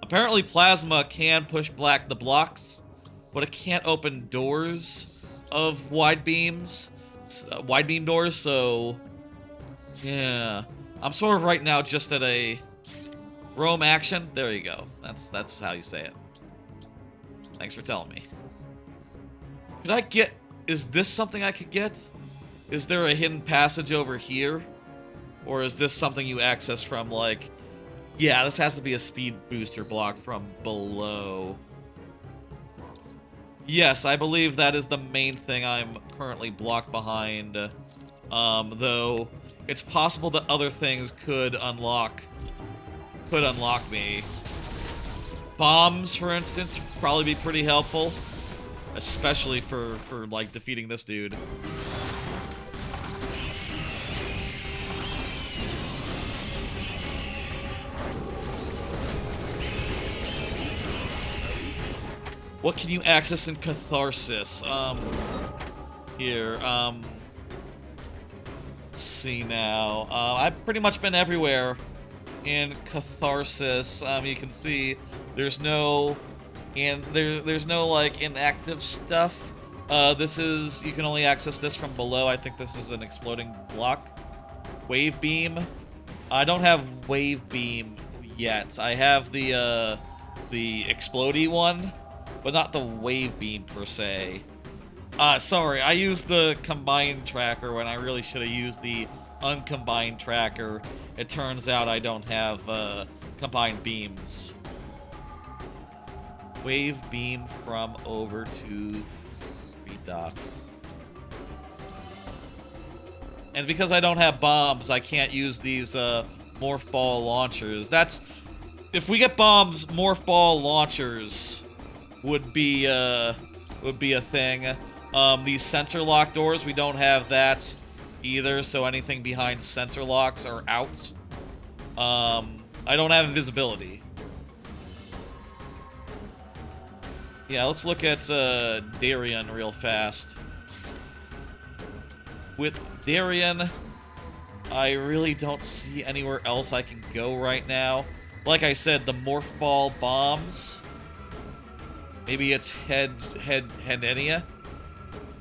Apparently plasma can push back the blocks, but it can't open doors of wide beam doors, so yeah. I'm sort of right now just at a roam action. There you go. That's how you say it. Thanks for telling me. Could I get... Is this something I could get? Is there a hidden passage over here? Or is this something you access from, like... Yeah, this has to be a speed booster block from below. Yes, I believe that is the main thing I'm currently blocked behind. Though, it's possible that other things could unlock me. Bombs, for instance, would probably be pretty helpful. Especially for like, defeating this dude. What can you access in Catharsis? Here, let's see now. I've pretty much been everywhere in Catharsis. You can see there's no, there's no like inactive stuff. You can only access this from below. I think this is an exploding block. Wave beam. I don't have wave beam yet. I have the explodey one, but not the wave beam per se. Sorry, I used the combined tracker when I really should have used the uncombined tracker. It turns out I don't have combined beams. Wave beam from over to 3 dots. And because I don't have bombs, I can't use these morph ball launchers. If we get bombs, morph ball launchers would be a thing. These sensor lock doors, we don't have that either, so anything behind sensor locks are out. I don't have invisibility. Yeah, let's look at Darien real fast. With Darien, I really don't see anywhere else I can go right now. Like I said, the morph ball bombs. Maybe it's Hedenia.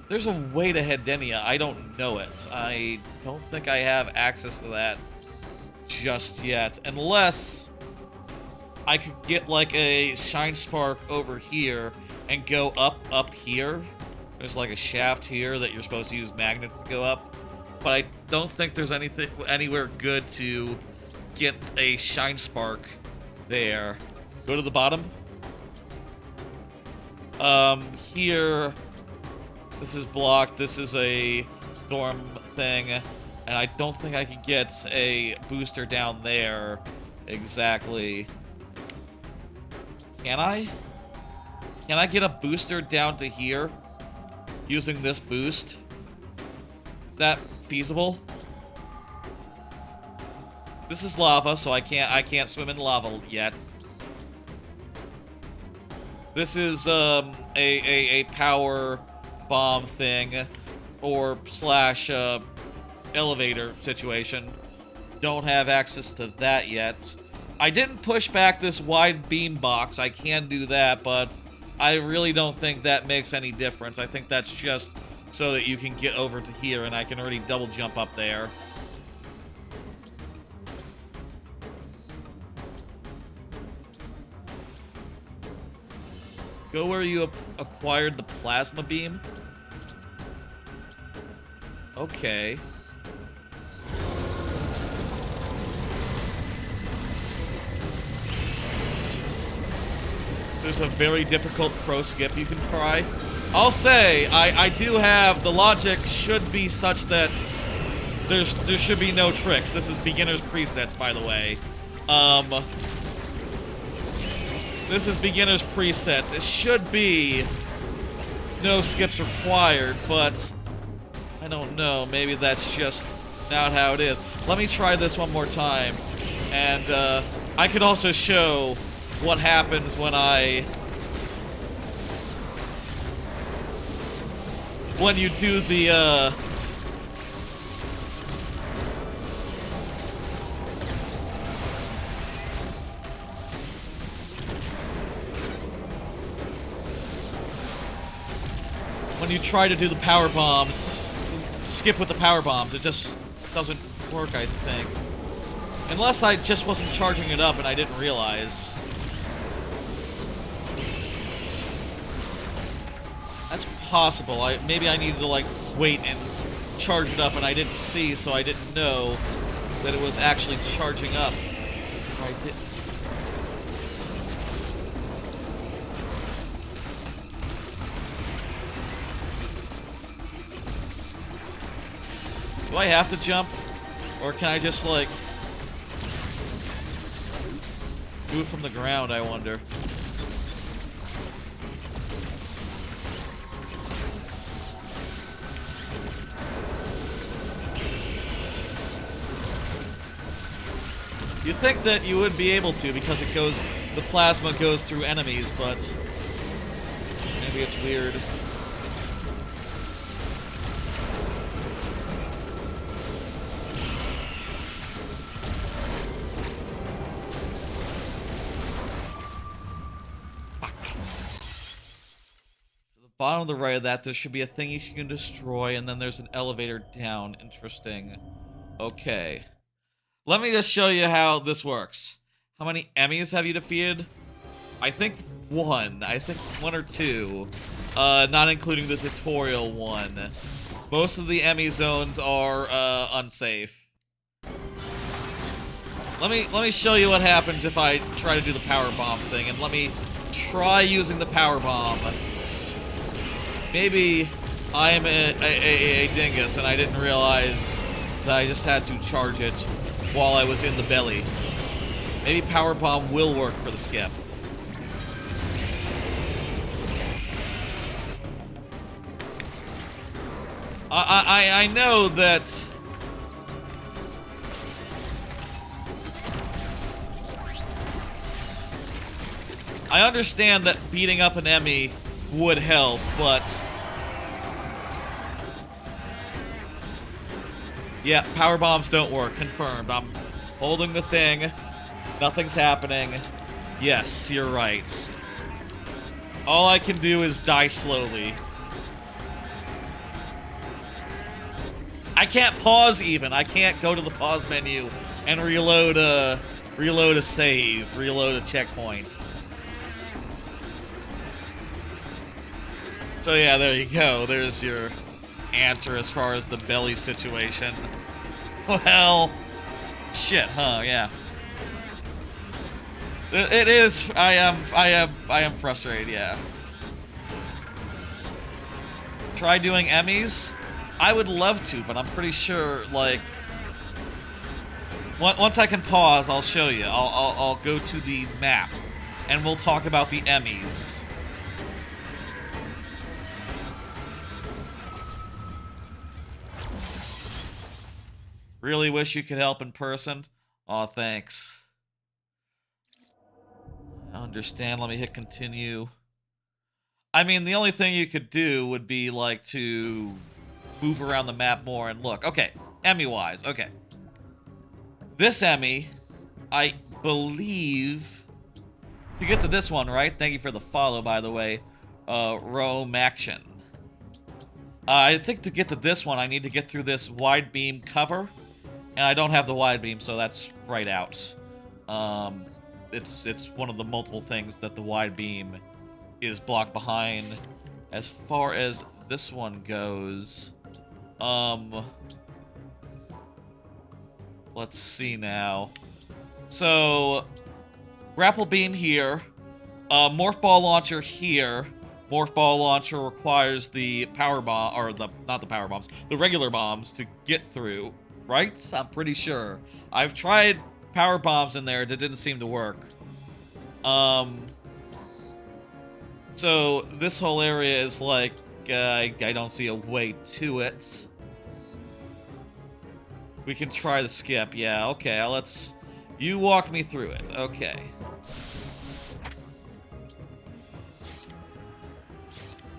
There's a way to head Denia. I don't know it. I don't think I have access to that just yet. Unless I could get like a Shine Spark over here and go up here. There's like a shaft here that you're supposed to use magnets to go up. But I don't think there's anywhere good to get a Shine Spark there. Go to the bottom. Here, this is blocked. This is a storm thing. And I don't think I can get a booster down there exactly. Can I? Can I get a booster down to here using this boost? Is that feasible? This is lava, so I can't swim in lava yet. This is a power bomb thing or slash elevator situation. Don't have access to that yet. I didn't push back this wide beam box. I can do that, but I really don't think that makes any difference. I think that's just so that you can get over to here, and I can already double jump up there. Go where you acquired the plasma beam. Okay. There's a very difficult pro skip you can try. I'll say, I do have, the logic should be such that there should be no tricks. This is beginner's presets, by the way. This is beginner's presets. It should be no skips required, but I don't know. Maybe that's just not how it is. Let me try this one more time. And I could also show what happens when you do the when you try to do the power bombs, skip with the power bombs, it just doesn't work, I think. Unless I just wasn't charging it up and I didn't realize. That's possible. Maybe I needed to, like, wait and charge it up and I didn't see, so I didn't know that it was actually charging up. I didn't. Do I have to jump? Or can I just, like, move from the ground, I wonder? You'd think that you would be able to because it goes, the plasma goes through enemies, but maybe it's weird. Bottom of the right of that, there should be a thing you can destroy, and then there's an elevator down. Interesting. Okay. Let me just show you how this works. How many Emmys have you defeated? I think one. I think one or two. Not including the tutorial one. Most of the Emmy zones are unsafe. Let me show you what happens if I try to do the power bomb thing, and let me try using the power bomb. Maybe I'm a dingus and I didn't realize that I just had to charge it while I was in the belly. Maybe power bomb will work for the skip. I know that I understand that beating up an Emmy would help, but yeah, power bombs don't work. Confirmed. I'm holding the thing. Nothing's happening. Yes, you're right. All I can do is die slowly. I can't pause even. I can't go to the pause menu and reload a save, reload a checkpoint. So yeah, there you go. There's your answer as far as the belly situation. Well, shit, huh? Yeah. It is. I am frustrated. Yeah. Try doing Emmys. I would love to, but I'm pretty sure like once I can pause, I'll show you. I'll go to the map, and we'll talk about the Emmys. Really wish you could help in person. Aw, thanks. I understand. Let me hit continue. I mean, the only thing you could do would be like to move around the map more and look. Okay, Emmy-wise. Okay. This Emmy, I believe, to get to this one, right? Thank you for the follow, by the way. Rome Action. I think to get to this one, I need to get through this wide beam cover. And I don't have the wide beam, so that's right out. It's one of the multiple things that the wide beam is blocked behind. As far as this one goes, let's see now. So, grapple beam here, morph ball launcher here. Morph ball launcher requires the power bomb, or not the power bombs, the regular bombs to get through, right? I'm pretty sure. I've tried power bombs in there, that didn't seem to work. So this whole area is like, I don't see a way to it. We can try the skip, yeah, okay, let's, you walk me through it, okay.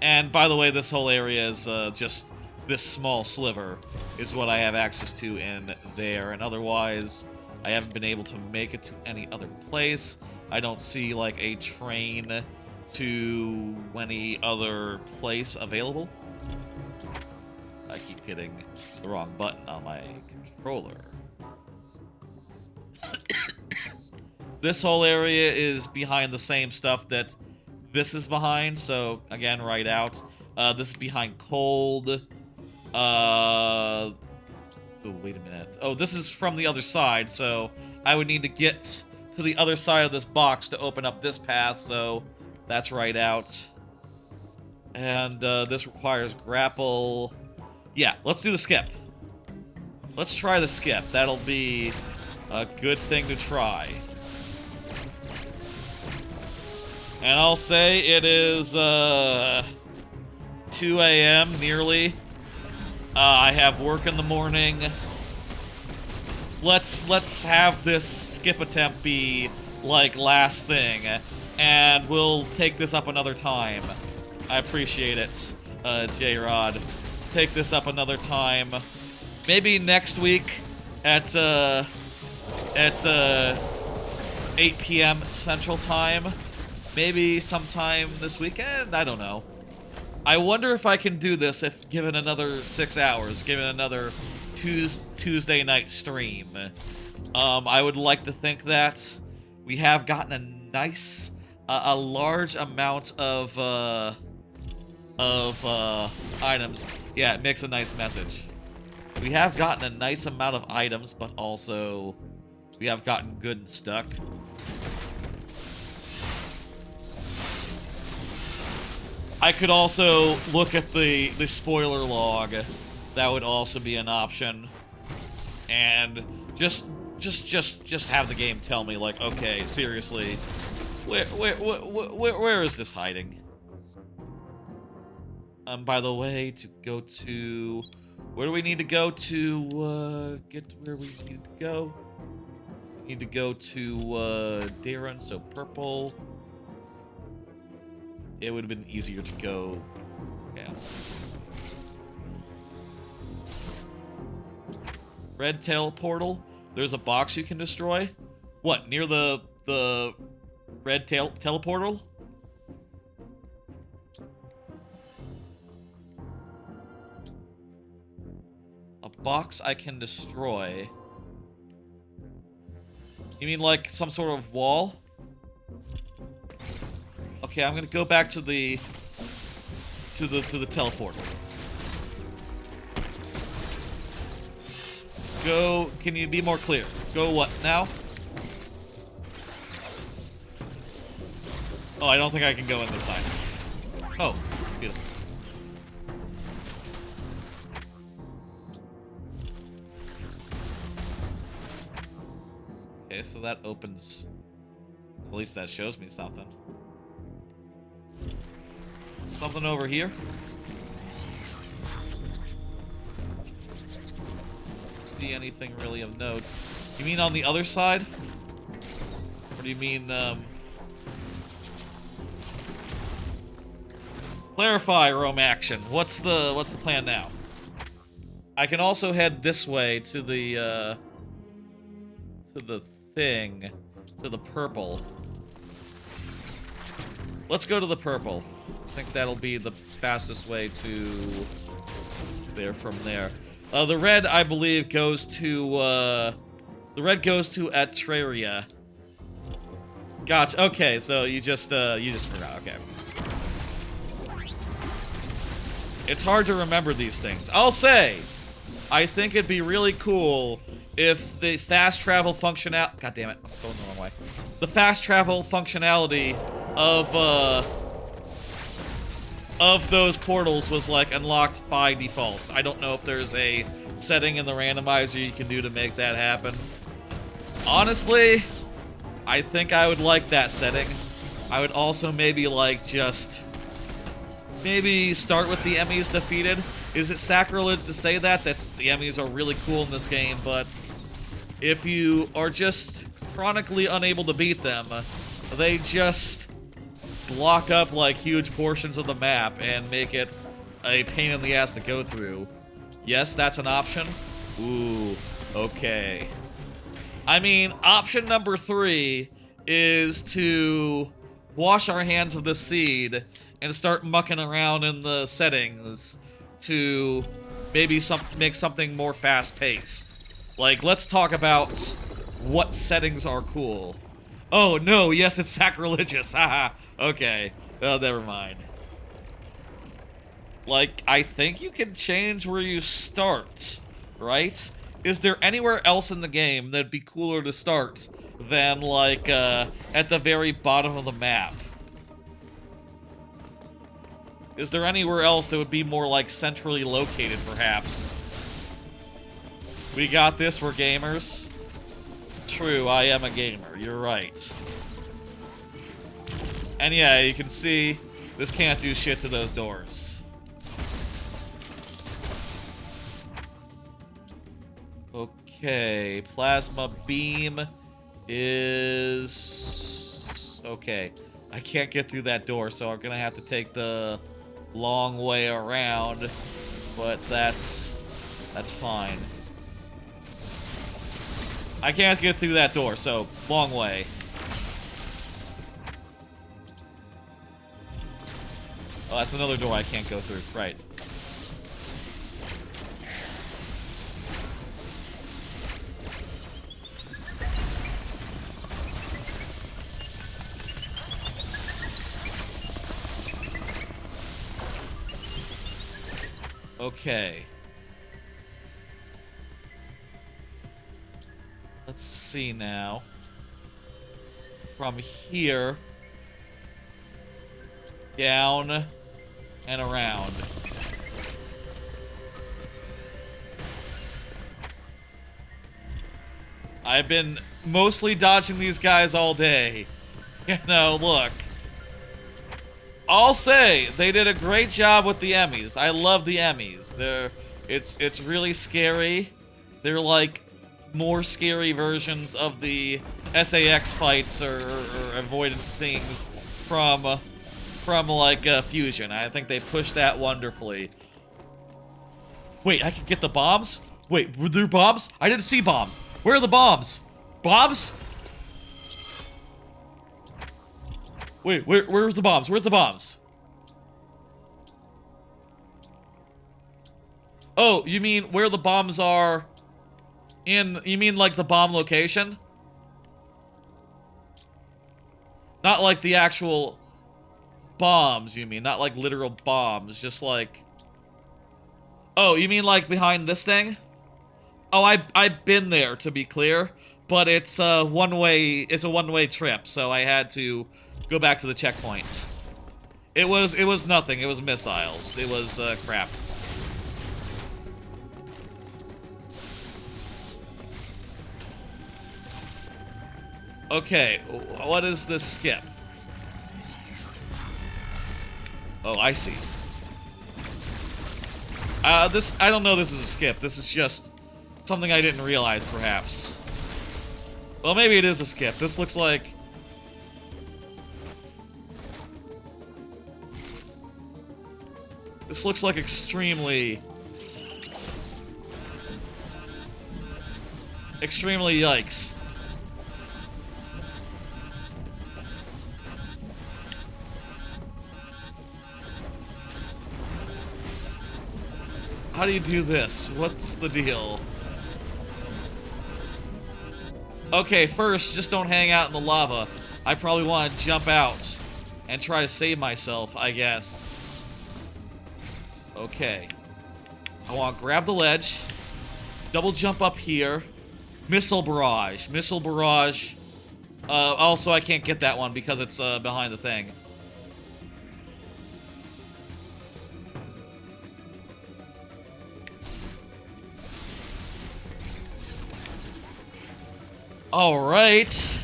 And by the way, this whole area is just this small sliver is what I have access to in there, and otherwise I haven't been able to make it to any other place. I don't see like a train to any other place available. I keep hitting the wrong button on my controller. This whole area is behind the same stuff that this is behind, so again, right out. This is behind cold. Oh, wait a minute. Oh, this is from the other side, so I would need to get to the other side of this box to open up this path, so that's right out. And this requires grapple. Yeah, let's do the skip. Let's try the skip. That'll be a good thing to try. And I'll say it is 2 a.m. nearly. I have work in the morning. Let's have this skip attempt be like last thing, and we'll take this up another time. I appreciate it, J-Rod. Take this up another time. Maybe next week at 8 p.m. Central Time. Maybe sometime this weekend? I don't know. I wonder if I can do this if given another 6 hours, given another Tuesday night stream. I would like to think that we have gotten a nice, a large amount of items. Yeah, it makes a nice message. We have gotten a nice amount of items, but also we have gotten good and stuck. I could also look at the spoiler log. That would also be an option. And just have the game tell me, like, okay, seriously, where is this hiding? By the way, to go to, where do we need to go to get to where we need to go? We need to go to Darren, so purple. It would have been easier to go. Yeah. Red tail portal. There's a box you can destroy. What, near the red tail teleportal? A box I can destroy? You mean like some sort of wall? Okay, I'm gonna go back to the teleport. Go. Can you be more clear? Go what now? Oh, I don't think I can go in this side. Oh, beautiful. Okay, so that opens. At least that shows me something. Something over here. See anything really of note? You mean on the other side? Or do you mean clarify, Rome action. What's the plan now? I can also head this way to the thing, to the purple. Let's go to the purple. I think that'll be the fastest way to there from there. The red, I believe, goes to the red goes to Atraria. Gotcha. Okay, so you just forgot. Okay. It's hard to remember these things. I'll say, I think it'd be really cool if the fast travel functionality... God damn it, I'm going the wrong way. The fast travel functionality of those portals was, like, unlocked by default. I don't know if there's a setting in the randomizer you can do to make that happen. Honestly, I think I would like that setting. I would also maybe, like, just... maybe start with the Emmys defeated. Is it sacrilege to say that? The Emmys are really cool in this game, but if you are just chronically unable to beat them, they just block up like huge portions of the map and make it a pain in the ass to go through. Yes, that's an option. Ooh, okay. I mean, option number 3 is to wash our hands of this seed and start mucking around in the settings to maybe make something more fast-paced. Like, let's talk about what settings are cool. Oh, no, yes, it's sacrilegious. Haha. Okay. Well, never mind. Like, I think you can change where you start, right? Is there anywhere else in the game that'd be cooler to start than, like, at the very bottom of the map? Is there anywhere else that would be more, like, centrally located, perhaps? We got this, we're gamers. True, I am a gamer, you're right. And yeah, you can see, this can't do shit to those doors. Okay, plasma beam is... okay, I can't get through that door, so I'm gonna have to take the long way around, but that's fine. I can't get through that door, so long way. Oh, that's another door I can't go through. Right. Okay. Let's see now. From here, down and around. I've been mostly dodging these guys all day. You know, look. I'll say they did a great job with the Emmys. I love the Emmys. It's really scary. They're like more scary versions of the SAX fights or avoidance scenes from like Fusion. I think they pushed that wonderfully. Wait, I can get the bombs? Wait, were there bombs? I didn't see bombs. Where are the bombs? Bombs? Wait, where's the bombs? Where's the bombs? Oh, you mean where the bombs are in... You mean like the bomb location? Not like the actual bombs, you mean. Not like literal bombs. Just like... Oh, you mean like behind this thing? Oh, I've been there, to be clear. But it's a one-way trip, so I had to go back to the checkpoints. It was nothing. It was missiles. It was, crap. Okay, what is this skip? Oh, I see. I don't know this is a skip. This is just something I didn't realize, perhaps. Well, maybe it is a skip. This looks like... This looks like extremely yikes. How do you do this? What's the deal? Okay, first, just don't hang out in the lava. I probably want to jump out and try to save myself, I guess. Okay. I want to grab the ledge, double jump up here, missile barrage. Missile barrage. Also, I can't get that one because it's behind the thing. All right.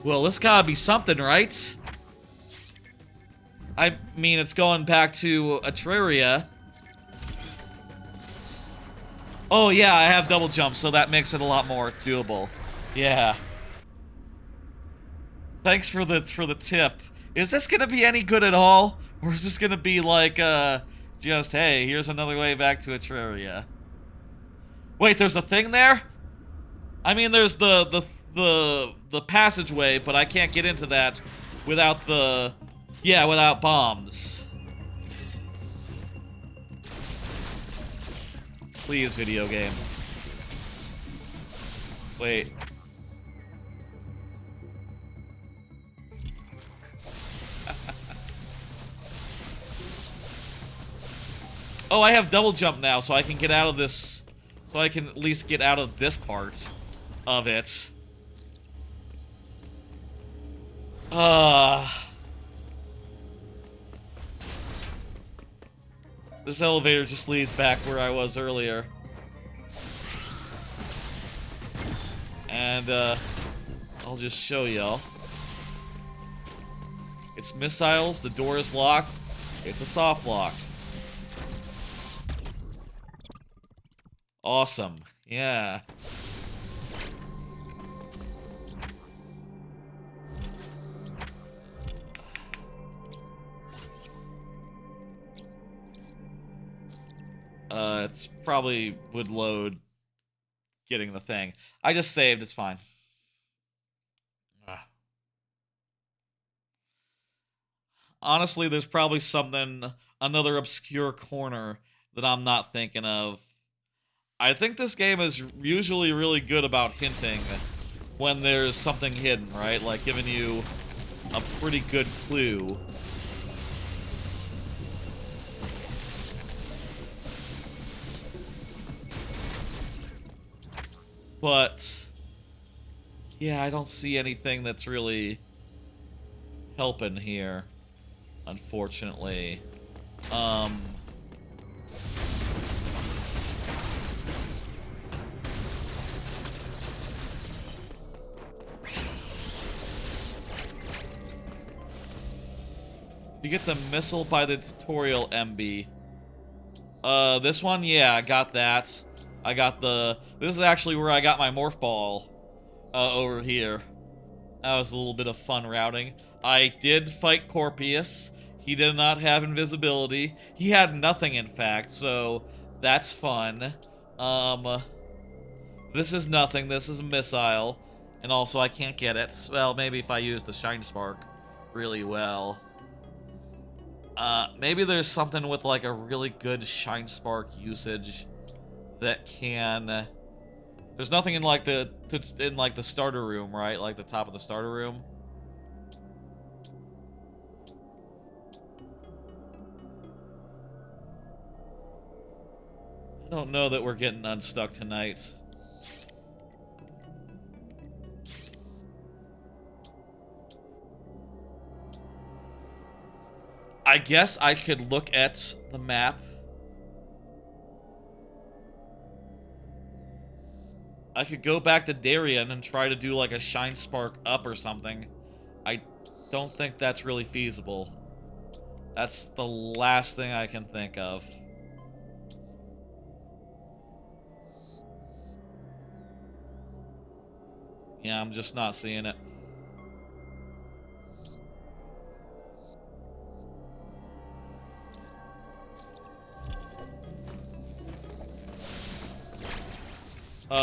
Well, this gotta be something, right? I mean, it's going back to Terraria. Oh yeah, I have double jump, so that makes it a lot more doable. Yeah. Thanks for the tip. Is this gonna be any good at all? Or is this gonna be like, just, hey, here's another way back to Terraria? Wait, there's a thing there? I mean, there's the passageway, but I can't get into that without the... Yeah, without bombs. Please, video game. Wait. Oh, I have double jump now, so I can get out of this... So I can at least get out of this part of it. This elevator just leads back where I was earlier. And, I'll just show y'all. It's missiles, the door is locked, it's a soft lock. Awesome. Yeah. It's probably would load getting the thing. I just saved, it's fine. Honestly, there's probably another obscure corner that I'm not thinking of. I think this game is usually really good about hinting when there's something hidden, right? Like giving you a pretty good clue. But yeah, I don't see anything that's really helping here, unfortunately. You get the missile by the tutorial MB. This one? Yeah, I got that. I got this is actually where I got my morph ball, over here. That was a little bit of fun routing. I did fight Corpius. He did not have invisibility. He had nothing, in fact, so that's fun. This is nothing. This is a missile. And also, I can't get it. Well, maybe if I use the Shine Spark really well. Maybe there's something with, like, a really good Shine Spark usage that can... There's nothing in, like, the starter room, right? Like, the top of the starter room. I don't know that we're getting unstuck tonight. I guess I could look at the map. I could go back to Darien and try to do like a Shine Spark up or something. I don't think that's really feasible. That's the last thing I can think of. Yeah, I'm just not seeing it.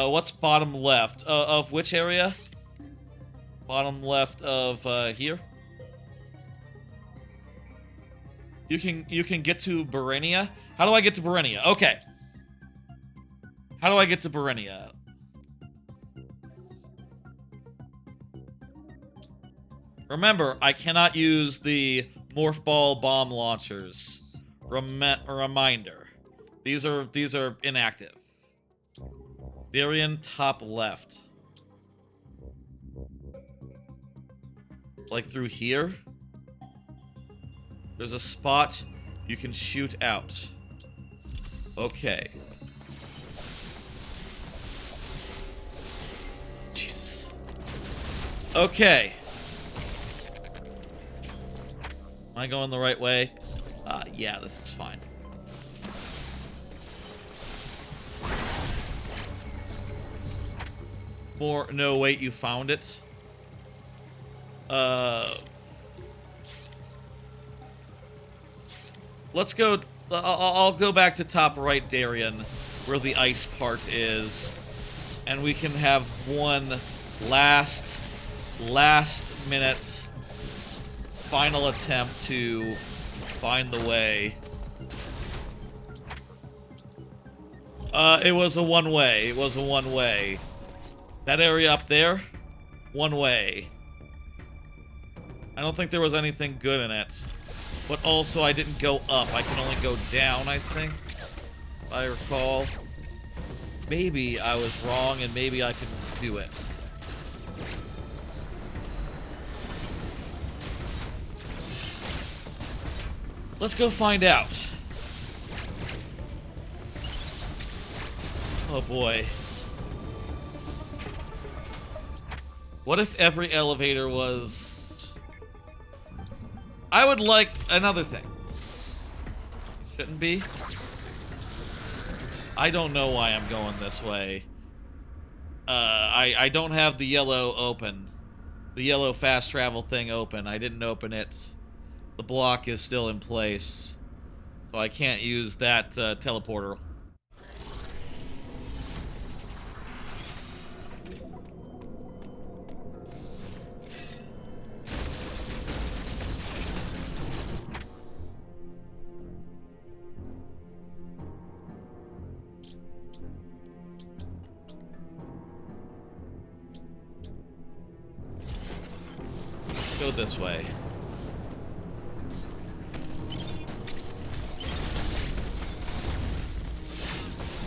What's bottom left? Of which area? Bottom left of, here? You can get to Berenia? How do I get to Berenia? Okay. How do I get to Berenia? Remember, I cannot use the Morph Ball bomb launchers. Reminder. These are inactive. Darien top left. Like through here? There's a spot you can shoot out. Okay. Jesus. Okay. Am I going the right way? Yeah, this is fine. No, wait, you found it? Let's go... I'll go back to top right, Darien, where the ice part is. And we can have one last minute final attempt to find the way. It was a one-way. It was a one-way. That area up there, one way. I don't think there was anything good in it. But also, I didn't go up. I can only go down, I think. If I recall. Maybe I was wrong, and maybe I can do it. Let's go find out. Oh boy. What if every elevator was... I would like another thing. Shouldn't be. I don't know why I'm going this way. I don't have the yellow open. The yellow fast travel thing open. I didn't open it. The block is still in place. So I can't use that teleporter. Go this way.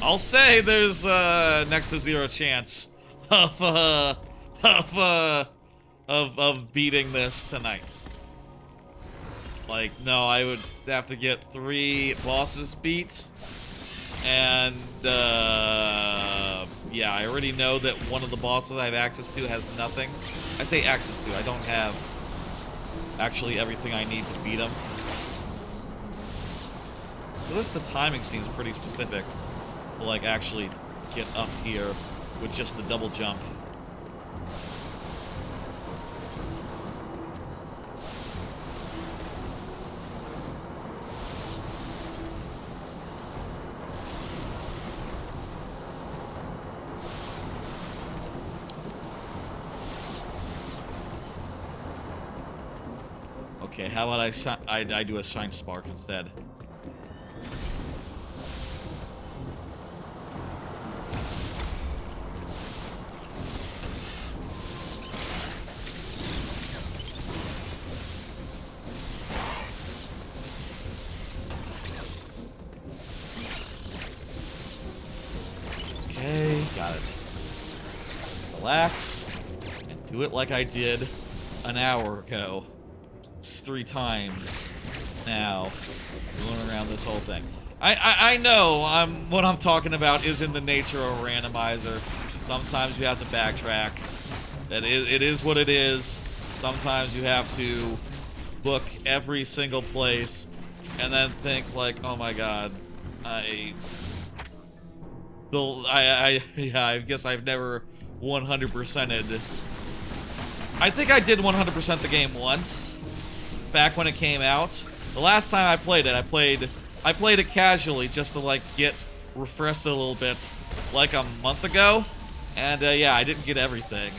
I'll say there's next to zero chance of beating this tonight. Like, no, I would have to get 3 bosses beat, and yeah, I already know that one of the bosses I have access to has nothing. I say access to, I don't have actually everything I need to beat him. So this, the timing seems pretty specific to, like, actually get up here with just the double jump. Okay, how about I do a shine spark instead? Okay, got it. Relax, and do it like I did an hour ago. It's 3 times now, going around this whole thing. I know what I'm talking about is in the nature of a randomizer. Sometimes you have to backtrack. It is what it is. Sometimes you have to book every single place and then think like, oh my god, yeah, I guess I've never 100%ed. I think I did 100% the game once, back when it came out. The last time I played it, I played it casually just to like get refreshed a little bit, like a month ago, and yeah, I didn't get everything.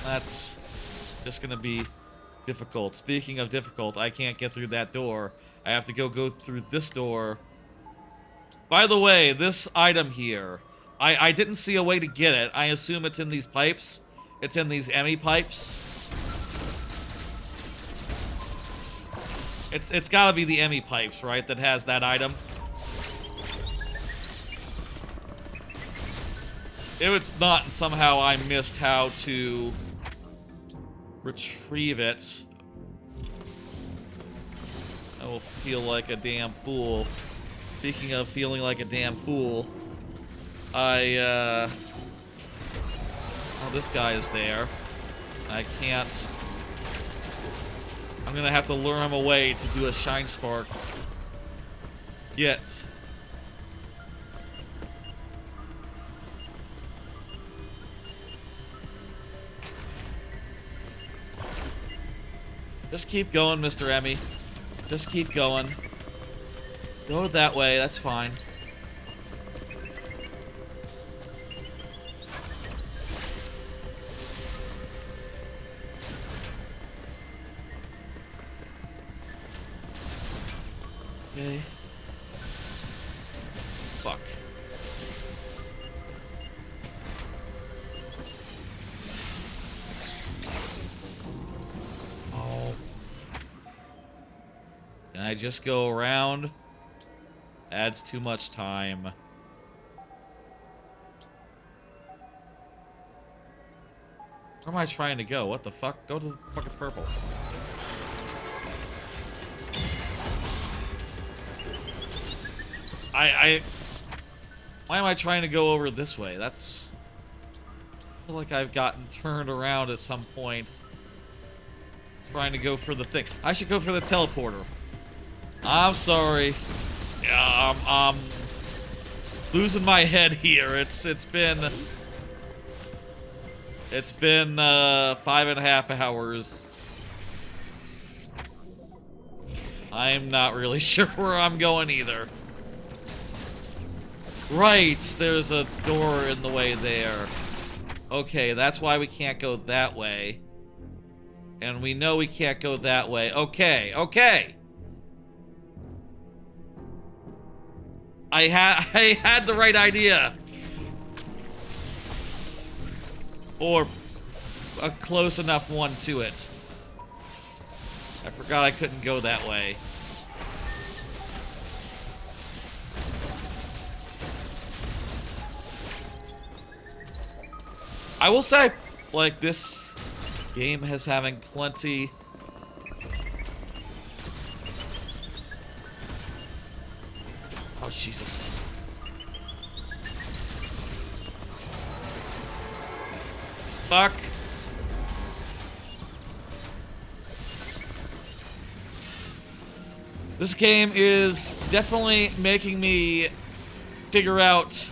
That's just gonna be difficult. Speaking of difficult, I can't get through that door. I have to go through this door. By the way, this item here, I didn't see a way to get it. I assume it's in these pipes. It's in these Emmy pipes. It's gotta be the Emmy pipes, right, that has that item. If it's not, somehow I missed how to retrieve it, I will feel like a damn fool. Speaking of feeling like a damn fool, oh, this guy is there. I can't. I'm gonna have to lure him away to do a shine spark. Yet. Just keep going, Mr. Emmy. Just keep going. Go that way, that's fine. Okay. Fuck. Oh. Can I just go around? Adds too much time. Where am I trying to go? What the fuck? Go to the fucking purple. Why am I trying to go over this way? That's... I feel like I've gotten turned around at some point. Trying to go for the thing. I should go for the teleporter. I'm sorry. Yeah, I'm losing my head here. It's been 5.5 hours. I'm not really sure where I'm going either. Right, there's a door in the way there. Okay, that's why we can't go that way. And we know we can't go that way. Okay, okay. I had the right idea. Or a close enough one to it. I forgot I couldn't go that way. I will say, like, this game is having plenty... Oh, Jesus. Fuck. This game is definitely making me figure out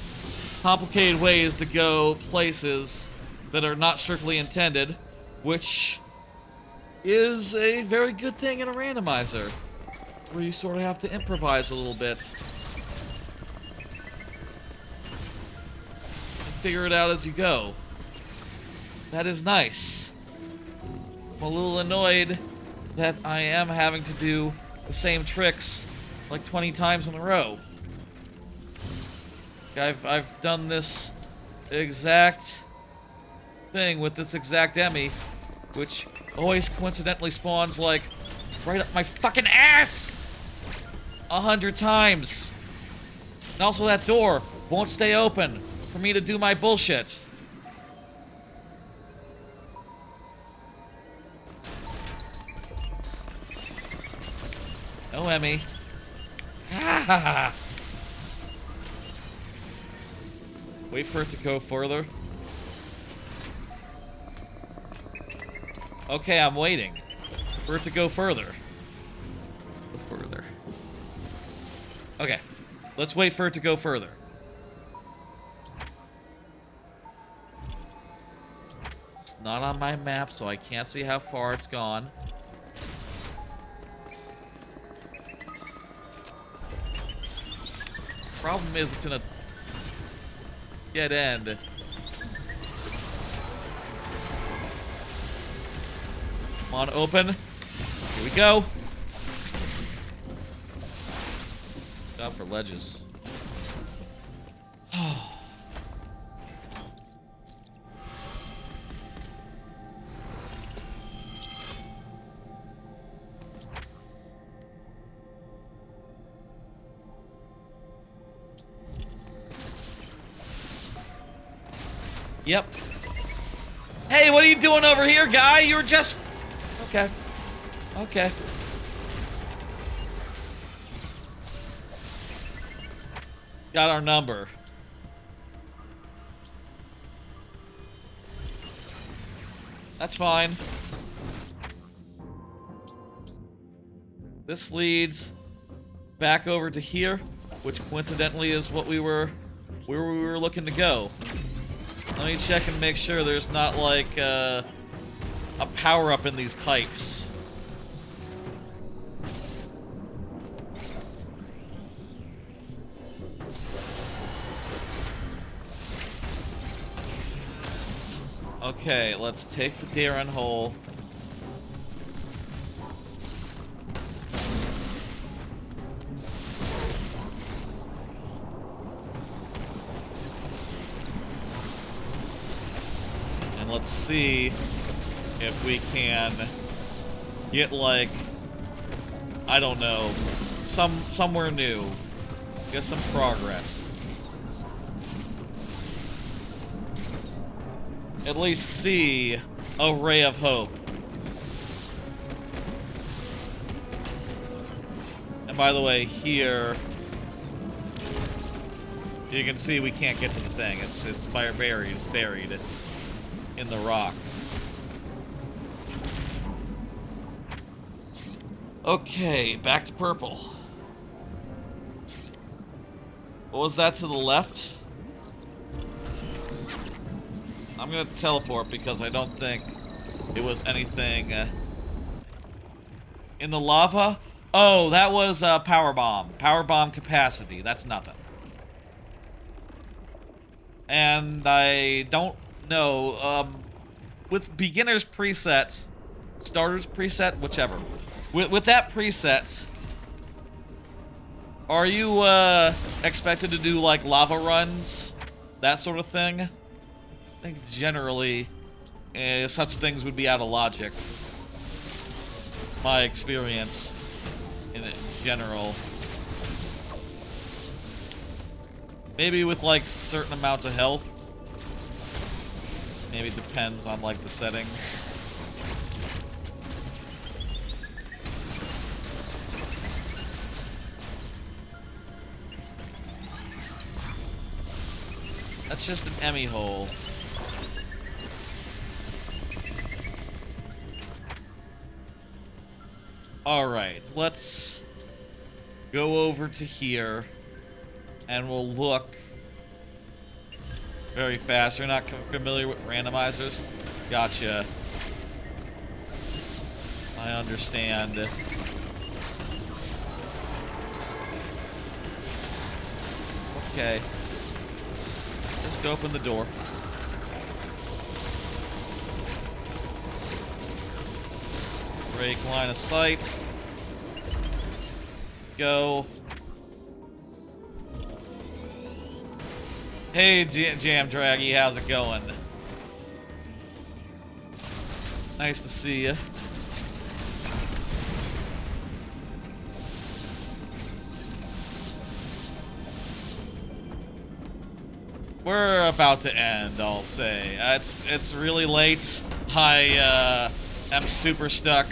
complicated ways to go places that are not strictly intended, which is a very good thing in a randomizer, where you sort of have to improvise a little bit. Figure it out as you go. That is nice. I'm a little annoyed that I am having to do the same tricks like 20 times in a row. I've done this exact thing with this exact Emmy, which always coincidentally spawns like right up my fucking ass 100 times. And also that door won't stay open for me to do my bullshit. No, Emmy. Ha ha ha. Wait for it to go further. Okay, I'm waiting for it to go further. Go further. Okay, let's wait for it to go further. It's not on my map, so I can't see how far it's gone. Problem is, it's in a dead end. Come on, open. Here we go. Out for ledges. Yep. Hey, what are you doing over here, guy? You were just... Okay. Okay. Got our number. That's fine. This leads back over to here, which coincidentally is what we were... where we were looking to go. Let me check and make sure there's not, like, a power-up in these pipes. Okay, let's take the Darren hole. And let's see if we can get, like, I don't know, somewhere new. Get some progress. At least see a ray of hope. And by the way, here you can see we can't get to the thing. It's buried in the rock. Okay, back to purple. What was that to the left? I'm gonna teleport because I don't think it was anything in the lava. Oh, that was power bomb. Power bomb capacity. That's nothing. And I don't know. With beginner's preset, starter's preset, whichever. With that preset, are you expected to do like lava runs, that sort of thing? I think generally such things would be out of logic. My experience in general. Maybe with like certain amounts of health. Maybe it depends on like the settings. That's just an Emmy hole. Alright, let's go over to here and we'll look very fast. You're not familiar with randomizers? Gotcha. I understand. Okay. Just open the door. Break line of sight. Go. Hey, Jam Draggy, how's it going? Nice to see you. We're about to end, I'll say. It's really late. I am super stuck.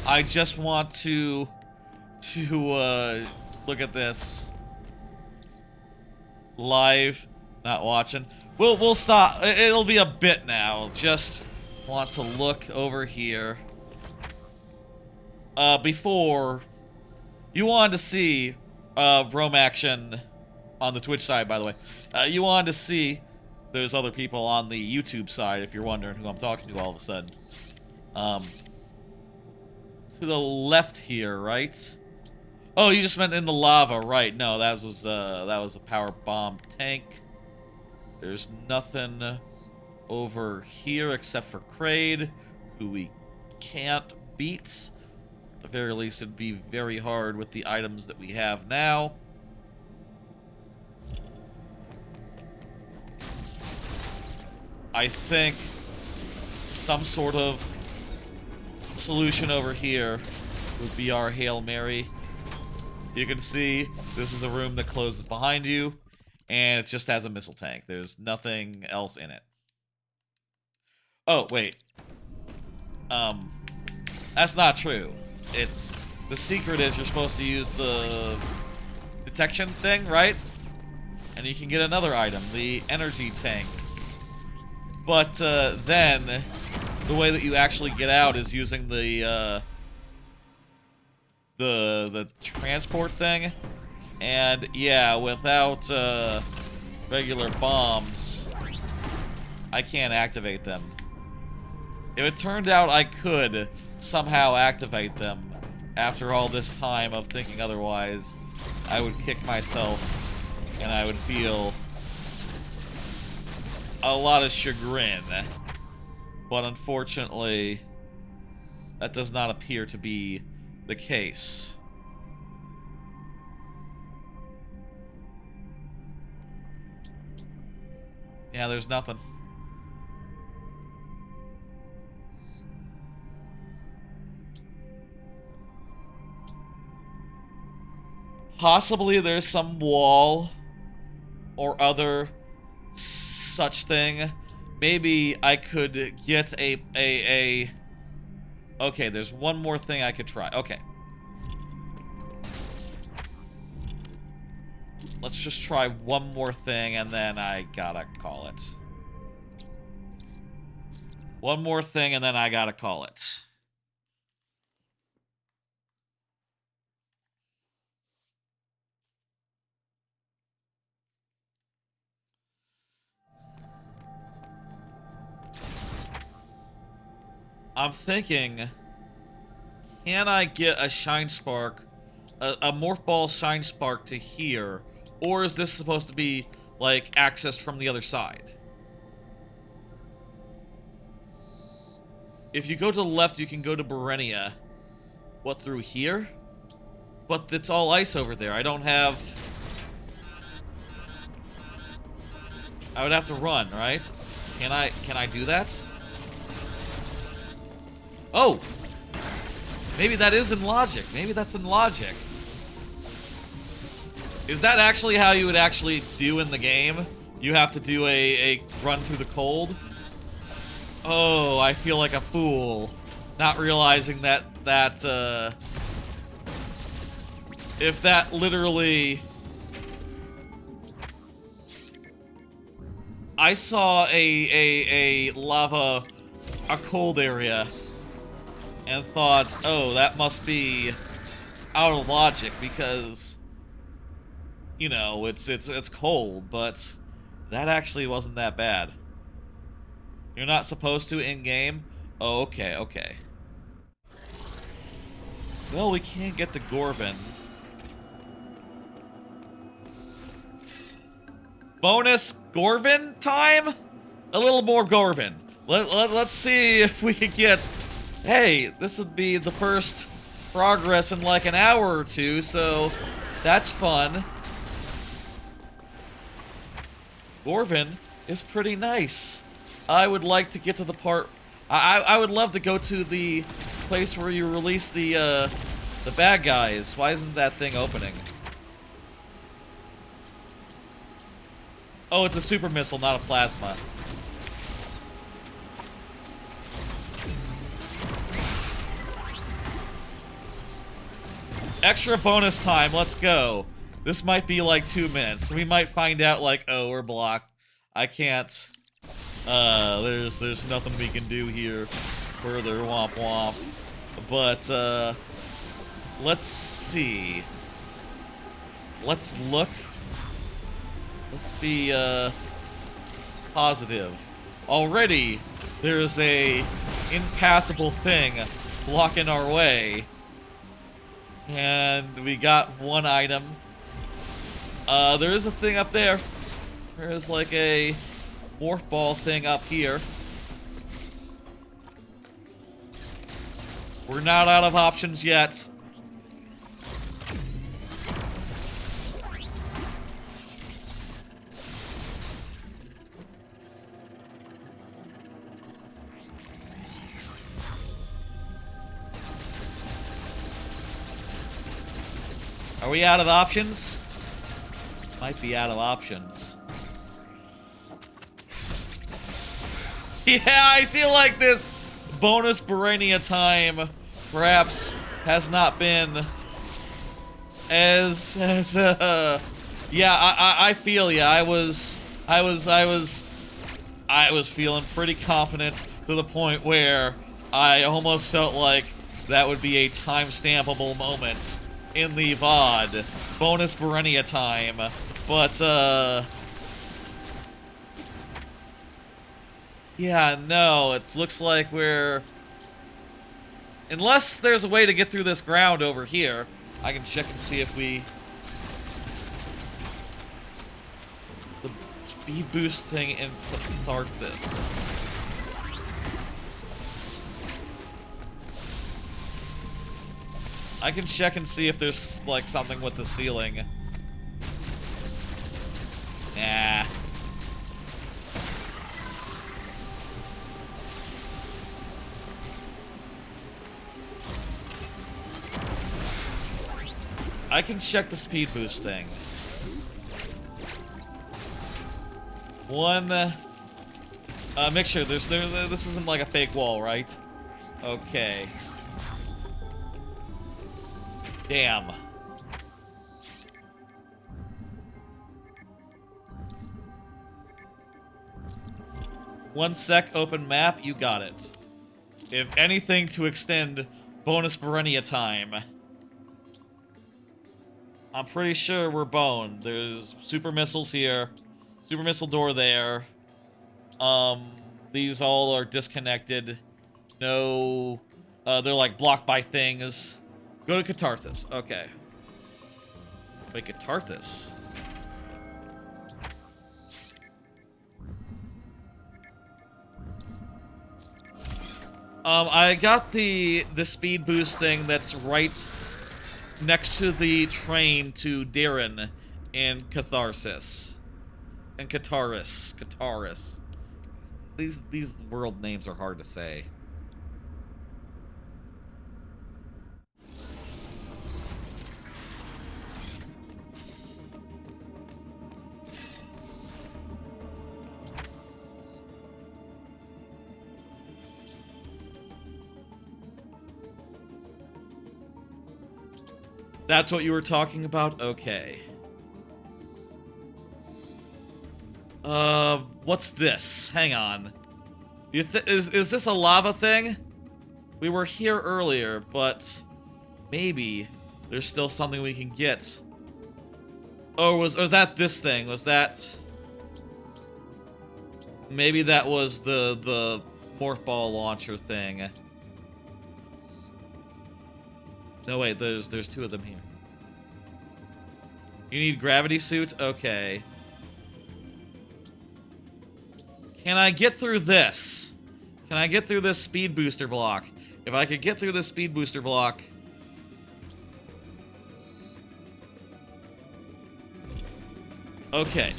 I just want to look at this. Live, not watching. We'll stop. It'll be a bit now. Just want to look over here. Before you wanted to see Rome action on the Twitch side, by the way. You wanted to see there's other people on the YouTube side, if you're wondering who I'm talking to all of a sudden. To the left here, right? Oh, you just meant in the lava, right? No, that was a power bomb tank. There's nothing over here except for Kraid, who we can't beat. At the very least, it'd be very hard with the items that we have now. I think some sort of solution over here would be our Hail Mary. You can see this is a room that closes behind you, and it just has a missile tank. There's nothing else in it. Oh, wait. That's not true. The secret is you're supposed to use the detection thing, right? And you can get another item, the energy tank. But then the way that you actually get out is using the transport thing. And yeah, without regular bombs, I can't activate them. If it turned out I could somehow activate them after all this time of thinking otherwise, I would kick myself and I would feel a lot of chagrin. But unfortunately, that does not appear to be the case. Yeah, there's nothing. Possibly there's some wall or other such thing. Maybe I could get a okay, there's one more thing I could try. Okay. Let's just try one more thing and then I gotta call it. One more thing and then I gotta call it. I'm thinking, can I get a Shine Spark, a Morph Ball Shine Spark to here? Or is this supposed to be, like, accessed from the other side? If you go to the left, you can go to Berenia. What, through here? But it's all ice over there. I don't have... I would have to run, right? Can I do that? Oh! Maybe that is in logic. Maybe that's in logic. Is that actually how you would actually do in the game? You have to do a run through the cold? Oh, I feel like a fool. Not realizing that, if that literally... I saw a lava, a cold area, and thought, oh, that must be out of logic because, you know, it's cold, but that actually wasn't that bad. You're not supposed to in-game? Oh, okay, okay. Well, we can't get the Gorvin. Bonus Gorvin time? A little more Gorvin. Let's see if we can get hey, this would be the first progress in like an hour or two, so that's fun. Gorvin is pretty nice. I would like to get to the part... I would love to go to the place where you release the bad guys. Why isn't that thing opening? Oh, it's a super missile, not a plasma. Extra bonus time, let's go. This might be like 2 minutes. We might find out like, oh, we're blocked. I can't. There's nothing we can do here. Further, womp womp. But, let's see. Let's look. Let's be, positive. Already, there's a impassable thing blocking our way. And we got one item. There is a thing up there. There is like a morph ball thing up here. We're not out of options yet. Are we out of options? Might be out of options. Yeah, I feel like this bonus Barania time perhaps has not been as yeah, I feel ya. I was feeling pretty confident to the point where I almost felt like that would be a time-stampable moment in the VOD. Bonus Barania time. But, yeah, no, it looks like we're... Unless there's a way to get through this ground over here. I can check and see if we... The speed boost thing in Catharsis. I can check and see if there's, like, something with the ceiling. Nah. I can check the speed boost thing. Make sure this isn't like a fake wall, right? Okay. Damn. One sec, open map, you got it. If anything to extend bonus Barenia time. I'm pretty sure we're boned. There's super missiles here. Super missile door there. These all are disconnected. No, they're like blocked by things. Go to Catharsis. Okay. Wait, Catharsis? I got the speed boost thing that's right next to the train to Darren in Catharsis. And Cataris. These world names are hard to say. That's what you were talking about? Okay. What's this? Hang on. Is this a lava thing? We were here earlier, but maybe there's still something we can get. Oh, was that this thing? Was that... Maybe that was the morph ball launcher thing. No, wait, there's two of them here. You need gravity suit? Okay. Can I get through this? Can I get through this speed booster block? If I could get through this speed booster block. Okay.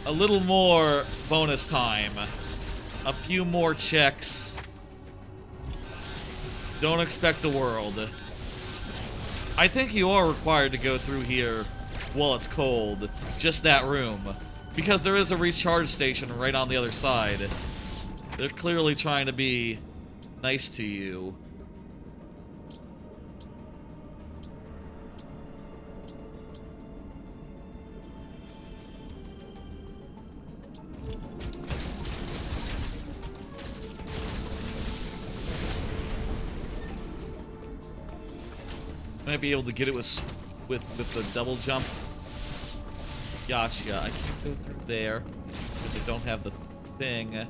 A little more bonus time. A few more checks. Don't expect the world. I think you are required to go through here while it's cold. Just that room. Because there is a recharge station right on the other side. They're clearly trying to be nice to you. Might be able to get it with the double jump. Gotcha. I can't go through there because I don't have the thing.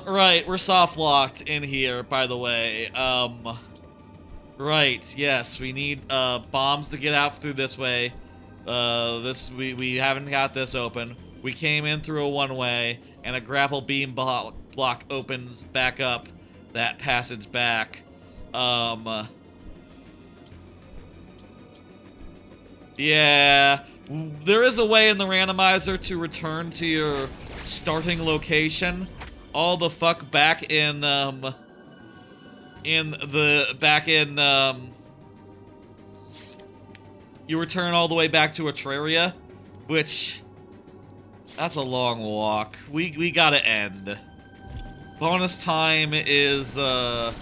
Right, we're soft locked in here, by the way. Right, yes, we need bombs to get out through this way. We haven't got this open. We came in through a one-way, and a grapple beam block opens back up that passage back. Yeah, there is a way in the randomizer to return to your starting location. All the fuck back in you return all the way back to Atraria, which, that's a long walk. We gotta end. Bonus time is over.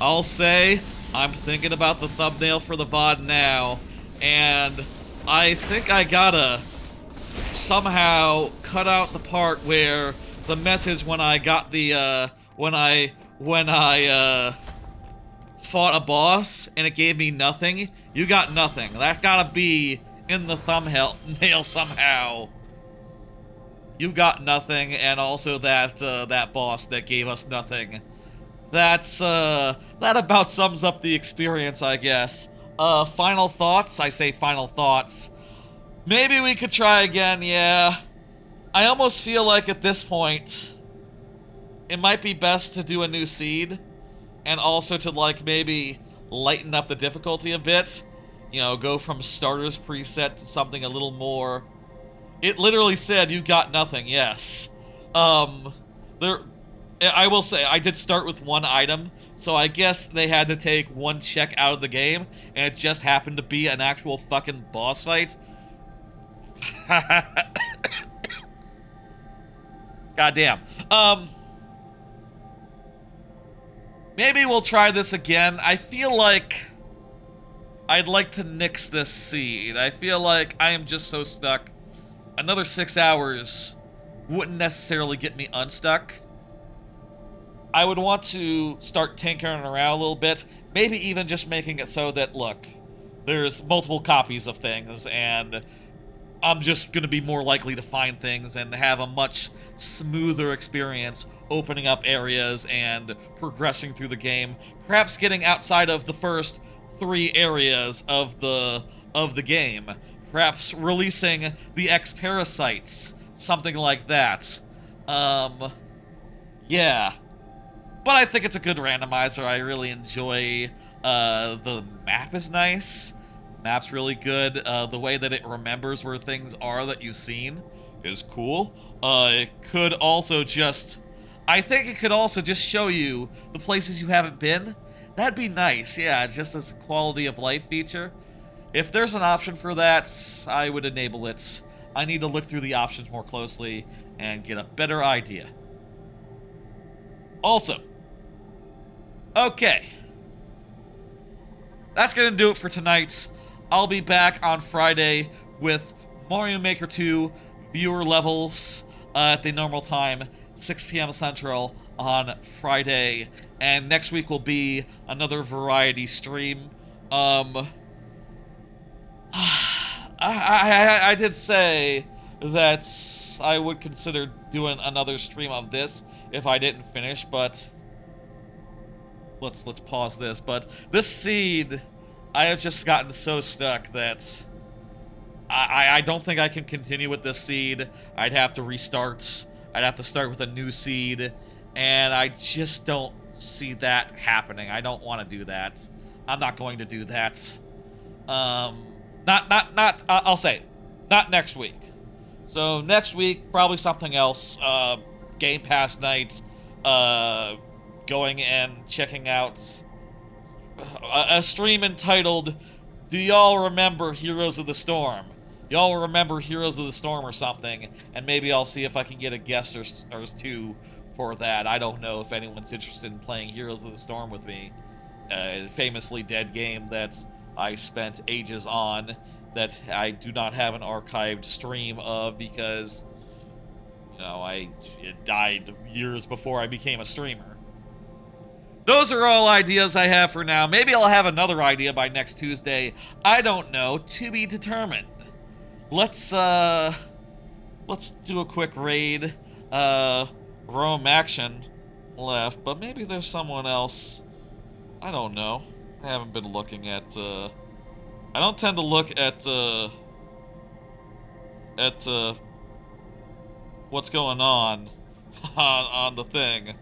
I'll say, I'm thinking about the thumbnail for the VOD now, and I think I gotta somehow cut out the part where the message when I got the, when I fought a boss and it gave me nothing. You got nothing. That gotta be in the thumbnail somehow. You got nothing, and also that that boss that gave us nothing. That's that about sums up the experience, I guess. Final thoughts? I say final thoughts. Maybe we could try again, yeah. I almost feel like at this point, it might be best to do a new seed, and also to, like, maybe lighten up the difficulty a bit. You know, go from starter's preset to something a little more... It literally said you got nothing, yes. I will say, I did start with one item, so I guess they had to take one check out of the game, and it just happened to be an actual fucking boss fight. Goddamn. Maybe we'll try this again. I feel like I'd like to nix this seed. I feel like I am just so stuck. Another 6 hours wouldn't necessarily get me unstuck. I would want to start tinkering around a little bit. Maybe even just making it so that, look, there's multiple copies of things, and I'm just going to be more likely to find things and have a much smoother experience opening up areas and progressing through the game. Perhaps getting outside of the first 3 areas of the game. Perhaps releasing the X-Parasites. Something like that. Yeah. But I think it's a good randomizer. I really enjoy, the map is nice. Map's really good. The way that it remembers where things are that you've seen is cool. It could also just... I think it could also just show you the places you haven't been. That'd be nice, yeah, just as a quality of life feature. If there's an option for that, I would enable it. I need to look through the options more closely and get a better idea. Also, okay. That's gonna do it for tonight. I'll be back on Friday with Mario Maker 2 viewer levels at the normal time, 6 p.m. Central on Friday. And next week will be another variety stream. I did say that I would consider doing another stream of this if I didn't finish, but let's pause this. But this seed, I have just gotten so stuck that I don't think I can continue with this seed. I'd have to restart. I'd have to start with a new seed, and I just don't see that happening. I don't want to do that. I'm not going to do that. I'll say, not next week. So next week, probably something else. Game Pass night. Going and checking out a stream entitled, "Do y'all remember Heroes of the Storm?" Y'all remember Heroes of the Storm or something, and maybe I'll see if I can get a guest or two for that. I don't know if anyone's interested in playing Heroes of the Storm with me. Famously dead game that I spent ages on, that I do not have an archived stream of because, it died years before I became a streamer. Those are all ideas I have for now. Maybe I'll have another idea by next Tuesday. I don't know. To be determined. Let's do a quick raid. Rome Action left, but maybe there's someone else. I don't know. I haven't been looking at, I don't tend to look at what's going on the thing.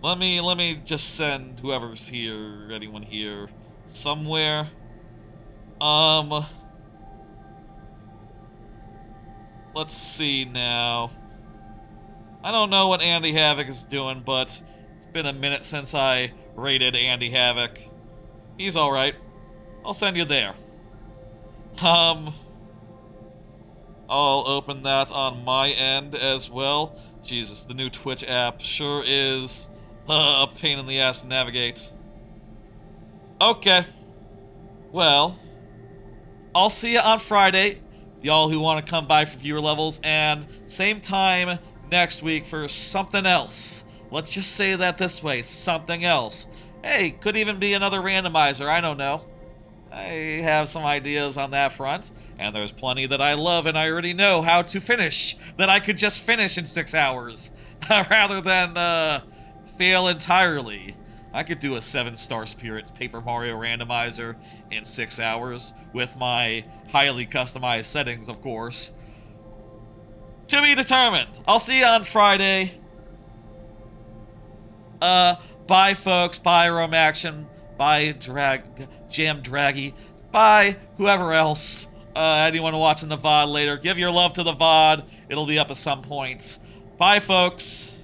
Let me just send whoever's here, anyone here, somewhere. Let's see now. I don't know what Andy Havoc is doing, but it's been a minute since I rated Andy Havoc. He's alright. I'll send you there. I'll open that on my end as well. Jesus, the new Twitch app sure is a pain in the ass to navigate. Okay. Well, I'll see you on Friday. Y'all who want to come by for viewer levels, and same time next week for something else. Let's just say that this way, something else. Hey, could even be another randomizer, I don't know. I have some ideas on that front, and there's plenty that I love and I already know how to finish, that I could just finish in 6 hours, rather than fail entirely. I could do a 7-star Spirits Paper Mario Randomizer in 6 hours, with my highly customized settings, of course. To be determined. I'll see you on Friday. Bye, folks. Bye, Rome Action. Bye, Jam Draggy. Bye, whoever else. Anyone watching the VOD later, give your love to the VOD. It'll be up at some point. Bye, folks.